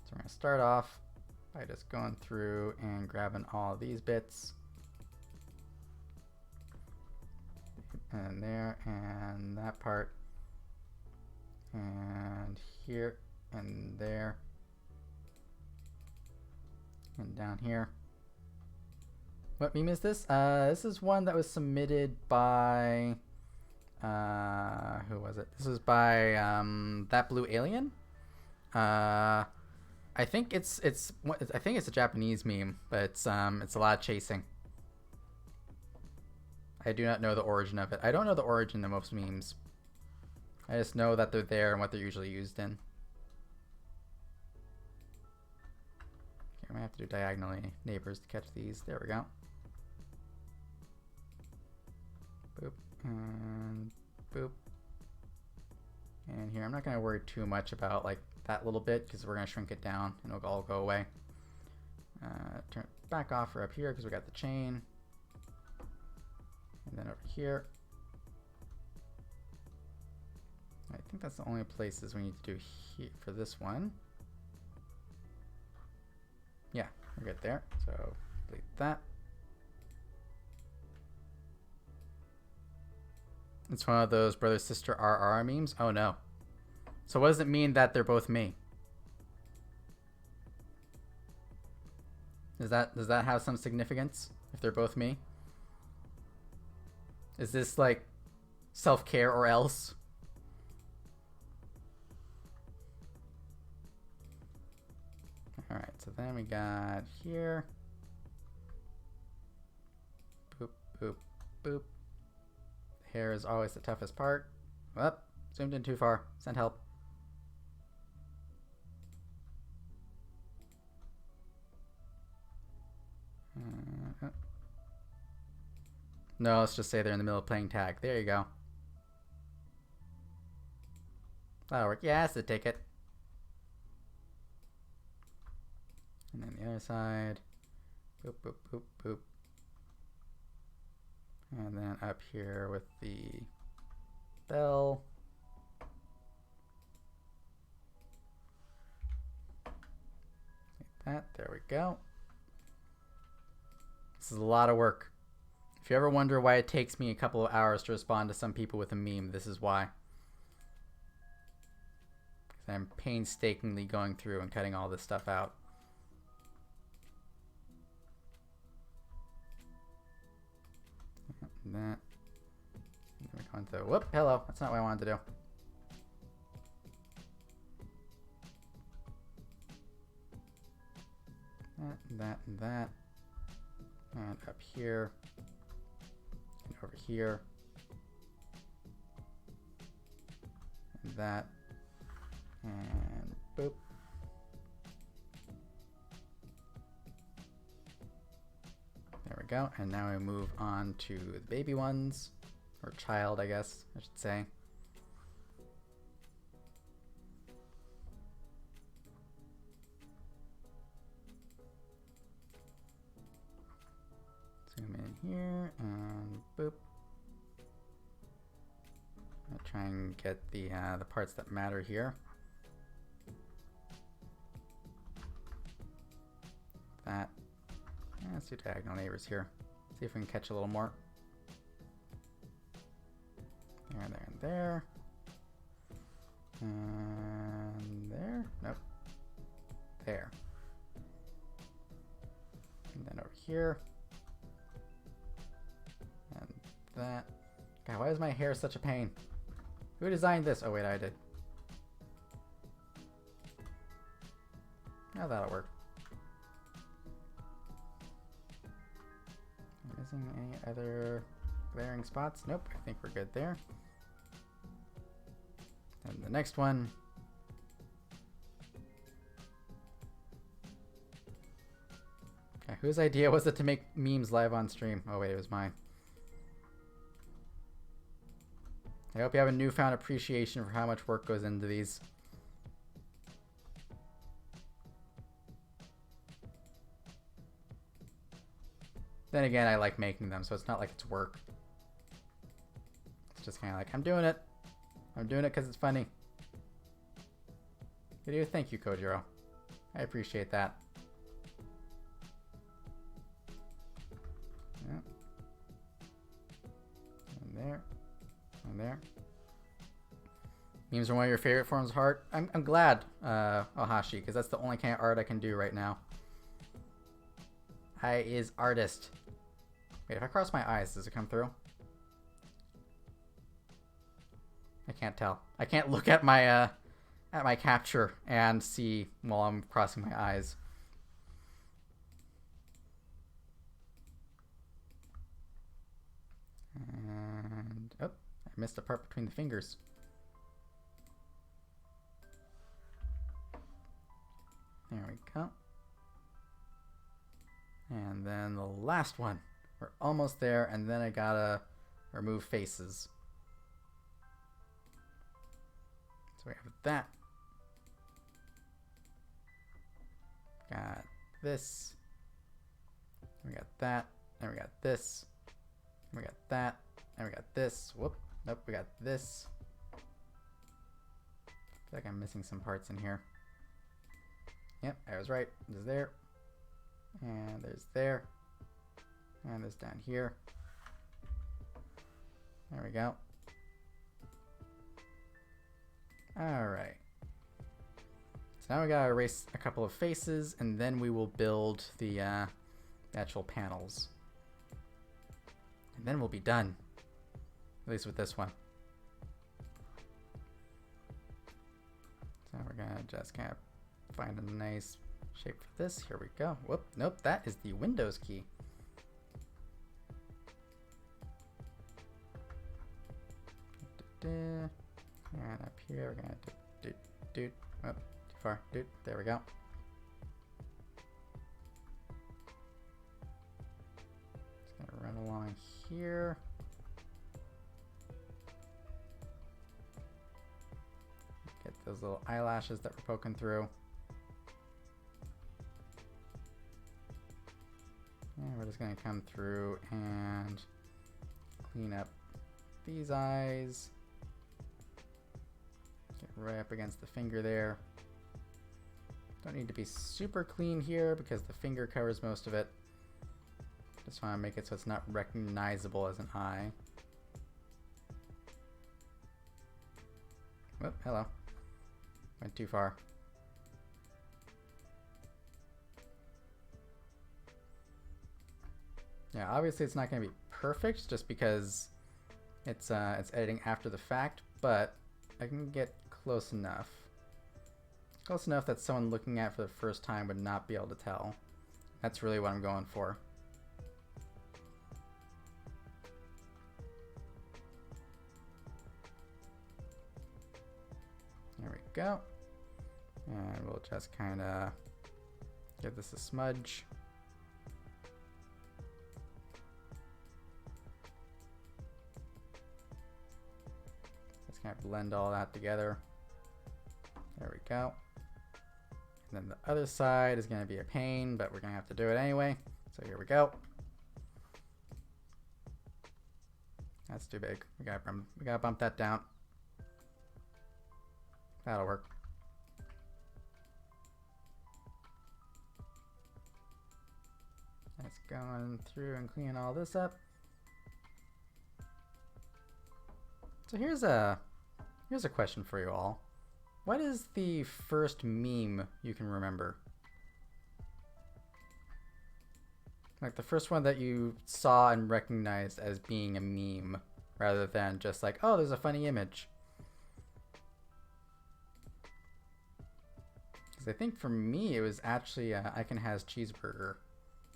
So we're gonna start off by just going through and grabbing all of these bits. And there, and that part, and here, and there, and down here. What meme is this? This is one that was submitted by, who was it? This is by That Blue Alien. I think it's a Japanese meme, but it's a lot of chasing. I do not know the origin of it. I don't know the origin of most memes. I just know that they're there and what they're usually used in. I might have to do diagonally neighbors to catch these. There we go. Boop. And boop. And here, I'm not going to worry too much about like that little bit because we're going to shrink it down and it'll all go away. Turn it back off or up here because we got the chain. And then over here. I think that's the only places we need to do here for this one. Yeah, we're good there. So delete that. It's one of those brother sister RR memes. Oh no. So what does it mean that they're both me? Does that have some significance if they're both me? Is this like self-care or else? Alright, so then we got here. Boop, boop, boop. The hair is always the toughest part. Whoop, zoomed in too far. Send help. No, let's just say they're in the middle of playing tag. There you go. That'll work. Yeah, that's the ticket. And then the other side. Boop, boop, boop, boop. And then up here with the bell. Like that. There we go. This is a lot of work. If you ever wonder why it takes me a couple of hours to respond to some people with a meme, this is why. Because I'm painstakingly going through and cutting all this stuff out. That. And then we're going to, whoop, hello. That's not what I wanted to do. That, that, and that. And up here. And over here. And that. And boop. There we go. And now we move on to the baby ones. Or child, I guess, I should say. Zoom in here and boop. I'll try and get the parts that matter here. That. Yeah, let's do diagonal neighbors here. See if we can catch a little more. There, there, and there. And there. Nope. There. And then over here. And that. God, why is my hair such a pain? Who designed this? Oh, wait, I did. Now that'll work. Missing any other glaring spots? Nope, I think we're good there. And the next one. Okay, whose idea was it to make memes live on stream? Oh wait, it was mine. I hope you have a newfound appreciation for how much work goes into these. Then again, I like making them, so it's not like it's work. It's just kind of like, I'm doing it. I'm doing it because it's funny. Video, thank you, Kojiro. I appreciate that. Yeah. And there. And there. Memes are one of your favorite forms of art. I'm glad, Ohashi, because that's the only kind of art I can do right now. I is artist. Wait, if I cross my eyes, does it come through? I can't tell. I can't look at my capture and see while I'm crossing my eyes. And oh, I missed a part between the fingers. There we go. And then the last one. We're almost there, and then I gotta remove faces. So we have that. Got this. We got that. And we got this. We got that. And we got this. Whoop. Nope, we got this. I feel like I'm missing some parts in here. Yep, I was right. There's there. And there's there. And there's down here. There we go. Alright. So now we gotta erase a couple of faces, and then we will build the actual panels. And then we'll be done. At least with this one. So we're gonna just kind of find a nice shape for this. Here we go. Whoop, nope, that is the Windows key. And up here, we're gonna do, oh, too far, there we go. Just gonna run along here. Get those little eyelashes that we're poking through. And we're just gonna come through and clean up these eyes. Get right up against the finger there. Don't need to be super clean here because the finger covers most of it. Just want to make it so it's not recognizable as an eye. Oh, hello. Went too far. Yeah, obviously it's not going to be perfect just because it's editing after the fact, but I can get close enough. Close enough that someone looking at it for the first time would not be able to tell. That's really what I'm going for. There we go. And we'll just kind of give this a smudge. Just kind of blend all that together. There we go. And then the other side is going to be a pain, but we're going to have to do it anyway. So here we go. That's too big. We gotta bump that down. That'll work. Let's go on through and clean all this up. So here's a question for you all. What is the first meme you can remember? Like the first one that you saw and recognized as being a meme, rather than just like, oh, there's a funny image. Because I think for me, it was actually Icon Has Cheeseburger,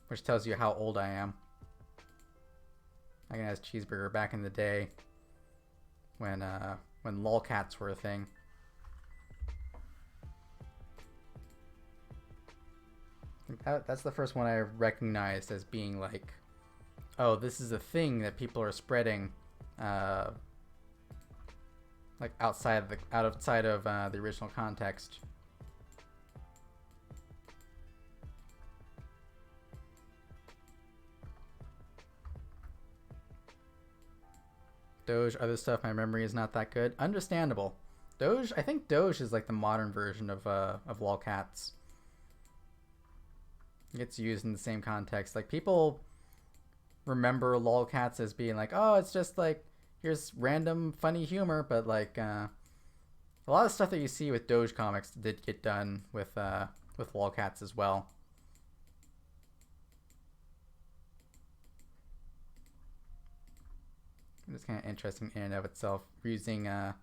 which tells you how old I am. Icon Has Cheeseburger back in the day when lolcats were a thing. That's the first one I recognized as being like, oh, this is a thing that people are spreading, like outside of the original context. Doge, other stuff, my memory is not that good. Understandable. Doge, I think Doge is like the modern version of lolcats. It gets used in the same context. Like people remember lolcats as being like, oh, it's just like, here's random funny humor, but like a lot of stuff that you see with Doge comics did get done with lolcats as well. It's kind of interesting in and of itself, using kind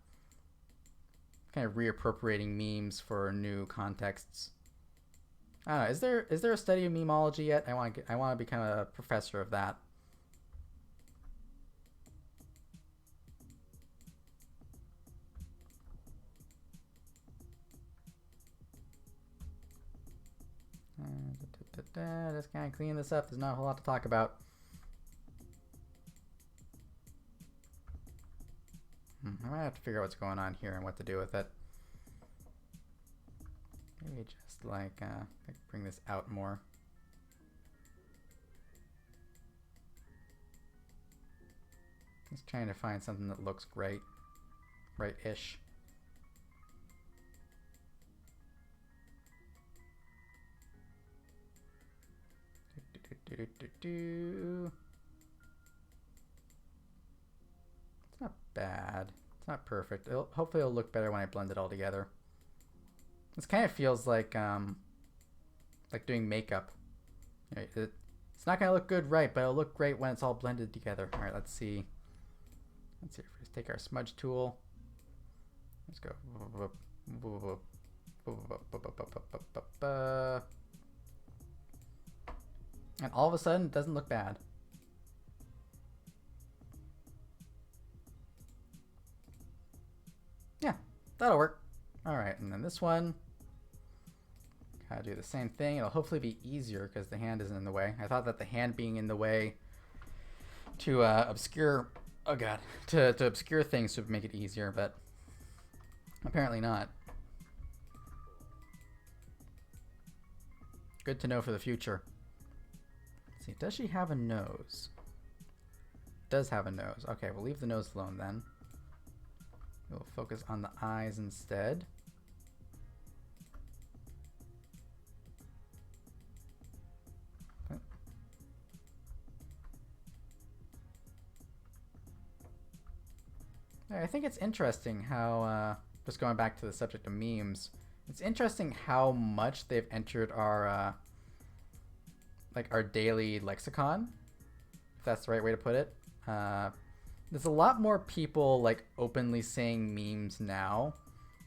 of reappropriating memes for new contexts. I don't know, is there a study of memology yet? I want to become a professor of that. Just kind of clean this up. There's not a whole lot to talk about. I might have to figure out what's going on here and what to do with it. Maybe just like bring this out more. Just trying to find something that looks great. Right-ish. It's not bad. It's not perfect. Hopefully it'll look better when I blend it all together. This kind of feels like doing makeup. It's not gonna look good right, but it'll look great when it's all blended together. All right, let's see. Let's take our smudge tool. Let's go. And all of a sudden, it doesn't look bad. Yeah, that'll work. All right, and then this one. Gotta do the same thing. It'll hopefully be easier because the hand isn't in the way. I thought that the hand being in the way to obscure, oh god, to obscure things would make it easier, but apparently not. Good to know for the future. Let's see, does she have a nose? Does have a nose. Okay, we'll leave the nose alone then. We'll focus on the eyes instead. I think it's interesting how, just going back to the subject of memes, it's interesting how much they've entered our, like our daily lexicon, if that's the right way to put it. There's a lot more people like openly saying memes now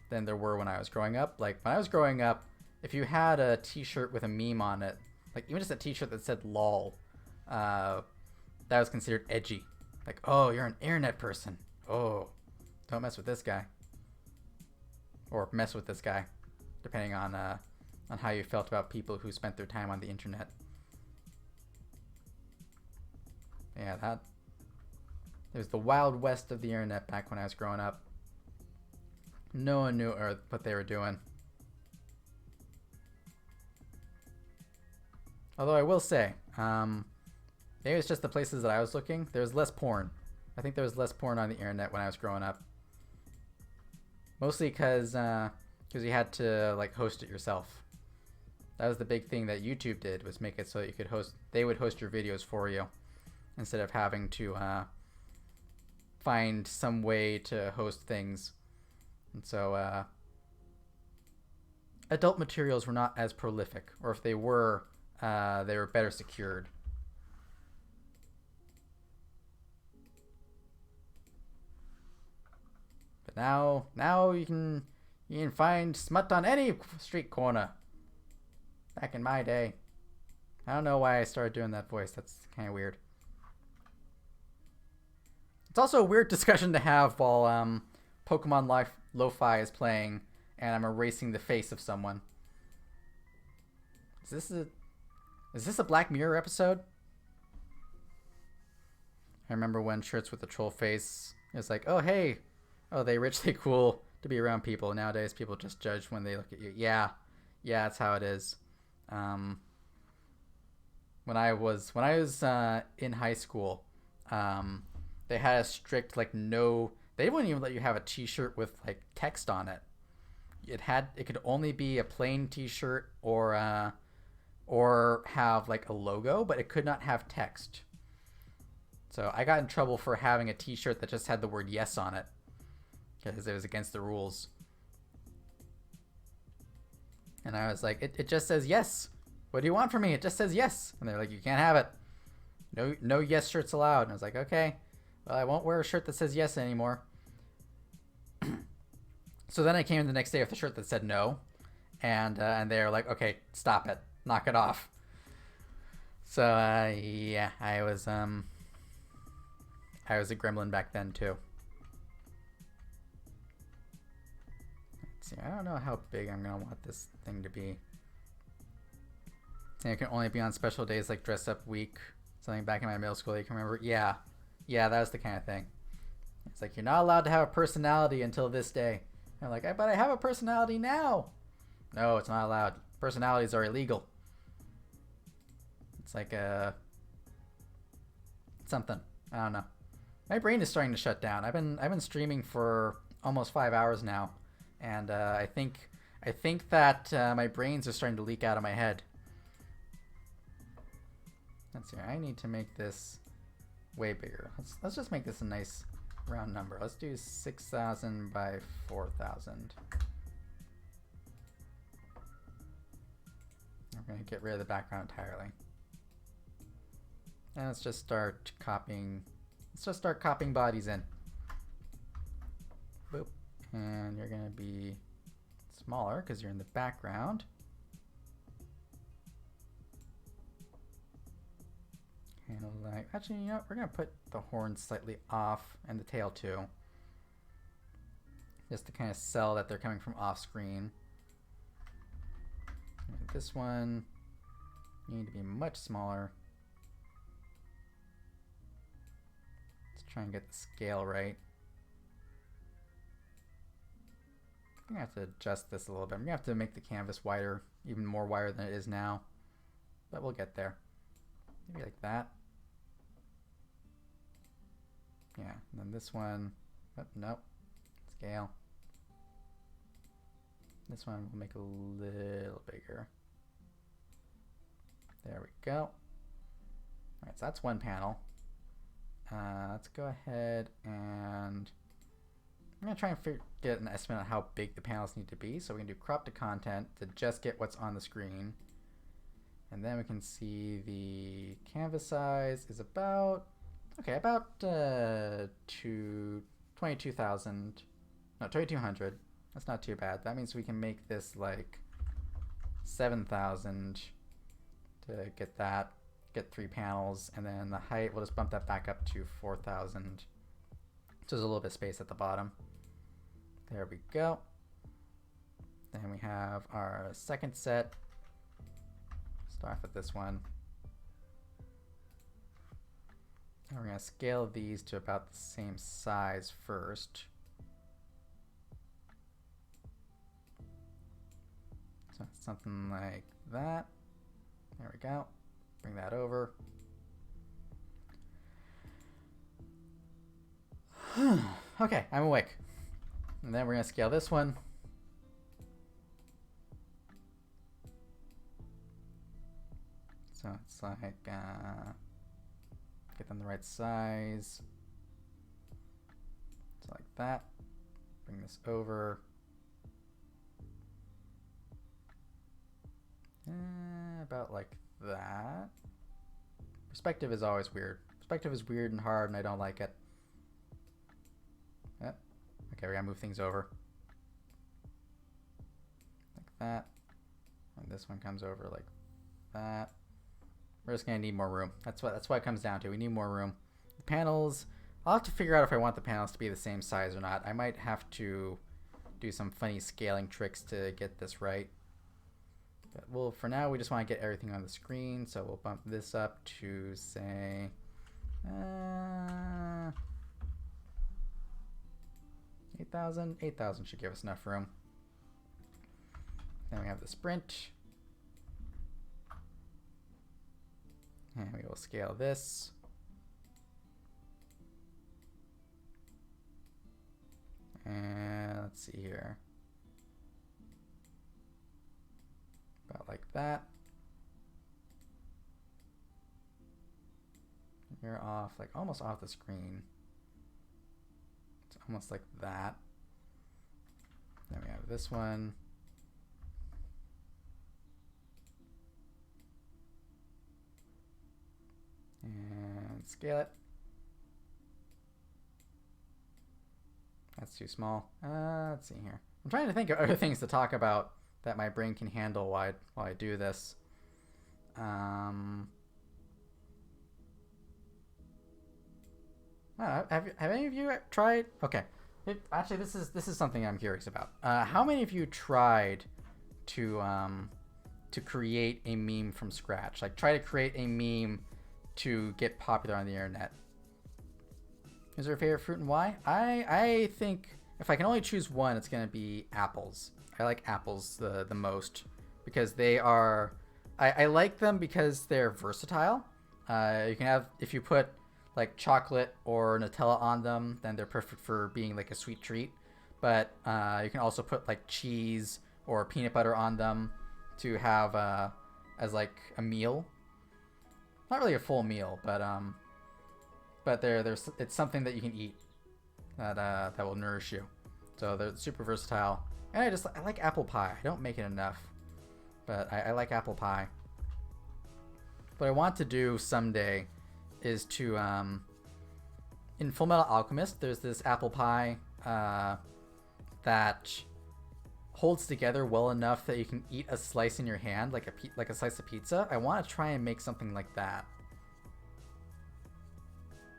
than there were when I was growing up. Like when I was growing up, if you had a t-shirt with a meme on it, like even just a t-shirt that said lol, that was considered edgy. Like, oh, you're an internet person. Oh, don't mess with this guy. Or mess with this guy, depending on how you felt about people who spent their time on the internet. Yeah, it was the wild west of the internet back when I was growing up. No one knew what they were doing. Although I will say, maybe it's just the places that I was looking. There's less porn. I think there was less porn on the internet when I was growing up. Mostly because you had to like host it yourself. That was the big thing that YouTube did, was make it so that you could host. They would host your videos for you instead of having to find some way to host things. And so adult materials were not as prolific, or if they were better secured. But now you can find smut on any street corner. Back in my day, I don't know why I started doing that voice. That's kind of weird. It's also a weird discussion to have while Pokemon Lo-Fi is playing and I'm erasing the face of someone. Is this a Black Mirror episode? I remember when Shirts with the Troll Face is like, oh hey, oh they richly cool to be around people. Nowadays people just judge when they look at you. Yeah, that's how it is. When I was in high school, they had a strict like no. They wouldn't even let you have a T-shirt with like text on it. It could only be a plain T-shirt or have like a logo, but it could not have text. So I got in trouble for having a T-shirt that just had the word yes on it because it was against the rules. And I was like, it just says yes. What do you want from me? It just says yes. And they're like, you can't have it. No yes shirts allowed. And I was like, okay, well, I won't wear a shirt that says yes anymore. So then I came in the next day with a shirt that said no. And they were like, okay, stop it. Knock it off. So, yeah, I was a gremlin back then too. Let's see, I don't know how big I'm gonna want this thing to be. And it can only be on special days like dress up week. Something back in my middle school you can remember. Yeah. Yeah, that was the kind of thing. It's like, you're not allowed to have a personality until this day. And I'm like, but I have a personality now. No, it's not allowed. Personalities are illegal. It's like something. I don't know. My brain is starting to shut down. I've been streaming for almost 5 hours now, and I think that my brains are starting to leak out of my head. Let's see. I need to make this way bigger. Let's just make this a nice round number. Let's do 6,000 by 4,000. I'm gonna get rid of the background entirely. And let's just start copying. Let's just start copying bodies in. Boop. And you're gonna be smaller because you're in the background. And like, actually, you know what? We're gonna put the horns slightly off and the tail too, just to kind of sell that they're coming from off screen. And this one, you need to be much smaller. Let's try and get the scale right. I'm gonna have to adjust this a little bit. I'm gonna have to make the canvas wider, even more wider than it is now, but we'll get there. Maybe like that. Yeah, and then this one, oh, nope, scale. This one we'll make a little bigger. There we go. Alright, so that's one panel. Let's go ahead and I'm going to try and get an estimate on how big the panels need to be. So we can do crop to content to just get what's on the screen. And then we can see the canvas size is about, okay, about 22,000, no, 2,200. That's not too bad. That means we can make this like 7,000 to get that, get 3 panels, and then the height, we'll just bump that back up to 4,000. So there's a little bit of space at the bottom. There we go. Then we have our second set. Start with this one. And we're going to scale these to about the same size first. So something like that. There we go. Bring that over. Okay, I'm awake. And then we're going to scale this one. So it's like, get them the right size. So like that. Bring this over. About like that. Perspective is always weird. Perspective is weird and hard and I don't like it. Yep. Okay, we gotta move things over. Like that. And this one comes over like that. We're just gonna need more room. That's what it comes down to. We need more room. The panels, I'll have to figure out if I want the panels to be the same size or not. I might have to do some funny scaling tricks to get this right. But well, for now, we just want to get everything on the screen, so we'll bump this up to, say, 8,000. 8,000 should give us enough room. Then we have the sprint. And we will scale this. And let's see here. About like that. You're off, like almost off the screen. It's almost like that. Then we have this one. And scale it. That's too small. Let's see here. I'm trying to think of other things to talk about that my brain can handle while I do this. I don't know, have any of you tried? Okay, actually, this is something I'm curious about. How many of you tried to to create a meme from scratch. Like try to create a meme to get popular on the internet. Is there a favorite fruit and why? I think if I can only choose one, it's gonna be apples. I like apples the most because they are. I like them because they're versatile. You can have, if you put like chocolate or Nutella on them, then they're perfect for being like a sweet treat. But you can also put like cheese or peanut butter on them to have as like a meal. Not really a full meal, but it's something that you can eat that will nourish you. So they're super versatile. And I like apple pie. I don't make it enough, but I like apple pie. What I want to do someday is to in Fullmetal Alchemist, there's this apple pie that holds together well enough that you can eat a slice in your hand, like a slice of pizza. I want to try and make something like that.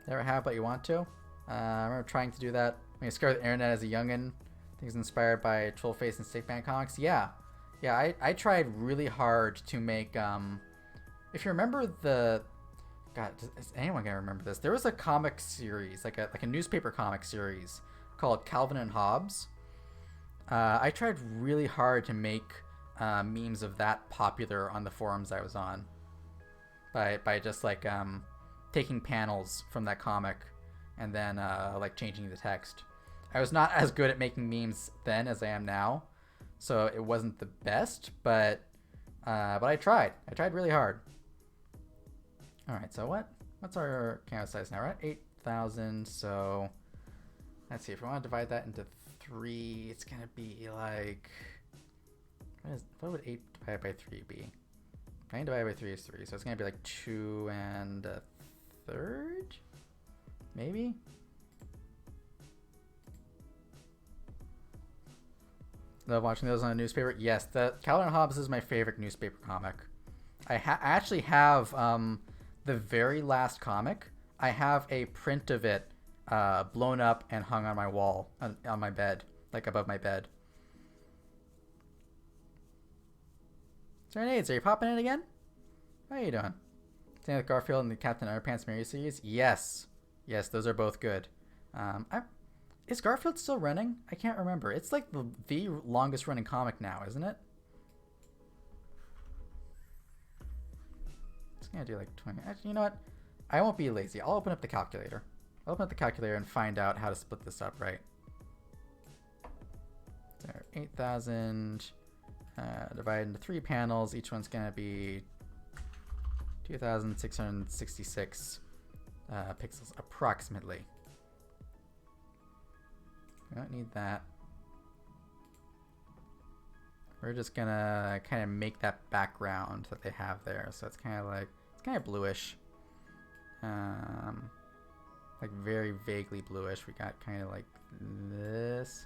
Never have, but you want to? I remember trying to do that when I discovered the internet as a youngin'. I think it was inspired by Trollface and Stickman comics. Yeah, I tried really hard to make. If you remember God, is anyone gonna remember this? There was a comic series, like a newspaper comic series called Calvin and Hobbes. I tried really hard to make memes of that popular on the forums I was on by just like taking panels from that comic and then like changing the text. I was not as good at making memes then as I am now, so it wasn't the best, but I tried. I tried really hard. All right, so what's our canvas size now? We're at 8,000, so let's see. If we want to divide that into 3, it's gonna be like, what would 8 divided by 3 be? 9 divided by 3 is 3, so it's gonna be like 2 1/3, maybe. Love watching those on a newspaper. Yes, the Calvin and Hobbes is my favorite newspaper comic. I actually have the very last comic. I have a print of it blown up and hung on my wall on my bed, like above my bed. Serenades, are you popping in again? How are you doing? Same with Garfield and the Captain Underpants Mary series. Yes, those are both good. Is Garfield still running? I can't remember. It's like the longest running comic now, isn't it? It's gonna do like 20. Actually, you know what? I won't be lazy. I'll open up the calculator. I'll open up the calculator and find out how to split this up right. So 8,000 divided into 3 panels. Each one's gonna be 2,666 pixels approximately. We don't need that. We're just gonna kind of make that background that they have there. So it's kind of bluish. Like very vaguely bluish. We got kind of like this.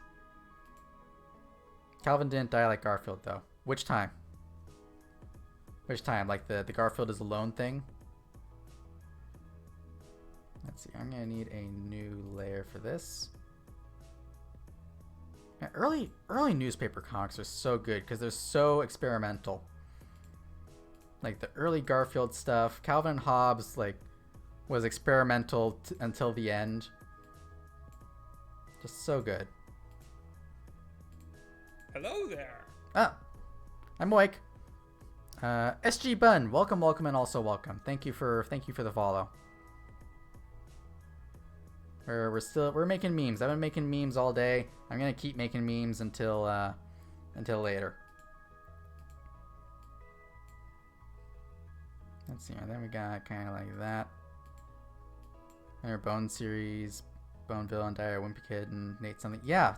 Calvin didn't die like Garfield though. Which time? Which time? Like the Garfield is alone thing? Let's see. I'm gonna need a new layer for this. Yeah, early newspaper comics are so good because they're so experimental. Like the early Garfield stuff, Calvin and Hobbes like was experimental until the end. Just so good. Hello there. Ah, I'm awake. SG Bun, welcome, and also welcome. Thank you for the follow. We're making memes. I've been making memes all day. I'm gonna keep making memes until later. Let's see. And then we got kind of like that. Our Bone series, Bone Villain, Dire, Wimpy Kid, and Nate something. Yeah,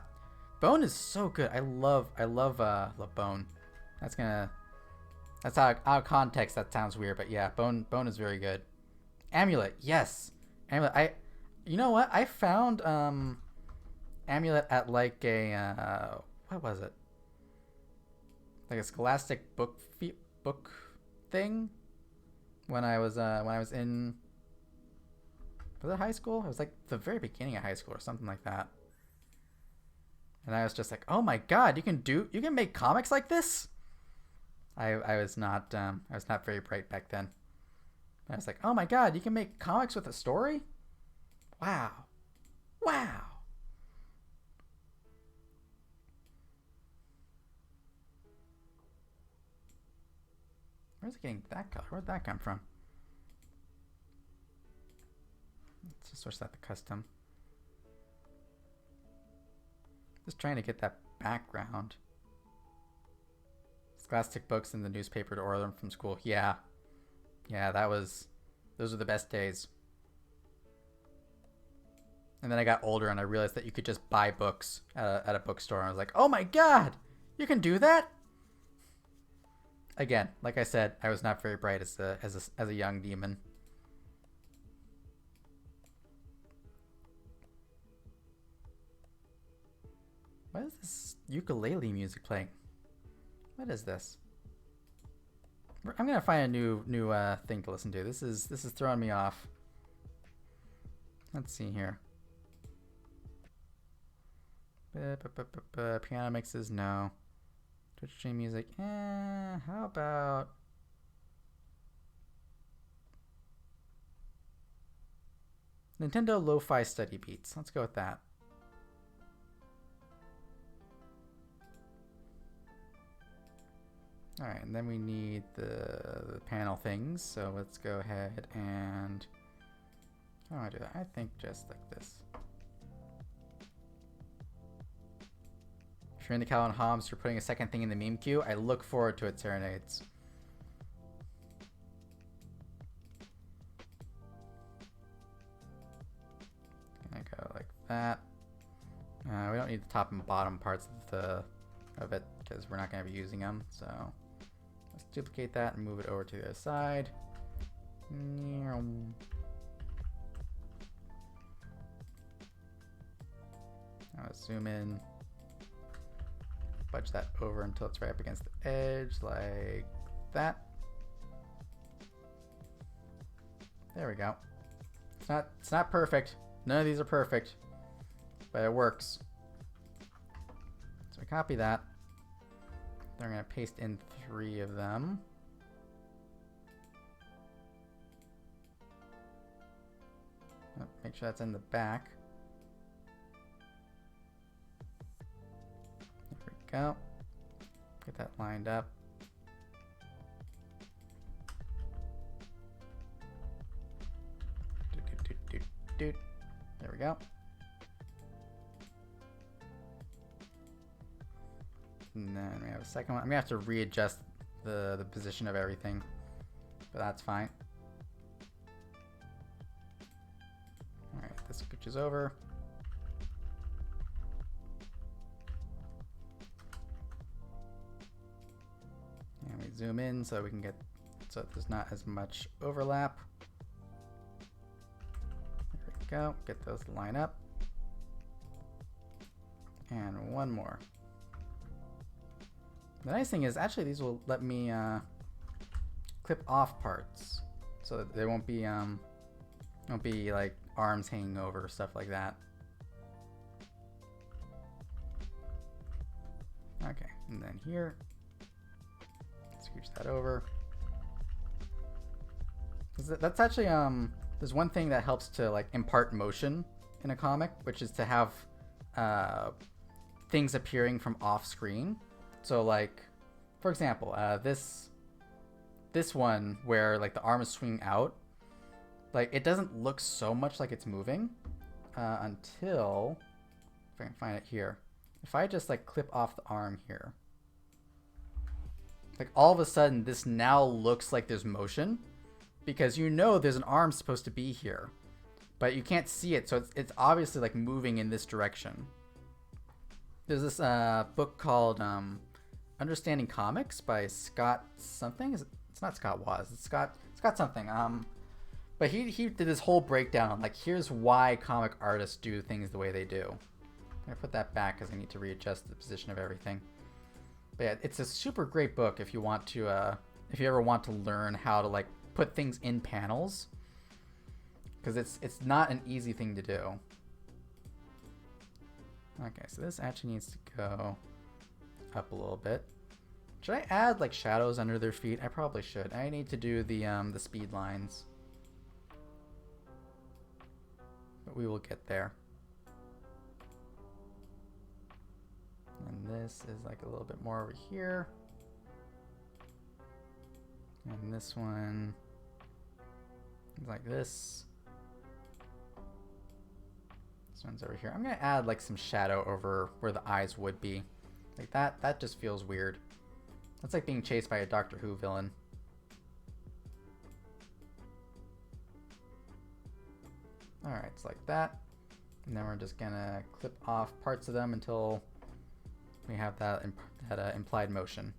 Bone is so good. I love Bone. That's out of context. That sounds weird, but yeah, Bone is very good. Amulet, yes, Amulet. You know what? I found Amulet at like a what was it? Like a Scholastic book thing when I was in, was it high school? It was like the very beginning of high school or something like that. And I was just like, "Oh my god, you can make comics like this?" I was not very bright back then. I was like, oh my god, you can make comics with a story? Wow. Wow. Where's it getting that color? Where'd that come from? Let's just switch that to custom. Just trying to get that background. Scholastic books in the newspaper to order them from school. Yeah. Yeah, those were the best days. And then I got older and I realized that you could just buy books at a bookstore. And I was like, oh my god, you can do that? Again, like I said, I was not very bright as a young demon. What is this ukulele music playing? What is this? I'm gonna find a new thing to listen to. This is throwing me off. Let's see here. Piano mixes, no. Twitch stream music, how about... Nintendo Lo-Fi Study Beats. Let's go with that. Alright, and then we need the panel things, so let's go ahead and... How do I do that? I think just like this. If you're into Calvin Hobbes, you're putting a second thing in the meme queue. I look forward to it, Serenades. Gonna go like that. We don't need the top and bottom parts of it because we're not gonna be using them. So let's duplicate that and move it over to the other side. I'll zoom in. Budge that over until it's right up against the edge, like that. There we go. It's not perfect. None of these are perfect, but it works. So I copy that. Then I'm gonna paste in 3 of them. Oh, make sure that's in the back. Go. Get that lined up. There we go. And then we have a second one. I'm gonna have to readjust the position of everything, but that's fine. All right, this scooches over. And we zoom in so we can get, so there's not as much overlap. There we go, get those to line up. And one more. The nice thing is actually these will let me clip off parts so that there won't be like arms hanging over, stuff like that. Okay, and then here, scooch that over. That's actually there's one thing that helps to like impart motion in a comic, which is to have things appearing from off screen. So like, for example, this one where like the arm is swinging out, like it doesn't look so much like it's moving until, if I can find it here, if I just like clip off the arm here, like all of a sudden this now looks like there's motion because you know there's an arm supposed to be here, but you can't see it, so it's obviously like moving in this direction. There's this book called Understanding Comics by Scott something. It's not Scott Waz. It's Scott something. But he did this whole breakdown. Like, here's why comic artists do things the way they do. I'm gonna put that back because I need to readjust the position of everything. But yeah, it's a super great book if you want to, if you ever want to learn how to like put things in panels, because it's not an easy thing to do. Okay, so this actually needs to go up a little bit. Should I add like shadows under their feet? I probably should. I need to do the speed lines. But we will get there. And this is like a little bit more over here. And this one is like this. This one's over here. I'm gonna add like some shadow over where the eyes would be. Like that just feels weird. That's like being chased by a Doctor Who villain. Alright, it's like that. And then we're just gonna clip off parts of them until we have that implied motion.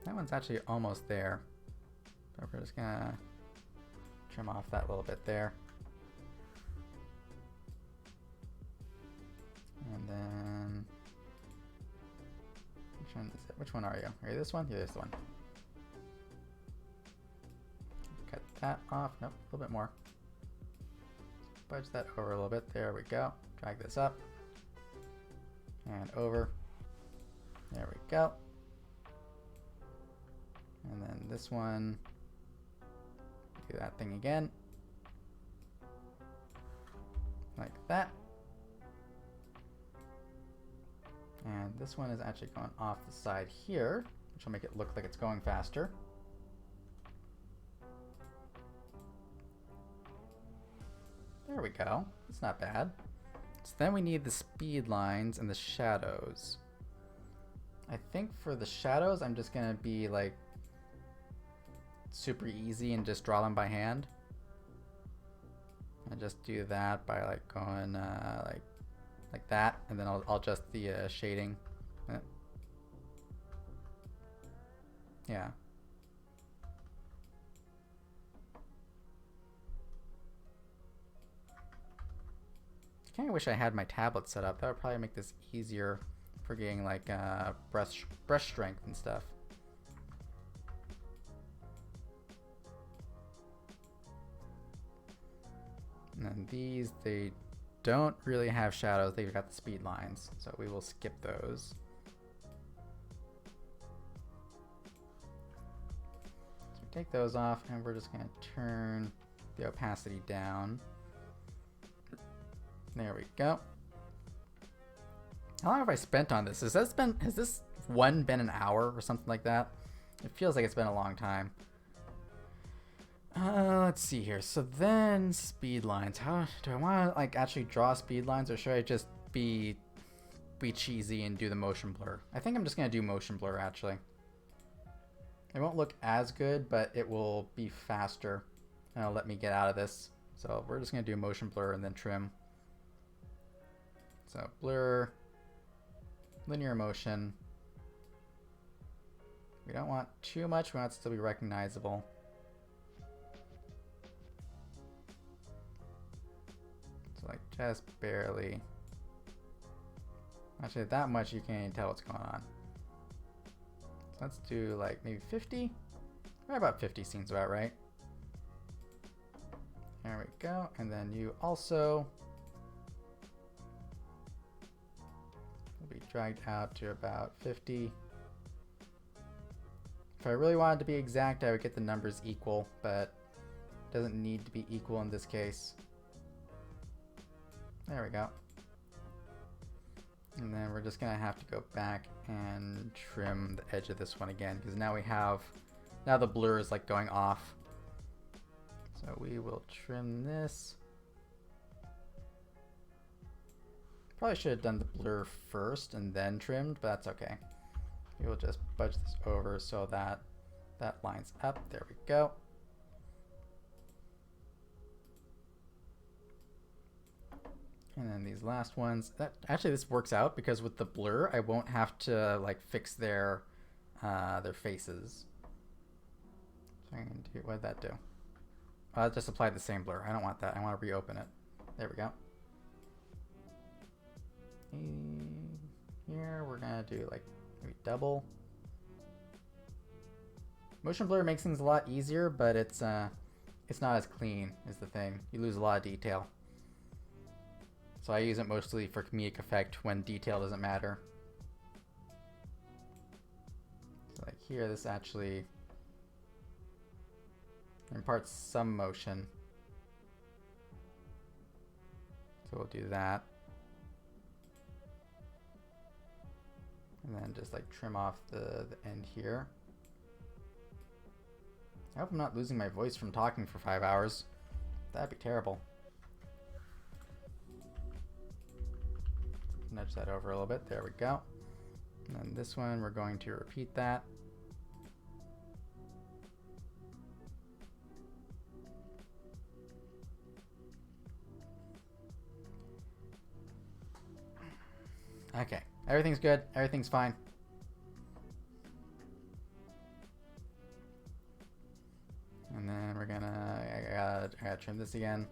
That one's actually almost there. But we're just gonna trim off that little bit there. And then which one is it? Which one are you? Are you this one? You're this one. Cut that off. Nope, a little bit more. Budge that over a little bit. There we go. Drag this up. And over. There we go. And then this one. Do that thing again. Like that. And this one is actually going off the side here, which will make it look like it's going faster. There we go. It's not bad. So then we need the speed lines and the shadows. I think for the shadows, I'm just going to be like super easy and just draw them by hand. I just do that by like going like that, and then I'll adjust the shading. Yeah. I kind of wish I had my tablet set up. That would probably make this easier for getting like brush strength and stuff. And then these, they don't really have shadows. They've got the speed lines, so we will skip those. So we take those off, and we're just going to turn the opacity down. There we go. How long have I spent on this? Has this one been an hour or something like that? It feels like it's been a long time. Let's see here. So then speed lines. How do I want to like actually draw speed lines, or should I just be cheesy and do the motion blur? I think I'm just gonna do motion blur actually. It won't look as good, but it will be faster and it'll let me get out of this. So we're just gonna do motion blur and then trim. So blur, linear motion. We don't want too much. We want it to still be recognizable. Like just barely. Actually, that much you can't even tell what's going on. So let's do like maybe 50. Right about 50 seems about right. There we go. And then you also will be dragged out to about 50. If I really wanted to be exact, I would get the numbers equal, but it doesn't need to be equal in this case. There we go. And then we're just gonna have to go back and trim the edge of this one again, because now now the blur is like going off. So we will trim this. Probably should have done the blur first and then trimmed, but that's okay. We will just budge this over so that that lines up. There we go. And then these last ones, actually this works out because with the blur, I won't have to like fix their faces. So I'm gonna do, what did that do? I just applied the same blur. I don't want that. I want to reopen it. There we go. Here we're gonna do like maybe double. Motion blur makes things a lot easier, but it's not as clean is the thing. You lose a lot of detail. So I use it mostly for comedic effect when detail doesn't matter. here, this actually imparts some motion. So we'll do that. And then just like trim off the end here. I hope I'm not losing my voice from talking for 5 hours. That'd be terrible. Nudge that over a little bit. There we go. And then this one, we're going to repeat that. Okay, everything's good. Everything's fine. And then we're gonna, I gotta trim this again.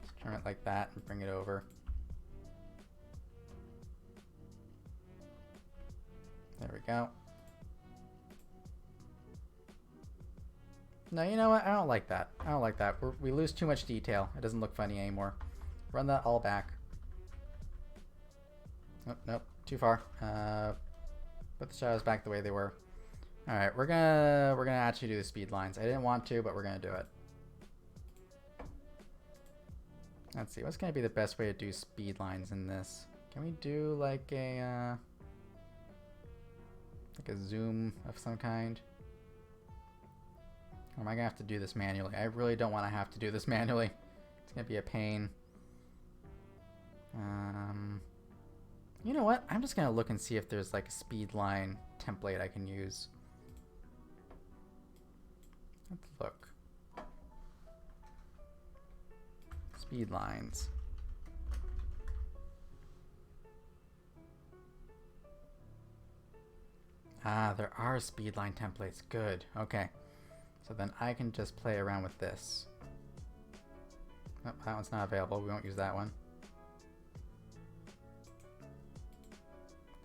Just trim it like that and bring it over. There we go. No, you know what? I don't like that. I don't like that. We lose too much detail. It doesn't look funny anymore. Run that all back. Oh, nope, too far. Put the shadows back the way they were. All right, we're gonna actually do the speed lines. I didn't want to, but we're gonna do it. Let's see, what's gonna be the best way to do speed lines in this? Can we do like a zoom of some kind? Or am I gonna have to do this manually? I really don't want to have to do this manually. It's gonna be a pain. You know what? I'm just gonna look and see if there's like a speed line template I can use. Let's look. Speed lines. Ah, there are speed line templates. Good. Okay. So then I can just play around with this. Oh, that one's not available. We won't use that one.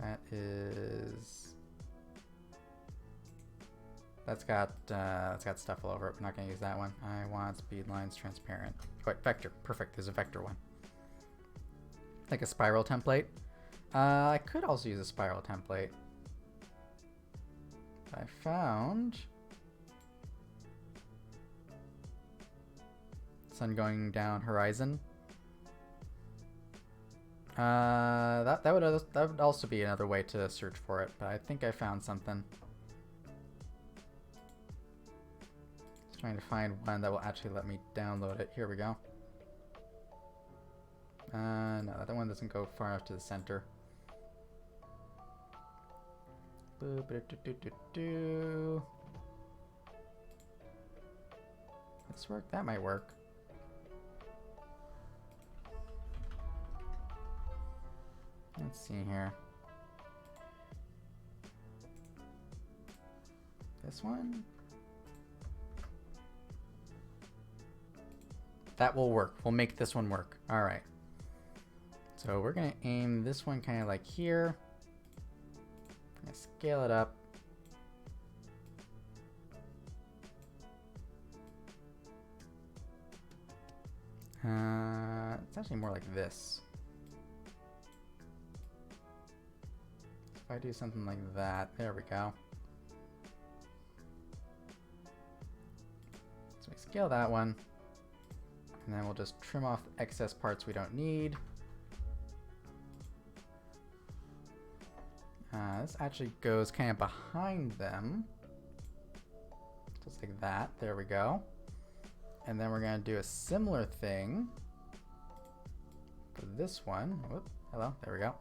That is... That's got stuff all over it. We're not going to use that one. I want speed lines transparent. Wait, vector. Perfect. There's a vector one. Like a spiral template. I could also use a spiral template. I found... Sun going down horizon. That would also be another way to search for it, but I think I found something. Just trying to find one that will actually let me download it. Here we go. No, that one doesn't go far enough to the center. This work? That might work. Let's see here. This one? That will work. We'll make this one work. All right. So we're going to aim this one kind of like here. I'm going to scale it up. It's actually more like this. If I do something like that, there we go. So we scale that one, and then we'll just trim off the excess parts we don't need. This actually goes kind of behind them, just like that. There we go. And then we're going to do a similar thing for this one. Whoop, hello, there we go.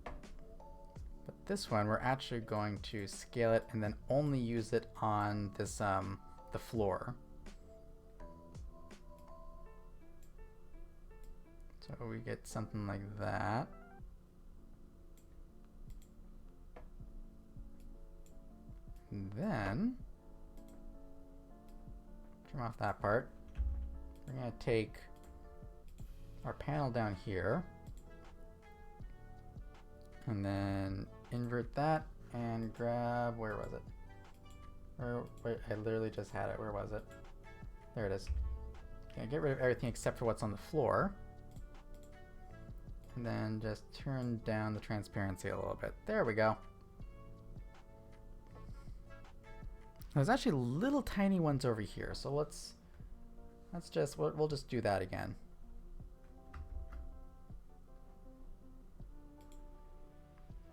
But this one, we're actually going to scale it and then only use it on this, the floor. So we get something like that. And then, trim off that part. We're going to take our panel down here and then invert that and grab, where was it? Wait, I literally just had it. Where was it? There it is. Gonna get rid of everything except for what's on the floor. And then just turn down the transparency a little bit. There we go. There's actually little tiny ones over here, so we'll just do that again.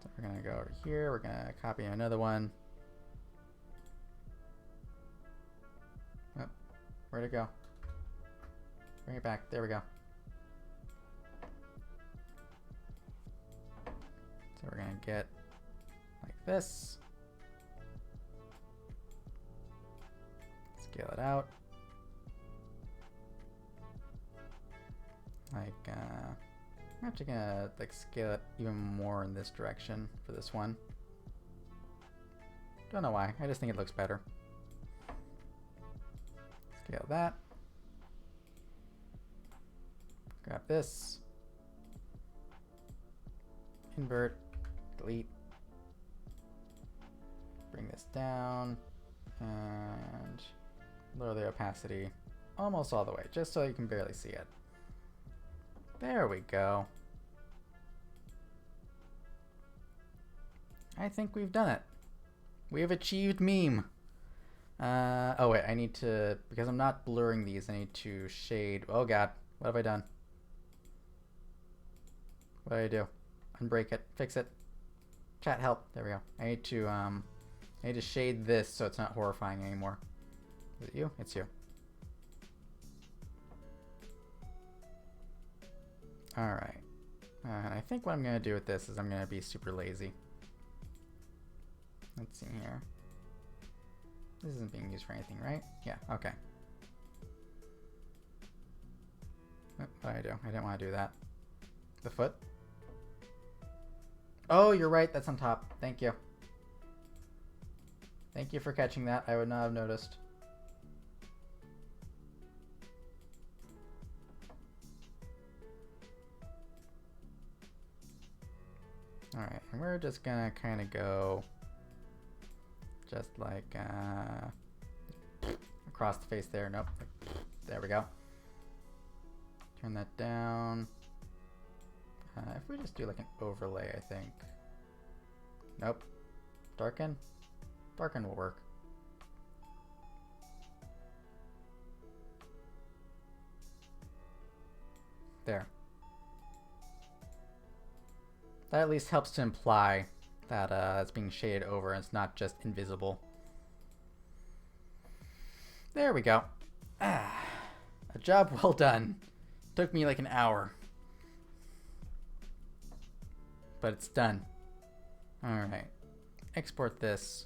So we're gonna go over here, we're gonna copy another one. Oh, where'd it go? Bring it back, there we go. So we're gonna get like this. Scale it out. Like, I'm actually gonna like scale it even more in this direction for this one. Don't know why, I just think it looks better. Scale that. Grab this. Invert. Delete. Bring this down. And lower the opacity almost all the way, just so you can barely see it. There we go. I think we've done it. We have achieved meme. Oh wait, I need to, because I'm not blurring these, I need to shade. Oh god, what have I done? What did I do? Unbreak it, fix it. Chat help, there we go. I need to shade this so it's not horrifying anymore. Is it you? It's you. Alright. And I think what I'm going to do with this is I'm going to be super lazy. Let's see here. This isn't being used for anything, right? Yeah, okay. Oh, what did I do? I didn't want to do that. The foot? Oh, you're right. That's on top. Thank you. Thank you for catching that. I would not have noticed. Alright, and we're just gonna kind of go just like across the face there. Nope. There we go. Turn that down. If we just do like an overlay, I think. Nope. Darken? Darken will work. There. That at least helps to imply that it's being shaded over and it's not just invisible. There we go. A job well done. Took me like an hour. But it's done. Alright. Export this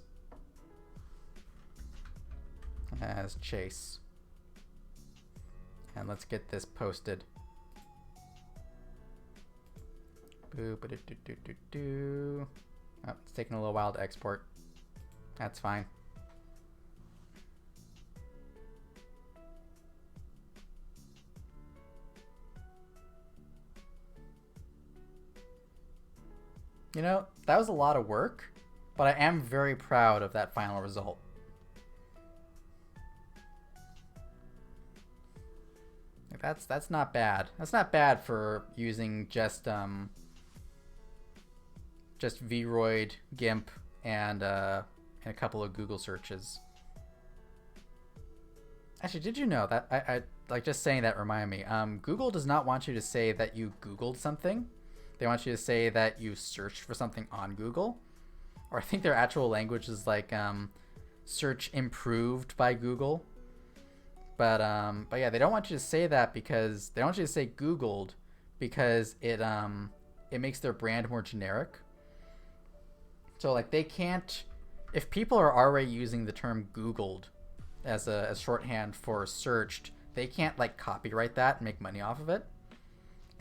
as Chase. And let's get this posted. Boop-a-doo-doo-doo-doo-doo. Oh, it's taking a little while to export. That's fine. You know, that was a lot of work, but I am very proud of that final result. That's not bad. That's not bad for using just Vroid, GIMP, and a couple of Google searches. Actually, did you know that I like just saying that reminded me. Google does not want you to say that you Googled something. They want you to say that you searched for something on Google, or I think their actual language is like search improved by Google. But yeah, they don't want you to say that because they don't want you to say Googled because it makes their brand more generic. So like they can't, if people are already using the term Googled as a shorthand for searched, they can't like copyright that and make money off of it.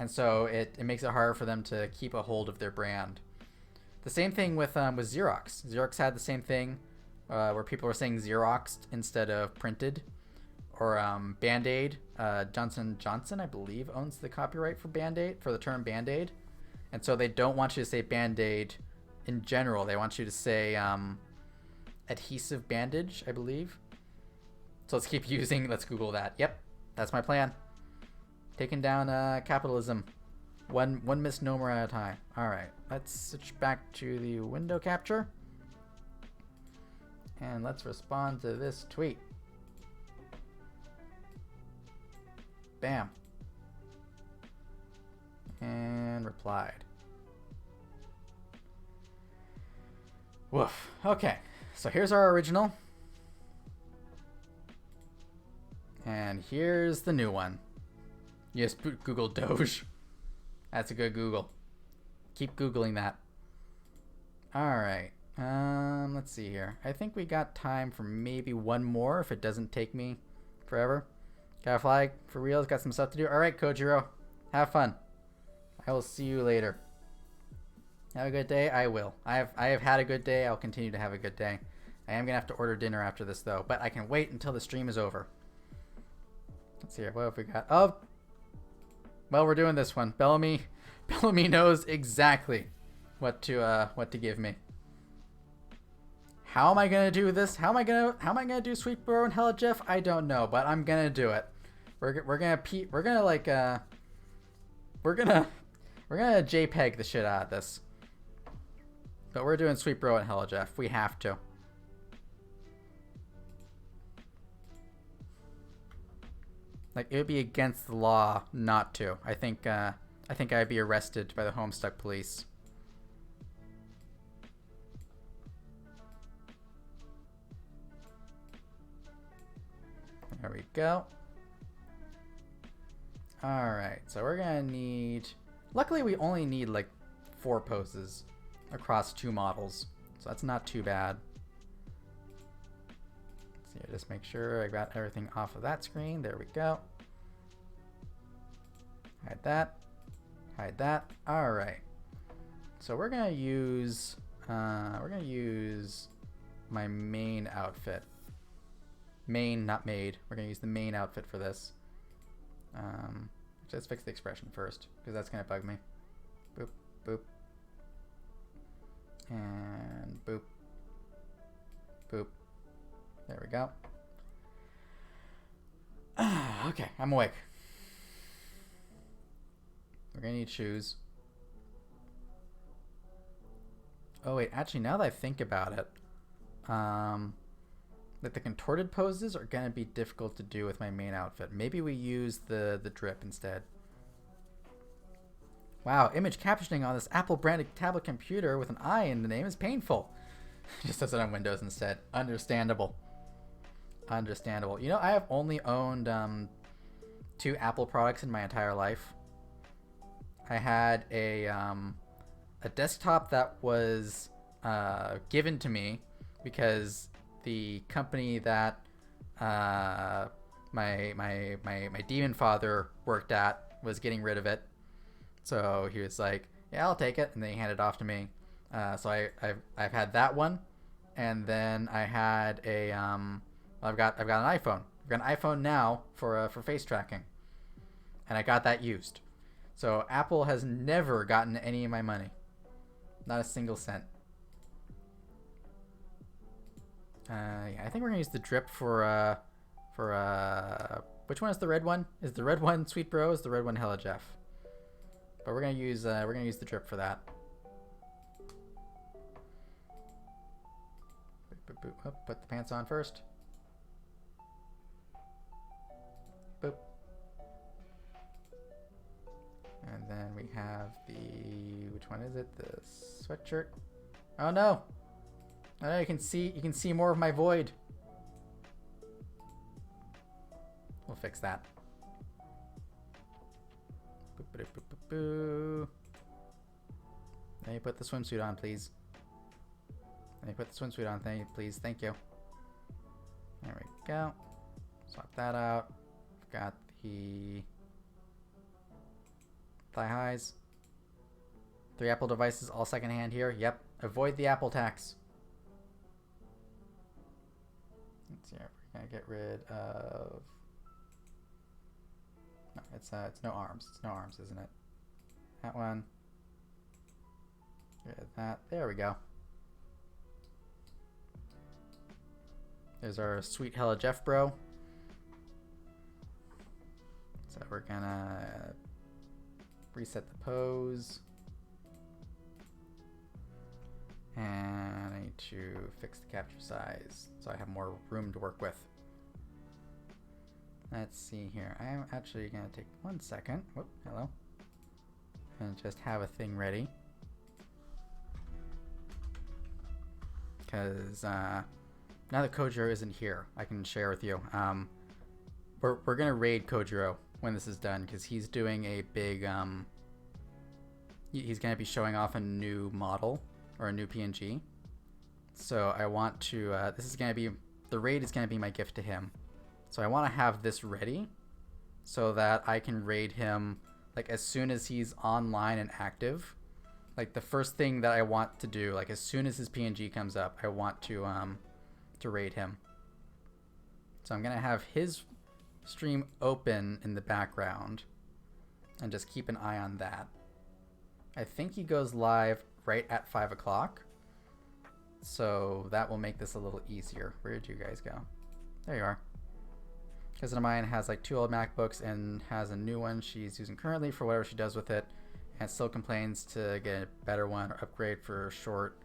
And so it makes it harder for them to keep a hold of their brand. The same thing with Xerox. Xerox had the same thing where people were saying Xeroxed instead of printed. Or Band-Aid. Johnson & Johnson, I believe, owns the copyright for Band-Aid, for the term Band-Aid. And so they don't want you to say Band-Aid in general. They want you to say adhesive bandage, I believe. So let's keep using, let's Google that. Yep, that's my plan. Taking down capitalism. One misnomer at a time. All right, let's switch back to the window capture. And let's respond to this tweet. Bam. And replied. Woof. Okay, so here's our original. And here's the new one. Yes, Google Doge. That's a good Google. Keep Googling that. Alright. Let's see here. I think we got time for maybe one more if it doesn't take me forever. Gotta fly for reals. Got some stuff to do. Alright, Kojiro. Have fun. I will see you later. Have a good day? I will. I have had a good day. I'll continue to have a good day. I am going to have to order dinner after this, though. But I can wait until the stream is over. Let's see here. What have we got? Oh! Well, we're doing this one. Bellamy knows exactly what to give me. How am I gonna do this? How am I gonna do Sweet Bro and Hella Jeff? I don't know, but I'm gonna do it. We're gonna JPEG the shit out of this. But we're doing Sweet Bro and Hella Jeff. We have to. Like, it would be against the law not to. I think I'd be arrested by the Homestuck police. There we go. Alright, so we're gonna need... Luckily, we only need, like, 4 poses across 2 models. So that's not too bad. Let's see, just make sure I got everything off of that screen. There we go. Hide that. Hide that. Alright. So we're gonna use my main outfit. Main, not made. We're gonna use the main outfit for this. Let's fix the expression first, because that's gonna bug me. Boop, boop. And boop. Boop. There we go. Okay, I'm awake. We're gonna need shoes. Oh wait, actually now that I think about it, like the contorted poses are gonna be difficult to do with my main outfit. Maybe we use the drip instead. Wow, image captioning on this Apple branded tablet computer with an I in the name is painful. Just does it on Windows instead. Understandable. Understandable. You know, I have only owned 2 Apple products in my entire life. I had a desktop that was given to me because the company that my demon father worked at was getting rid of it. So he was like, "Yeah, I'll take it," and then he handed it off to me. So I've had that one, and then I had a I've got an iPhone. I've got an iPhone now for face tracking, and I got that used. So Apple has never gotten any of my money, not a single cent. Yeah, I think we're gonna use the drip for which one is the red one? Is the red one Sweet Bro? Is the red one Hella Jeff? But we're gonna use the drip for that. Boop, boop, boop. Oh, put the pants on first. Boop. And then we have the, which one is it? The sweatshirt. Oh no! Oh no, you can see more of my void. We'll fix that. Boop, boop, boop, boop, boop. Let me put the swimsuit on, please. Let me put the swimsuit on, please. Thank you. There we go. Swap that out. We've got the thigh highs. 3 Apple devices, all secondhand here. Yep. Avoid the Apple tax. Let's see. We're gonna get rid of. No, it's no arms. It's no arms, isn't it? That one. Get rid of that. There we go. There's our sweet Hella Jeff bro. So we're gonna reset the pose. And I need to fix the capture size so I have more room to work with. Let's see here. I am actually going to take 1 second. Whoop, hello. And just have a thing ready. Because now that Kojiro isn't here, I can share with you. We're going to raid Kojiro when this is done because he's doing a big... he's going to be showing off a new model or a new PNG. So I want to... this is going to be... The raid is going to be my gift to him. So I want to have this ready so that I can raid him like as soon as he's online and active. Like the first thing that I want to do, like as soon as his PNG comes up, I want to raid him. So I'm gonna have his stream open in the background and just keep an eye on that. I think he goes live right at 5 o'clock. So that will make this a little easier. Where did you guys go? There you are. Cousin of mine has like 2 old MacBooks and has a new one she's using currently for whatever she does with it, and still complains to get a better one or upgrade for short.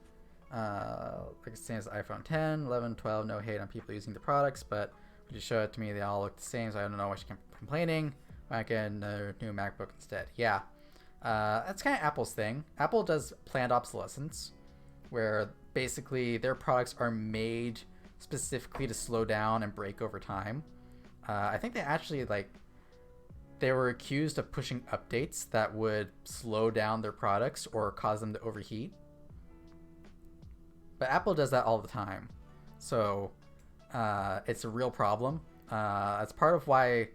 Like same as the iPhone 10, 11, 12. No hate on people using the products, but when you show it to me, they all look the same. So I don't know why she's complaining. Why not get a new MacBook instead? Yeah, that's kind of Apple's thing. Apple does planned obsolescence, where basically their products are made specifically to slow down and break over time. I think they actually they were accused of pushing updates that would slow down their products or cause them to overheat. But Apple does that all the time. So it's a real problem. That's part of why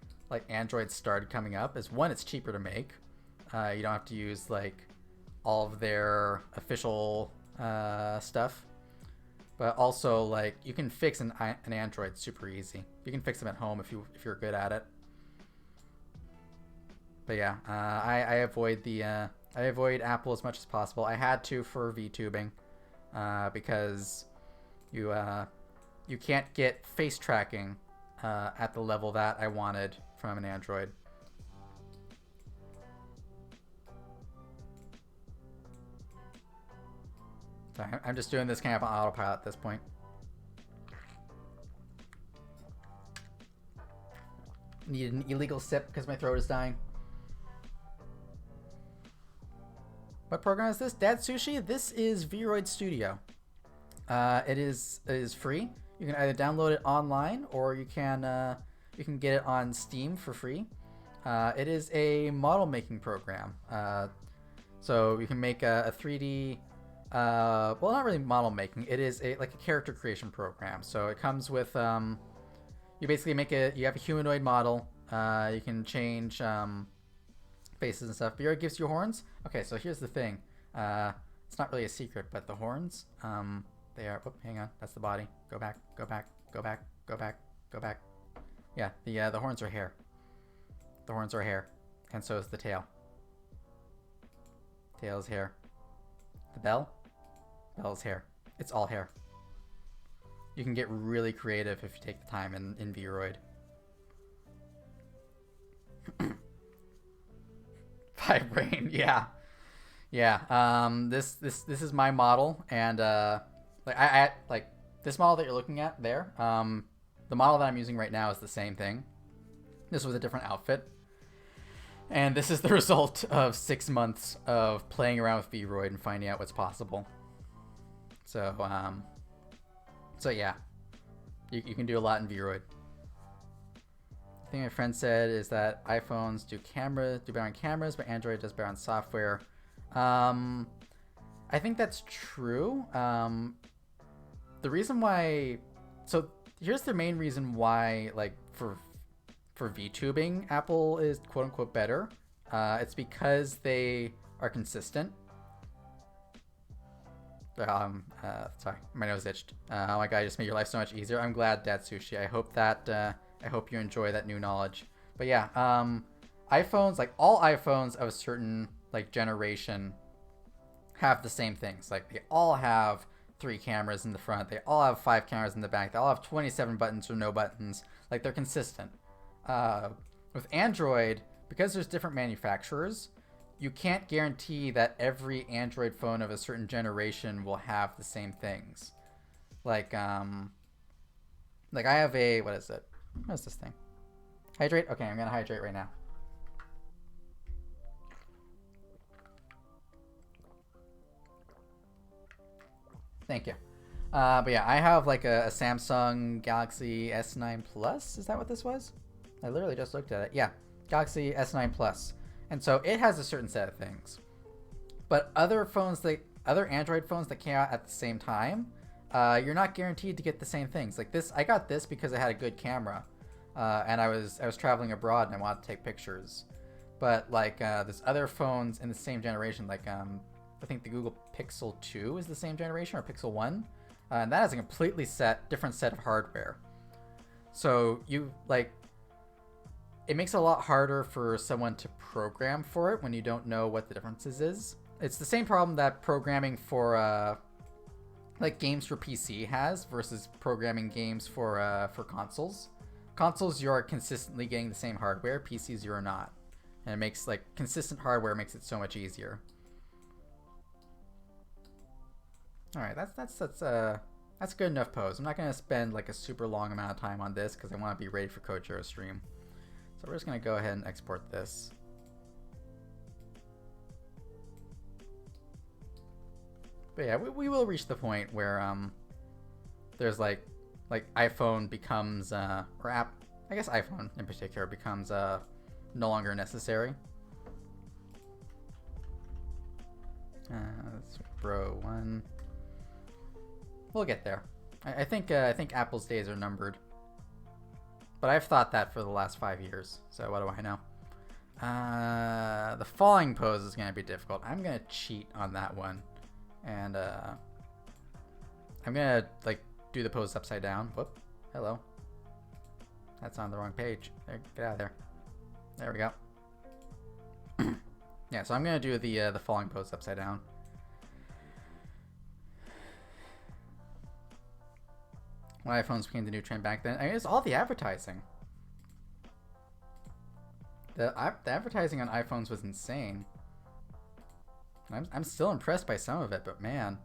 Android started coming up is one, it's cheaper to make. You don't have to use all of their official stuff. But also, you can fix an Android super easy. You can fix them at home if you're good at it. But yeah, I avoid I avoid Apple as much as possible. I had to for VTubing, because you can't get face tracking at the level that I wanted from an Android. So I'm just doing this kind of on autopilot at this point. Need an illegal sip because my throat is dying. What program is this? Dad Sushi? This is Vroid Studio. It is free. You can either download it online or you can get it on Steam for free. It is a model making program. So you can make a 3D. Well, not really model making. It is a character creation program. So it comes with you basically you have a humanoid model. You can change faces and stuff. But it gives you horns. Okay, so here's the thing. It's not really a secret, but the horns, they are. Oh, hang on. That's the body. Go back. Go back. Go back. Go back. Go back. Yeah, the horns are hair. The horns are hair, and so is the tail. Tail is hair. The bell. Bell's hair. It's all hair. You can get really creative if you take the time in Vroid. 5 brain, yeah. This is my model, and I this model that you're looking at there. The model that I'm using right now is the same thing. This was a different outfit, and this is the result of 6 months of playing around with Vroid and finding out what's possible. So yeah, you can do a lot in Vroid. The thing my friend said is that iPhones do better on cameras, but Android does better on software. I think that's true. The reason why, so here's the main reason why, for VTubing, Apple is quote unquote better. It's because they are consistent. Sorry, my nose itched. Oh my god, I just made your life so much easier. I'm glad, Dad Sushi. I hope you enjoy that new knowledge. But yeah, iPhones, all iPhones of a certain generation have the same things. They all have 3 cameras in the front. They all have 5 cameras in the back. They all have 27 buttons or no buttons. They're consistent. With Android, because there's different manufacturers, you can't guarantee that every Android phone of a certain generation will have the same things. Like I have a, what is it? What is this thing? Hydrate? Okay, I'm gonna hydrate right now. Thank you. But yeah, I have like a Samsung Galaxy S9 Plus. Is that what this was? I literally just looked at it. Yeah, Galaxy S9 Plus. And so it has a certain set of things. But other Android phones that came out at the same time, you're not guaranteed to get the same things. Like this, I got this because it had a good camera, and I was traveling abroad and I wanted to take pictures. But like there's other phones in the same generation, like I think the Google Pixel 2 is the same generation, or Pixel 1, and that has a completely different set of hardware. So it makes it a lot harder for someone to program for it when you don't know what the differences is. It's the same problem that programming for like games for PC has versus programming games for consoles. Consoles, you're consistently getting the same hardware. PCs, you're not, and it makes like consistent hardware makes it so much easier. All right, that's a good enough pose. I'm not gonna spend like a super long amount of time on this because I want to be ready for Kojiro's stream. So we're just gonna go ahead and export this. But yeah, we will reach the point where there's like iPhone becomes I guess iPhone in particular becomes no longer necessary. Let's Bro 1. We'll get there. I think Apple's days are numbered. But I've thought that for the last 5 years, so what do I know? The falling pose is going to be difficult. I'm going to cheat on that one. And I'm going to like do the pose upside down. Whoop. Hello. That's on the wrong page. There, get out of there. There we go. Yeah, so I'm going to do the falling pose upside down. When iPhones became the new trend back then, I mean, it's all the advertising. The advertising on iPhones was insane. I'm still impressed by some of it, but man,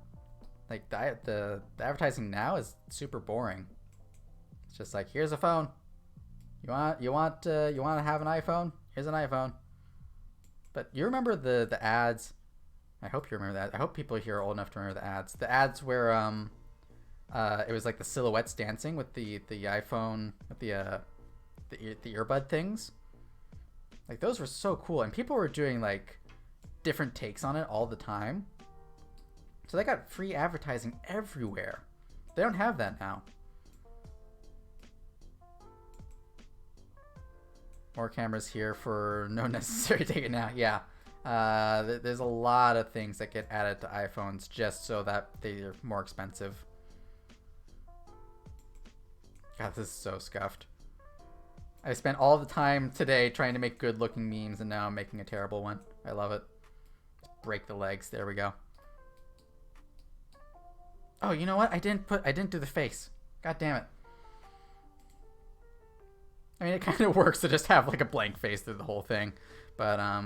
like the advertising now is super boring. It's just like, here's a phone. You want to have an iPhone? Here's an iPhone. But you remember the ads? I hope you remember that. I hope people here are old enough to remember the ads. The ads where it was like the silhouettes dancing with the iPhone, with the earbud things. Like those were so cool, and people were doing like different takes on it all the time. So they got free advertising everywhere. They don't have that now. More cameras here for no necessary take it now. Yeah. There's a lot of things that get added to iPhones just so that they're more expensive. God, this is so scuffed. I spent all the time today trying to make good looking memes, and now I'm making a terrible one. I love it. Just break the legs. There we go. Oh, you know what? I didn't do the face. God damn it. I mean, it kind of works to just have like a blank face through the whole thing, but I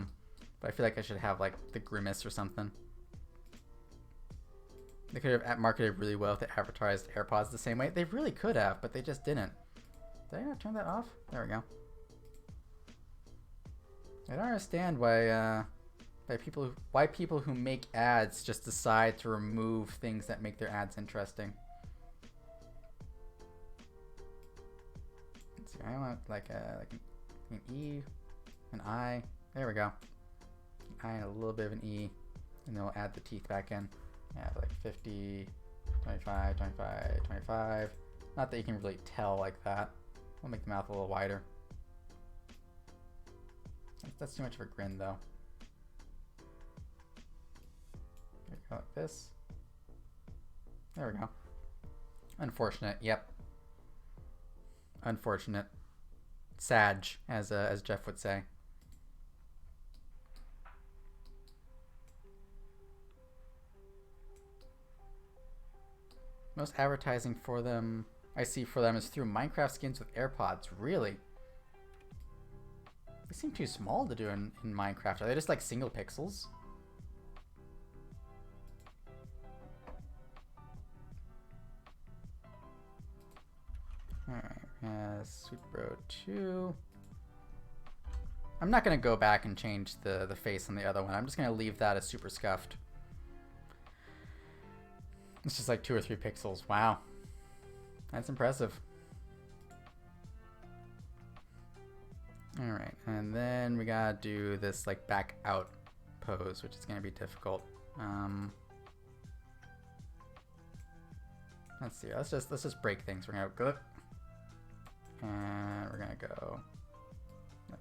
feel like I should have like the grimace or something. They could have marketed really well if they advertised AirPods the same way. They really could have, but they just didn't. Did I not turn that off? There we go. I don't understand why people who make ads just decide to remove things that make their ads interesting. Let's see. I want like an E, an I. There we go. An I and a little bit of an E, and then we'll add the teeth back in. Yeah, like 50, 25, 25, 25. Not that you can really tell like that. We'll make the mouth a little wider. That's too much of a grin, though. Go like this. There we go. Unfortunate. Yep. Unfortunate. Sag, as Jeff would say. Most advertising for them I see for them is through Minecraft skins with AirPods. Really? They seem too small to do in Minecraft. Are they just like single pixels? Alright, Sweet Bro 2. I'm not going to go back and change the face on the other one. I'm just going to leave that as super scuffed. It's just like 2 or 3 pixels. Wow. That's impressive. Alright, and then we gotta do this like back out pose, which is gonna be difficult. Let's see, let's just break things. We're gonna go, and we're gonna go like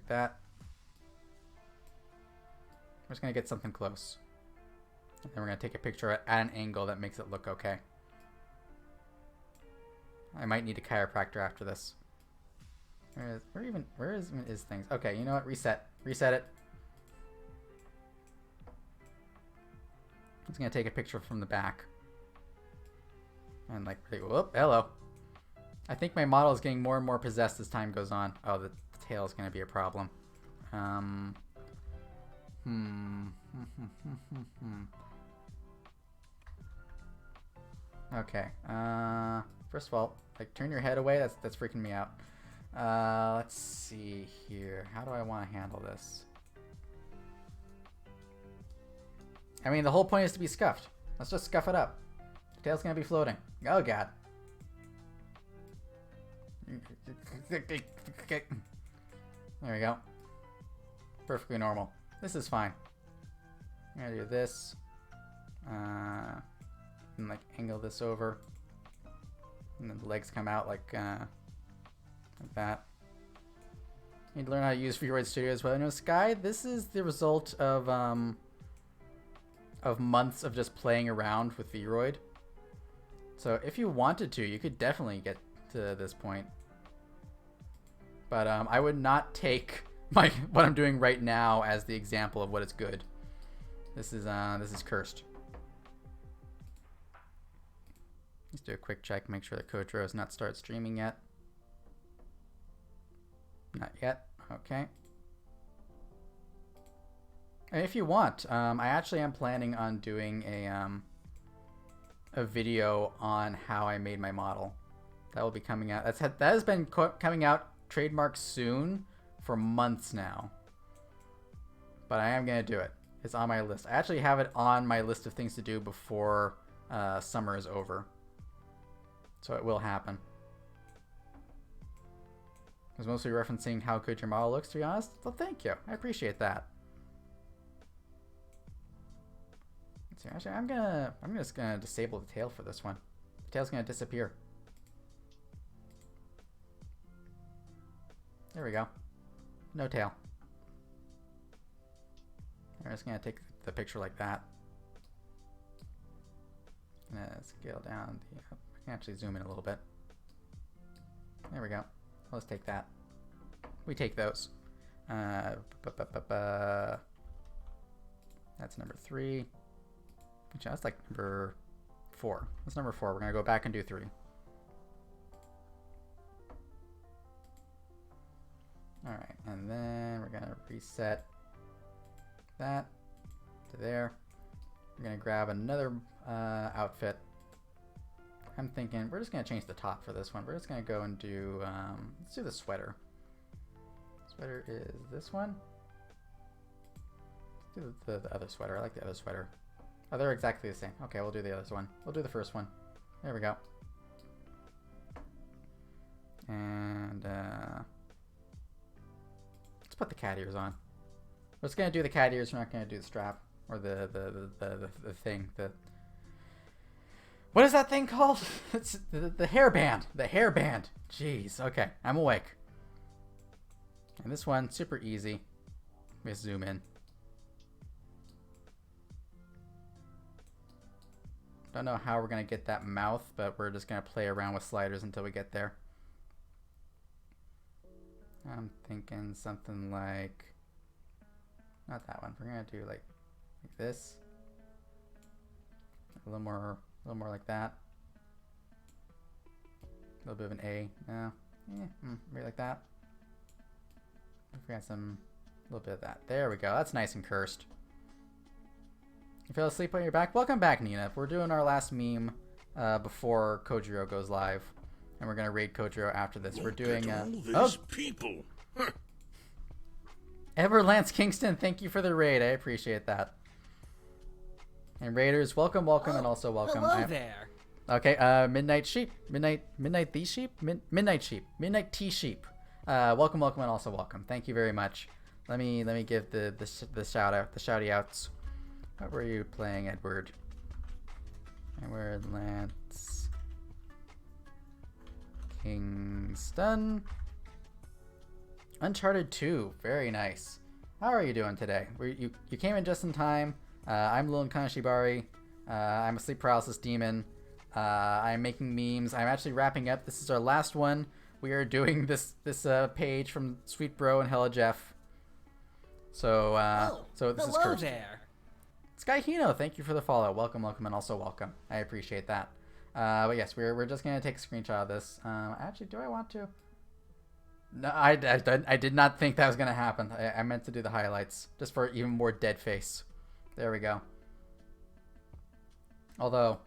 that. We're just gonna get something close. And then we're gonna take a picture at an angle that makes it look okay. I might need a chiropractor after this. Where is things? Okay, you know what? Reset it. I'm just gonna take a picture from the back. And like, whoop, hello. I think my model is getting more and more possessed as time goes on. Oh, the tail is gonna be a problem. Okay. First of all, like turn your head away. That's freaking me out. Let's see here. How do I want to handle this? I mean, the whole point is to be scuffed. Let's just scuff it up. The tail's gonna be floating. Oh god. There we go. Perfectly normal. This is fine. I'm gonna do this. And like angle this over. And then the legs come out like that. You need to learn how to use VTuber Studio as well. You know, Sky, this is the result of months of just playing around with Vroid. So if you wanted to, you could definitely get to this point. But I would not take what I'm doing right now as the example of what is good. This is cursed. Let's do a quick check, make sure that Kotaro has not started streaming yet. Not yet. Okay. And if you want, I actually am planning on doing a video on how I made my model. That will be coming out. That has been coming out trademark soon for months now. But I am gonna do it. It's on my list. I actually have it on my list of things to do before summer is over. So it will happen. I was mostly referencing how good your model looks, to be honest. Well, thank you. I appreciate that. Let's see. Actually, I'm just gonna disable the tail for this one. The tail's gonna disappear. There we go. No tail. I'm just gonna take the picture like that. Scale down the. I can actually zoom in a little bit. There we go. Let's take that. We take those. That's number 3. Actually, that's like number 4. That's number 4. We're gonna go back and do 3. Alright, and then we're gonna reset that to there. We're gonna grab another outfit. I'm thinking we're just gonna change the top for this one. We're just gonna go and do let's do the sweater. Sweater is this one. Let's do the other sweater. I like the other sweater. Oh, they're exactly the same. Okay, we'll do the other one. We'll do the first one. There we go. And let's put the cat ears on. We're just gonna do the cat ears. We're not gonna do the strap or the thing. What is that thing called? It's the hairband. The hairband. Jeez. Okay, I'm awake. And this one, super easy. Let me zoom in. Don't know how we're gonna get that mouth, but we're just gonna play around with sliders until we get there. I'm thinking something like, not that one. We're gonna do like this. A little more like that. A little bit of an A. No. Maybe like that. We got some, a little bit of that. There we go. That's nice and cursed. You fell asleep on your back? Welcome back, Nina. We're doing our last meme before Kojiro goes live. And we're going to raid Kojiro after this. We're doing... people. Everlance Kingston, thank you for the raid. I appreciate that. And raiders, welcome, and also welcome. Hello there. Okay, Midnight Sheep. Midnight the Sheep? Midnight Sheep. Midnight Tea Sheep. Welcome, and also welcome. Thank you very much. Let me give the shout out, the shouty outs. What were you playing, Edward? Edward Lance Kingston. Uncharted 2, very nice. How are you doing today? You came in just in time. I'm Lilin Kanashibari. I'm a sleep paralysis demon. I'm making memes. I'm actually wrapping up. This is our last one. We are doing this page from Sweet Bro and Hella Jeff. So this is cursed. There. Sky Hino, thank you for the follow. Welcome, and also welcome. I appreciate that. But yes, we're just gonna take a screenshot of this. Actually, do I want to? No, I did not think that was gonna happen. I meant to do the highlights just for even more dead face. There we go. Although,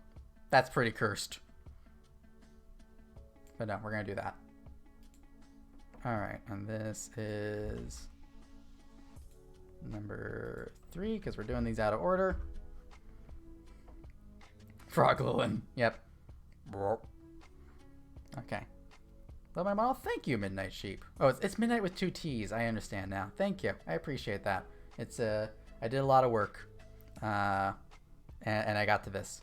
that's pretty cursed. But no, we're gonna do that. Alright, and this is number 3, because we're doing these out of order. Frog Lilin. Yep. Okay. Love my model. Thank you, Midnight Sheep. Oh, it's Midnight with 2 T's. I understand now. Thank you. I appreciate that. It's I did a lot of work, and I got to this.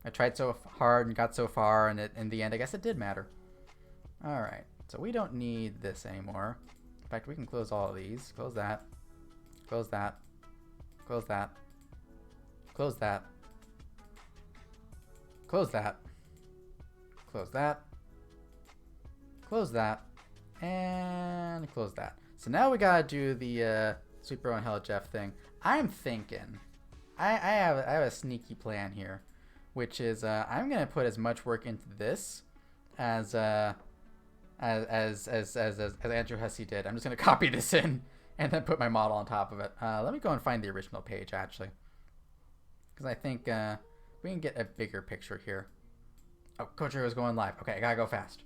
I tried so hard and got so far, and in the end, I guess it did matter. All right. So we don't need this anymore. In fact, we can close all of these. Close that. Close that. Close that. Close that. Close that. Close that. Close that. And close that. So now we gotta do the Sweet Bro and Hella Jeff thing. I'm thinking, I have a sneaky plan here, which is I'm gonna put as much work into this as Andrew Hussey did. I'm just gonna copy this in and then put my model on top of it. Let me go and find the original page actually, because I think we can get a bigger picture here. Oh, Kojiro is going live. Okay, I gotta go fast.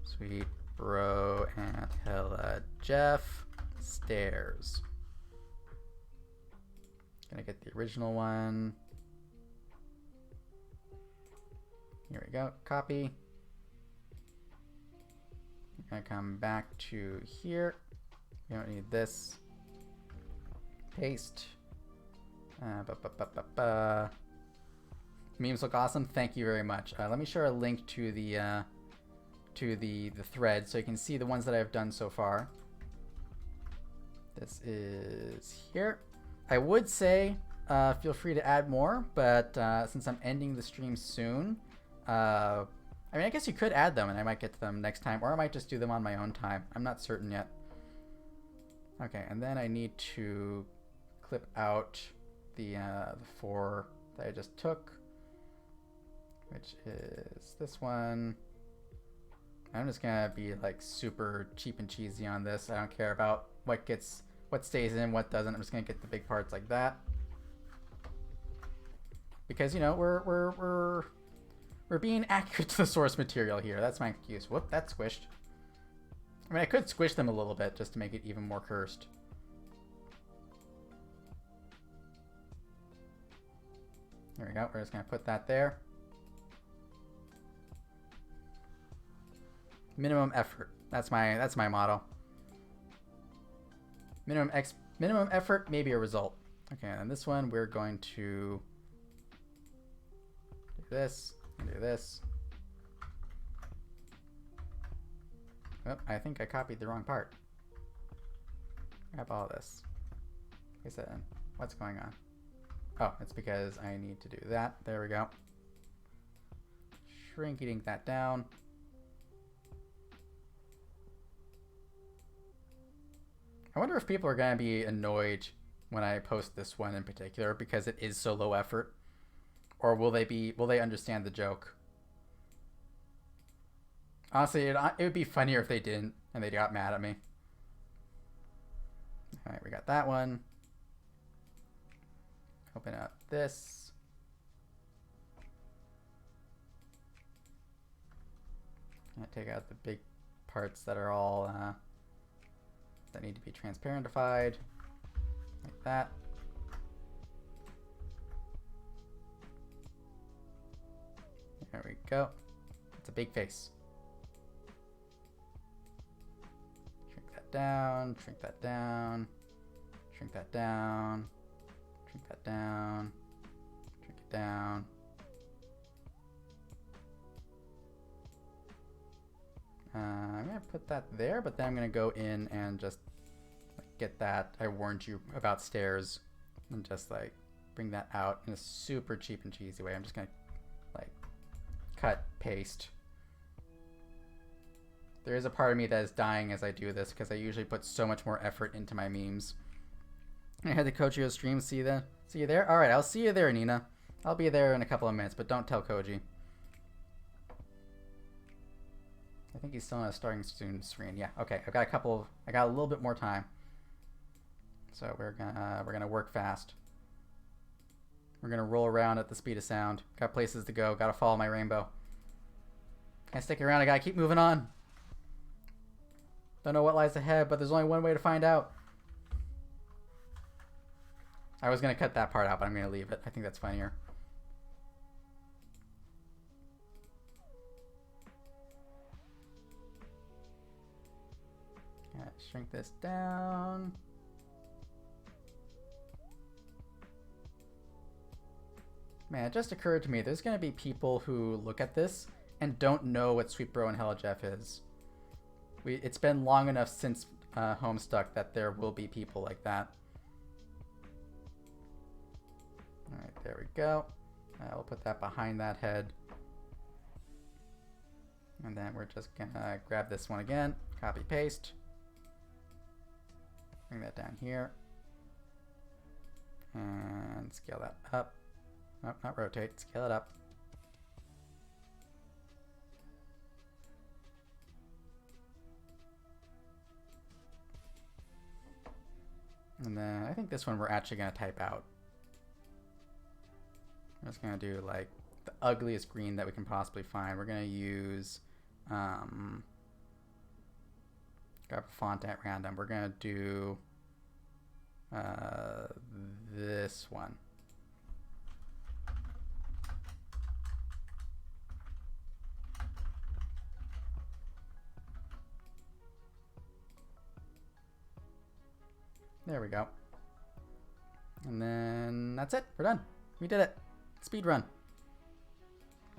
Sweet Bro and Hella Jeff stairs. Gonna get the original one. Here we go. Copy. I'm gonna come back to here. We don't need this. Paste. Memes look awesome. Thank you very much. Let me share a link to the thread so you can see the ones that I've done so far. This is here. I would say feel free to add more, but since I'm ending the stream soon, I mean, I guess you could add them and I might get to them next time, or I might just do them on my own time. I'm not certain yet. Okay, and then I need to clip out the 4 that I just took, which is this one. I'm just gonna be like super cheap and cheesy on this. I don't care about what stays in, what doesn't. I'm just gonna get the big parts like that, because you know we're being accurate to the source material here. That's my excuse. Whoop, that squished. I mean, I could squish them a little bit just to make it even more cursed. There we go. We're just gonna put that there. Minimum effort. That's my motto. Minimum effort, maybe a result. Okay, and this one we're going to do this and do this. Oh, I think I copied the wrong part. Grab all this. Paste that in. What's going on? Oh, it's because I need to do that. There we go. Shrinking that down. I wonder if people are going to be annoyed when I post this one in particular because it is so low effort, or will they understand the joke? Honestly, it would be funnier if they didn't and they got mad at me. Alright, we got that one. Open up this. Gonna take out the big parts that are all that need to be transparentified, like that. There we go. It's a big face. Shrink that down, shrink that down, shrink that down, shrink that down, shrink it down. I'm gonna put that there, but then I'm gonna go in and just get that I warned you about stairs and just like bring that out in a super cheap and cheesy way. I'm just gonna like cut, paste. There is a part of me that is dying as I do this because I usually put so much more effort into my memes. I had the Kojiro stream. See you there? Alright, I'll see you there, Nina. I'll be there in a couple of minutes, but don't tell Koji. I think he's still on a starting soon screen. Yeah, okay. I got a little bit more time. So we're gonna work fast. We're gonna roll around at the speed of sound. Got places to go. Gotta follow my rainbow. Can't stick around. I gotta keep moving on. Don't know what lies ahead, but there's only one way to find out. I was gonna cut that part out, but I'm gonna leave it. I think that's funnier. Shrink this down. Man, it just occurred to me, there's going to be people who look at this and don't know what Sweet Bro and Hella Jeff is. It's been long enough since Homestuck that there will be people like that. Alright, there we go. I'll put that behind that head. And then we're just going to grab this one again, copy paste. Bring that down here. And scale that up. Nope, not rotate, scale it up. And then I think this one we're actually going to type out. I'm just going to do like the ugliest green that we can possibly find. We're going to use grab a font at random. We're going to do this one. There we go. And then that's it. We're done. We did it. Speed run.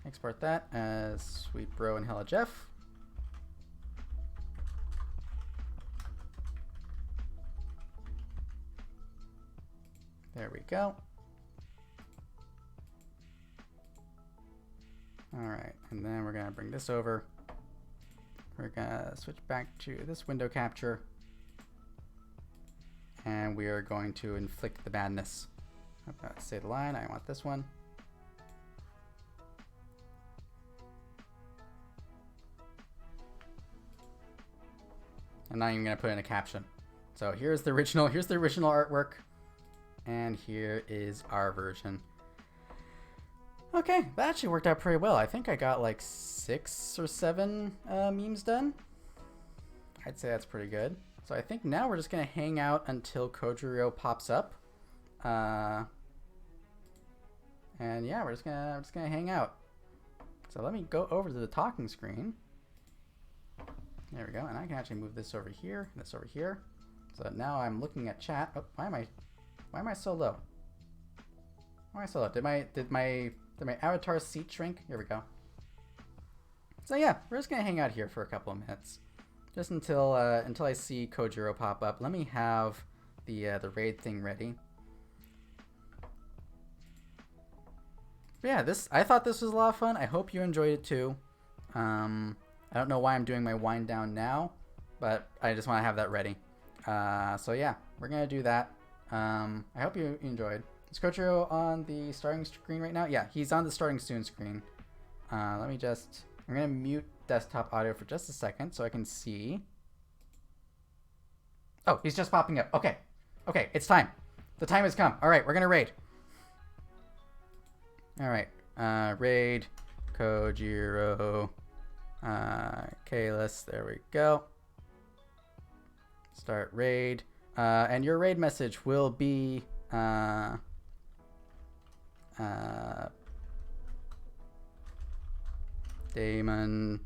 Export that as Sweet Bro and Hella Jeff. There we go. Alright, and then we're going to bring this over. We're going to switch back to this window capture. And we are going to inflict the badness. Say the line, I want this one. I'm not even going to put in a caption. So here's the original artwork. And here is our version. Okay, that actually worked out pretty well. I think I got like 6 or 7 memes done. I'd say that's pretty good. So I think now we're just gonna hang out until Kojiro pops up. And yeah, we're just gonna hang out. So let me go over to the talking screen. There we go, and I can actually move this over here, this over here. So now I'm looking at chat. Oh, why am I so low? Why am I so low? Did my avatar seat shrink? Here we go. So yeah, we're just gonna hang out here for a couple of minutes, just until I see Kojiro pop up. Let me have the raid thing ready. But yeah, I thought this was a lot of fun. I hope you enjoyed it too. I don't know why I'm doing my wind down now, but I just want to have that ready. So yeah, we're gonna do that. I hope you enjoyed. Is Kojiro on the starting screen right now? Yeah, he's on the starting soon screen. I'm gonna mute desktop audio for just a second so I can see. Oh, he's just popping up. Okay. Okay, it's time. The time has come. All right, we're going to raid. All right. Raid, Kojiro, Kalis. There we go. Start raid. And your raid message will be Damon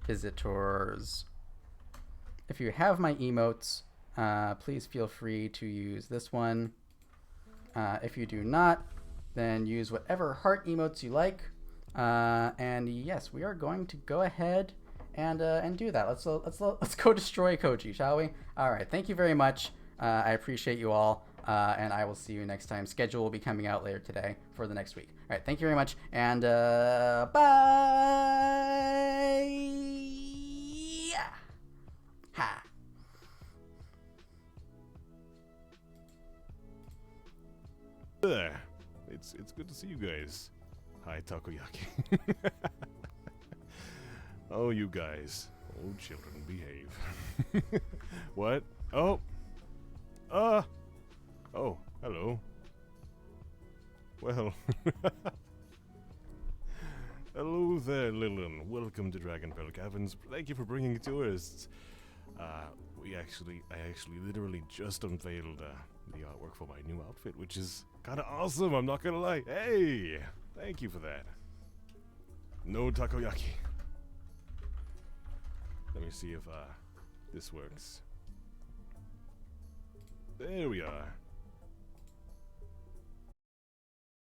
Visitors. If you have my emotes, please feel free to use this one. If you do not, then use whatever heart emotes you like. And yes, we are going to go ahead and do that. Let's go destroy Koji, shall we? All right. Thank you very much. I appreciate you all, and I will see you next time. Schedule will be coming out later today for the next week. All right. Thank you very much, and bye. Ha. There. It's good to see you guys. Hi, Takoyaki. Oh, you guys. Oh, children, behave. What? Oh. Oh, hello. Well. Hello there, Lilin. Welcome to Dragonfell Caverns. Thank you for bringing tourists. I actually literally just unveiled the artwork for my new outfit, which is kind of awesome, I'm not gonna lie. Hey! Thank you for that. No takoyaki. Let me see if this works. There we are.